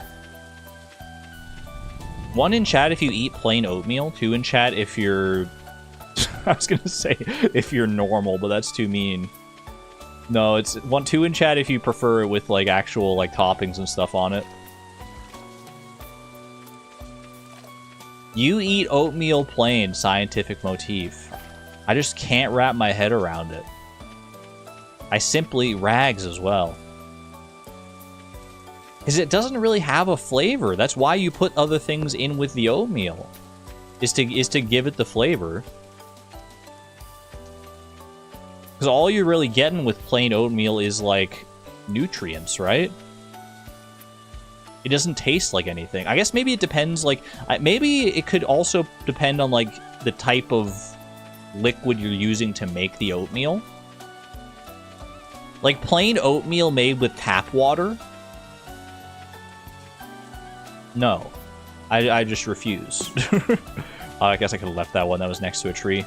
Speaker 1: 1 in chat if you eat plain oatmeal. 2 in chat if you're... I was gonna say if you're normal, but that's too mean. No, it's 2 in chat if you prefer it with, like, actual, like, toppings and stuff on it. You eat oatmeal plain, scientific motif. I just can't wrap my head around it. I simply rags as well. Because it doesn't really have a flavor. That's why you put other things in with the oatmeal. Is to give it the flavor. Because all you're really getting with plain oatmeal is, like, nutrients, right? It doesn't taste like anything. I guess maybe it depends, like... Maybe it could also depend on, like, the type of liquid you're using to make the oatmeal. Like, plain oatmeal made with tap water? No. I just refuse. I guess I could have left that one that was next to a tree.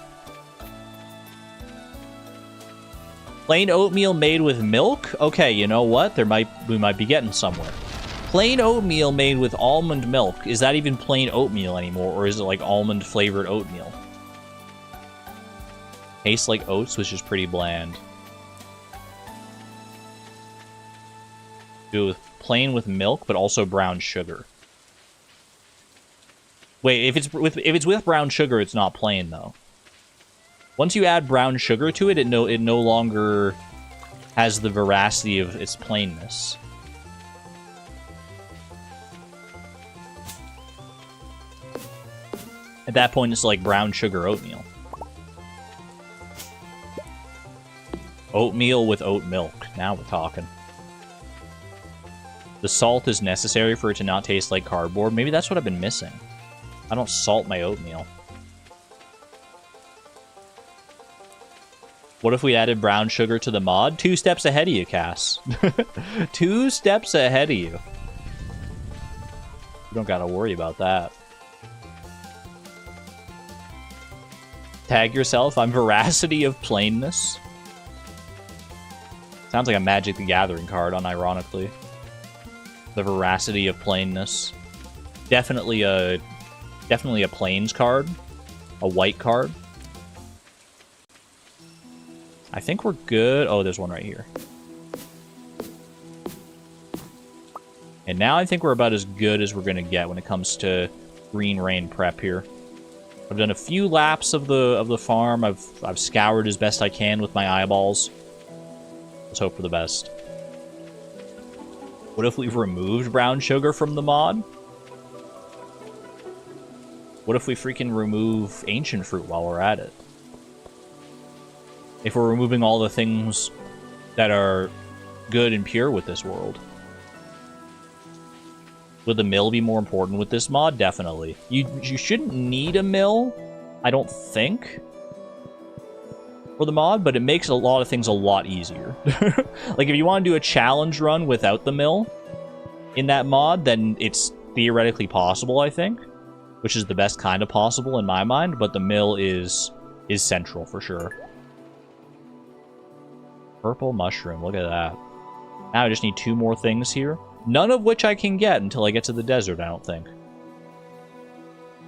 Speaker 1: Plain oatmeal made with milk? Okay, you know what? We might be getting somewhere. Plain oatmeal made with almond milk. Is that even plain oatmeal anymore, or is it like almond flavored oatmeal? Tastes like oats, which is pretty bland. Do it with plain with milk, but also brown sugar. Wait, if it's with brown sugar, it's not plain though. Once you add brown sugar to it, it no longer has the veracity of its plainness. that point, it's like brown sugar oatmeal. Oatmeal with oat milk. Now we're talking. The salt is necessary for it to not taste like cardboard. Maybe that's what I've been missing. I don't salt my oatmeal. What if we added brown sugar to the mod? 2 steps ahead of you, Cass. 2 steps ahead of you. You don't gotta worry about that. Tag yourself. I'm Veracity of Plainness. Sounds like a Magic the Gathering card, unironically. The Veracity of Plainness. Definitely a Plains card. A white card. I think we're good. Oh, there's one right here. And now I think we're about as good as we're going to get when it comes to Green Rain prep here. I've done a few laps of the farm. I've scoured as best I can with my eyeballs. Let's hope for the best. What if we've removed brown sugar from the mod? What if we freaking remove ancient fruit while we're at it? If we're removing all the things that are good and pure with this world. Would the mill be more important with this mod? Definitely. You shouldn't need a mill, I don't think, for the mod, but it makes a lot of things a lot easier. Like, if you want to do a challenge run without the mill in that mod, then it's theoretically possible, I think. Which is the best kind of possible in my mind, but the mill is central for sure. Purple mushroom, look at that. Now I just need 2 more things here. None of which I can get until I get to the desert, I don't think.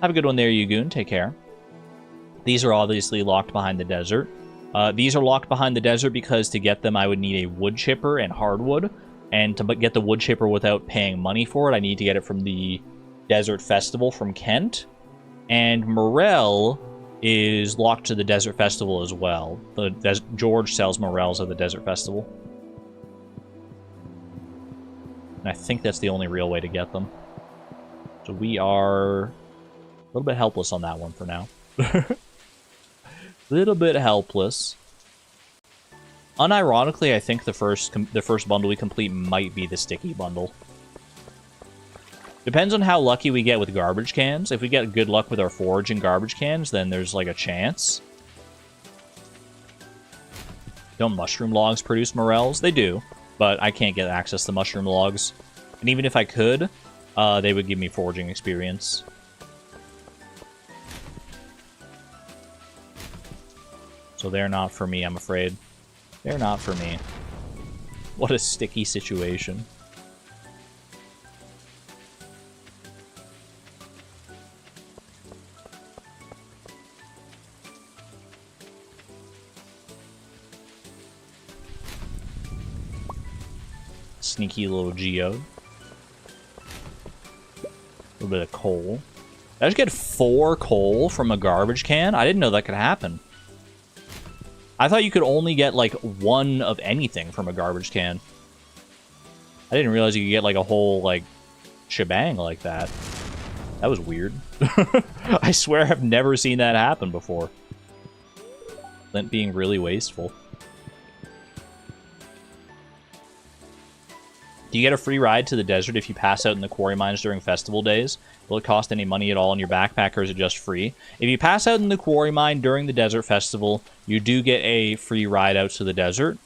Speaker 1: Have a good one there, Yugoon. Take care. These are obviously locked behind the desert. These are locked behind the desert because to get them I would need a wood chipper and hardwood. And to get the wood chipper without paying money for it, I need to get it from the Desert Festival from Kent. And morel is locked to the Desert Festival as well. George sells morels at the Desert Festival. And I think that's the only real way to get them. So we are a little bit helpless on that one for now. Little bit helpless. Unironically, I think the first bundle we complete might be the sticky bundle. Depends on how lucky we get with garbage cans. If we get good luck with our forage and garbage cans, then there's like a chance. Don't mushroom logs produce morels? They do, but I can't get access to mushroom logs. And even if I could, they would give me foraging experience. So they're not for me, I'm afraid. They're not for me. What a sticky situation. Sneaky little geode. A little bit of coal. Did I just get 4 coal from a garbage can? I didn't know that could happen. I thought you could only get, like, 1 of anything from a garbage can. I didn't realize you could get, like, a whole, like, shebang like that. That was weird. I swear I've never seen that happen before. Flint being really wasteful. Do you get a free ride to the desert if you pass out in the quarry mines during festival days? Will it cost any money at all in your backpack, or is it just free? If you pass out in the quarry mine during the desert festival, you do get a free ride out to the desert.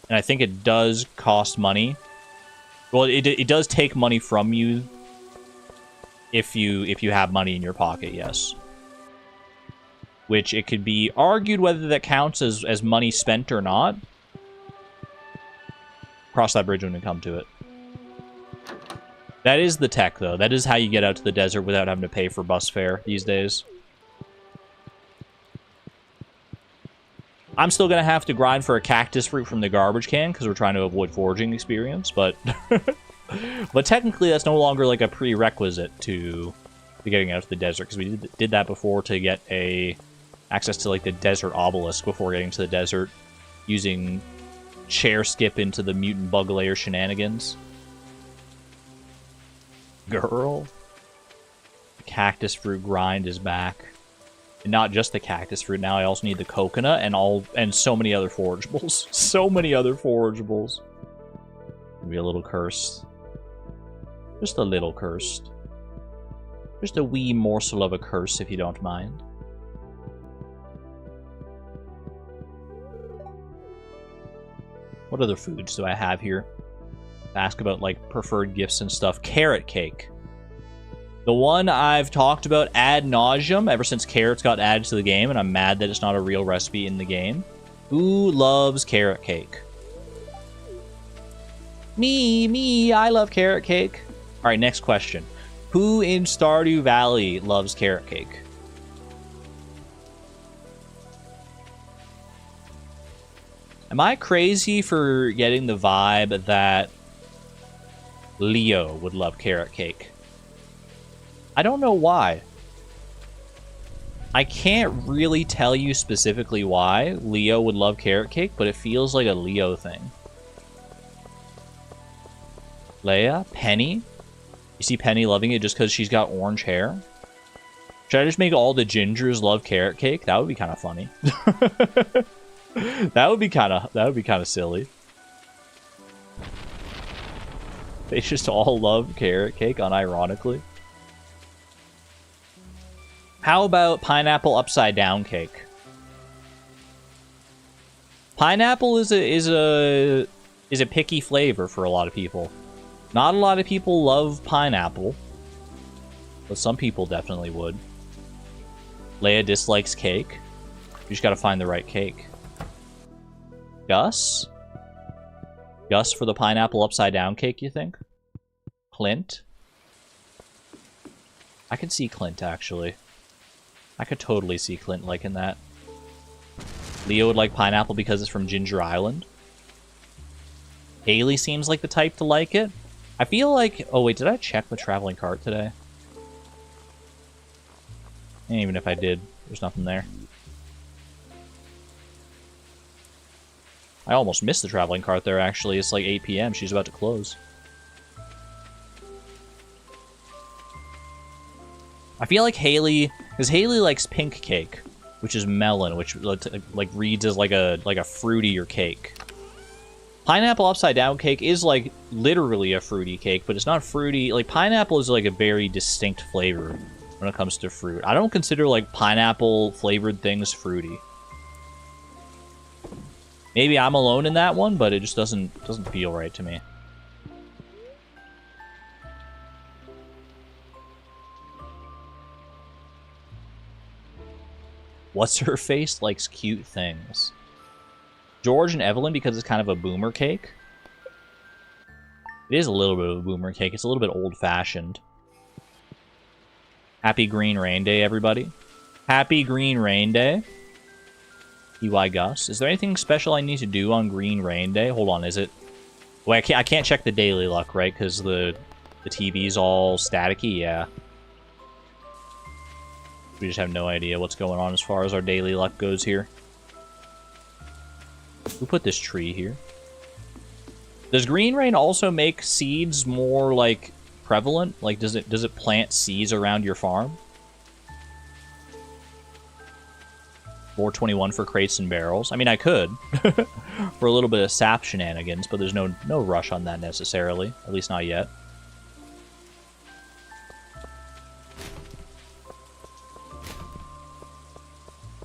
Speaker 1: And I think it does cost money. Well, it does take money from you if you have money in your pocket, yes. Which it could be argued whether that counts as money spent or not. Cross that bridge when we come to it. That is the tech, though. That is how you get out to the desert without having to pay for bus fare these days. I'm still going to have to grind for a cactus fruit from the garbage can because we're trying to avoid foraging experience, but but technically that's no longer like a prerequisite to getting out to the desert because we did that before to get access to like the desert obelisk before getting to the desert using chair skip into the mutant bug layer shenanigans. Girl. The cactus fruit grind is back. And not just the cactus fruit. Now I also need the coconut and so many other forageables. So many other forageables. Maybe a little cursed. Just a little cursed. Just a wee morsel of a curse, if you don't mind. What other foods do I have here? Ask about, like, preferred gifts and stuff. Carrot cake. The one I've talked about ad nauseum ever since carrots got added to the game, and I'm mad that it's not a real recipe in the game. Who loves carrot cake? Me, I love carrot cake. Alright, next question. Who in Stardew Valley loves carrot cake? Am I crazy for getting the vibe that Leo would love carrot cake? I don't know why. I can't really tell you specifically why Leo would love carrot cake, but it feels like a Leo thing. Leia? Penny? You see Penny loving it just because she's got orange hair? Should I just make all the gingers love carrot cake? That would be kind of funny. That would be kind of silly. They just all love carrot cake, unironically. How about pineapple upside down cake? Pineapple is a picky flavor for a lot of people. Not a lot of people love pineapple, but some people definitely would. Leia dislikes cake. You just gotta find the right cake. Gus? Gus for the pineapple upside down cake, you think? Clint? I could see Clint, actually. I could totally see Clint liking that. Leo would like pineapple because it's from Ginger Island. Haley seems like the type to like it. I feel like... Oh, wait, did I check the traveling cart today? And even if I did, there's nothing there. I almost missed the traveling cart there, actually. It's like 8 p.m. She's about to close. I feel like Haley... Because Haley likes pink cake, which is melon, which like reads as like a fruitier cake. Pineapple upside down cake is like literally a fruity cake, but it's not fruity. Like pineapple is like a very distinct flavor when it comes to fruit. I don't consider like pineapple flavored things fruity. Maybe I'm alone in that one, but it just doesn't feel right to me. What's her face likes cute things. George and Evelyn because it's kind of a boomer cake. It is a little bit of a boomer cake. It's a little bit old-fashioned. Happy Green Rain Day, everybody. Happy Green Rain Day. EY Gus. Is there anything special I need to do on Green Rain Day? Hold on, is it... Wait, I can't check the daily luck, right? Because the TV's all staticky, yeah. We just have no idea what's going on as far as our daily luck goes here. Who put this tree here? Does Green Rain also make seeds more, like, prevalent? Like, does it plant seeds around your farm? 421 for crates and barrels. I mean, I could. For a little bit of sap shenanigans, but there's no rush on that necessarily. At least not yet.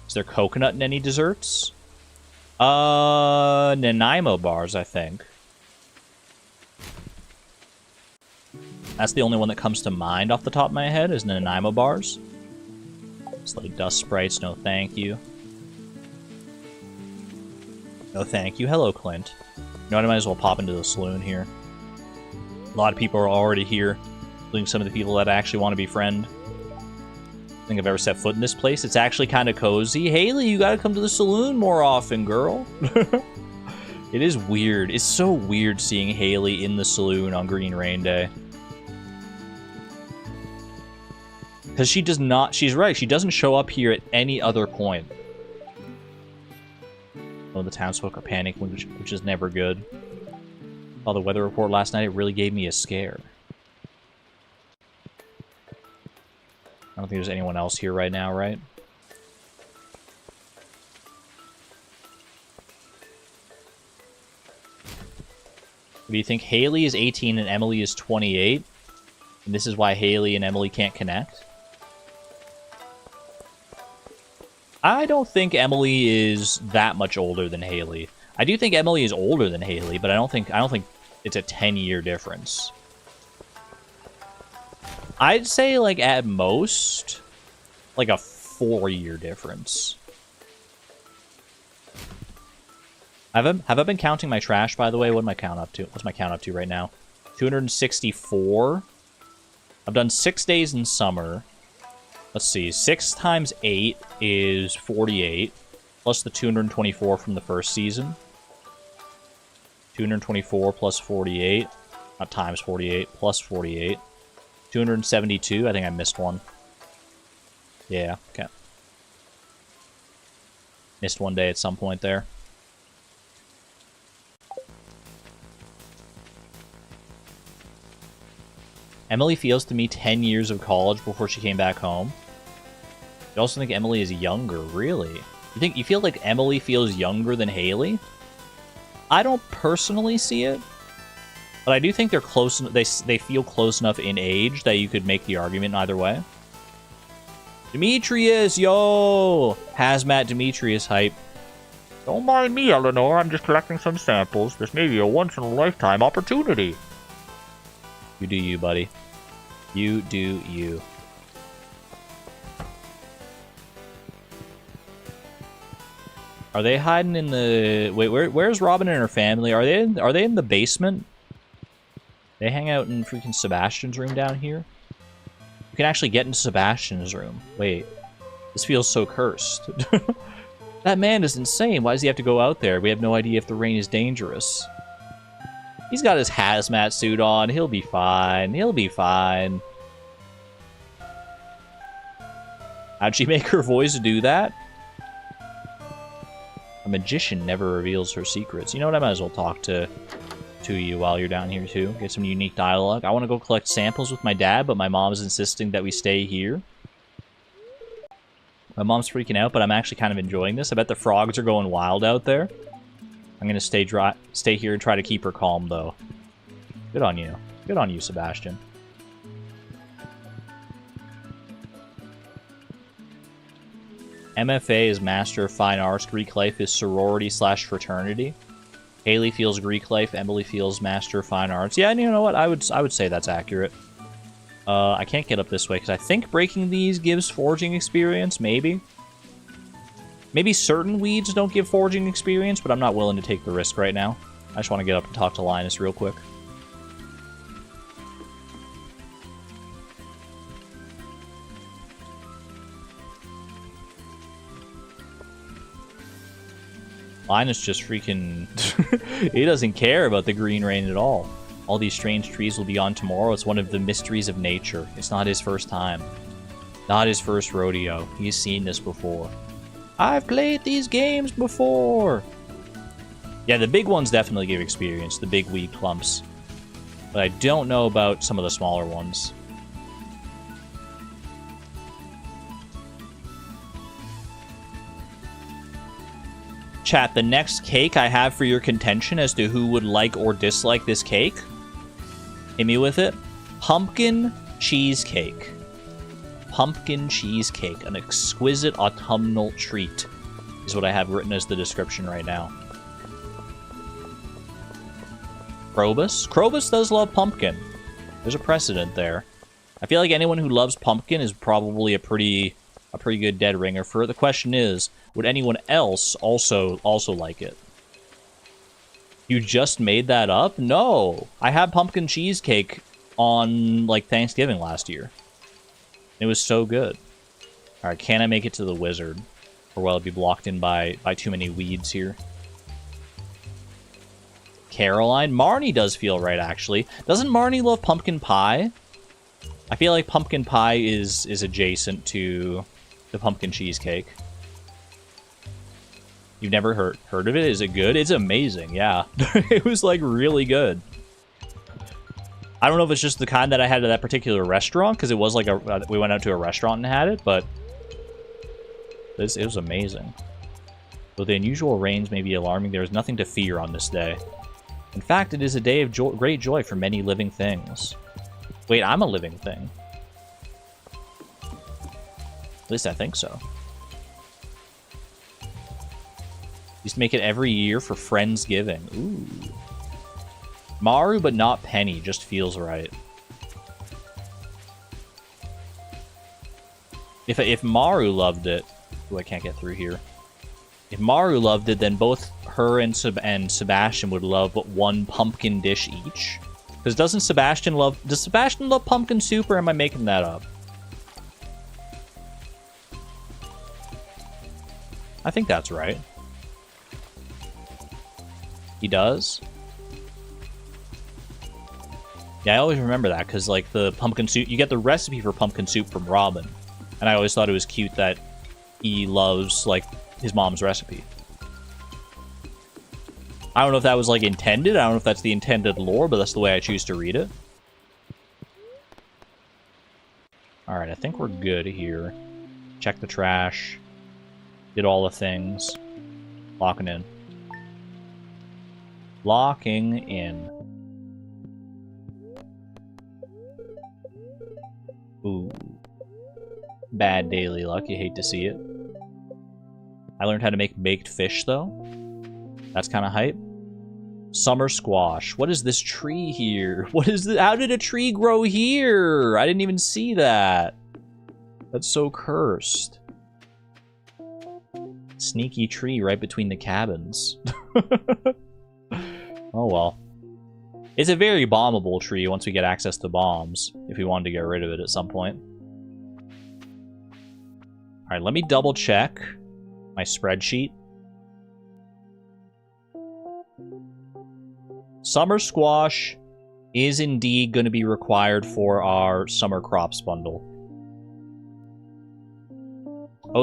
Speaker 1: Is there coconut in any desserts? Nanaimo bars, I think. That's the only one that comes to mind off the top of my head, is Nanaimo bars. It's like dust sprites, no thank you. No thank you. Hello, Clint. You know what, I might as well pop into the saloon here. A lot of people are already here, including some of the people that I actually want to befriend. I think I've ever set foot in this place. It's actually kind of cozy. Haley, you gotta come to the saloon more often, girl. It is weird. It's so weird seeing Haley in the saloon on Green Rain Day. Because she does not... She's right. She doesn't show up here at any other point. Oh, the townsfolk are panicking, which is never good. Saw the weather report last night. It really gave me a scare. I don't think there's anyone else here right now, right? Do you think Haley is 18 and Emily is 28? And this is why Haley and Emily can't connect? I don't think Emily is that much older than Haley. I do think Emily is older than Haley, but I don't think it's a 10-year difference. I'd say, like, at most, like a 4-year difference. Have I been counting my trash, by the way? What am I count up to? What's my count up to right now? 264. I've done 6 days in summer. Let's see. 6 times 8 is 48. Plus the 224 from the first season. 224 plus 48. Not times 48. Plus 48. 272. I think I missed one. Yeah, okay. Missed one day at some point there. Emily feels to me 10 years of college before she came back home. I also think Emily is younger, really. You feel like Emily feels younger than Haley? I don't personally see it, but I do think they're close. They feel close enough in age that you could make the argument either way. Demetrius, yo! Hazmat Demetrius hype. Don't mind me, Eleanor. I'm just collecting some samples. This may be a once-in-a-lifetime opportunity. You do you, buddy. You do you. Are they hiding in the... Wait, where's Robin and her family? Are they in the basement? They hang out in freaking Sebastian's room down here? You can actually get into Sebastian's room. Wait. This feels so cursed. That man is insane. Why does he have to go out there? We have no idea if the rain is dangerous. He's got his hazmat suit on. He'll be fine. He'll be fine. How'd she make her voice do that? A magician never reveals her secrets. You know what? I might as well talk to you while you're down here, too. Get some unique dialogue. I want to go collect samples with my dad, but my mom's insisting that we stay here. My mom's freaking out, but I'm actually kind of enjoying this. I bet the frogs are going wild out there. I'm going to stay here and try to keep her calm, though. Good on you. Good on you, Sebastian. MFA is Master of Fine Arts. Greek life is sorority/fraternity. Haley feels Greek life. Emily feels Master of Fine Arts. Yeah, and you know what? I would say that's accurate. I can't get up this way, because I think breaking these gives forging experience, maybe. Maybe certain weeds don't give forging experience, but I'm not willing to take the risk right now. I just want to get up and talk to Linus real quick. Linus just freaking... he doesn't care about the green rain at all. All these strange trees will be on tomorrow. It's one of the mysteries of nature. It's not his first time. Not his first rodeo. He's seen this before. I've played these games before! Yeah, the big ones definitely give experience. The big weed clumps. But I don't know about some of the smaller ones. Chat, the next cake I have for your contention as to who would like or dislike this cake. Hit me with it. Pumpkin cheesecake. Pumpkin cheesecake. An exquisite autumnal treat is what I have written as the description right now. Krobus? Krobus does love pumpkin. There's a precedent there. I feel like anyone who loves pumpkin is probably a pretty good dead ringer for it. The question is, would anyone else also like it? You just made that up? No. I had pumpkin cheesecake on, like, Thanksgiving last year. It was so good. Alright, can I make it to the wizard? Or will I be blocked in by too many weeds here? Caroline? Marnie does feel right, actually. Doesn't Marnie love pumpkin pie? I feel like pumpkin pie is adjacent to the pumpkin cheesecake. You've never heard of it? Is it good? It's amazing, yeah. It was, like, really good. I don't know if it's just the kind that I had at that particular restaurant, because it was like we went out to a restaurant and had it, but it was amazing. Though the unusual rains may be alarming, there is nothing to fear on this day. In fact, it is a day of great joy for many living things. Wait, I'm a living thing. At least I think so. Used to make it every year for Friendsgiving. Ooh. Maru, but not Penny. Just feels right. If Maru loved it... Ooh, I can't get through here. If Maru loved it, then both her and Sebastian would love one pumpkin dish each. Because does Sebastian love pumpkin soup, or am I making that up? I think that's right. He does? Yeah, I always remember that, because, like, the pumpkin soup... You get the recipe for pumpkin soup from Robin. And I always thought it was cute that he loves, like, his mom's recipe. I don't know if that was, like, intended. I don't know if that's the intended lore, but that's the way I choose to read it. Alright, I think we're good here. Check the trash. Did all the things. Locking in. Locking in. Ooh. Bad daily luck. You hate to see it. I learned how to make baked fish, though. That's kind of hype. Summer squash. What is this tree here? What is this? How did a tree grow here? I didn't even see that. That's so cursed. Sneaky tree right between the cabins. Oh well. It's a very bombable tree once we get access to bombs, if we wanted to get rid of it at some point. Alright, let me double check my spreadsheet. Summer squash is indeed going to be required for our summer crops bundle.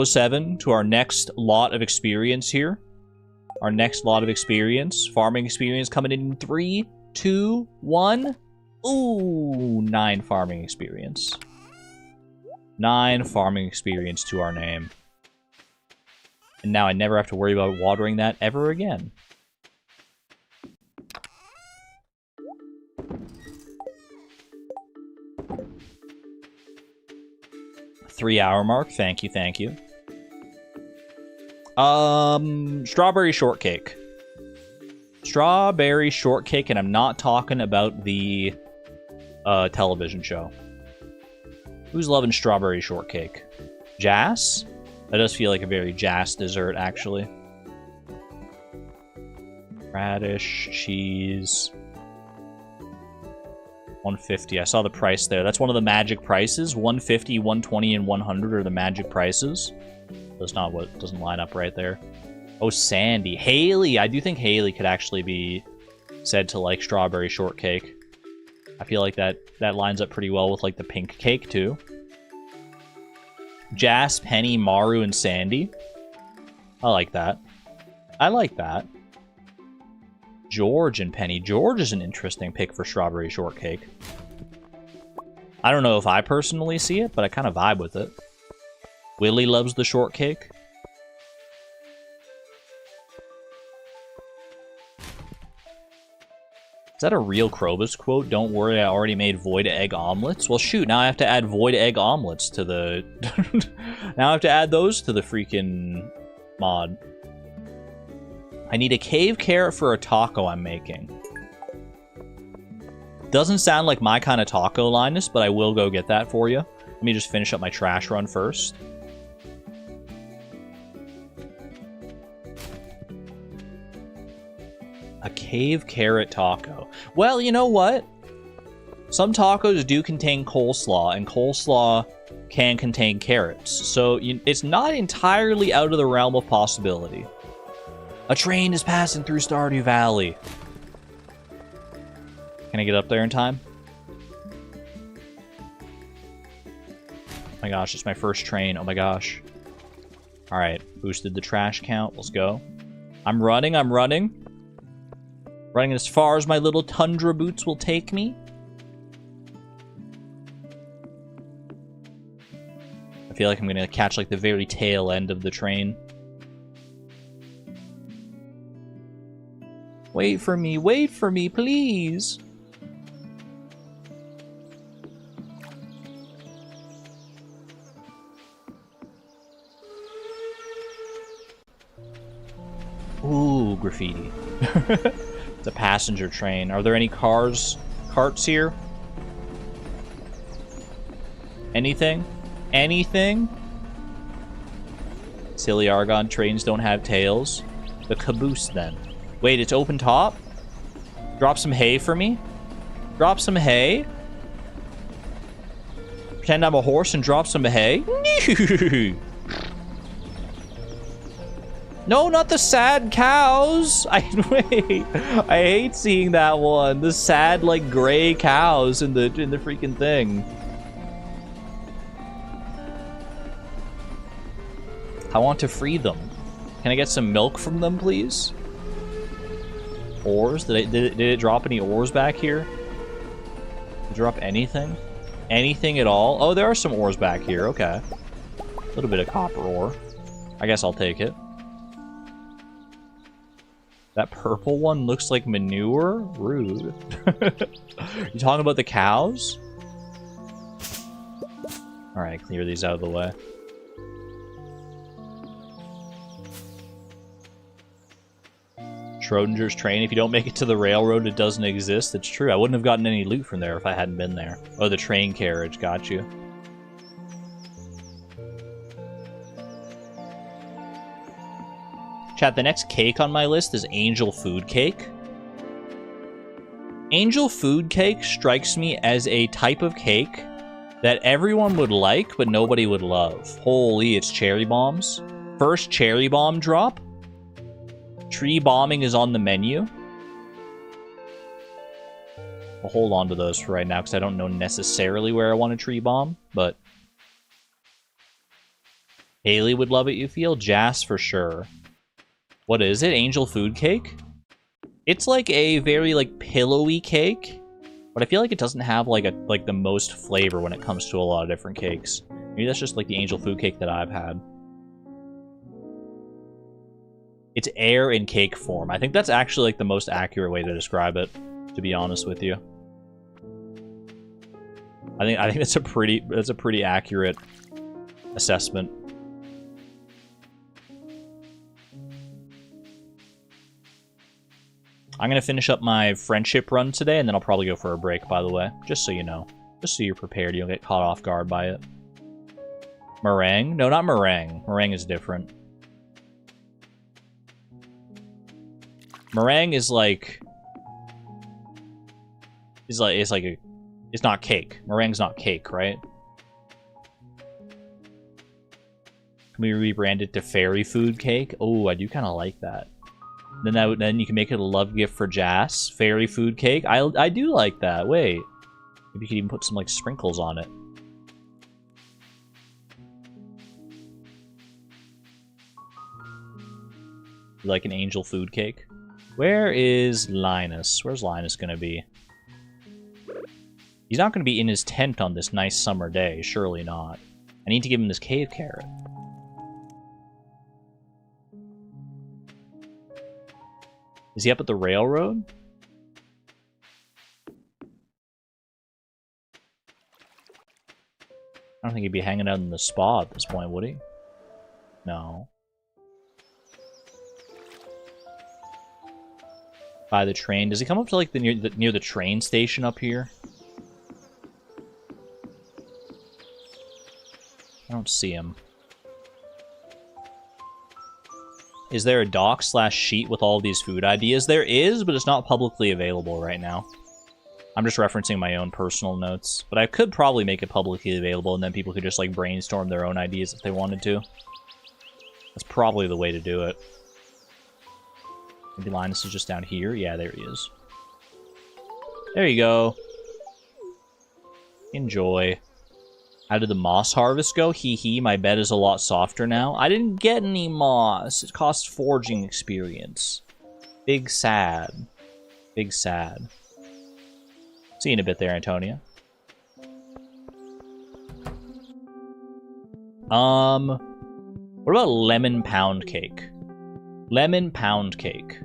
Speaker 1: 07 to our next lot of experience here. Our next lot of experience. Farming experience coming in 3, 2, 1. Ooh, 9 farming experience. 9 farming experience to our name. And now I never have to worry about watering that ever again. Three-hour mark. Thank you, thank you. Strawberry shortcake. Strawberry shortcake, and I'm not talking about the television show. Who's loving strawberry shortcake? Jas? That does feel like a very Jas dessert, actually. Radish, cheese. 150. I saw the price there. That's one of the magic prices. 150, 120, and 100 are the magic prices. That's not what doesn't line up right there. Oh, Sandy. Haley. I do think Haley could actually be said to like strawberry shortcake. I feel like that lines up pretty well with like the pink cake too. Jas, Penny, Maru, and Sandy. I like that. I like that. George and Penny. George is an interesting pick for strawberry shortcake. I don't know if I personally see it, but I kind of vibe with it. Willie loves the shortcake. Is that a real Krobus quote? Don't worry, I already made void egg omelets. Well, shoot, now I have to add void egg omelets to the... Now I have to add those to the freaking mod. I need a cave carrot for a taco I'm making. Doesn't sound like my kind of taco, Linus, but I will go get that for you. Let me just finish up my trash run first. A cave carrot taco. Well, you know what? Some tacos do contain coleslaw, and coleslaw can contain carrots. So it's not entirely out of the realm of possibility. A train is passing through Stardew Valley. Can I get up there in time? Oh my gosh, it's my first train. Oh my gosh. Alright, boosted the trash count. Let's go. I'm running, I'm running. Running as far as my little tundra boots will take me. I feel like I'm gonna catch like the very tail end of the train. Wait for me, please. Ooh, graffiti. It's a passenger train. Are there any carts here? Anything? Anything? Silly Argon trains don't have tails. The caboose, then. Wait, it's open top? Drop some hay for me? Drop some hay? Pretend I'm a horse and drop some hay? No, not the sad cows. Wait. I hate seeing that one. The sad, like, gray cows in the freaking thing. I want to free them. Can I get some milk from them, please? Ores? Did it drop any ores back here? Did it drop anything? Anything at all? Oh, there are some ores back here. Okay. A little bit of copper ore. I guess I'll take it. That purple one looks like manure? Rude. You talking about the cows? Alright, clear these out of the way. Schrodinger's train. If you don't make it to the railroad, it doesn't exist. It's true. I wouldn't have gotten any loot from there if I hadn't been there. Oh, the train carriage. Got you. Chat, the next cake on my list is angel food cake. Angel food cake strikes me as a type of cake that everyone would like, but nobody would love. Holy, it's cherry bombs. First cherry bomb drop. Tree bombing is on the menu. I'll hold on to those for right now because I don't know necessarily where I want a tree bomb, but Haley would love it, you feel? Jas for sure. What is it? Angel food cake? It's like a very like pillowy cake, but I feel like it doesn't have like the most flavor when it comes to a lot of different cakes. Maybe that's just like the angel food cake that I've had. It's air in cake form. I think that's actually like the most accurate way to describe it, to be honest with you. I think that's a pretty accurate assessment. I'm gonna finish up my friendship run today, and then I'll probably go for a break, by the way. Just so you know. Just so you're prepared, you don't get caught off guard by it. Meringue? No, not meringue. Meringue is different. Meringue is like... It's not cake. Meringue's not cake, right? Can we rebrand it to fairy food cake? Oh, I do kind of like that. Then you can make it a love gift for Jas. Fairy food cake. I do like that. Wait. Maybe you could even put some like sprinkles on it. You like an angel food cake? Where is Linus? Where's Linus gonna be? He's not gonna be in his tent on this nice summer day. Surely not. I need to give him this cave carrot. Is he up at the railroad? I don't think he'd be hanging out in the spa at this point, would he? No. By the train. Does he come up to like near the train station up here? I don't see him. Is there a doc/sheet with all these food ideas? There is, but it's not publicly available right now. I'm just referencing my own personal notes. But I could probably make it publicly available, and then people could just like brainstorm their own ideas if they wanted to. That's probably the way to do it. Maybe Linus is just down here? Yeah, there he is. There you go. Enjoy. How did the moss harvest go? Hee hee, my bed is a lot softer now. I didn't get any moss. It cost forging experience. Big sad. Big sad. See you in a bit there, Antonia. What about lemon pound cake? Lemon pound cake.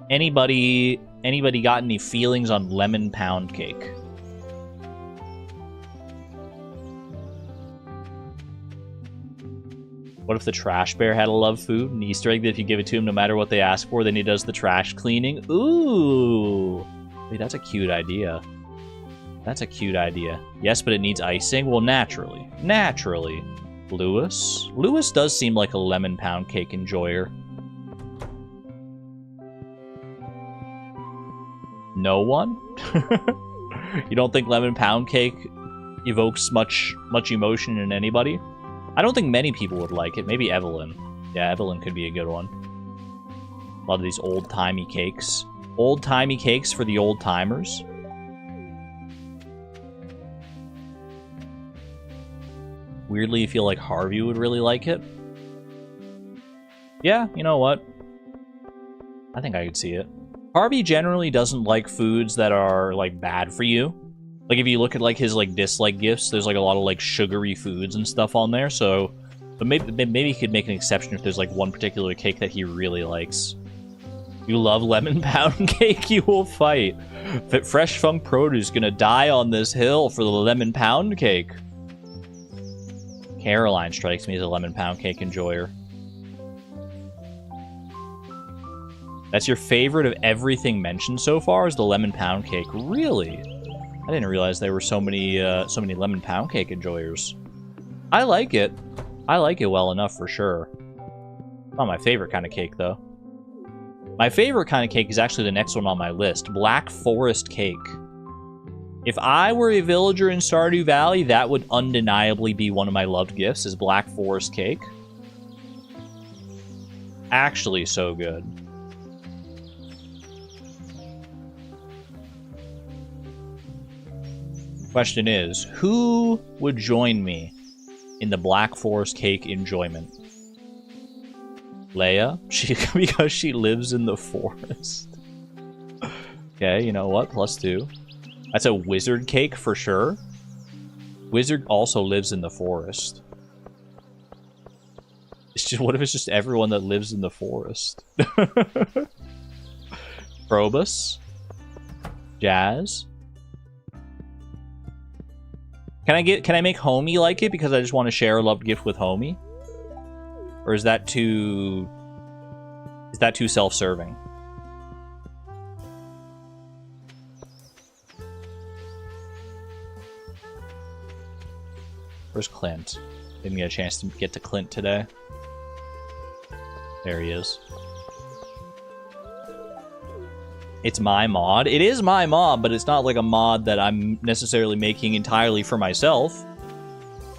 Speaker 1: Anybody got any feelings on lemon pound cake? What if the trash bear had a love food? An Easter egg that if you give it to him, no matter what they ask for, then he does the trash cleaning? Ooh! Wait, that's a cute idea. That's a cute idea. Yes, but it needs icing? Well, naturally. Naturally. Lewis? Lewis does seem like a lemon pound cake enjoyer. No one? You don't think lemon pound cake evokes much emotion in anybody? I don't think many people would like it. Maybe Evelyn. Yeah, Evelyn could be a good one. A lot of these old-timey cakes. Old-timey cakes for the old-timers. Weirdly, you feel like Harvey would really like it. Yeah, you know what? I think I could see it. Harvey generally doesn't like foods that are, like, bad for you. Like, if you look at, like, his, like, dislike gifts, there's, like, a lot of, like, sugary foods and stuff on there, so... But maybe he could make an exception if there's, like, one particular cake that he really likes. You love lemon pound cake? You will fight. Fresh Funk Produce gonna die on this hill for the lemon pound cake. Caroline strikes me as a lemon pound cake enjoyer. That's your favorite of everything mentioned so far is the lemon pound cake. Really? I didn't realize there were so many lemon pound cake enjoyers. I like it. I like it well enough for sure. Not my favorite kind of cake, though. My favorite kind of cake is actually the next one on my list. Black Forest cake. If I were a villager in Stardew Valley, that would undeniably be one of my loved gifts, is Black Forest cake. Actually so good. Question is, who would join me in the Black Forest cake enjoyment? Leia? Because she lives in the forest. Okay, you know what? +2. That's a wizard cake for sure. Wizard also lives in the forest. It's just, what if it's just everyone that lives in the forest? Probus? Jazz? Can I make Homie like it because I just want to share a loved gift with Homie? Or is that too self-serving? Where's Clint? Didn't get a chance to get to Clint today. There he is. It's my mod. It is my mod, but it's not like a mod that I'm necessarily making entirely for myself.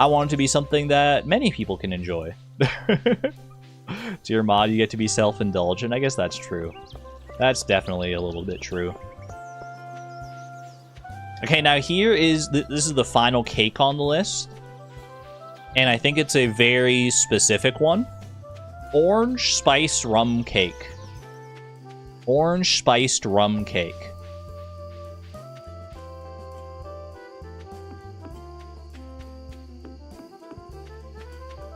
Speaker 1: I want it to be something that many people can enjoy. It's your mod, you get to be self-indulgent. I guess that's true. That's definitely a little bit true. Okay, now here is... this is the final cake on the list. And I think it's a very specific one. Orange spiced rum cake. Orange spiced rum cake.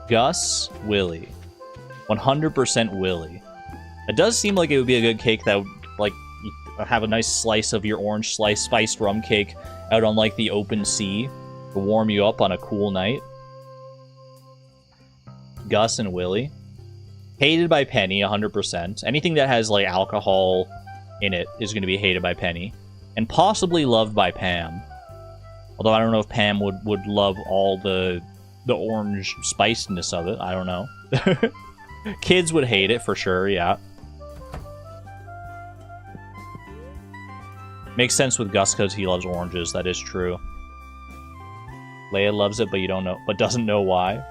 Speaker 1: Gus, Willie. 100% Willie. It does seem like it would be a good cake that would, like, you have a nice slice of your orange spiced rum cake out on, like, the open sea to warm you up on a cool night. Gus and Willie. Hated by Penny, 100%. Anything that has, like, alcohol in it is going to be hated by Penny. And possibly loved by Pam. Although I don't know if Pam would love all the orange spiciness of it. I don't know. Kids would hate it for sure, yeah. Makes sense with Gus because he loves oranges, that is true. Leia loves it, but doesn't know why.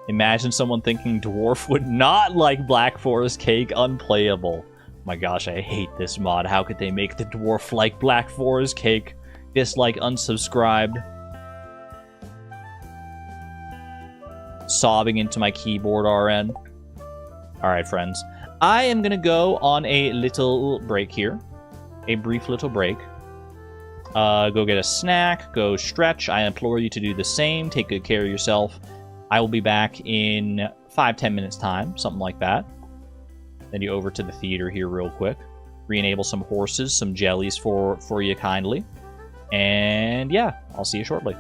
Speaker 1: Imagine someone thinking Dwarf would not like Black Forest cake. Unplayable. My gosh, I hate this mod. How could they make the Dwarf like Black Forest cake? Dislike, unsubscribed. Sobbing into my keyboard, RN. Alright, friends. I am gonna go on a little break here. A brief little break. Go get a snack. Go stretch. I implore you to do the same. Take good care of yourself. I will be back in 5-10 minutes time, something like that. Then you over to the theater here real quick. Re-enable some horses, some jellies for you kindly. And yeah, I'll see you shortly.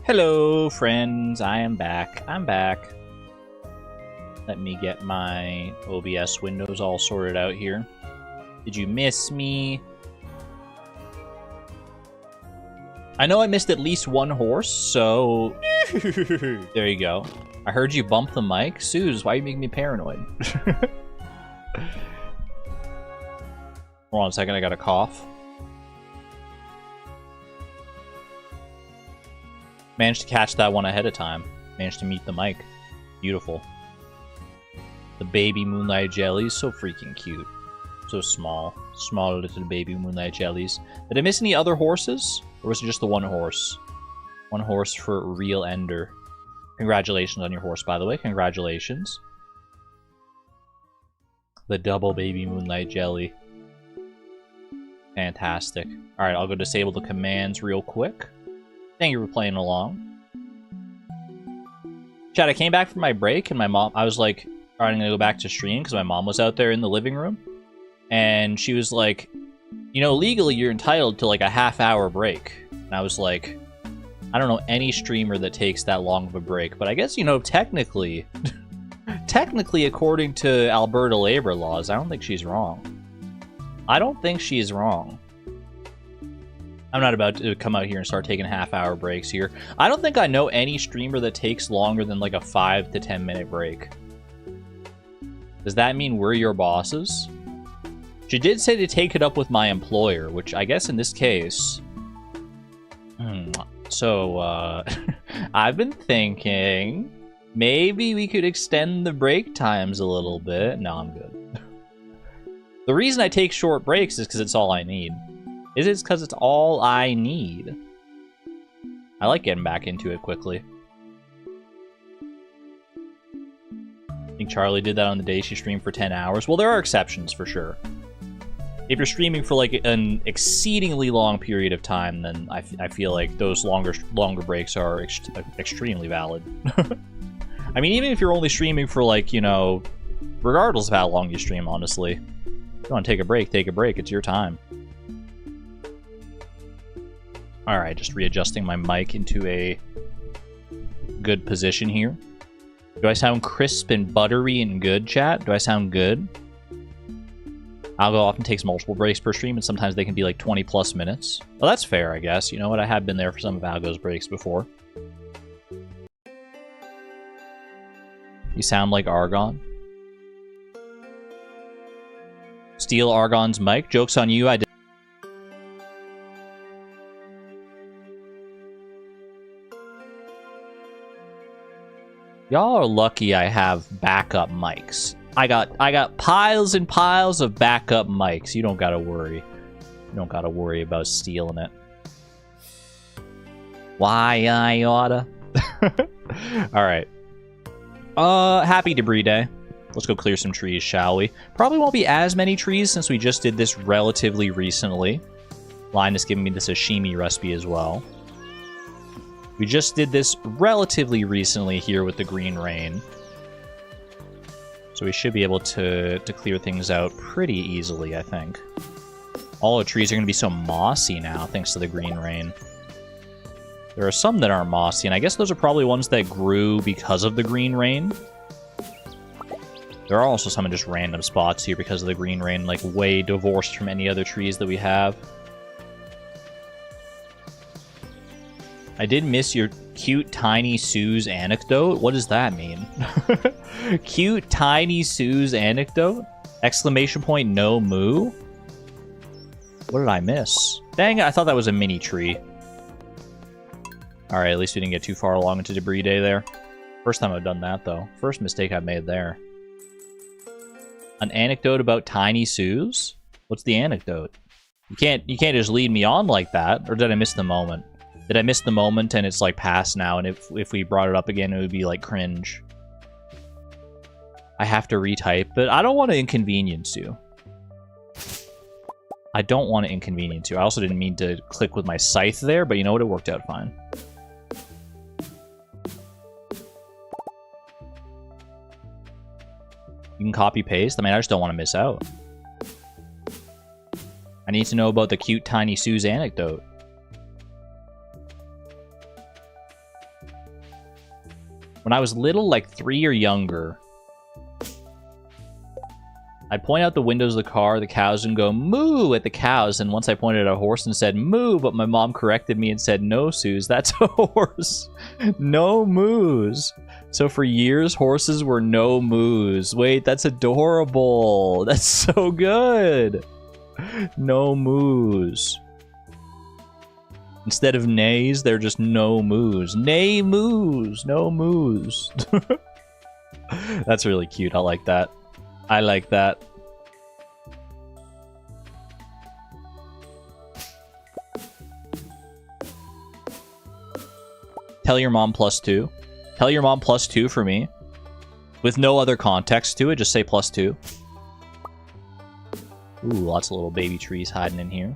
Speaker 1: Hello, friends. I am back. I'm back. Let me get my OBS windows all sorted out here. Did you miss me? I know I missed at least one horse, so... There you go. I heard you bump the mic. Suze, why are you making me paranoid? Hold on a second, I got a cough. Managed to catch that one ahead of time. Managed to meet the mic. Beautiful. The baby moonlight jellies, so freaking cute. So small. Small little baby moonlight jellies. Did I miss any other horses? Or was it just the one horse? One horse for real Ender. Congratulations on your horse, by the way. Congratulations. The double baby moonlight jelly. Fantastic. Alright, I'll go disable the commands real quick. Thank you for playing along. Chat, I came back from my break and my mom, I was like, alright, I'm gonna go back to stream because my mom was out there in the living room. And she was like, you know, legally you're entitled to like a half-hour break. And I was like, I don't know any streamer that takes that long of a break, but I guess, you know, technically, according to Alberta labor laws, I don't think she's wrong. I don't think she's wrong. I'm not about to come out here and start taking half-hour breaks here. I don't think I know any streamer that takes longer than like a 5 to 10 minute break. Does that mean we're your bosses? She did say to take it up with my employer, which I guess in this case... So, I've been thinking maybe we could extend the break times a little bit. No, I'm good. The reason I take short breaks is because it's all I need. Is it because it's all I need? I like getting back into it quickly. I think Charlie did that on the day she streamed for 10 hours. Well, there are exceptions for sure. If you're streaming for like an exceedingly long period of time, then I feel like those longer breaks are extremely valid. I mean, even if you're only streaming for like, you know, regardless of how long you stream, honestly. If you want to take a break, take a break. It's your time. Alright, just readjusting my mic into a good position here. Do I sound crisp and buttery and good, chat? Do I sound good? Algo often takes multiple breaks per stream, and sometimes they can be like 20 plus minutes. Well, that's fair, I guess. You know what? I have been there for some of Algo's breaks before. You sound like Argon. Steal Argon's mic. Joke's on you, I did. Y'all are lucky I have backup mics. I got piles and piles of backup mics. You don't gotta worry. You don't gotta worry about stealing it. Why I oughta? Alright. Happy debris day. Let's go clear some trees, shall we? Probably won't be as many trees since we just did this relatively recently. Linus giving me the sashimi recipe as well. We just did this relatively recently here with the green rain. So we should be able to clear things out pretty easily, I think. All the trees are going to be so mossy now, thanks to the green rain. There are some that aren't mossy, and I guess those are probably ones that grew because of the green rain. There are also some in just random spots here because of the green rain, like way divorced from any other trees that we have. I did miss your cute tiny Sue's anecdote. What does that mean? Cute tiny Sue's anecdote? Exclamation point no moo? What did I miss? Dang it, I thought that was a mini tree. Alright, at least we didn't get too far along into debris day there. First time I've done that though. First mistake I've made there. An anecdote about tiny Sue's? What's the anecdote? You can't just lead me on like that, or did I miss the moment? Did I miss the moment and it's like past now, and if we brought it up again, it would be like cringe. I have to retype, but I don't want to inconvenience you. I don't want to inconvenience you. I also didn't mean to click with my scythe there, but you know what? It worked out fine. You can copy paste? I mean, I just don't want to miss out. I need to know about the cute tiny Sue's anecdote. When I was little, like 3 or younger, I'd point out the windows of the car, the cows, and go, moo, at the cows. And once I pointed at a horse and said, moo, but my mom corrected me and said, no, Suze, that's a horse. No moos. So for years, horses were no moos. Wait, that's adorable. That's so good. No moos. Instead of nays, they're just no moos. Nay moos. No moos. That's really cute. I like that. I like that. Tell your mom +2. Tell your mom +2 for me. With no other context to it, just say +2. Ooh, lots of little baby trees hiding in here.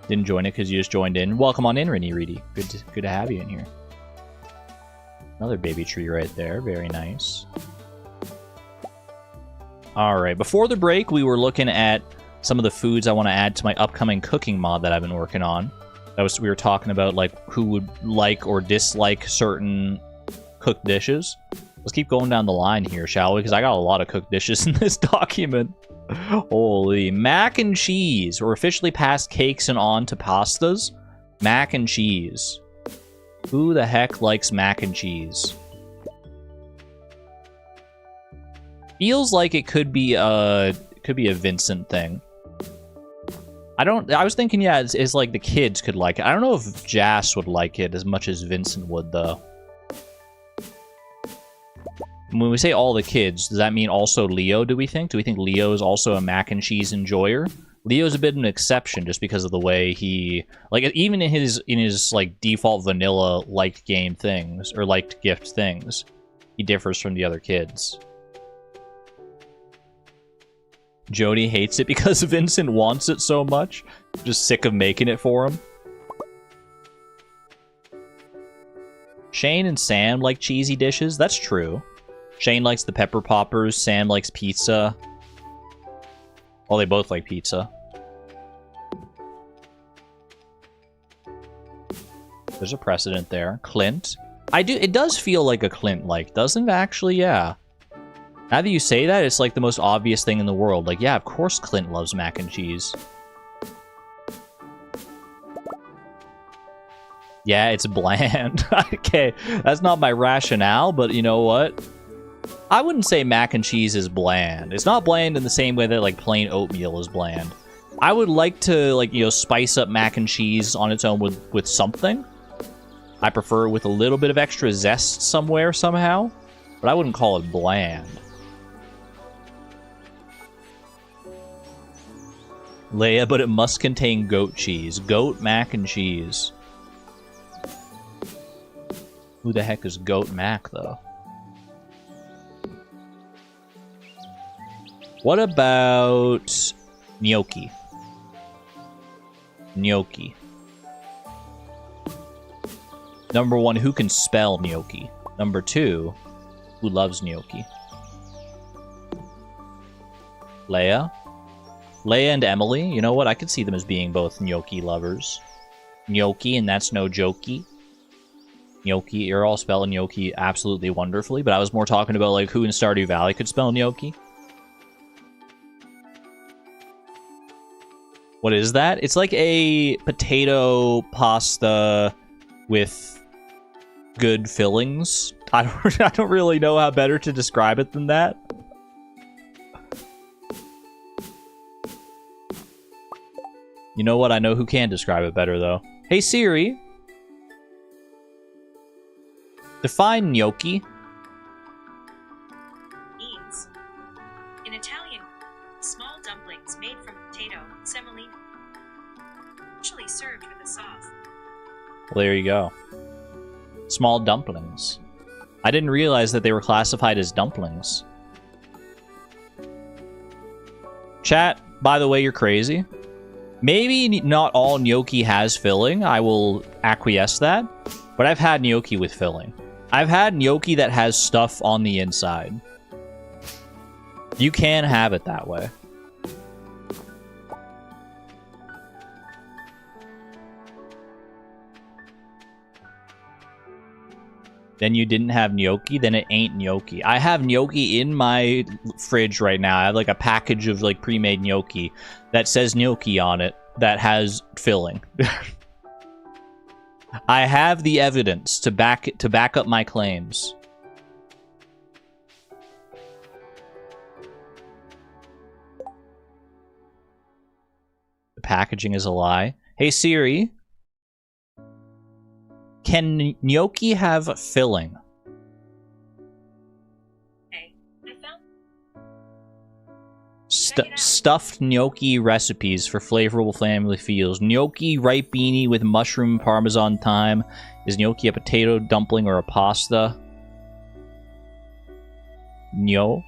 Speaker 1: Didn't join it because you just joined in. Welcome on in, Rennie Reedy. Good to have you in here. Another baby tree right there. Very nice. Alright, before the break, we were looking at some of the foods I want to add to my upcoming cooking mod that I've been working on. We were talking about like who would like or dislike certain cooked dishes. Let's keep going down the line here, shall we? Because I got a lot of cooked dishes in this document. Holy. Mac and cheese. We're officially past cakes and on to pastas. Mac and cheese. Who the heck likes mac and cheese? Feels like it could be a Vincent thing. I was thinking, yeah, it's like the kids could like it. I don't know if Jas would like it as much as Vincent would, though. When we say all the kids, does that mean also Leo, do we think? Do we think Leo is also a mac and cheese enjoyer? Leo's a bit of an exception just because of the way he... Like, even in his like, default vanilla liked game things, or liked gift things, he differs from the other kids. Jody hates it because Vincent wants it so much. Just sick of making it for him. Shane and Sam like cheesy dishes. That's true. Shane likes the pepper poppers. Sam likes pizza. Well, they both like pizza. There's a precedent there. Clint. It does feel like a Clint-like, doesn't it? Actually, yeah. Now that you say that, it's like the most obvious thing in the world. Like, yeah, of course Clint loves mac and cheese. Yeah, it's bland. Okay, that's not my rationale, but you know what? I wouldn't say mac and cheese is bland. It's not bland in the same way that, like, plain oatmeal is bland. I would like to, like, you know, spice up mac and cheese on its own with something. I prefer it with a little bit of extra zest somewhere, somehow. But I wouldn't call it bland. Leia, but it must contain goat cheese. Goat mac and cheese. Who the heck is goat mac, though? What about gnocchi? Gnocchi. Number 1, who can spell gnocchi? Number 2, who loves gnocchi? Leia? Leia and Emily, you know what? I could see them as being both gnocchi lovers. Gnocchi, and that's no jokey. Gnocchi, you're all spelling gnocchi absolutely wonderfully, but I was more talking about like who in Stardew Valley could spell gnocchi. What is that? It's like a potato pasta with good fillings. I don't really know how better to describe it than that. You know what? I know who can describe it better, though. Hey, Siri. Define gnocchi.
Speaker 2: Means, in Italian, small dumplings made from potato, semolina, usually served with a sauce.
Speaker 1: Well, there you go. Small dumplings. I didn't realize that they were classified as dumplings. Chat, by the way, you're crazy. Maybe not all gnocchi has filling. I will acquiesce that. But I've had gnocchi with filling. I've had gnocchi that has stuff on the inside. You can have it that way. Then you didn't have gnocchi, then it ain't gnocchi. I have gnocchi in my fridge right now. I have like a package of like pre-made gnocchi that says gnocchi on it that has filling. I have the evidence to back up my claims. The packaging is a lie. Hey Siri, can gnocchi have filling?
Speaker 2: Hey, I found
Speaker 1: Stuffed gnocchi recipes for flavorful family feels. Gnocchi ripe beanie with mushroom parmesan thyme. Is gnocchi a potato dumpling or a pasta? Gnocchi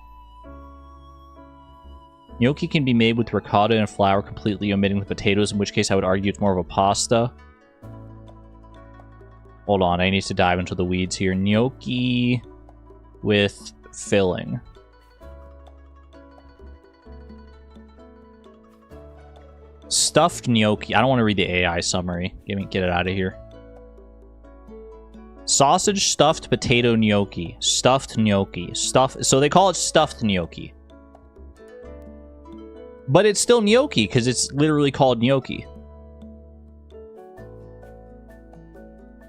Speaker 1: can be made with ricotta and flour, completely omitting the potatoes, in which case I would argue it's more of a pasta. Hold on, I need to dive into the weeds here. Gnocchi with filling. Stuffed gnocchi. I don't want to read the AI summary. Get it out of here. Sausage stuffed potato gnocchi. Stuffed gnocchi. So they call it stuffed gnocchi. But it's still gnocchi because it's literally called gnocchi.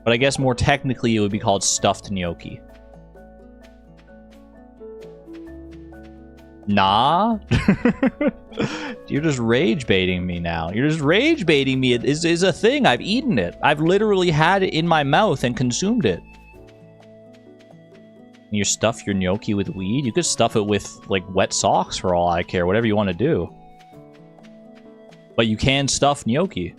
Speaker 1: But I guess more technically it would be called stuffed gnocchi. Nah? You're just rage baiting me now. You're just rage baiting me. It is a thing. I've eaten it. I've literally had it in my mouth and consumed it. You stuff your gnocchi with weed? You could stuff it with, like, wet socks for all I care. Whatever you want to do. But you can stuff gnocchi.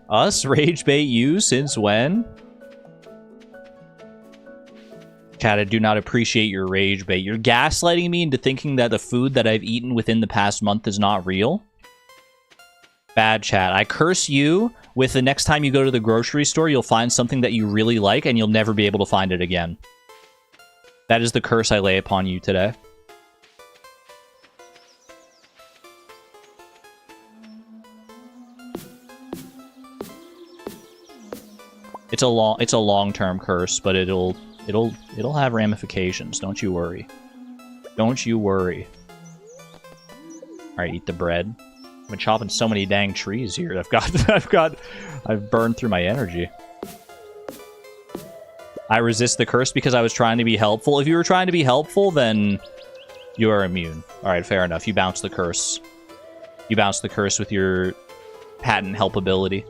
Speaker 1: Us? Rage bait you? Since when? Chat, I do not appreciate your rage bait. You're gaslighting me into thinking that the food that I've eaten within the past month is not real. Bad chat. I curse you with the next time you go to the grocery store, you'll find something that you really like and you'll never be able to find it again. That is the curse I lay upon you today. It's a long-term curse, but it'll have ramifications. Don't you worry. Don't you worry. All right, eat the bread. I've been chopping so many dang trees here. I've burned through my energy. I resist the curse because I was trying to be helpful. If you were trying to be helpful, then you are immune. All right, fair enough. You bounce the curse. You bounce the curse with your patent helpability.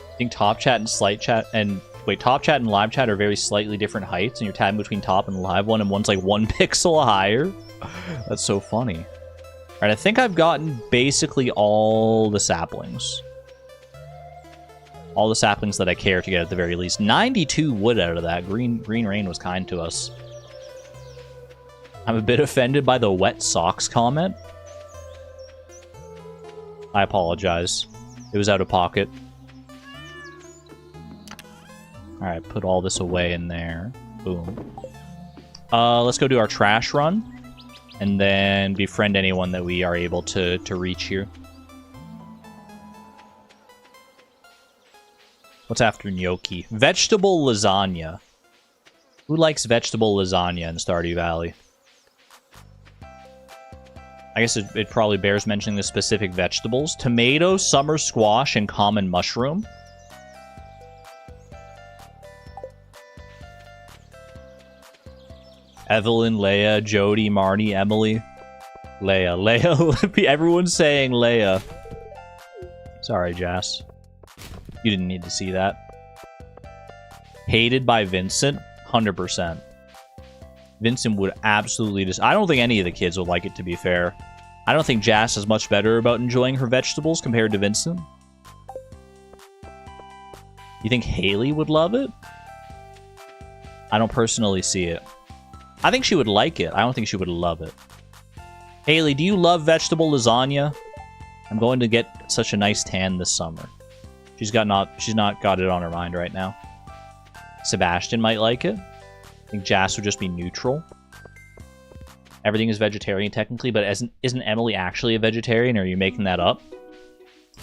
Speaker 1: I think top chat and slight chat and top chat and live chat are very slightly different heights, and you're tabbing between top and live one, and one's like 1 pixel higher. That's so funny. All right, I think I've gotten basically all the saplings. All the saplings that I care to get at the very least. 92 wood out of that. Green Rain was kind to us. I'm a bit offended by the wet socks comment. I apologize. It was out of pocket. Alright, put all this away in there. Boom. Let's go do our trash run. And then befriend anyone that we are able to reach here. What's after gnocchi? Vegetable lasagna. Who likes vegetable lasagna in Stardew Valley? I guess it probably bears mentioning the specific vegetables. Tomato, summer squash, and common mushroom. Evelyn, Leia, Jody, Marnie, Emily. Leia. Everyone's saying Leia. Sorry, Jas. You didn't need to see that. Hated by Vincent? 100%. Vincent would absolutely I don't think any of the kids would like it, to be fair. I don't think Jas is much better about enjoying her vegetables compared to Vincent. You think Haley would love it? I don't personally see it. I think she would like it. I don't think she would love it. Haley, do you love vegetable lasagna? I'm going to get such a nice tan this summer. She's not got it on her mind right now. Sebastian might like it. I think Jas would just be neutral. Everything is vegetarian technically, but isn't Emily actually a vegetarian, or are you making that up?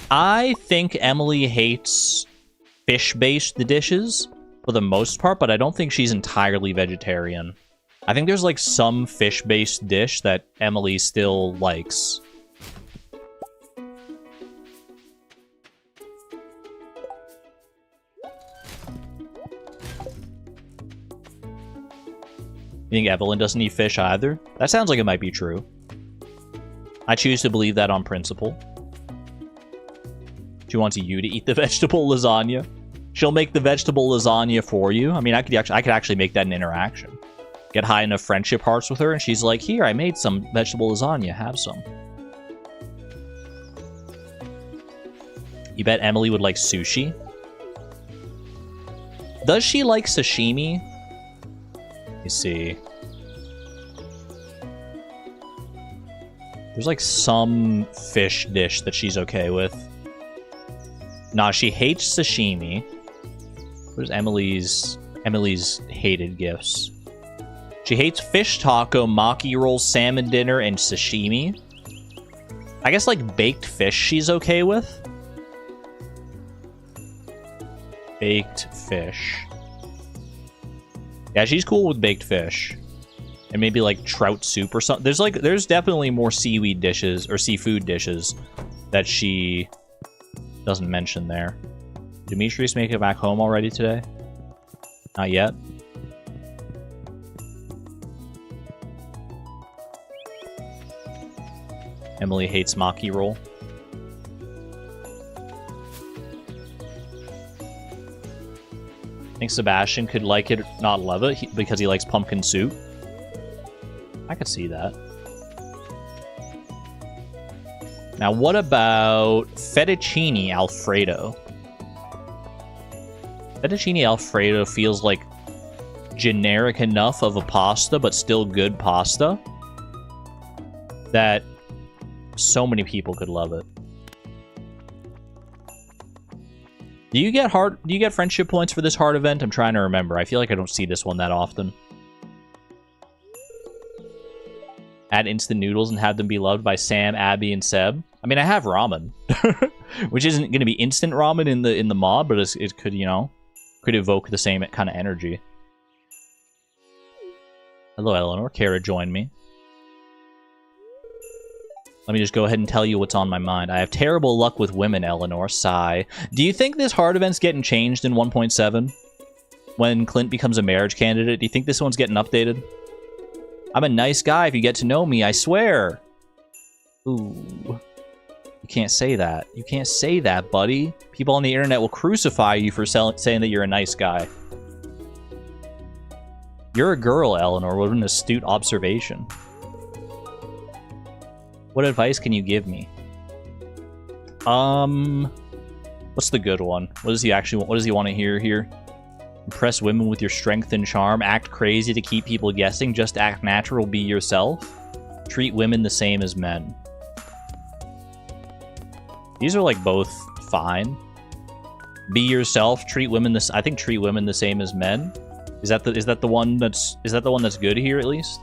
Speaker 1: I think Emily hates fish-based dishes for the most part, but I don't think she's entirely vegetarian. I think there's like some fish-based dish that Emily still likes. You think Evelyn doesn't eat fish either? That sounds like it might be true. I choose to believe that on principle. She wants you to eat the vegetable lasagna. She'll make the vegetable lasagna for you. I mean, I could actually make that an interaction. Get high enough friendship hearts with her, and she's like, "Here, I made some vegetable lasagna. Have some." You bet Emily would like sushi? Does she like sashimi? Let me see. There's like some fish dish that she's okay with. Nah, she hates sashimi. Where's Emily's hated gifts? She hates fish taco, maki roll, salmon dinner, and sashimi. I guess like baked fish she's okay with. Baked fish. Yeah, she's cool with baked fish. And maybe like trout soup or something. There's definitely more seaweed dishes or seafood dishes that she doesn't mention there. Demetrius make it back home already today? Not yet. Emily hates maki roll. I think Sebastian could like it, not love it, because he likes pumpkin soup. I could see that. Now, what about fettuccine alfredo? Fettuccine alfredo feels like generic enough of a pasta, but still good pasta, that so many people could love it. Do you get friendship points for this heart event? I'm trying to remember. I feel like I don't see this one that often. Add instant noodles and have them be loved by Sam, Abby, and Seb. I mean, I have ramen, which isn't going to be instant ramen in the mod, but it could, you know, could evoke the same kind of energy. Hello, Eleanor. Care to join me? Let me just go ahead and tell you what's on my mind. I have terrible luck with women, Eleanor. Sigh. Do you think this heart event's getting changed in 1.7? When Clint becomes a marriage candidate? Do you think this one's getting updated? I'm a nice guy if you get to know me, I swear. Ooh. You can't say that. You can't say that, buddy. People on the internet will crucify you for saying that you're a nice guy. You're a girl, Eleanor. What an astute observation. What advice can you give me? What's the good one? What does he want to hear here? Impress women with your strength and charm. Act crazy to keep people guessing. Just act natural. Be yourself. Treat women the same as men. These are like both fine. Be yourself. Treat women this. I think treat women the same as men. Is that the one that's good here at least?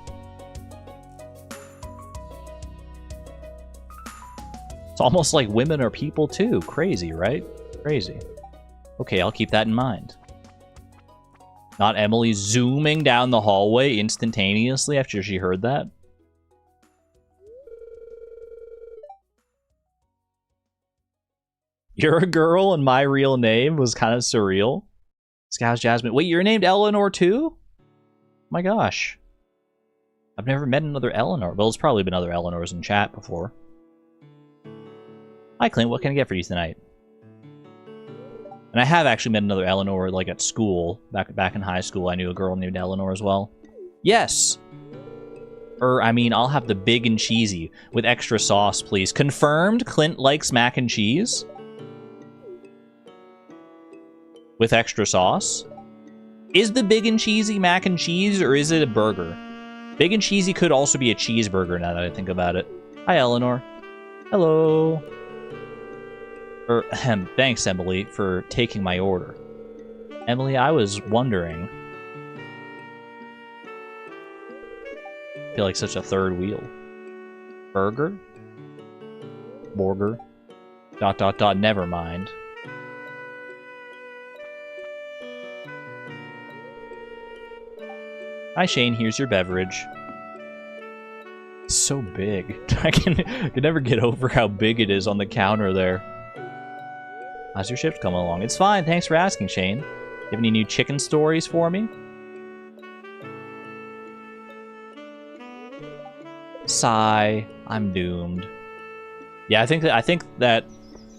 Speaker 1: It's almost like women are people too. Crazy, right? Crazy. Okay, I'll keep that in mind. Not Emily zooming down the hallway instantaneously after she heard that. You're a girl and my real name was kind of surreal. Scouse Jasmine. Wait, you're named Eleanor too? Oh my gosh. I've never met another Eleanor. Well, there's probably been other Eleanors in chat before. Hi, Clint. What can I get for you tonight? And I have actually met another Eleanor, like, at school. Back in high school, I knew a girl named Eleanor as well. Yes! I mean, I'll have the big and cheesy with extra sauce, please. Confirmed, Clint likes mac and cheese. With extra sauce. Is the big and cheesy mac and cheese, or is it a burger? Big and cheesy could also be a cheeseburger, now that I think about it. Hi, Eleanor. Hello. Thanks, Emily, for taking my order. Emily, I was wondering... feel like such a third wheel. Burger? Borger? ... never mind. Hi Shane, here's your beverage. It's so big. I can never get over how big it is on the counter there. How's your shift coming along? It's fine, thanks for asking, Shane. You have any new chicken stories for me? Sigh, I'm doomed. Yeah, I think that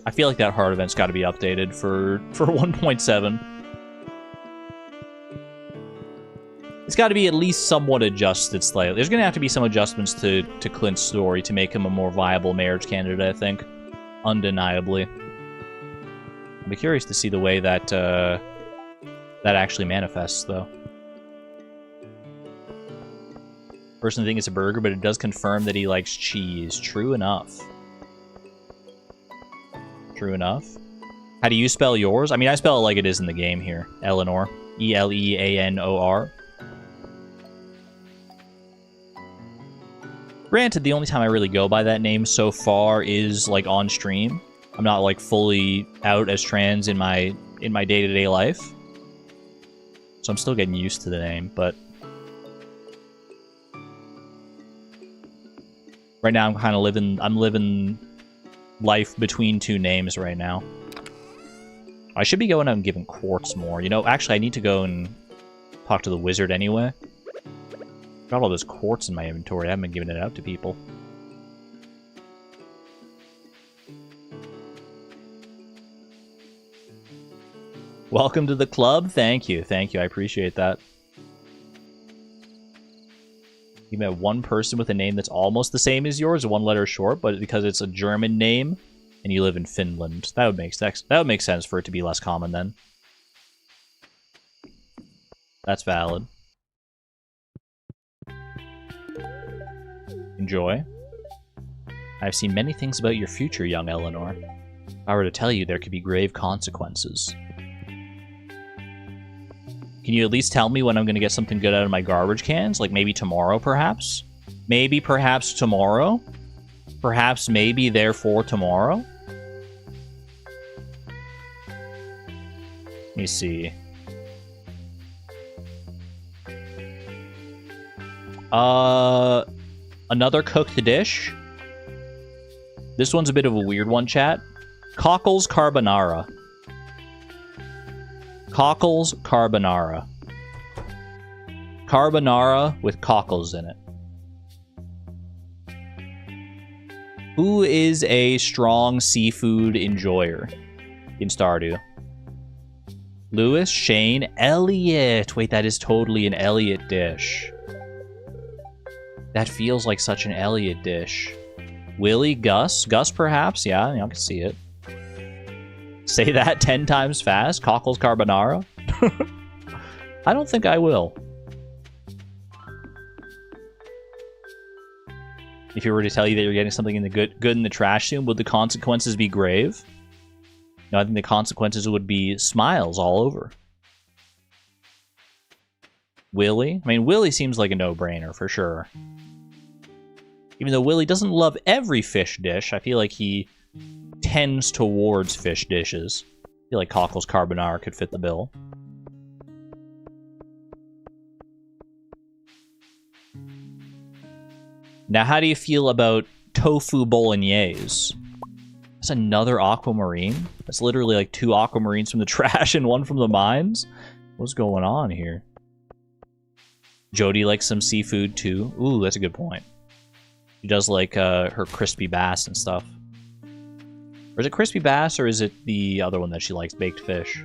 Speaker 1: I feel like that heart event's got to be updated for 1.7. It's got to be at least somewhat adjusted slightly. There's going to have to be some adjustments to Clint's story to make him a more viable marriage candidate, I think. Undeniably. I'd be curious to see the way that that actually manifests, though. Person thinks it's a burger, but it does confirm that he likes cheese. True enough. True enough. How do you spell yours? I mean, I spell it like it is in the game here. Eleanor. E-L-E-A-N-O-R. Granted, the only time I really go by that name so far is, like, on stream. I'm not, like, fully out as trans in my day-to-day life. So I'm still getting used to the name, but... right now I'm kind of living life between two names right now. I should be going out and giving quartz more. You know, actually, I need to go and talk to the wizard anyway. Got all this quartz in my inventory. I haven't been giving it out to people. Welcome to the club. Thank you. Thank you. I appreciate that. You met one person with a name that's almost the same as yours, one letter short, but because it's a German name and you live in Finland, that would make sense for it to be less common then. That's valid. Enjoy. I've seen many things about your future, young Eleanor. If I were to tell you, there could be grave consequences. Can you at least tell me when I'm going to get something good out of my garbage cans? Like maybe tomorrow, perhaps? Maybe, perhaps tomorrow? Perhaps, maybe, therefore, tomorrow? Let me see. Another cooked dish. This one's a bit of a weird one, chat. Cockles carbonara. Cockles carbonara. Carbonara with cockles in it. Who is a strong seafood enjoyer in Stardew? Lewis, Shane, Elliot. Wait, that is totally an Elliot dish. That feels like such an Elliot dish. Willie, Gus. Gus, perhaps? Yeah, I can see it. Say that 10 times fast. Cockles carbonara? I don't think I will. If you were to tell you that you're getting something in the good in the trash soon, would the consequences be grave? No, I think the consequences would be smiles all over. Willie? I mean, Willie seems like a no-brainer for sure. Even though Willie doesn't love every fish dish, I feel like he tends towards fish dishes. I feel like Cockles carbonara could fit the bill. Now, how do you feel about tofu bolognese? That's another aquamarine? That's literally like 2 aquamarines from the trash and 1 from the mines? What's going on here? Jody likes some seafood too. Ooh, that's a good point. She does like her crispy bass and stuff. Or is it crispy bass, or is it the other one that she likes, baked fish?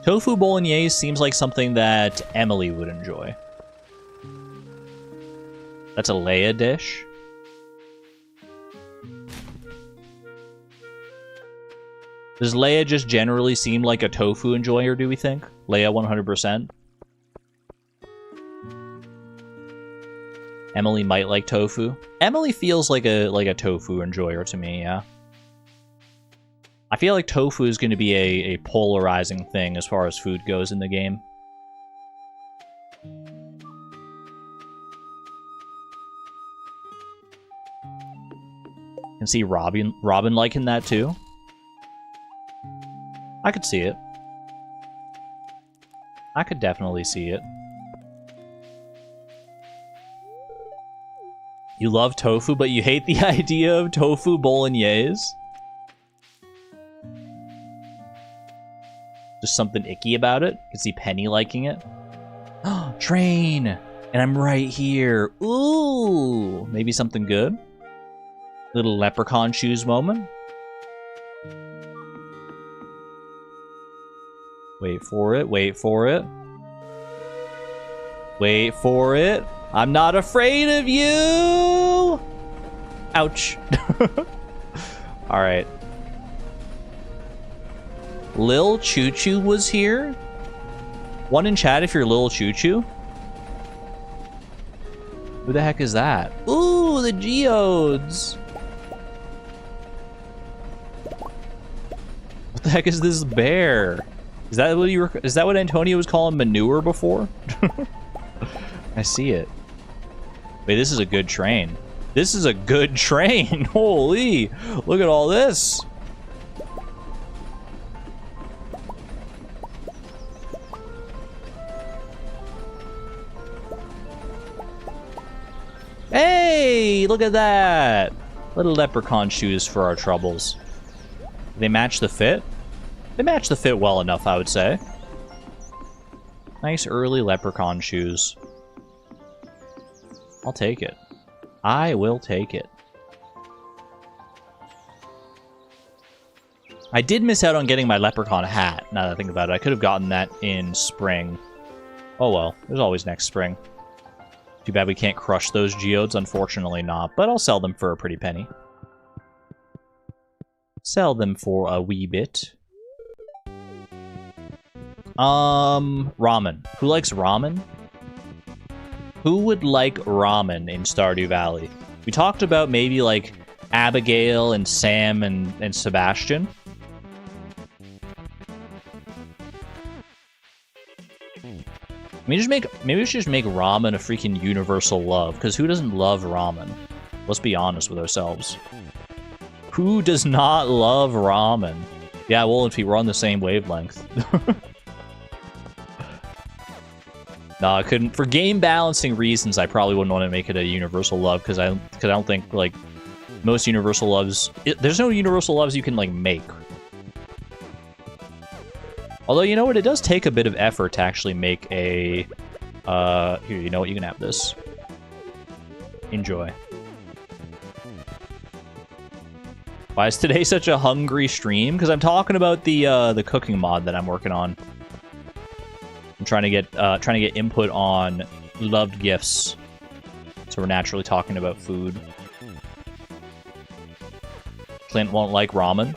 Speaker 1: Tofu bolognese seems like something that Emily would enjoy. That's a Leia dish. Does Leia just generally seem like a tofu enjoyer, do we think? Leia 100%? Emily might like tofu. Emily feels like a tofu enjoyer to me, yeah. I feel like tofu is going to be a polarizing thing as far as food goes in the game. Can see Robin liking that too. I could see it. I could definitely see it. You love tofu, but you hate the idea of tofu bolognese? Just something icky about it? You can see Penny liking it. Oh, train! And I'm right here. Ooh! Maybe something good? Little leprechaun shoes moment. Wait for it, wait for it. Wait for it. I'm not afraid of you! Ouch. Alright. Lil Choo Choo was here? One in chat if you're Lil Choo Choo. Who the heck is that? Ooh, the geodes! What the heck is this bear? Is that what is that what Antonio was calling manure before? I see it. Wait, this is a good train. This is a good train. Holy, look at all this. Hey, look at that. Little leprechaun shoes for our troubles. They match the fit? They match the fit well enough, I would say. Nice early leprechaun shoes. I'll take it. I will take it. I did miss out on getting my leprechaun hat, now that I think about it. I could have gotten that in spring. Oh well, there's always next spring. Too bad we can't crush those geodes, unfortunately not, but I'll sell them for a pretty penny. Sell them for a wee bit. Ramen. Who likes ramen? Who would like ramen in Stardew Valley? We talked about maybe like Abigail and Sam and Sebastian. Maybe we should just make ramen a freaking universal love, because who doesn't love ramen? Let's be honest with ourselves. Who does not love ramen? Yeah, well, if we're on the same wavelength. No, I couldn't. For game balancing reasons, I probably wouldn't want to make it a universal love, because I don't think, like, most universal loves... there's no universal loves you can, like, make. Although, you know what? It does take a bit of effort to actually make a... here, you know what? You can have this. Enjoy. Why is today such a hungry stream? Because I'm talking about the cooking mod that I'm working on. I'm trying to get input on loved gifts. So we're naturally talking about food. Clint won't like ramen.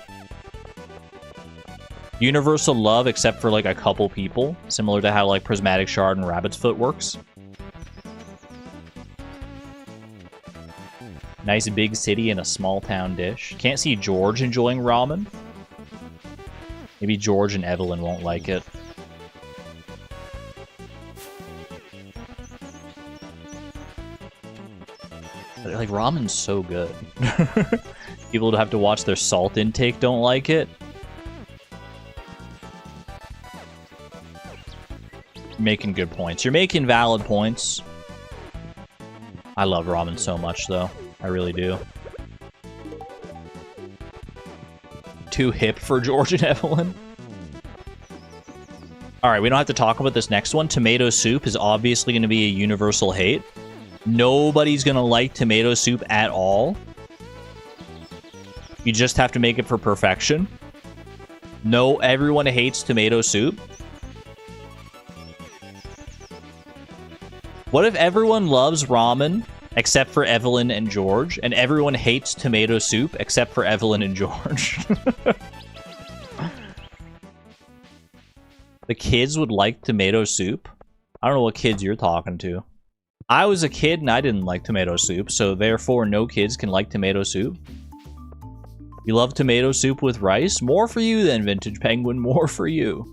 Speaker 1: Universal love except for like a couple people, similar to how like Prismatic Shard and Rabbit's Foot works. Nice big city in a small town dish. Can't see George enjoying ramen. Maybe George and Evelyn won't like it. But, like, ramen's so good. People who have to watch their salt intake don't like it. You're making good points. You're making valid points. I love ramen so much, though. I really do. Too hip for George and Evelyn. Alright, we don't have to talk about this next one. Tomato soup is obviously going to be a universal hate. Nobody's going to like tomato soup at all. You just have to make it for perfection. No, everyone hates tomato soup. What if everyone loves ramen except for Evelyn and George, and everyone hates tomato soup except for Evelyn and George? The kids would like tomato soup? I don't know what kids you're talking to. I was a kid and I didn't like tomato soup, so therefore no kids can like tomato soup. You love tomato soup with rice? More for you then, Vintage Penguin. More for you.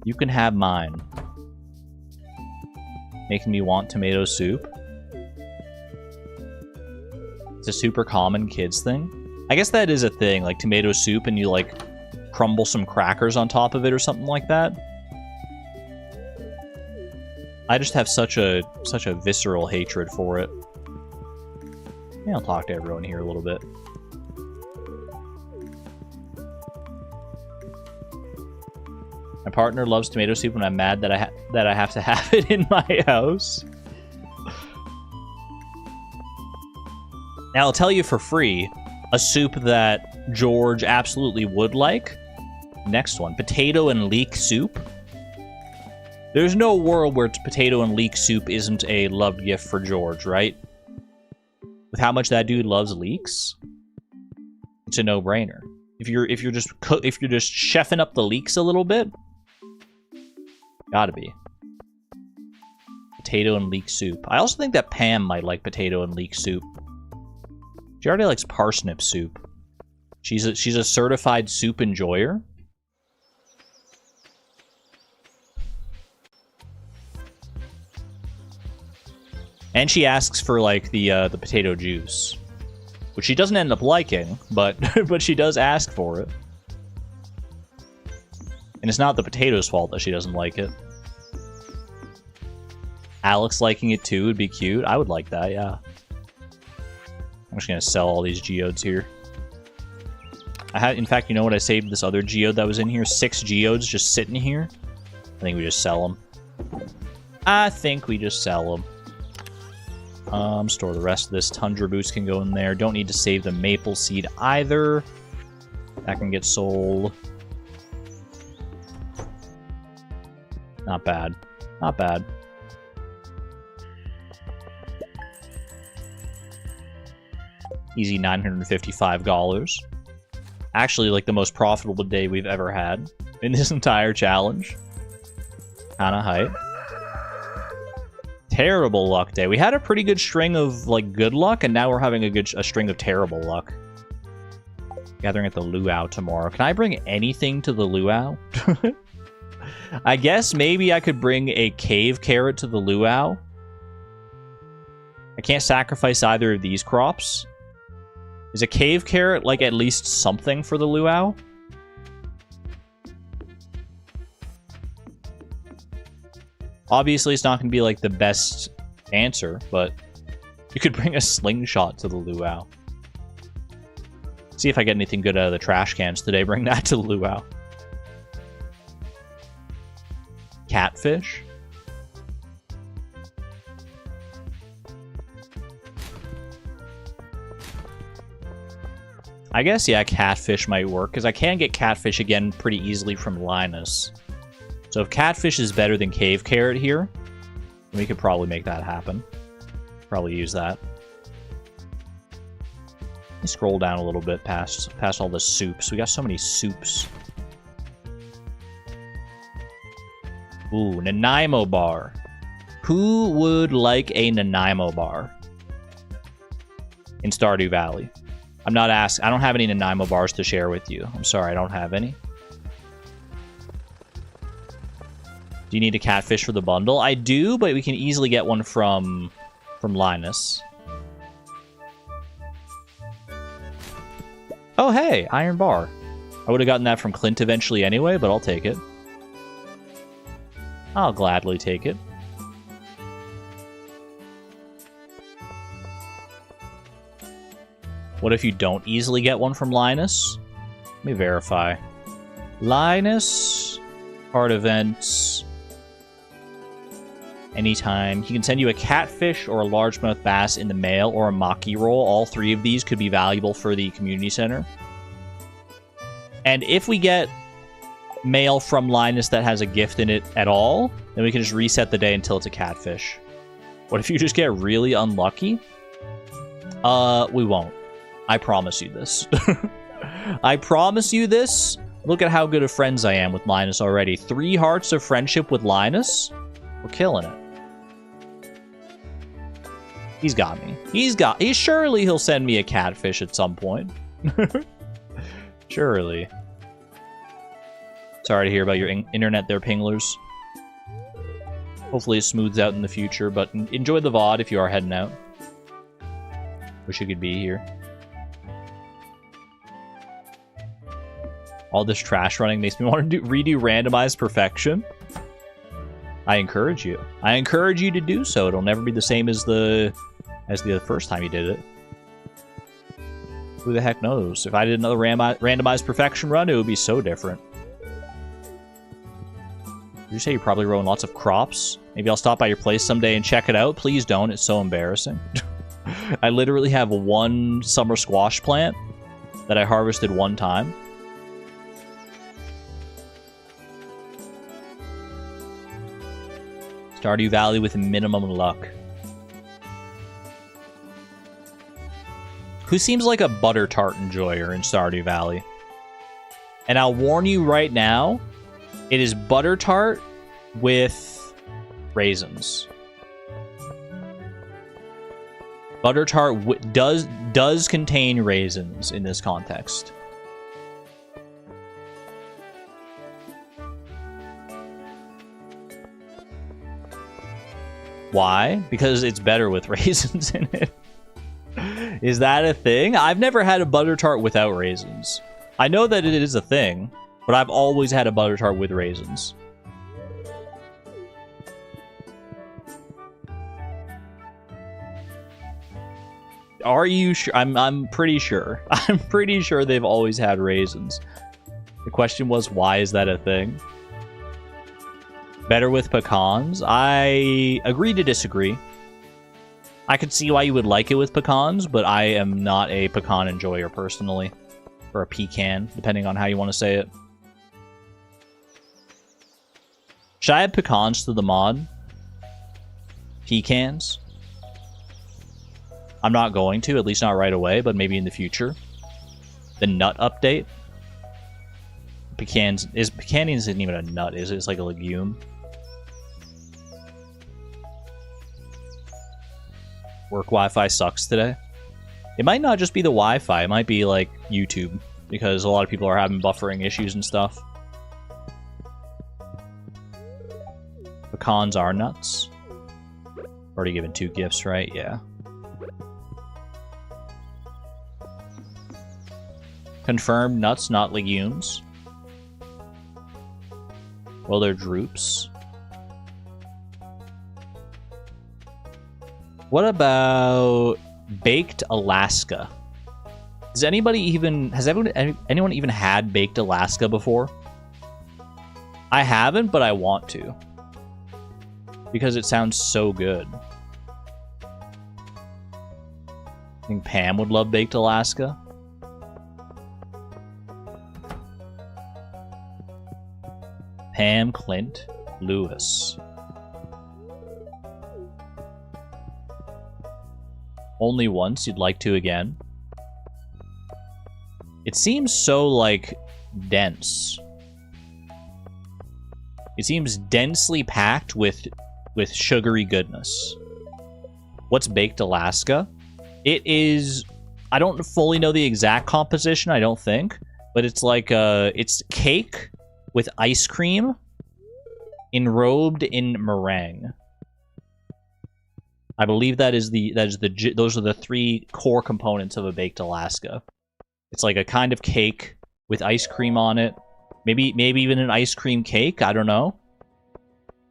Speaker 1: You can have mine. Making me want tomato soup. It's a super common kids thing. I guess that is a thing, like tomato soup and you like crumble some crackers on top of it or something like that. I just have such a visceral hatred for it. Yeah, I'll talk to everyone here a little bit. My partner loves tomato soup when I'm mad that I have to have it in my house. Now I'll tell you for free, a soup that George absolutely would like. Next one, potato and leek soup. There's no world where potato and leek soup isn't a loved gift for George, right? With how much that dude loves leeks, it's a no-brainer. If you're just chefing up the leeks a little bit, gotta be potato and leek soup. I also think that Pam might like potato and leek soup. She already likes parsnip soup. She's a certified soup enjoyer. And she asks for like the potato juice, which she doesn't end up liking, but but she does ask for it. And it's not the potato's fault that she doesn't like it. Alex liking it too would be cute. I would like that, yeah. I'm just gonna sell all these geodes here. In fact, you know what? I saved this other geode that was in here. 6 geodes just sitting here. I think we just sell them. Store the rest of this. Tundra boots can go in there. Don't need to save the maple seed either. That can get sold. Not bad. Not bad. Easy $955. Actually, like the most profitable day we've ever had in this entire challenge. Kinda hype. Terrible luck day. We had a pretty good string of like good luck, and now we're having a string of terrible luck. Gathering at the Luau tomorrow. Can I bring anything to the Luau? I guess maybe I could bring a cave carrot to the Luau. I can't sacrifice either of these crops. Is a cave carrot like at least something for the Luau? Obviously, it's not going to be like the best answer, but you could bring a slingshot to the Luau. See if I get anything good out of the trash cans today. Bring that to the Luau. Catfish. I guess, yeah, catfish might work, because I can get catfish again pretty easily from Linus. So if catfish is better than cave carrot here, then we could probably make that happen. Probably use that. Let me scroll down a little bit past all the soups. We got so many soups. Ooh, Nanaimo bar. Who would like a Nanaimo bar in Stardew Valley? I'm not asking. I don't have any Nanaimo bars to share with you. I'm sorry, I don't have any. Do you need a catfish for the bundle? I do, but we can easily get one from Linus. Oh, hey, iron bar. I would have gotten that from Clint eventually anyway, but I'll take it. I'll gladly take it. What if you don't easily get one from Linus? Let me verify. Linus, card events. Anytime. He can send you a catfish or a largemouth bass in the mail or a maki roll. All 3 of these could be valuable for the community center. And if we get mail from Linus that has a gift in it at all, then we can just reset the day until it's a catfish. What if you just get really unlucky? We won't. I promise you this. I promise you this. Look at how good of friends I am with Linus already. 3 hearts of friendship with Linus. We're killing it. He's got me. Surely he'll send me a catfish at some point. Surely. Sorry to hear about your internet there, Pinglers. Hopefully it smooths out in the future, but enjoy the VOD if you are heading out. Wish you could be here. All this trash running makes me want to redo randomized perfection. I encourage you. I encourage you to do so. It'll never be the same as the first time you did it. Who the heck knows? If I did another randomized perfection run, it would be so different. Did you say you're probably growing lots of crops? Maybe I'll stop by your place someday and check it out. Please don't. It's so embarrassing. I literally have one summer squash plant that I harvested one time. Stardew Valley with minimum luck. Who seems like a butter tart enjoyer in Stardew Valley? And I'll warn you right now, it is butter tart with raisins. Butter tart does contain raisins in this context. Why? Because it's better with raisins in it. Is that a thing? I've never had a butter tart without raisins. I know that it is a thing, but I've always had a butter tart with raisins. Are you sure? I'm pretty sure. I'm pretty sure they've always had raisins. The question was, why is that a thing? Better with pecans? I agree to disagree. I could see why you would like it with pecans, but I am not a pecan enjoyer personally. Or a pecan, depending on how you want to say it. Should I add pecans to the mod? Pecans? I'm not going to, at least not right away, but maybe in the future. The nut update. Pecans isn't even a nut, is it? It's like a legume. Work Wi-Fi sucks today. It might not just be the Wi-Fi, it might be like YouTube, because a lot of people are having buffering issues and stuff. Pecans are nuts. Already given 2 gifts, right? Yeah. Confirmed nuts, not legumes. Well, they're droops. What about baked Alaska? Has anyone even had baked Alaska before? I haven't, but I want to. Because it sounds so good. I think Pam would love baked Alaska. Pam, Clint, Lewis. Only once, you'd like to again. It seems so, like, dense. It seems densely packed with sugary goodness. What's baked Alaska? It is... I don't fully know the exact composition, I don't think. But it's like, it's cake with ice cream enrobed in meringue. I believe those are the 3 core components of a baked Alaska. It's like a kind of cake with ice cream on it. Maybe even an ice cream cake, I don't know.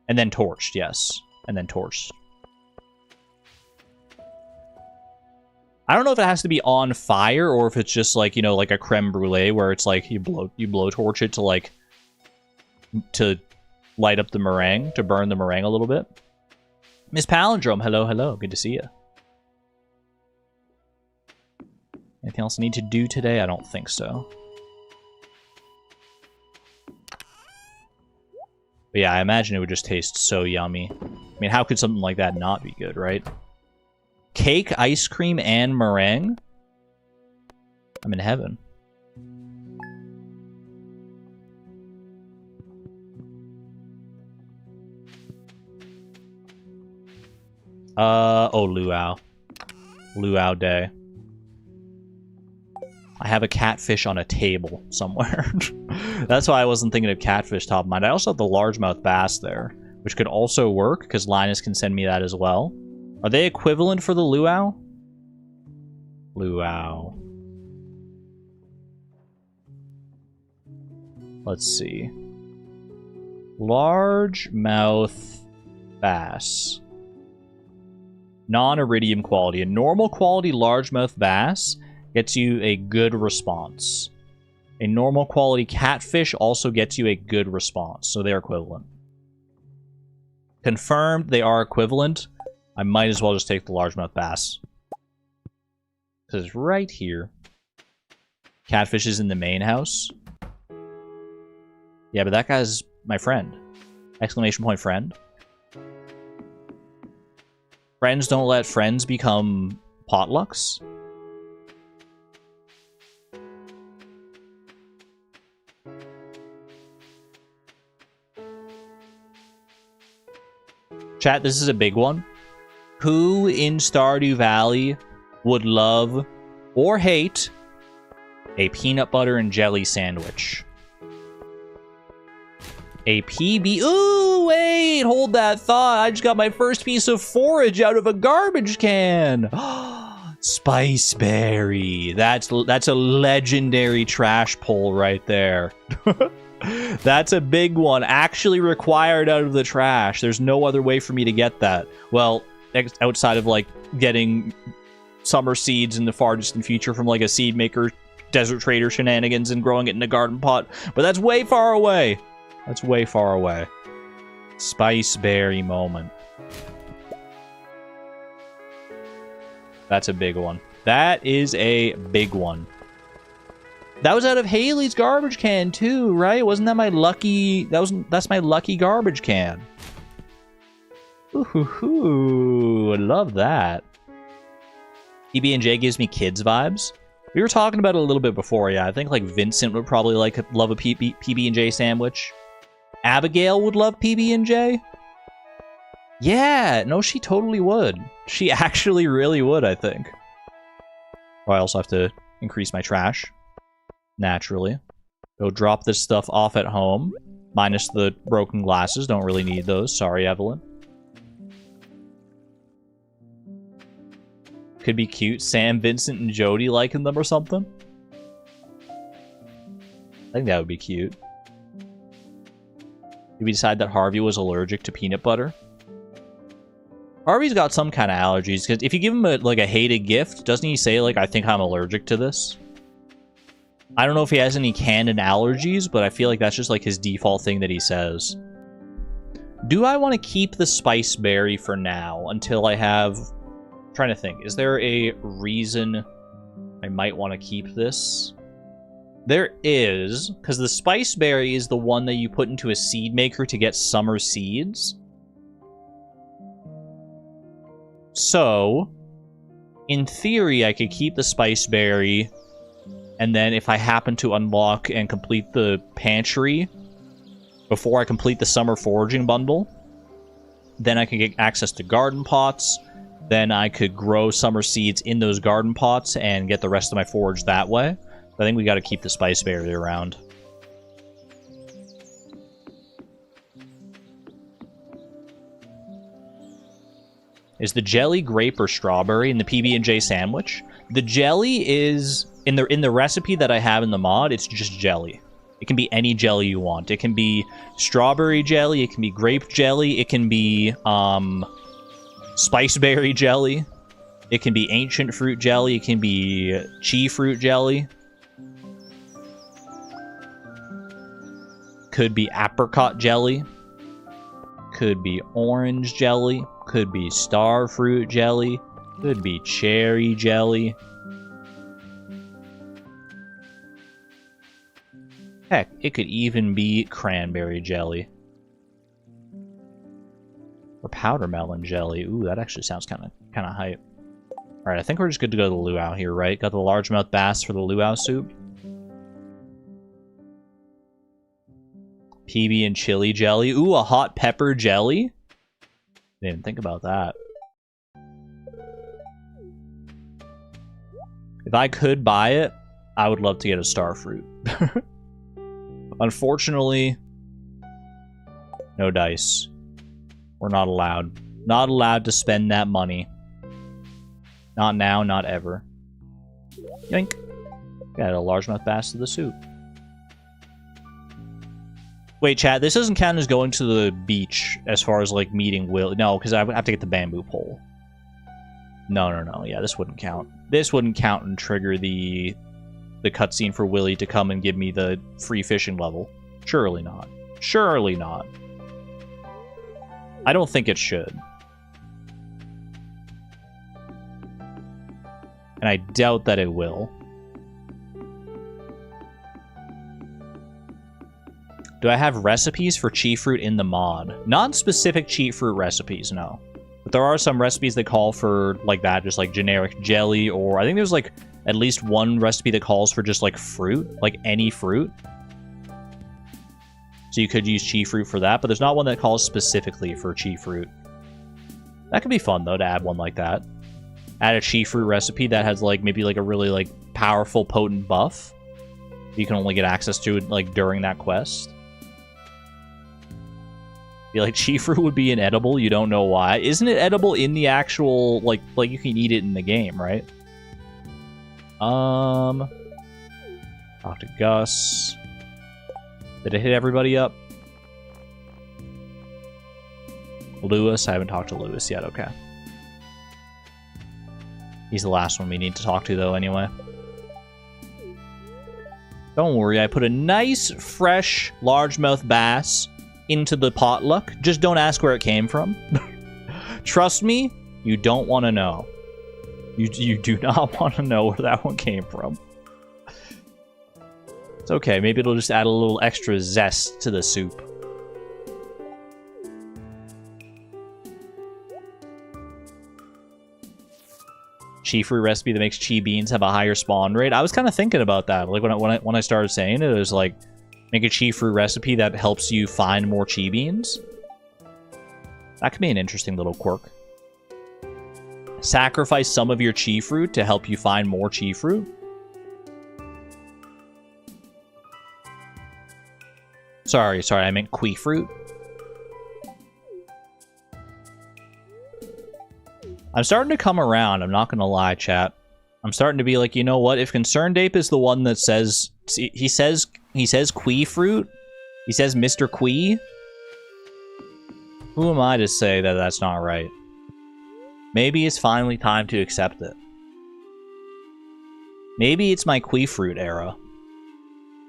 Speaker 1: And then torched, yes. And then torched. I don't know if it has to be on fire or if it's just like, you know, like a creme brulee where it's like you blowtorch it to like to light up the meringue, to burn the meringue a little bit. Miss Palindrome, hello, hello. Good to see you. Anything else I need to do today? I don't think so. But yeah, I imagine it would just taste so yummy. I mean, how could something like that not be good, right? Cake, ice cream, and meringue? I'm in heaven. Oh, Luau. Luau Day. I have a catfish on a table somewhere. That's why I wasn't thinking of catfish top of mind. I also have the largemouth bass there, which could also work because Linus can send me that as well. Are they equivalent for the luau? Luau. Let's see. Largemouth bass. Non-iridium quality. A normal quality largemouth bass gets you a good response. A normal quality catfish also gets you a good response, so they're equivalent. Confirmed they are equivalent. I might as well just take the largemouth bass. Because it's right here. Catfish is in the main house. Yeah, but that guy's my friend. Exclamation point friend. Friends don't let friends become potlucks. Chat, this is a big one. Who in Stardew Valley would love or hate a peanut butter and jelly sandwich? A PB... Ooh, wait! Hold that thought. I just got my first piece of forage out of a garbage can. Spiceberry. That's a legendary trash pull right there. That's a big one. Actually required out of the trash. There's no other way for me to get that. Well, outside of, like, getting summer seeds in the far distant future from, like, a seed maker, desert trader shenanigans and growing it in a garden pot. But that's way far away. That's way far away. Spiceberry moment. That's a big one. That is a big one. That was out of Haley's garbage can too, right? Wasn't that my lucky... That's my lucky garbage can. Ooh, I love that. PB&J gives me kids vibes. We were talking about it a little bit before, yeah. I think like Vincent would probably love a PB&J sandwich. Abigail would love PB&J. Yeah, no, she totally would. She actually really would, I think. Oh, I also have to increase my trash. Naturally. Go drop this stuff off at home. Minus the broken glasses. Don't really need those. Sorry, Evelyn. Could be cute. Sam, Vincent, and Jody liking them or something. I think that would be cute. Did we decide that Harvey was allergic to peanut butter? Harvey's got some kind of allergies, because if you give him a hated gift, doesn't he say, like, I think I'm allergic to this? I don't know if he has any canon allergies, but I feel like that's just, like, his default thing that he says. Do I want to keep the spiceberry for now, until I have... I'm trying to think. Is there a reason I might want to keep this? There is, because the spiceberry is the one that you put into a seed maker to get summer seeds. So, in theory, I could keep the spiceberry, and then if I happen to unlock and complete the pantry before I complete the summer foraging bundle, then I can get access to garden pots. Then I could grow summer seeds in those garden pots and get the rest of my forage that way. I think we got to keep the spiceberry around. Is the jelly grape or strawberry in the PB&J sandwich? The jelly is in the recipe that I have in the mod. It's just jelly. It can be any jelly you want. It can be strawberry jelly. It can be grape jelly. It can be spiceberry jelly. It can be ancient fruit jelly. It can be chi fruit jelly. Could be apricot jelly. Could be orange jelly. Could be star fruit jelly. Could be cherry jelly. Heck, it could even be cranberry jelly. Or powder melon jelly. Ooh, that actually sounds kind of hype. Alright, I think we're just good to go to the luau here, right? Got the largemouth bass for the luau soup. PB and chili jelly. Ooh, a hot pepper jelly? Didn't think about that. If I could buy it, I would love to get a star fruit. Unfortunately, no dice. We're not allowed. Not allowed to spend that money. Not now, not ever. Yoink. Got a largemouth bass to the soup. Wait, chat, this doesn't count as going to the beach as far as, like, meeting Will. No, because I have to get the bamboo pole. No. Yeah, this wouldn't count. This wouldn't count and trigger the cutscene for Willy to come and give me the free fishing level. Surely not. Surely not. I don't think it should. And I doubt that it will. Do I have recipes for cheat fruit in the mod? Non-specific cheat fruit recipes, no. But there are some recipes that call for, like that, just like generic jelly, or I think there's like at least one recipe that calls for just like fruit, like any fruit. So you could use cheat fruit for that, but there's not one that calls specifically for cheat fruit. That could be fun, though, to add one like that. Add a cheat fruit recipe that has like maybe like a really like powerful, potent buff. You can only get access to it like during that quest. Be like, cheat fruit would be inedible, you don't know why. Isn't it edible in the actual, like you can eat it in the game, right? Talk to Gus. Did it hit everybody up? Lewis, I haven't talked to Lewis yet, okay. He's the last one we need to talk to, though, anyway. Don't worry, I put a nice, fresh, largemouth bass into the potluck. Just don't ask where it came from. Trust me, you don't want to know. You do not want to know where that one came from. It's okay, maybe it'll just add a little extra zest to the soup. Chi fruit recipe that makes chi beans have a higher spawn rate. I was kind of thinking about that. Like when I started saying it, it was like, make a chi fruit recipe that helps you find more chi beans. That could be an interesting little quirk. Sacrifice some of your chi fruit to help you find more chi fruit. Sorry, I meant qui fruit. I'm starting to come around, I'm not gonna lie, chat. I'm starting to be like, you know what? If Concerned Ape is the one that says... He says qui fruit? He says Mr. Qui? Who am I to say that that's not right? Maybe it's finally time to accept it. Maybe it's my qui fruit era.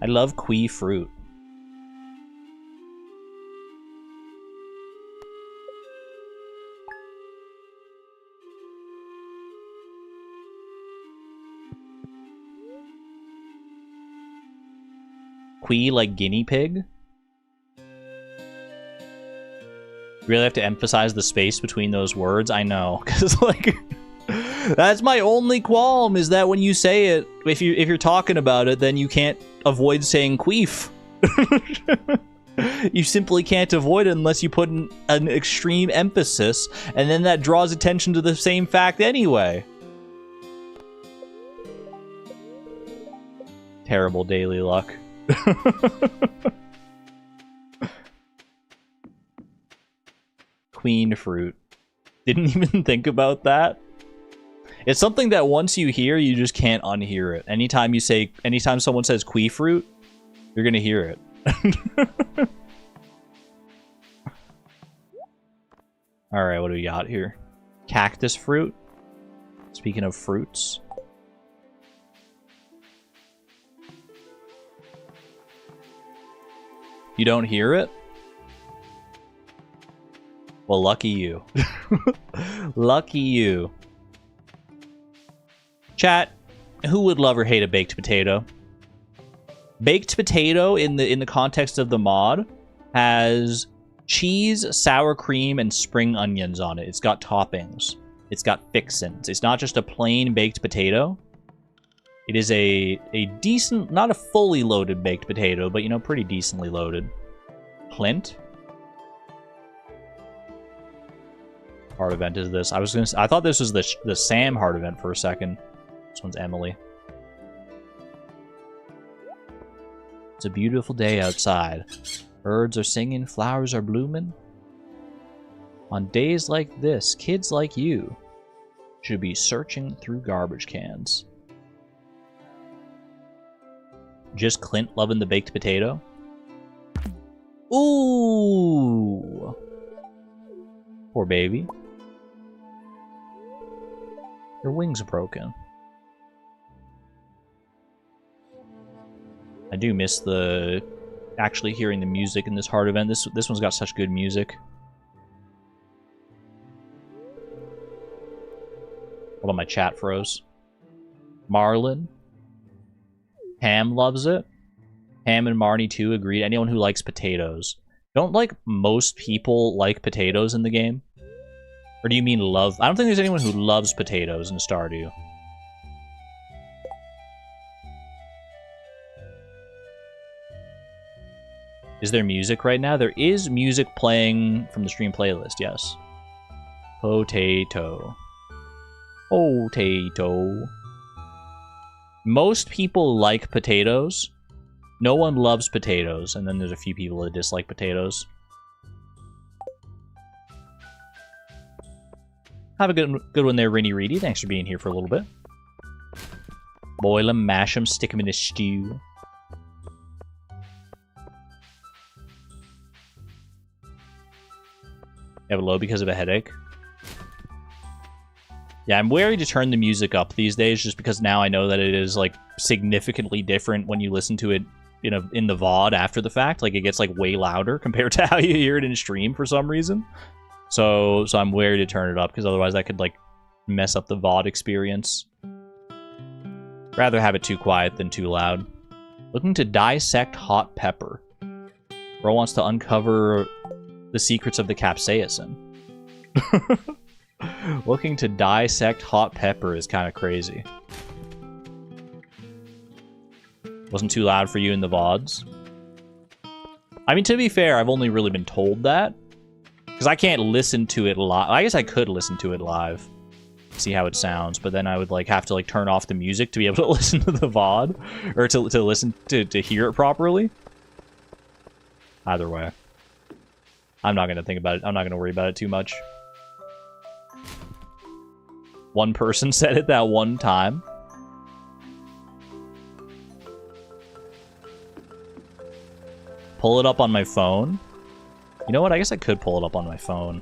Speaker 1: I love qui fruit. Qui like guinea pig? Really have to emphasize the space between those words? I know, because like that's my only qualm, is that when you say it, if you're talking about it, then you can't avoid saying queef. You simply can't avoid it unless you put an extreme emphasis, and then that draws attention to the same fact anyway. Terrible daily luck. Queen fruit. Didn't even think about that. It's something that once you hear, you just can't unhear it. Anytime someone says queen fruit, you're gonna hear it. Alright, what do we got here? Cactus fruit. Speaking of fruits. You don't hear it? Well, lucky you. Lucky you. Chat, who would love or hate a baked potato? Baked potato in the context of the mod has cheese, sour cream, and spring onions on it. It's got toppings. It's got fixins. It's not just a plain baked potato. It is a decent, not a fully loaded baked potato, but, you know, pretty decently loaded. Clint? Heart event is this. I thought this was the Sam heart event for a second. This one's Emily. It's a beautiful day outside. Birds are singing, flowers are blooming. On days like this, kids like you should be searching through garbage cans. Just Clint loving the baked potato. Ooh! Poor baby. Your wings are broken. I do miss the actually hearing the music in this hard event. This one's got such good music. Hold on, my chat froze. Marlin. Ham loves it. Ham and Marnie too agreed. Anyone who likes potatoes. Don't like most people like potatoes in the game? Or do you mean love? I don't think there's anyone who loves potatoes in Stardew. Is there music right now? There is music playing from the stream playlist, yes. Potato. Potato. Most people like potatoes. No one loves potatoes, and then there's a few people that dislike potatoes. Have a good one there, Rainy Reedy. Thanks for being here for a little bit. Boil them, mash them, stick them in a stew. You have a low because of a headache? Yeah, I'm wary to turn the music up these days just because now I know that it is like significantly different when you listen to it in the VOD after the fact. Like it gets like way louder compared to how you hear it in stream for some reason. So I'm wary to turn it up because otherwise that could like mess up the VOD experience. Rather have it too quiet than too loud. Looking to dissect hot pepper. Bro wants to uncover the secrets of the capsaicin. Looking to dissect hot pepper is kind of crazy. Wasn't too loud for you in the VODs? I mean, to be fair, I've only really been told that. Because I can't listen to it live. I guess I could listen to it live. See how it sounds. But then I would like have to like turn off the music to be able to listen to the VOD. Or to listen to hear it properly. Either way. I'm not going to think about it. I'm not going to worry about it too much. One person said it that one time. Pull it up on my phone. You know what? I guess I could pull it up on my phone.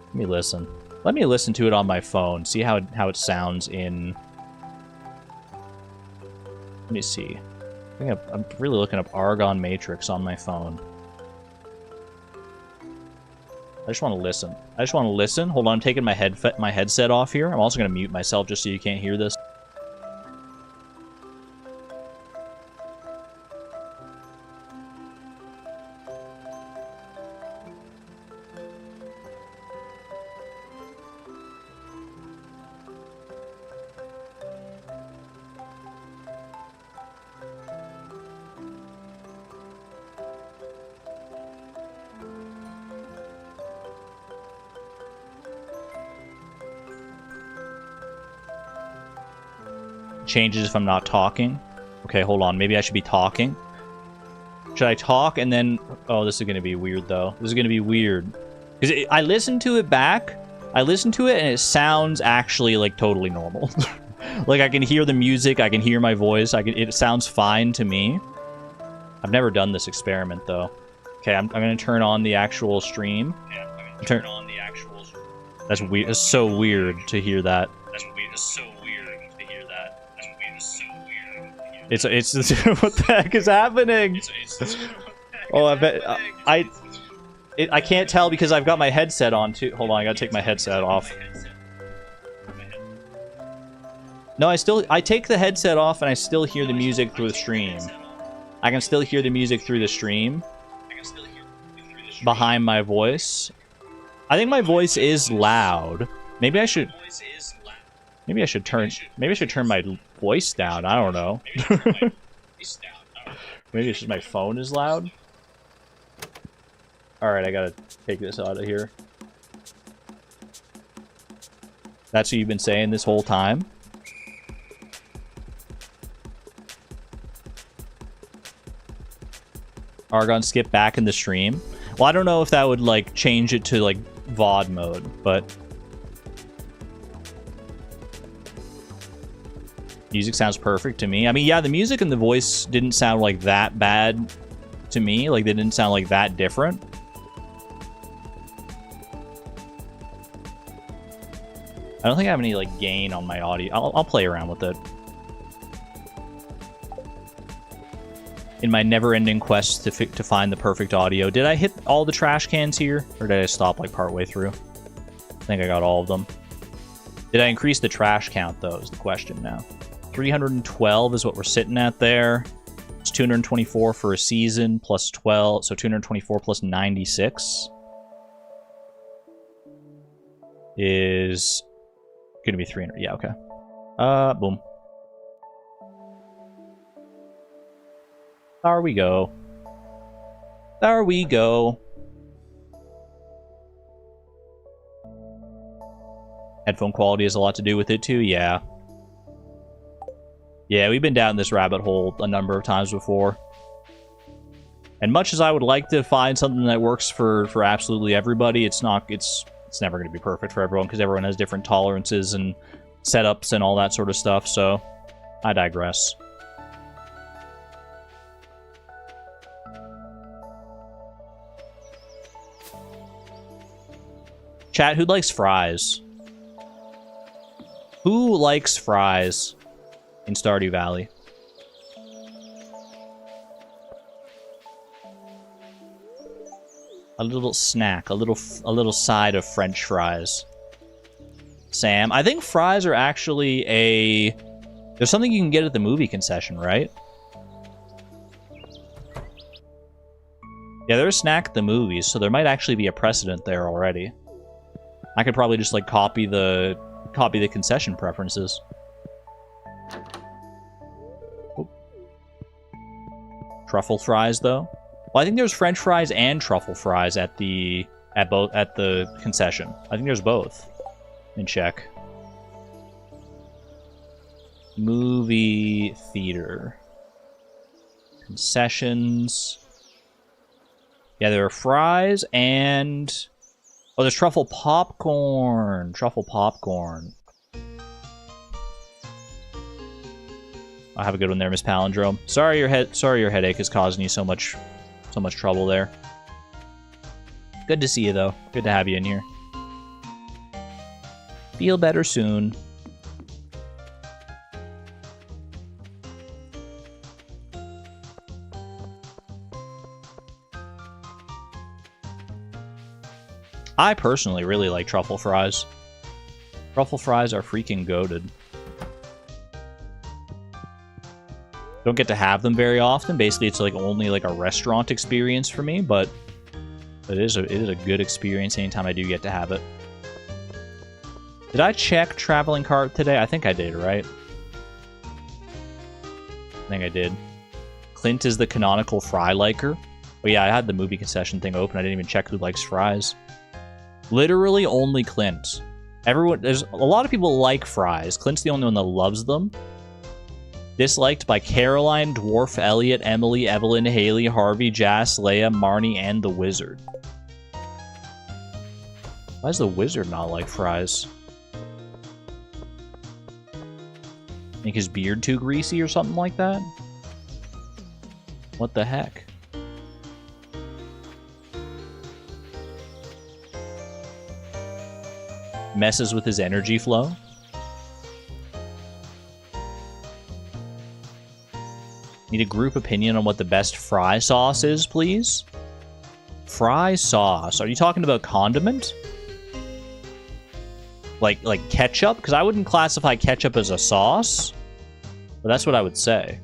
Speaker 1: Let me listen. Let me listen to it on my phone. See how it sounds in... Let me see. I think I'm really looking up Argon Matrix on my phone. I just want to listen. I just want to listen. Hold on, I'm taking my headset off here. I'm also going to mute myself just so you can't hear this. Changes if I'm not talking. Okay, hold on. Maybe I should be talking. Should I talk and then... Oh, this is going to be weird, though. This is going to be weird. Because I listened to it back. I listened to it, and it sounds actually, like, totally normal. Like, I can hear the music. I can hear my voice. It sounds fine to me. I've never done this experiment, though. Okay, I'm going to turn on the actual stream. Okay, I'm going to turn on the actual... That's weird. It's so weird to hear that. That's weird. It's so weird. It's what the heck is happening? Oh, I bet I can't tell because I've got my headset on too. Hold on, I gotta take my headset off. No, I take the headset off and I still hear the music through the stream. I can still hear the music through the stream behind my voice. I think my voice is loud. Maybe I should turn my voice down. I don't know. Maybe it's just my phone is loud. Alright, I gotta take this out of here. That's what you've been saying this whole time? Argon skip back in the stream. Well, I don't know if that would, like, change it to, like, VOD mode, but... Music sounds perfect to me. I mean, yeah, the music and the voice didn't sound, like, that bad to me. Like, they didn't sound, like, that different. I don't think I have any, like, gain on my audio. I'll play around with it. In my never-ending quest to find the perfect audio. Did I hit all the trash cans here? Or did I stop, like, partway through? I think I got all of them. Did I increase the trash count, though, is the question now. 312 is what we're sitting at there. It's 224 for a season, plus 12. So 224 plus 96 is going to be 300. Yeah, okay. Boom. There we go. There we go. Headphone quality has a lot to do with it too, yeah. Yeah, we've been down this rabbit hole a number of times before. And much as I would like to find something that works for absolutely everybody, it's never going to be perfect for everyone because everyone has different tolerances and setups and all that sort of stuff, so I digress. Chat, who likes fries? Who likes fries in Stardew Valley? A little snack, a little side of French fries. Sam, I think fries are actually there's something you can get at the movie concession, right? Yeah, they're a snack at the movies, so there might actually be a precedent there already. I could probably just, like, copy the concession preferences. Oh. Truffle fries, though. Well, I think there's French fries and truffle fries at the concession. I think there's both. Let me check. Movie theater. Concessions. Yeah, there are fries and... Oh, there's truffle popcorn. Truffle popcorn. I'll have a good one there, Miss Palindrome. Sorry your headache is causing you so much trouble there. Good to see you, though. Good to have you in here. Feel better soon. I personally really like truffle fries. Truffle fries are freaking goated. Don't get to have them very often. Basically, it's like only like a restaurant experience for me, but it is a good experience anytime I do get to have it. Did I check Traveling Cart today? I think I did, right? I think I did. Clint is the canonical fry liker. Oh yeah, I had the movie concession thing open. I didn't even check who likes fries. Literally only Clint. There's a lot of people like fries. Clint's the only one that loves them. Disliked by Caroline, Dwarf, Elliot, Emily, Evelyn, Haley, Harvey, Jas, Leia, Marnie, and the Wizard. Why does the Wizard not like fries? Make his beard too greasy or something like that? What the heck? Messes with his energy flow. Need a group opinion on what the best fry sauce is, please? Fry sauce. Are you talking about condiment? Like ketchup? Because I wouldn't classify ketchup as a sauce. But that's what I would say.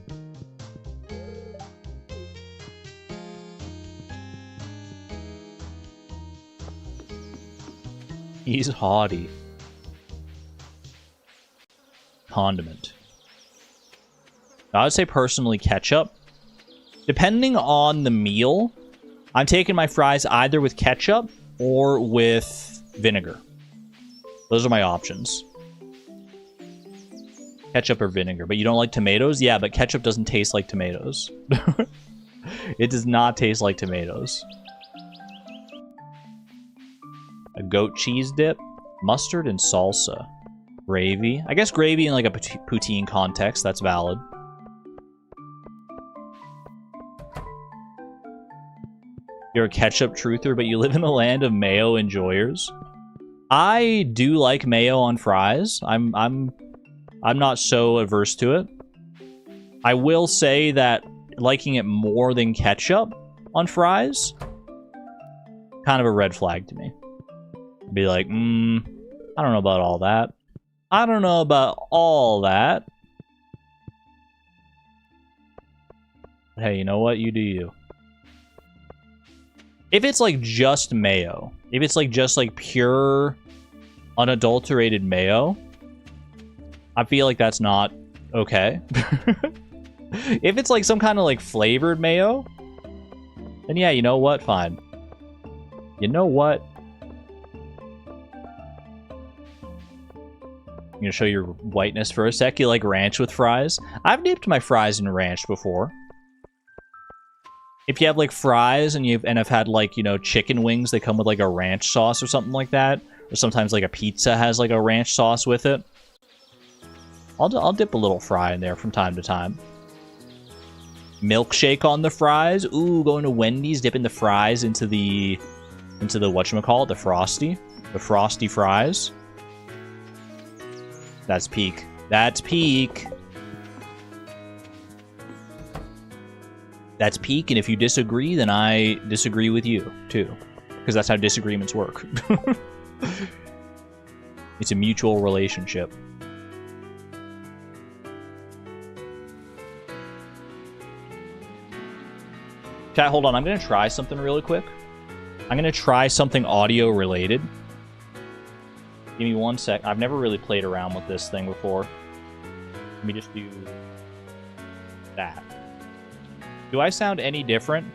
Speaker 1: He's haughty. Condiment. I would say personally ketchup. Depending on the meal, I'm taking my fries either with ketchup or with vinegar. Those are my options. Ketchup or vinegar. But you don't like tomatoes? Yeah, but ketchup doesn't taste like tomatoes. It does not taste like tomatoes. A goat cheese dip. Mustard and salsa. Gravy. I guess gravy in like a poutine context, that's valid. You're a ketchup truther, but you live in the land of mayo enjoyers. I do like mayo on fries. I'm not so averse to it. I will say that liking it more than ketchup on fries, kind of a red flag to me. I'd be like, I don't know about all that. I don't know about all that. But hey, you know what? You do you. If it's like just mayo, if it's like just like pure, unadulterated mayo, I feel like that's not okay. If it's like some kind of like flavored mayo, then yeah, you know what? Fine. You know what? I'm gonna show your whiteness for a sec. You like ranch with fries? I've dipped my fries in ranch before. If you have like fries and have had like, you know, chicken wings, they come with like a ranch sauce or something like that. Or sometimes like a pizza has like a ranch sauce with it. I'll dip a little fry in there from time to time. Milkshake on the fries. Ooh, going to Wendy's, dipping the fries into the whatchamacallit, the Frosty. The Frosty fries. That's peak. That's peak. That's peak, and if you disagree, then I disagree with you, too. Because that's how disagreements work. It's a mutual relationship. Chat, hold on. I'm going to try something really quick. I'm going to try something audio related. Give me 1 sec. I've never really played around with this thing before. Let me just do that. Do I sound any different?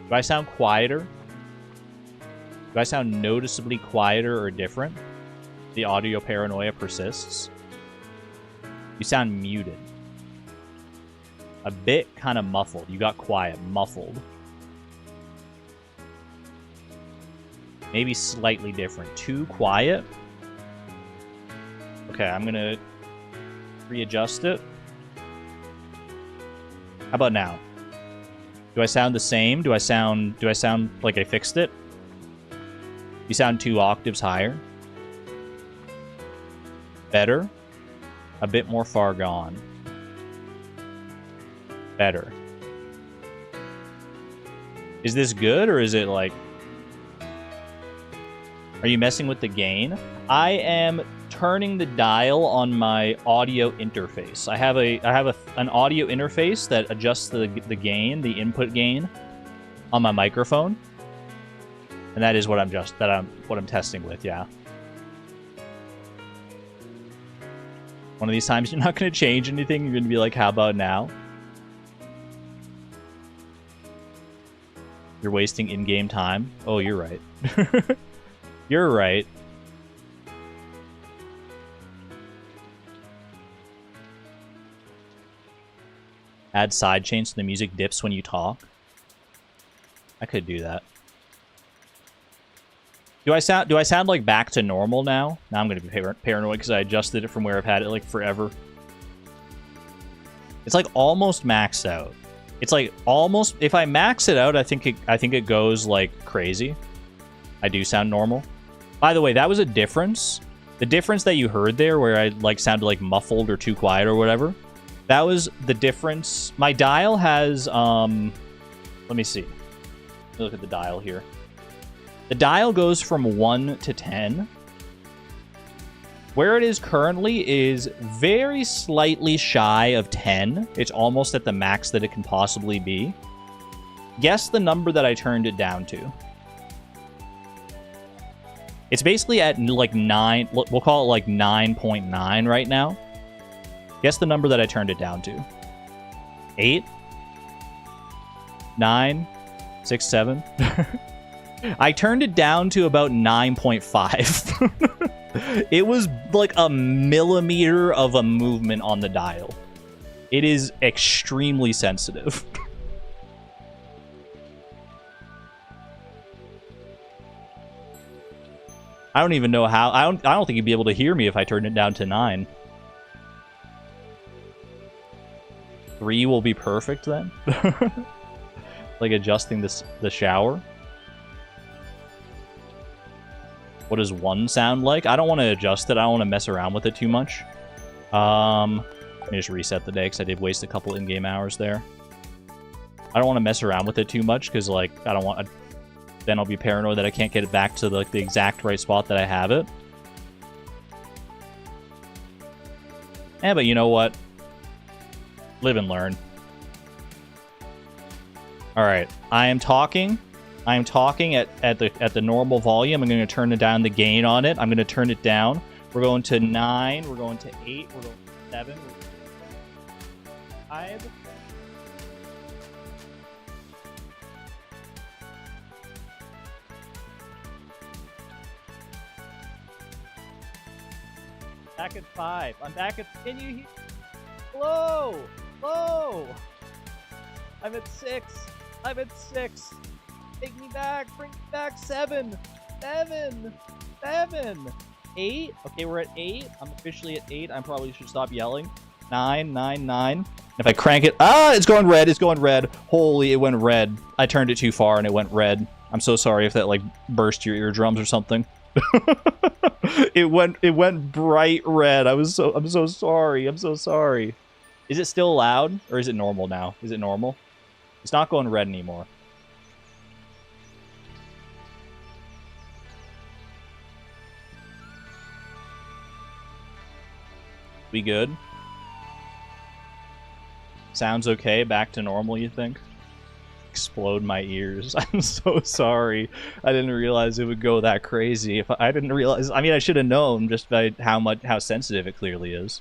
Speaker 1: Do I sound quieter? Do I sound noticeably quieter or different? The audio paranoia persists. You sound muted. A bit kind of muffled. You got quiet. Muffled. Maybe slightly different. Too quiet? Okay, I'm gonna readjust it. How about now? Do I sound the same? Do I sound like I fixed it? You sound 2 octaves higher. Better. A bit more far gone. Better. Is this good, or is it like... Are you messing with the gain? I am turning the dial on my audio interface. I have an audio interface that adjusts the gain, the input gain, on my microphone, and that is what I'm testing with. Yeah. One of these times you're not going to change anything. You're going to be like, "How about now?" You're wasting in-game time. Oh, you're right. You're right. Add sidechains so the music dips when you talk. I could do that. Do I sound like back to normal now? Now I'm gonna be paranoid because I adjusted it from where I've had it like forever. It's like almost maxed out. It's like almost, if I max it out, I think it goes like crazy. I do sound normal. By the way, that was a difference. The difference that you heard there where I like sounded like muffled or too quiet or whatever. That was the difference. My dial has, let me see. Let me look at the dial here. The dial goes from 1 to 10. Where it is currently is very slightly shy of 10. It's almost at the max that it can possibly be. Guess the number that I turned it down to. It's basically at like 9, we'll call it like 9.9 right now. Guess the number that I turned it down to. 8? 9? 6, 7? I turned it down to about 9.5. It was like a millimeter of a movement on the dial. It is extremely sensitive. I don't even know how. I don't think you'd be able to hear me if I turned it down to 9. 3 will be perfect then. Like adjusting the shower. What does 1 sound like? I don't want to adjust it. I don't want to mess around with it too much. Let me just reset the day because I did waste a couple in-game hours there. I don't want to mess around with it too much because, like, I don't want... Then I'll be paranoid that I can't get it back to the exact right spot that I have it. Yeah, but you know what? Live and learn. Alright, I am talking at the normal volume. I'm going to turn down the gain on it. I'm going to turn it down. We're going to 9. We're going to 8. We're going to 7. We're going to 5. Back at 5. I'm back at... Can you hear? Hello! Hello! I'm at 6. I'm at 6. Take me back. Bring me back. 7. 7. 7. 8. Okay, we're at 8. I'm officially at 8. I probably should stop yelling. 9, 9, 9. If I crank it... Ah! It's going red. It's going red. Holy, it went red. I turned it too far and it went red. I'm so sorry if that, like, burst your eardrums or something. It went bright red. I'm so sorry. I'm so sorry. Is it still loud or is it normal now? Is it normal? It's not going red anymore. We good? Sounds okay. Back to normal, you think? Explode my ears. I'm so sorry. I didn't realize it would go that crazy. If I didn't realize, I mean, I should have known just by how sensitive it clearly is.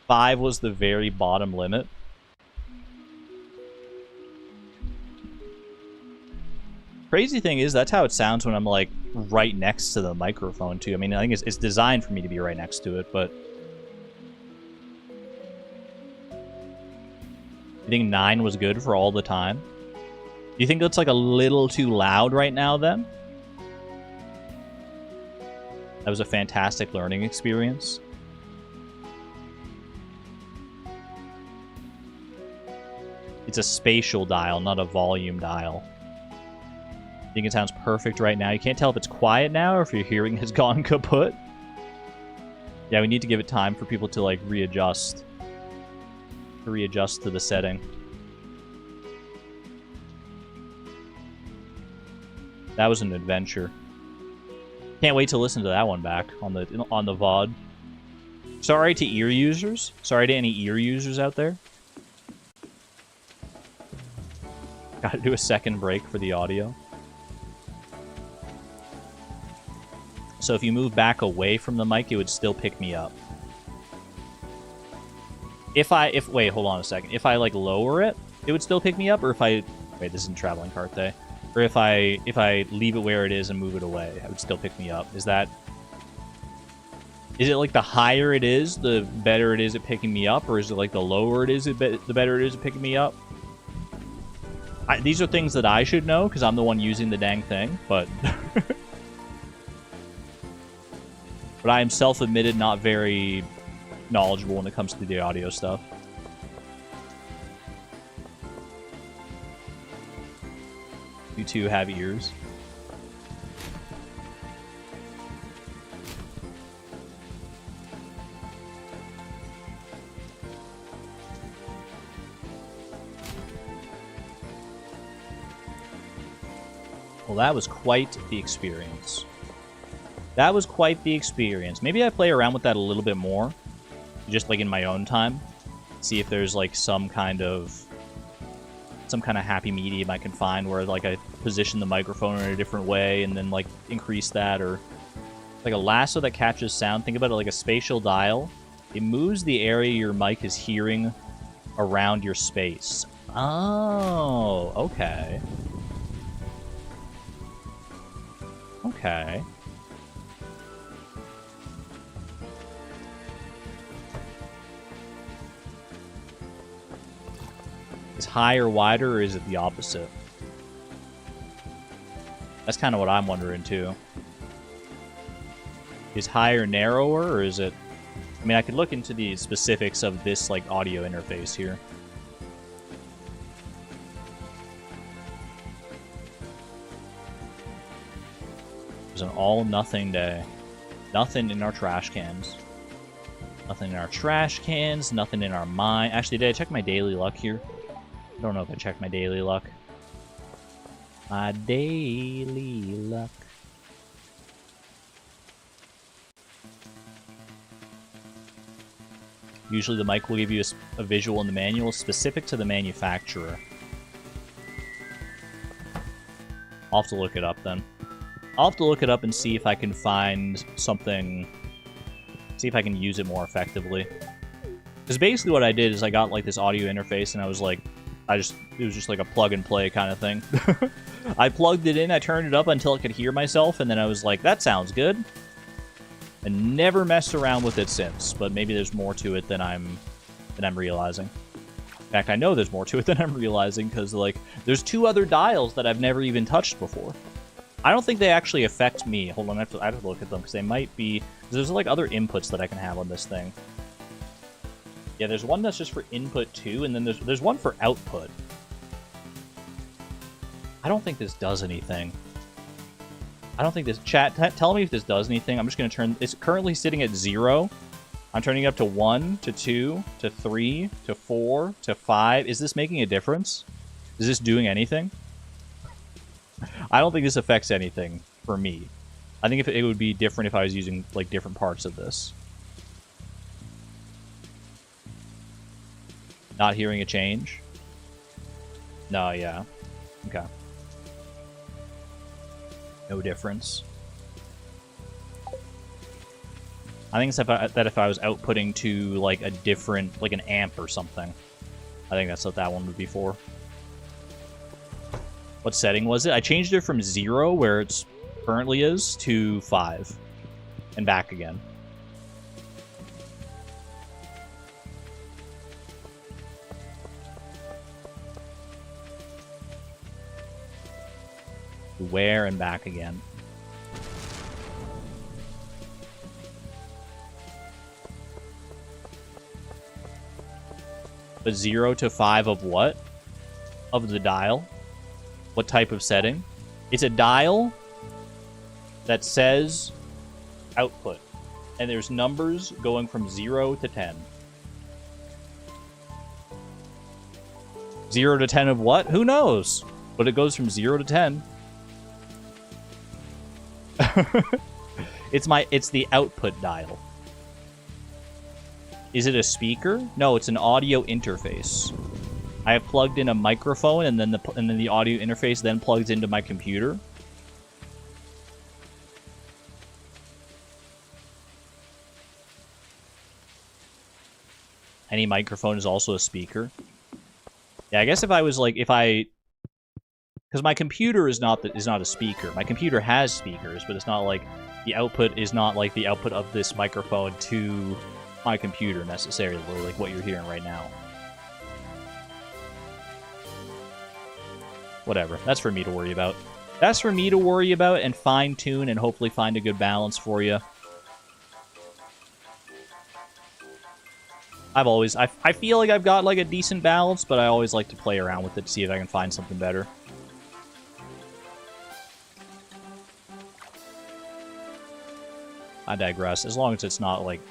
Speaker 1: 5 was the very bottom limit. Crazy thing is, that's how it sounds when I'm like right next to the microphone too. I mean, I think it's designed for me to be right next to it, but you think 9 was good for all the time? Do you think that's like a little too loud right now then? That was a fantastic learning experience. It's a spatial dial, not a volume dial. I think it sounds perfect right now. You can't tell if it's quiet now or if your hearing has gone kaput. Yeah, we need to give it time for people to like readjust. To readjust to the setting. That was an adventure. Can't wait to listen to that one back on the VOD. Sorry to ear users. Sorry to any ear users out there. Gotta do a second break for the audio. So if you move back away from the mic, it would still pick me up. Wait, hold on a second. If I like lower it, it would still pick me up, or if I wait, this isn't traveling cart day. Or if I leave it where it is and move it away, it would still pick me up. Is it like the higher it is, the better it is at picking me up, or is it like the lower it is, the better it is at picking me up? These are things that I should know because I'm the one using the dang thing, but but I am self-admitted not very knowledgeable when it comes to the audio stuff. You two have ears. Well, that was quite the experience. That was quite the experience. Maybe I play around with that a little bit more. Just like in my own time. See if there's like some kind of happy medium I can find where like I position the microphone in a different way and then like increase that, or like a lasso that catches sound. Think about it like a spatial dial. It moves the area your mic is hearing around your space. Oh, okay. Okay. Is higher wider, or is it the opposite? That's kind of what I'm wondering, too. Is higher narrower, or is it... I mean, I could look into the specifics of this, like, audio interface here. It's an all-nothing day. Nothing in our trash cans. Nothing in our trash cans, nothing in our mind. Actually, did I check my daily luck here? I don't know if I checked my daily luck. My daily luck. Usually the mic will give you a visual in the manual specific to the manufacturer. I'll have to look it up then. I'll have to look it up and see if I can find something... See if I can use it more effectively. Because basically what I did is I got like this audio interface and I was like... It was just like a plug and play kind of thing. I plugged it in, I turned it up until I could hear myself, and then I was like, that sounds good. And never messed around with it since, but maybe there's more to it than I'm realizing. In fact, I know there's more to it than I'm realizing, because like there's 2 other dials that I've never even touched before. I don't think they actually affect me. Hold on, I have to look at them, because they might be... There's like other inputs that I can have on this thing. Yeah, there's one that's just for input too, and then there's one for output. I don't think this does anything. I don't think this... Chat, tell me if this does anything. I'm just going to turn... It's currently sitting at 0. I'm turning it up to 1, to 2, to 3, to 4, to 5. Is this making a difference? Is this doing anything? I don't think this affects anything for me. I think if it would be different if I was using like different parts of this. Not hearing a change? No, yeah. Okay. No difference. I think it's that if I was outputting to like a different, like an amp or something. I think that's what that one would be for. What setting was it? I changed it from 0, where it currently is, to 5. And back again. Where and back again. But 0 to 5 of what? Of the dial? What type of setting? It's a dial that says output. And there's numbers going from 0 to 10. 0 to 10 of what? Who knows? But it goes from 0 to 10. It's the output dial. Is it a speaker? No, it's an audio interface. I have plugged in a microphone, and then the audio interface then plugs into my computer. Any microphone is also a speaker. Yeah, I guess if I was like, because my computer is not a speaker. My computer has speakers, but it's not like the output is not like the output of this microphone to my computer necessarily, like what you're hearing right now. Whatever. That's for me to worry about. That's for me to worry about and fine-tune and hopefully find a good balance for you. I feel like I've got like a decent balance, but I always like to play around with it to see if I can find something better. I digress. As long as it's not, like,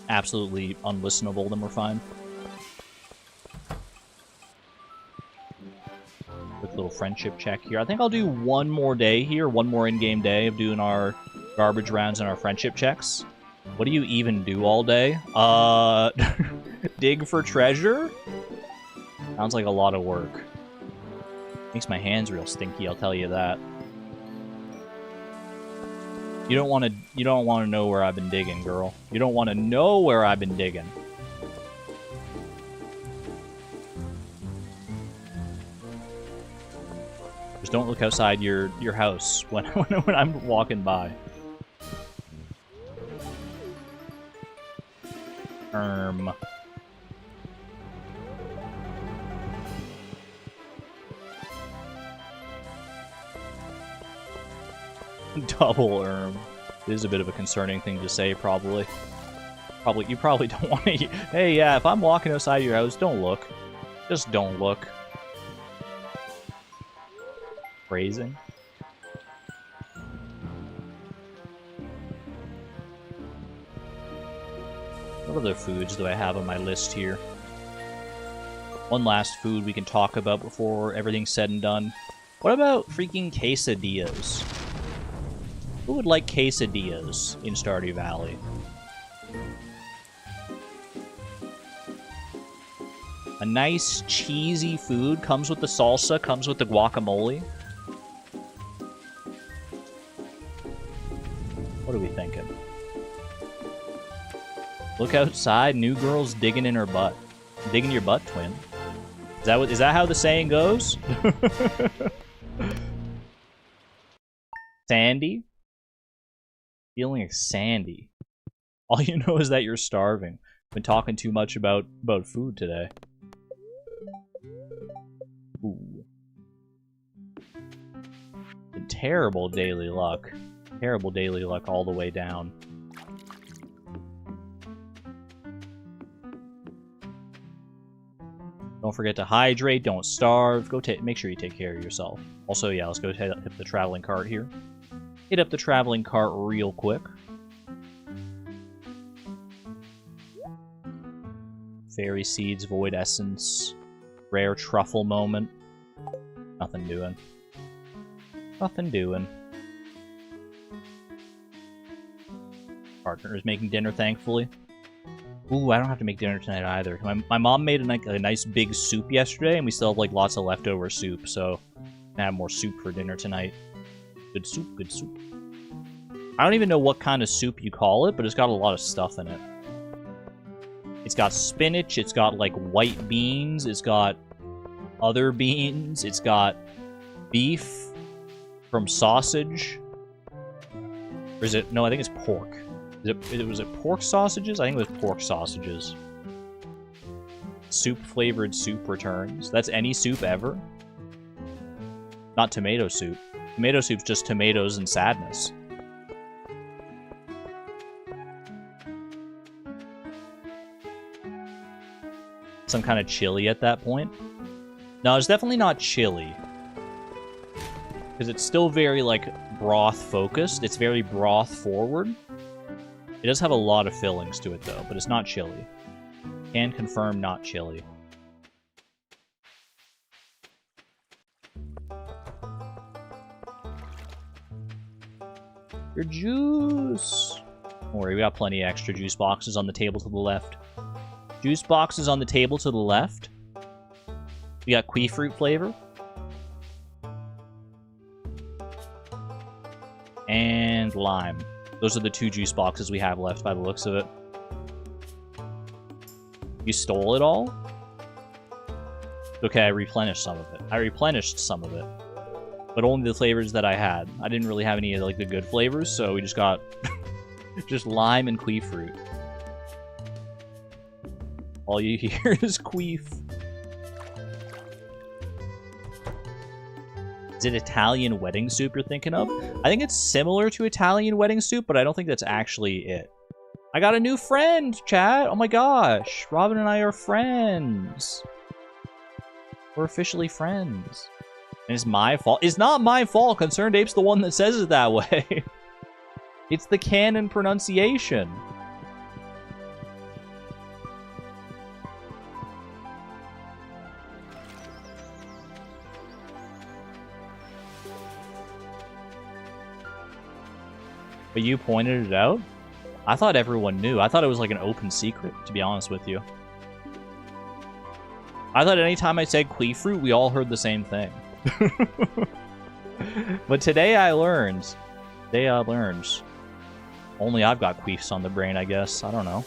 Speaker 1: absolutely unlistenable, then we're fine. Quick little friendship check here. I think I'll do one more day here, one more in-game day of doing our garbage rounds and our friendship checks. What do you even do all day? Dig for treasure? Sounds like a lot of work. Makes my hands real stinky, I'll tell you that. You don't want to know where I've been digging, girl. You don't want to know where I've been digging. There's don't look outside your house when when I'm walking by. Double It is a bit of a concerning thing to say, probably. You probably don't want to... Hey, yeah, if I'm walking outside your house, don't look. Just don't look. Phrasing. What other foods do I have on my list here? One last food we can talk about before everything's said and done. What about freaking quesadillas? Who would like quesadillas in Stardew Valley? A nice, cheesy food. Comes with the salsa, comes with the guacamole. What are we thinking? Look outside, new girl's digging in her butt. Digging your butt, twin. Is that how the saying goes? Sandy? Feeling like Sandy. All you know is that you're starving. Been talking too much about food today. Ooh. Terrible daily luck. Terrible daily luck all the way down. Don't forget to hydrate, don't starve. Make sure you take care of yourself. Also, yeah, let's go hit up the traveling cart here. Hit up the traveling cart real quick. Fairy seeds, void essence, rare truffle moment. Nothing doing. Nothing doing. Partner is making dinner, thankfully. Ooh, I don't have to make dinner tonight either. My mom made a nice big soup yesterday, and we still have like lots of leftover soup, so I'm gonna have more soup for dinner tonight. Good soup, good soup. I don't even know what kind of soup you call it, but it's got a lot of stuff in it. It's got spinach, it's got like white beans, it's got other beans, it's got beef from sausage. Or is it? No, I think it's pork. Was it pork sausages? I think it was pork sausages. Soup-flavored soup returns. That's any soup ever? Not tomato soup. Tomato soup's just tomatoes and sadness. Some kind of chili at that point? No, it's definitely not chili. Because it's still very, like, broth-focused. It's very broth-forward. It does have a lot of fillings to it, though, but it's not chili. Can confirm not chili. Your juice! Don't worry, we got plenty of extra juice boxes on the table to the left. Juice boxes on the table to the left. We got Queefruit flavor. And lime. Those are the two juice boxes we have left by the looks of it. You stole it all? Okay, I replenished some of it. But only the flavors that I had. I didn't really have any of like the good flavors, so we just got just lime and Queefruit. All you hear is queef. Is it Italian wedding soup you're thinking of? I think it's similar to Italian wedding soup, but I don't think that's actually it. I got a new friend, chat! Oh my gosh! Robin and I are friends! We're officially friends. And it's my fault. It's not my fault! Concerned Ape's the one that says it that way. It's the canon pronunciation. But you pointed it out? I thought everyone knew. I thought it was like an open secret, to be honest with you. I thought anytime I said Queefruit, we all heard the same thing. But today I learned. Today I learned. Only I've got queefs on the brain, I guess. I don't know.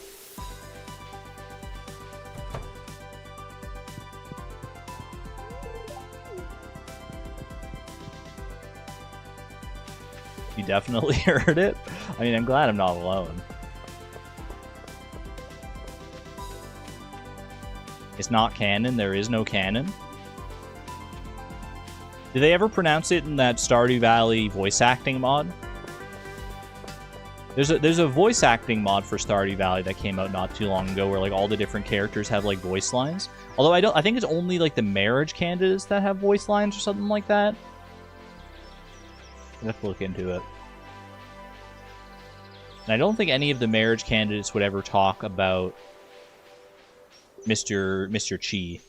Speaker 1: You definitely heard it. I mean, I'm glad I'm not alone. It's not canon. There is no canon. Did they ever pronounce it in that Stardew Valley voice acting mod? There's a voice acting mod for Stardew Valley that came out not too long ago, where like all the different characters have like voice lines. Although I think it's only like the marriage candidates that have voice lines or something like that. I have to look into it. And I don't think any of the marriage candidates would ever talk about Mr. Chi.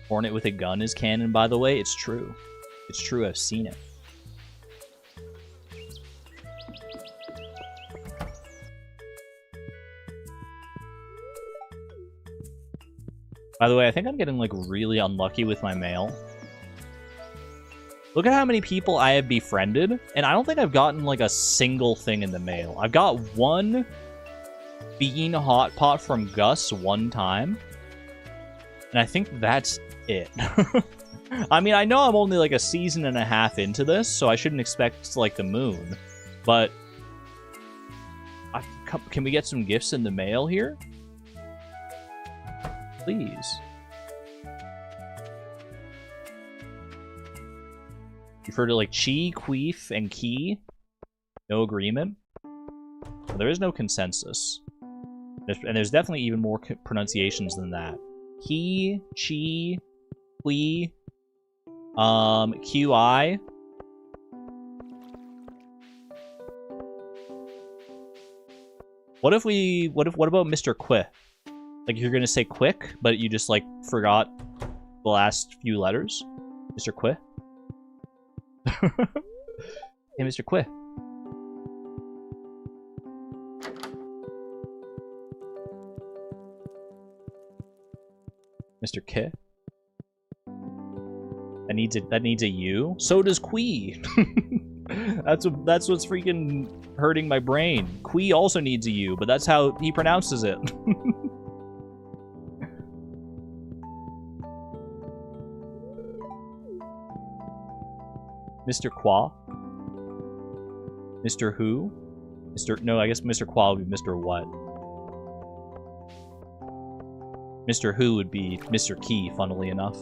Speaker 1: Hornet with a gun is canon, by the way. It's true. It's true, I've seen it. By the way, I think I'm getting, like, really unlucky with my mail. Look at how many people I have befriended, and I don't think I've gotten, like, a single thing in the mail. I've got one bean hot pot from Gus one time, and I think that's it. I mean, I know I'm only like a season and a half into this, so I shouldn't expect like the moon, but can we get some gifts in the mail here? Please. You've heard of like Chi, Queef, and Key? No agreement? Well, there is no consensus. And there's definitely even more pronunciations than that. Key, Chi, Qui, QI. What about Mr. Qui? Like, you're gonna say quick, but you just, like, forgot the last few letters? Mr. Qui? Hey, Mr. Qui. Mr. Ki? That needs a U. So does Qui. that's what's freaking hurting my brain. Qui also needs a U, but that's how he pronounces it. Mr. Qua? Mr. Who? No, I guess Mr. Qua would be Mr. What? Mr. Who would be Mr. Key, funnily enough.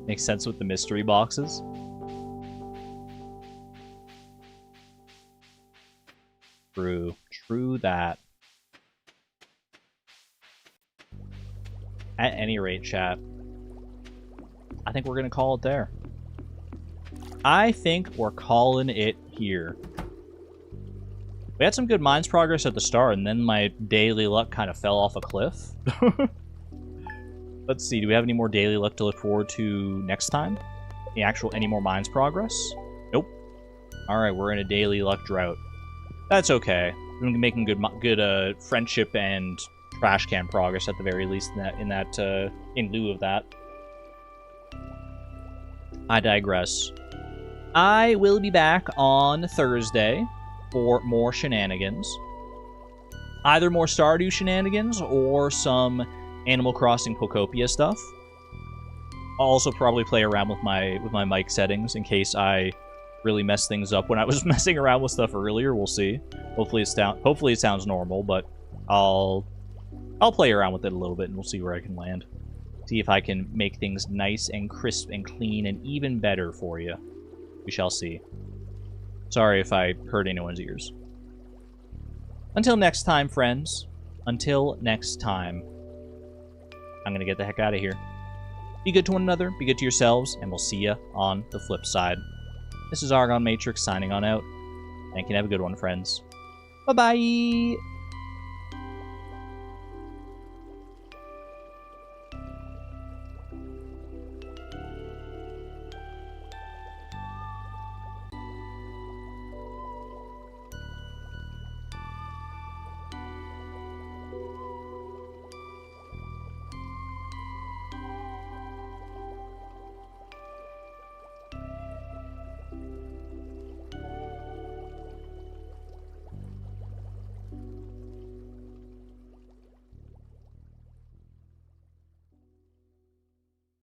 Speaker 1: Makes sense with the mystery boxes. True that. At any rate, chat, I think we're gonna call it there. I think we're calling it here. We had some good Mines progress at the start, and then my daily luck kind of fell off a cliff. Let's see, do we have any more daily luck to look forward to next time? Any more Mines progress? Nope. Alright, we're in a daily luck drought. That's okay. We're making good friendship and trash can progress at the very least in lieu of that. I digress. I will be back on Thursday for more shenanigans. Either more Stardew shenanigans or some Animal Crossing Pokopia stuff. I'll also probably play around with my mic settings in case I really mess things up when I was messing around with stuff earlier. We'll see. Hopefully it sounds normal, but I'll play around with it a little bit and we'll see where I can land. See if I can make things nice and crisp and clean and even better for you. We shall see. Sorry if I hurt anyone's ears. Until next time, friends. Until next time. I'm gonna get the heck out of here. Be good to one another, be good to yourselves, and we'll see ya on the flip side. This is Argon Matrix signing on out. Thank you and have a good one, friends. Bye-bye!